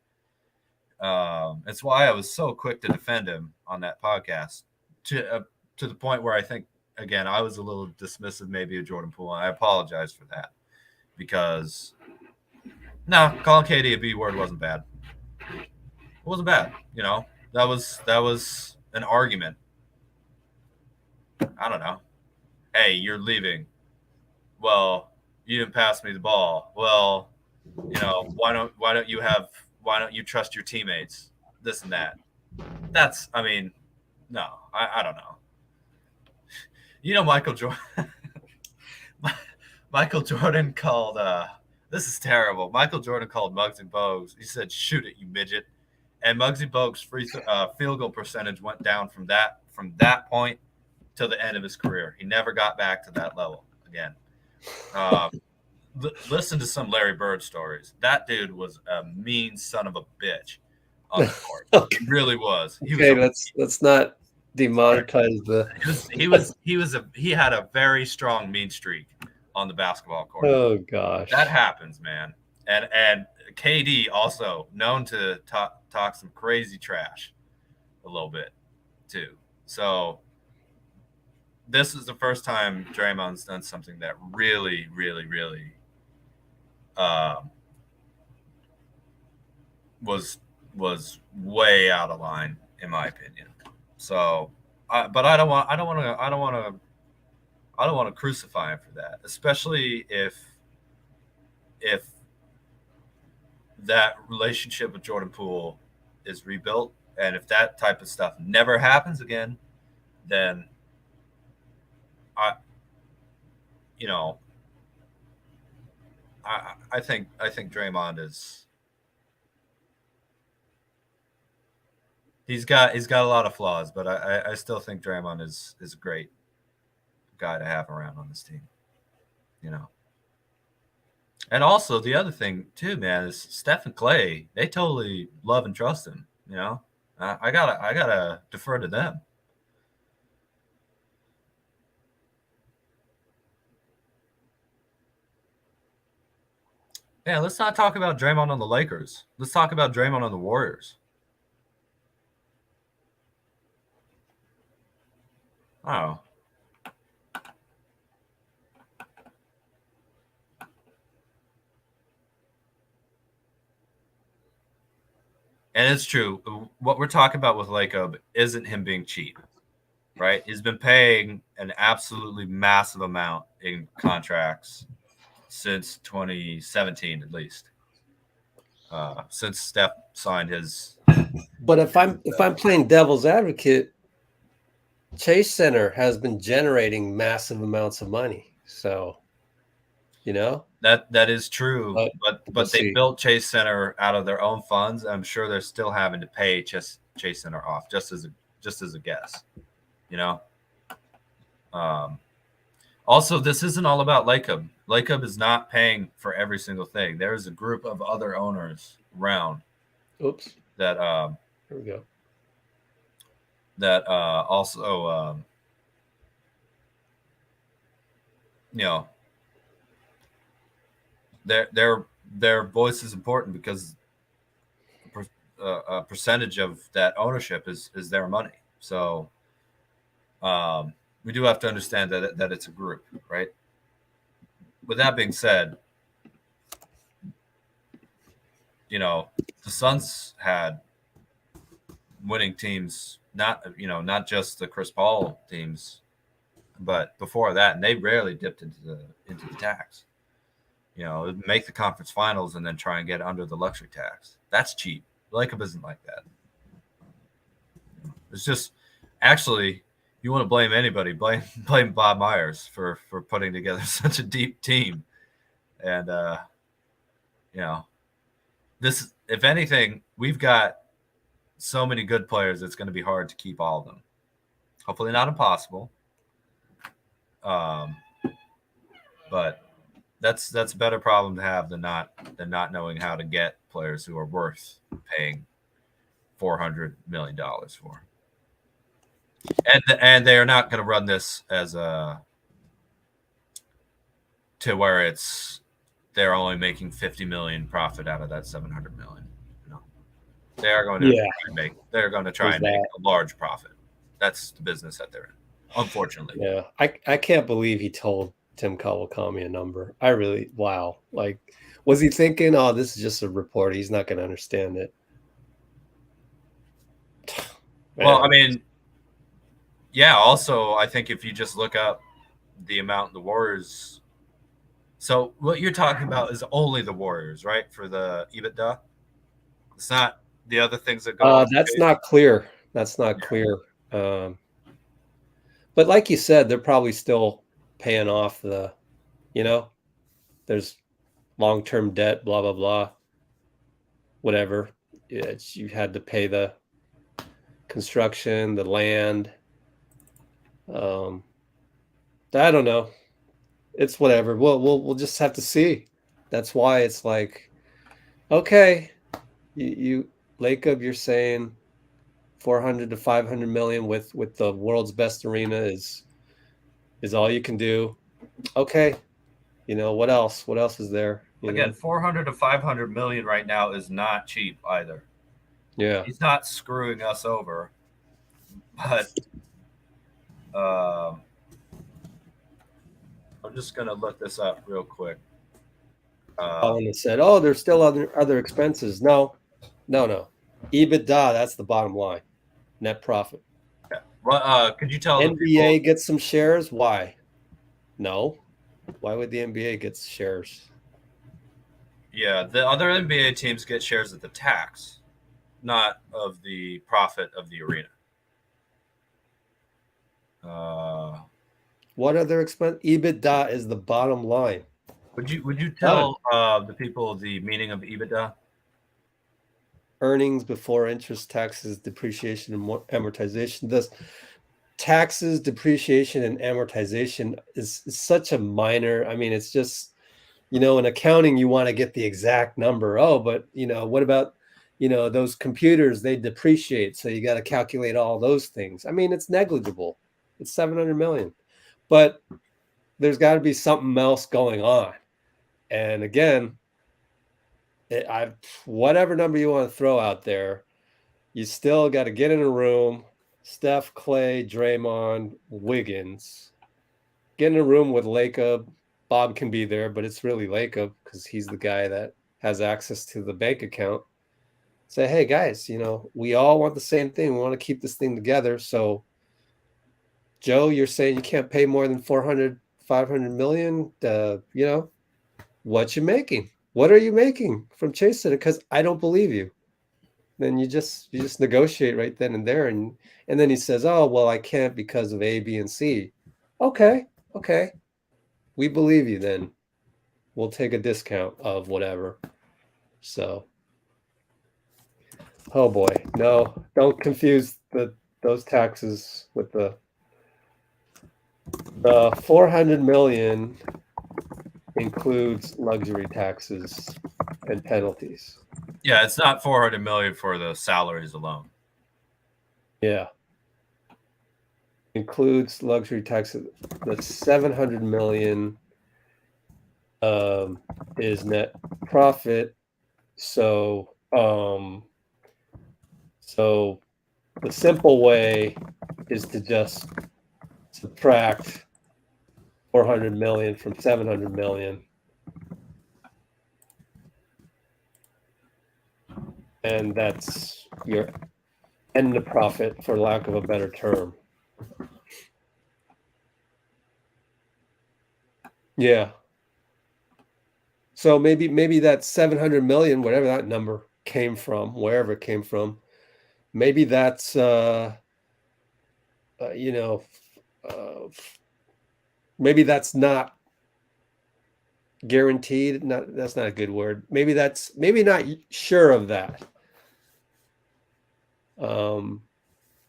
It's why I was so quick to defend him on that podcast to the point where I think, again, I was a little dismissive maybe of Jordan Poole. I apologize for that because calling KD a B word wasn't bad. It wasn't bad. That was an argument. I don't know. Hey, you're leaving. Well, you didn't pass me the ball. Well, why don't you trust your teammates? This and that. No, I don't know. Michael Jordan. Michael Jordan called. This is terrible. Michael Jordan called Muggsy Bogues. He said, "Shoot it, you midget." And Muggsy Bogues' field goal percentage went down from that point till the end of his career. He never got back to that level again. Listen to some Larry Bird stories. That dude was a mean son of a bitch on the court. Okay. He really was. Let's not demonetize the. He had a very strong mean streak on the basketball court. Oh gosh, that happens, man. And KD also known to talk some crazy trash a little bit too. So this is the first time Draymond's done something that really, really, really was way out of line, in my opinion. So, but I don't want to crucify him for that, especially if that relationship with Jordan Poole is rebuilt, and if that type of stuff never happens again, then I think Draymond is he's got a lot of flaws, but I still think Draymond is a great guy to have around on this team. And also the other thing too, man, is Steph and Klay, they totally love and trust him. I gotta defer to them. Yeah, let's not talk about Draymond on the Lakers. Let's talk about Draymond on the Warriors. Oh. And it's true. What we're talking about with Lacob isn't him being cheap. right? He's been paying an absolutely massive amount in contracts since 2017, at least. Since Steph signed his. But if I'm playing devil's advocate, Chase Center has been generating massive amounts of money. So, that is true. But we'll they see. built Chase Center out of their own funds. I'm sure they're still having to pay Chase Center off, just as a guess. Also, this isn't all about Lacob. Lacob is not paying for every single thing. There is a group of other owners around. Oops. That here we go. That also their voice is important because a percentage of that ownership is their money. So we do have to understand that it's a group, right? With that being said, the Suns had winning teams, not just the Chris Paul teams, but before that, and they rarely dipped into the tax. Make the conference finals and then try and get under the luxury tax. That's cheap. Lacob isn't like that. It's just actually, you want to blame anybody, blame Bob Myers for putting together such a deep team. And this, if anything, we've got so many good players, it's going to be hard to keep all of them. Hopefully not impossible. But that's a better problem to have than not knowing how to get players who are worth paying $400 million for. And they are not going to run this as to where they're only making 50 million profit out of that 700 million. They are going to try and make a large profit. That's the business that they're in, unfortunately. Yeah, I can't believe he told Tim Kawakami a number. Wow. Like, was he thinking, oh, this is just a report, he's not going to understand it? Well, I mean, yeah, also, I think if you just look up the amount the Warriors. So what you're talking about is only the Warriors, right? For the EBITDA? It's not the other things that go on. That's not clear. That's not clear. But like you said, they're probably still paying off there's long-term debt, blah, blah, blah, whatever. You had to pay the construction, the land. I don't know. It's whatever. We'll just have to see. That's why it's like, okay, you Lacob, you're saying 400 to 500 million with the world's best arena is all you can do. Okay. What else? What else is there? Again, 400 to 500 million right now is not cheap either. Yeah. He's not screwing us over, but I'm just going to look this up real quick. Colin said, oh, there's still other expenses. No. EBITDA, that's the bottom line. Net profit. Yeah. Well, could you tell NBA gets some shares? Why? No. Why would the NBA get shares? Yeah, the other NBA teams get shares of the tax, not of the profit of the arena. What other expense? EBITDA is the bottom line. Would you tell the people the meaning of EBITDA? Earnings before interest, taxes, depreciation, and amortization. This taxes, depreciation, and amortization is such a minor. I mean, it's just, in accounting, you want to get the exact number. Oh, but what about, those computers, they depreciate. So you got to calculate all those things. I mean, it's negligible. It's 700 million, but there's got to be something else going on. And again, whatever number you want to throw out there, you still got to get in a room. Steph, Klay, Draymond, Wiggins. Get in a room with Lacob. Bob can be there, but it's really Lacob because he's the guy that has access to the bank account. Say, hey guys, we all want the same thing. We want to keep this thing together. So Joe, you're saying you can't pay more than 400, 500 million. You know, what you making? What are you making from Chase Center? Because I don't believe you. Then you just negotiate right then and there, and then he says, "Oh well, I can't because of A, B, and C." Okay, we believe you. Then we'll take a discount of whatever. So, oh boy, no, don't confuse those taxes with the 400 million includes luxury taxes and penalties. Yeah, it's not 400 million for the salaries alone. Yeah. Includes luxury taxes. The 700 million is net profit. So so the simple way is to just subtract 400 million from 700 million. And that's your end of profit, for lack of a better term. Yeah. So maybe that 700 million, whatever that number came from, wherever it came from, maybe that's maybe that's not guaranteed. That's not a good word. Maybe not sure of that.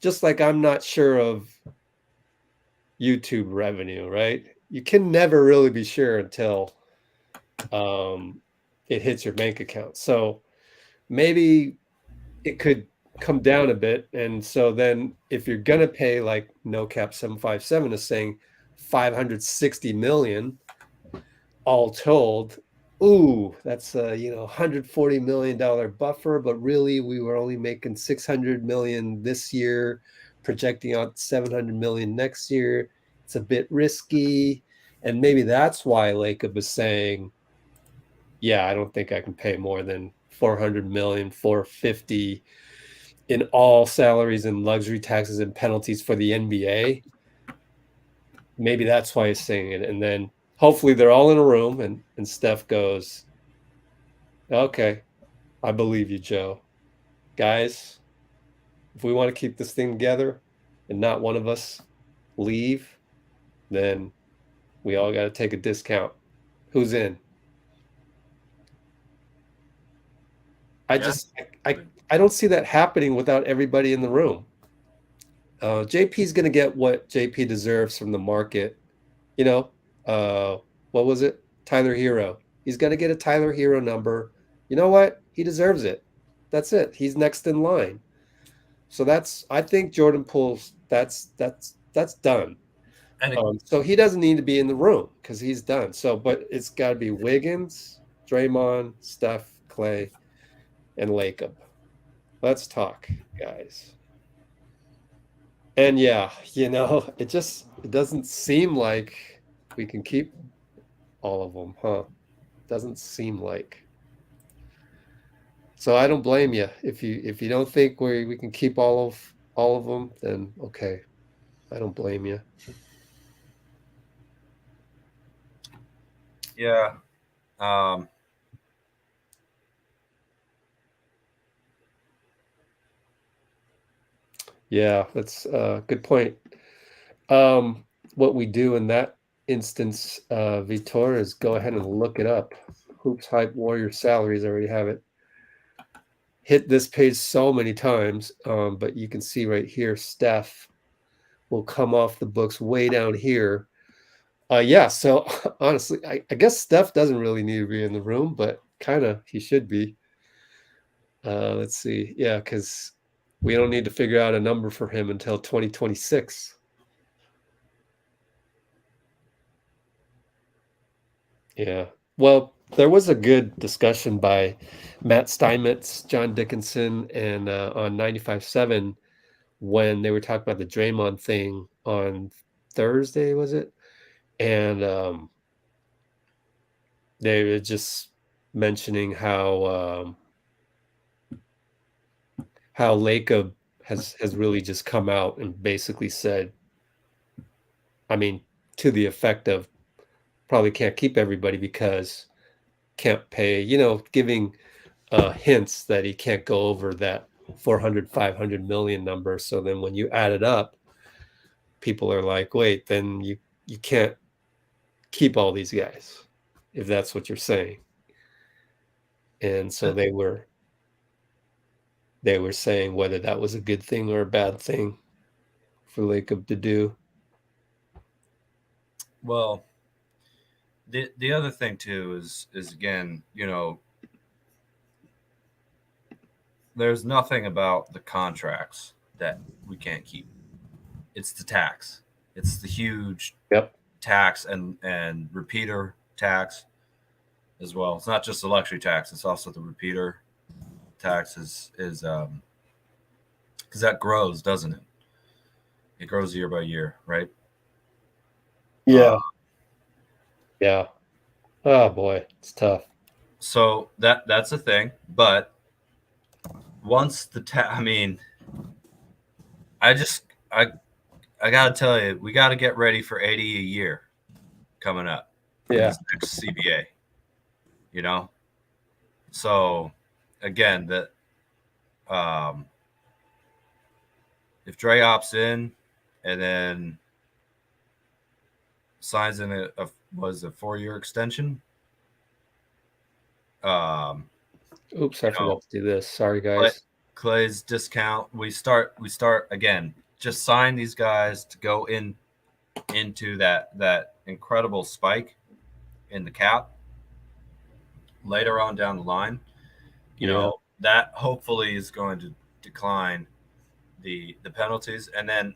Just like I'm not sure of YouTube revenue, right? You can never really be sure until it hits your bank account. So maybe it could come down a bit. And so then if you're going to pay, like No Cap 757 is saying 560 million all told, ooh, that's a $140 million buffer, but really we were only making 600 million this year, projecting out 700 million next year. It's a bit risky. And maybe that's why Lacob is saying, yeah, I don't think I can pay more than 400 million, 450 in all salaries and luxury taxes and penalties for the NBA. Maybe that's why he's saying it. And then hopefully they're all in a room and Steph goes, okay, I believe you, Joe. Guys, if we want to keep this thing together and not one of us leave, then we all got to take a discount. Who's in? I don't see that happening without everybody in the room. JP's going to get what JP deserves from the market. What was it? Tyler Hero. He's going to get a Tyler Hero number. You know what? He deserves it. That's it. He's next in line. So I think Jordan Poole's that's done. And so he doesn't need to be in the room because he's done. So, but it's got to be Wiggins, Draymond, Steph, Klay, and Lacob. Let's talk, guys. And yeah, it doesn't seem like we can keep all of them, huh? Doesn't seem like. So I don't blame you. If you don't think we can keep all of them, then okay. I don't blame you. Yeah. Yeah, that's a good point. What we do in that instance, Vitor, is go ahead and look it up. Hoops Hype Warrior salaries, I already have it. Hit this page so many times, but you can see right here, Steph will come off the books way down here. Yeah, so honestly, I guess Steph doesn't really need to be in the room, but kind of he should be. Let's see. Yeah, because we don't need to figure out a number for him until 2026. Yeah. Well, there was a good discussion by Matt Steinmetz, John Dickinson, and on 95.7 when they were talking about the Draymond thing on Thursday, was it? And they were just mentioning how Lacob has really just come out and basically said, I mean, to the effect of probably can't keep everybody because can't pay, giving hints that he can't go over that 400, 500 million number. So then when you add it up, people are like, wait, then you can't keep all these guys, if that's what you're saying. And so they were saying whether that was a good thing or a bad thing for Lacob to do. Well, the other thing too is again, there's nothing about the contracts that we can't keep. It's the tax. It's the huge tax and repeater tax as well. It's not just the luxury tax, it's also the repeater tax is because that grows, doesn't it? It grows year by year, right? Yeah. Yeah. Oh boy, it's tough. So that's a thing, but once I mean, I gotta tell you, we got to get ready for 80 a year coming up. In this next CBA. So again, if Dre opts in and then signs in a 4-year extension. Oops, I forgot to do this. Sorry, guys. Klay's discount. We start again. Just sign these guys to go into that incredible spike in the cap later on down the line. You know, that hopefully is going to decline the penalties, and then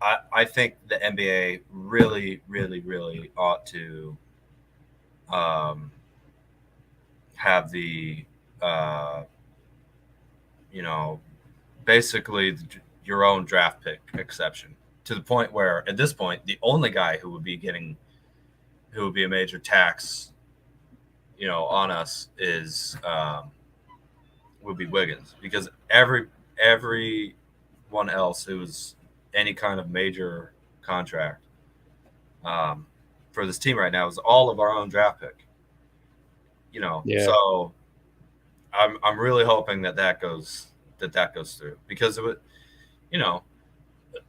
I think the NBA really, really, really ought to have the basically your own draft pick exception, to the point where at this point the only guy who would be a major tax on us is would be Wiggins, because everyone else who was any kind of major contract for this team right now is all of our own draft pick. So I'm really hoping that goes through, because it would,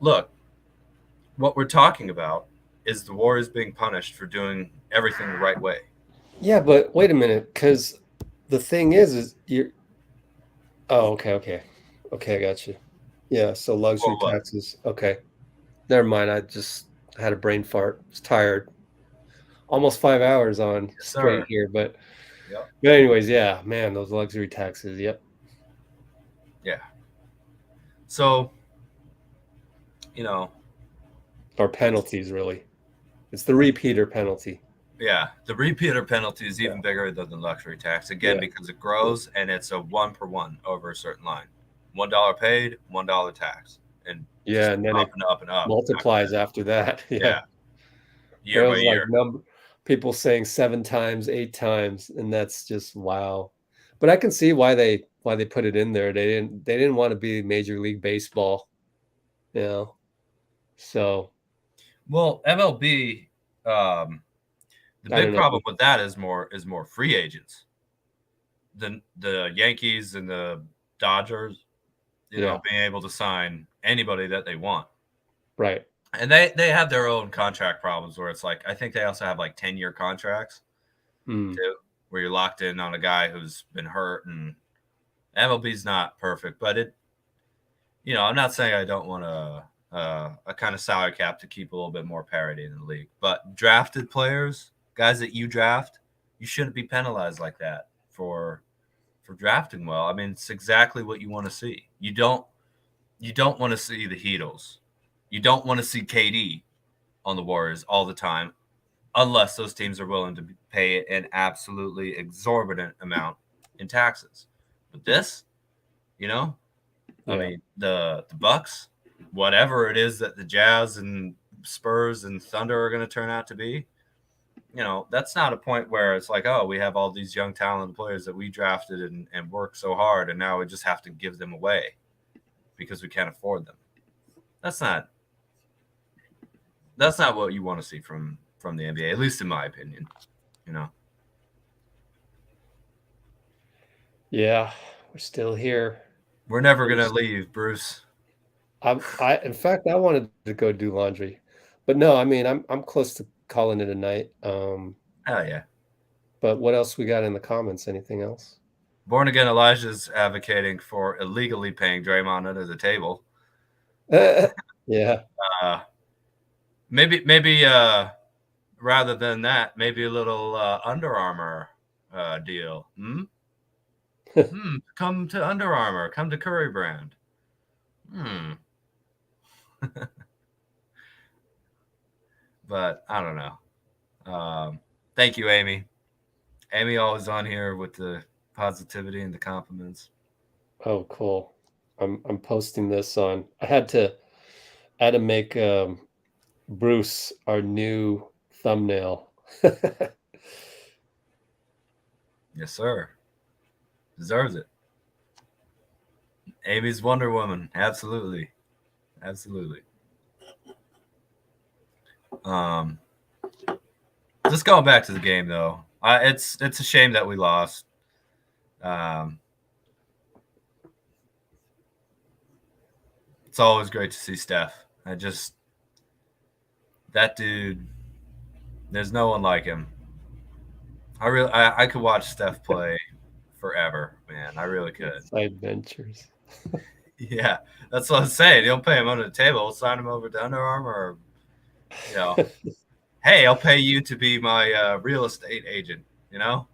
look, what we're talking about is the Warriors being punished for doing everything the right way. Yeah, but wait a minute, because the thing is you're. Oh, okay, I got you. Yeah, so luxury taxes. Okay, never mind. I just had a brain fart. I was tired. Almost 5 hours on straight here, but anyways, yeah, man, those luxury taxes. Yep. Yeah. So, or penalties, really. It's the repeater penalty. Yeah, the repeater penalty is even bigger than the luxury tax, again, because it grows and it's a 1-for-1 over a certain line. $1 paid, $1 tax, and and then up and up and up. Multiplies after that. Yeah. Year by year. People saying 7 times, 8 times, and that's just wow. But I can see why they put it in there. They didn't want to be Major League Baseball. So. Well, MLB. The big problem with that is more free agents. The Yankees and the Dodgers, being able to sign anybody that they want. Right. And they have their own contract problems, where it's like, I think they also have like 10-year contracts too, where you're locked in on a guy who's been hurt, and MLB's not perfect, but I'm not saying I don't want a kind of salary cap to keep a little bit more parity in the league, but drafted players, guys that you draft, you shouldn't be penalized like that for drafting well. I mean, it's exactly what you want to see. You don't want to see the Heatles. You don't want to see KD on the Warriors all the time, unless those teams are willing to pay an absolutely exorbitant amount in taxes. But this, I mean, the Bucks, whatever it is that the Jazz and Spurs and Thunder are going to turn out to be, that's not a point where it's like, oh, we have all these young talented players that we drafted and worked so hard, and now we just have to give them away because we can't afford them. That's not that's not what you want to see from the NBA, at least in my opinion. You know. Yeah, we're still here. We're never gonna leave, Bruce. In fact, I wanted to go do laundry, but no, I mean, I'm close to calling it a night. Oh yeah. But what else we got in the comments? Anything else? Born Again Elijah's advocating for illegally paying Draymond under the table. Yeah. Maybe rather than that, maybe a little Under Armour deal. Come to Under Armour. Come to Curry Brand. But I don't know. Thank you, Amy. Amy always on here with the positivity and the compliments. Oh, cool. I'm posting this on. I had to make Bruce our new thumbnail. Yes, sir. Deserves it. Amy's Wonder Woman. Absolutely. Just going back to the game though. It's a shame that we lost. It's always great to see Steph. That dude, there's no one like him. I could watch Steph play forever, man. I really could. Side ventures. Yeah, that's what I'm saying. You don't pay him under the table. We'll sign him over to Under Armour, or, you know. Hey, I'll pay you to be my real estate agent. You know.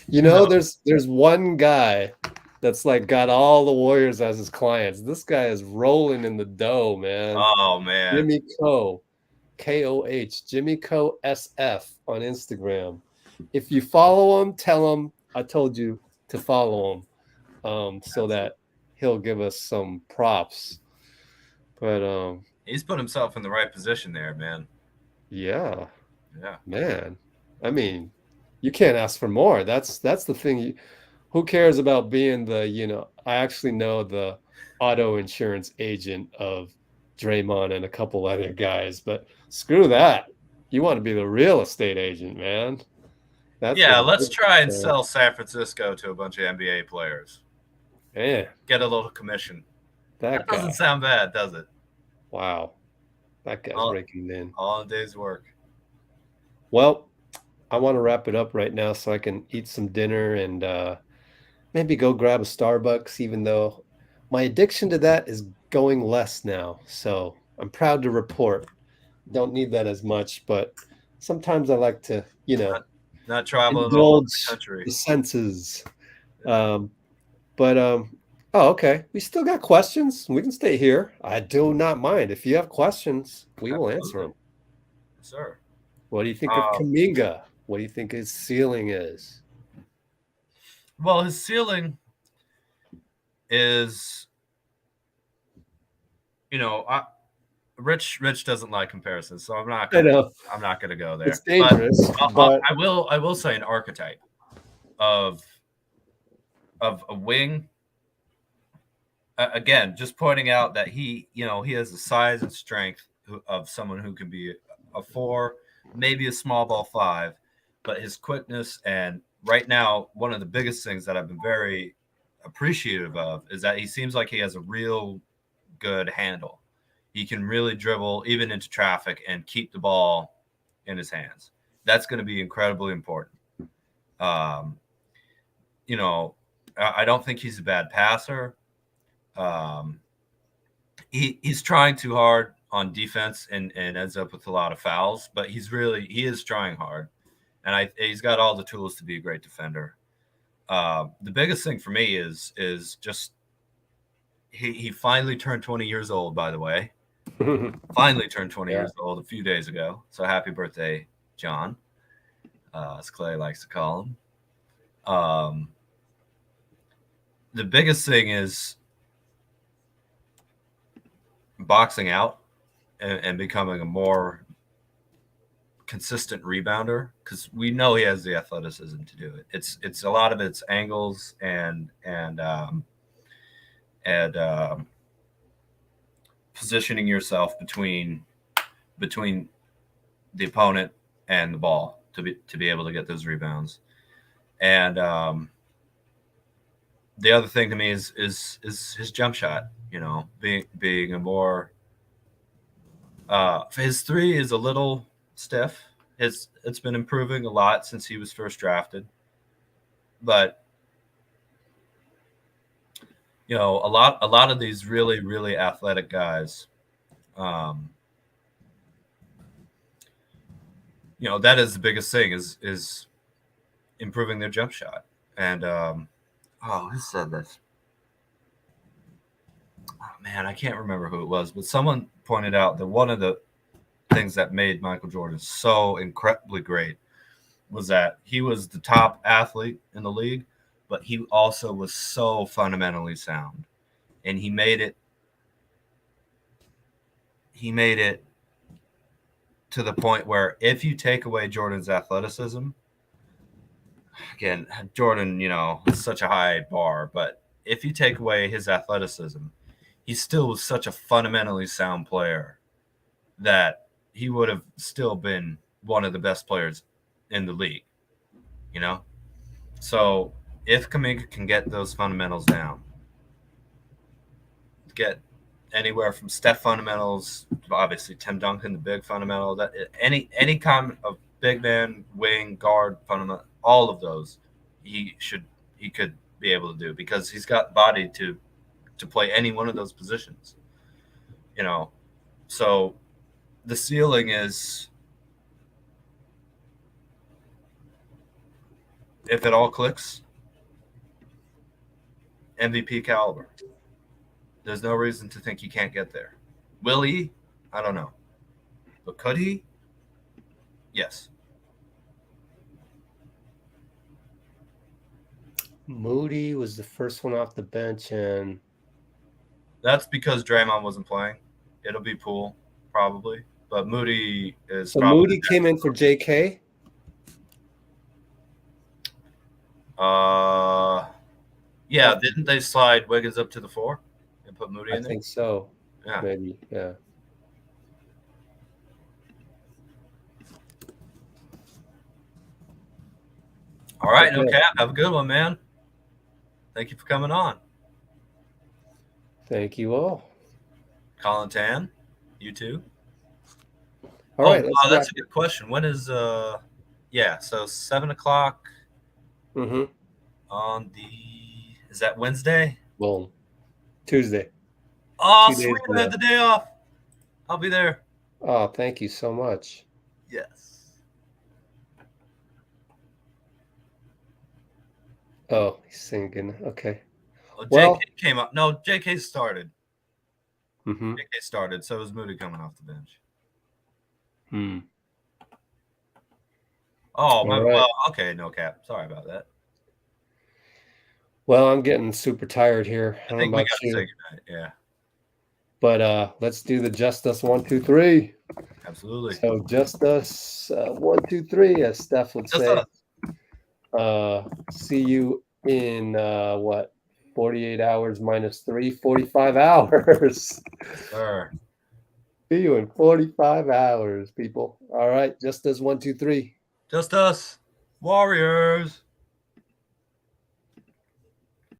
You know, there's one guy that's like got all the Warriors as his clients. This guy is rolling in the dough, man. Oh man, Jimmy Koh, KOH, Jimmy Koh SF on Instagram. If you follow him, tell him I told you to follow him, so that he'll give us some props. But he's put himself in the right position there, man. Yeah, yeah, man. I mean, you can't ask for more. That's the thing. Who cares about being the, you know, I actually know the auto insurance agent of Draymond and a couple other guys, but screw that. You want to be the real estate agent, man. Yeah, let's try and sell San Francisco to a bunch of NBA players. Yeah. Get a little commission. That doesn't sound bad, does it? Wow. That guy's raking in. All a day's work. Well, I want to wrap it up right now so I can eat some dinner and maybe go grab a Starbucks, even though my addiction to that is going less now. So I'm proud to report. Don't need that as much, but sometimes I like to, you know, not traveling all over the country. The senses. Oh, okay. We still got questions. We can stay here. I do not mind. If you have questions, we will answer them. Sir. What do you think of Kuminga? What do you think his ceiling is? Well, his ceiling is, you know, Rich doesn't like comparisons, so I'm not going to go there. It's dangerous. But I will say an archetype of a wing. Again, just pointing out that he has the size and strength of someone who can be a 4, maybe a small ball 5, but his quickness, and right now, one of the biggest things that I've been very appreciative of is that he seems like he has a real good handle. He can really dribble even into traffic and keep the ball in his hands. That's going to be incredibly important. You know, I don't think he's a bad passer. He's trying too hard on defense and ends up with a lot of fouls, but he is trying hard, and he's got all the tools to be a great defender. The biggest thing for me is just he finally turned 20 years old, by the way. Finally turned 20 years old a few days ago. So happy birthday, John, as Klay likes to call him. The biggest thing is boxing out and becoming a more consistent rebounder, because we know he has the athleticism to do it. It's a lot of it's angles and positioning yourself between between the opponent and the ball to be able to get those rebounds. And the other thing to me is his jump shot. You know, being a more his three is a little stiff. It's been improving a lot since he was first drafted, but you know, a lot of these really, really athletic guys, you know, that is the biggest thing is improving their jump shot. And who said this? Oh man, I can't remember who it was, but someone pointed out that one of the things that made Michael Jordan so incredibly great was that he was the top athlete in the league, but he also was so fundamentally sound. And he made it to the point where if you take away Jordan's athleticism, again, Jordan, you know, is such a high bar, but if you take away his athleticism, he still was such a fundamentally sound player that he would have still been one of the best players in the league, you know? So if Kuminga can get those fundamentals down, get anywhere from Steph fundamentals, obviously Tim Duncan, the big fundamental, that any kind of big man, wing, guard, fundamental, all of those, he could be able to do because he's got body to play any one of those positions, you know. So the ceiling is, if it all clicks, MVP caliber. There's no reason to think he can't get there. Will he? I don't know. But could he? Yes. Moody was the first one off the bench, and that's because Draymond wasn't playing. It'll be Poole, probably. But Moody is so probably Moody came in for JK? Yeah, didn't they slide Wiggins up to the 4 and put Moody in there? I think so. Yeah. Maybe, yeah. All right, no cap. Have a good one, man. Thank you for coming on. Thank you all. Colin Tan, you too. All right. That's a good question. When is so 7:00 on is that Wednesday? Boom. Tuesday. Oh, 2 days sweet. from I had now. the day off. I'll be there. Oh, thank you so much. Yes. Oh, he's singing. Okay. Well, JK came up. No, JK started. Mm-hmm. JK started. So was Moody coming off the bench. Oh, All right. well, okay, no cap. Sorry about that. Well, I'm getting super tired here. I think we got to say goodnight. Yeah. But let's do the Just Us 1, 2, 3. Absolutely. So Just Us 1, 2, 3, as Steph would Just say. us. See you in 48 hours minus 3, 45 hours. Sure. See you in 45 hours, people. All right. Just Us 1, 2, 3. Just us. Warriors.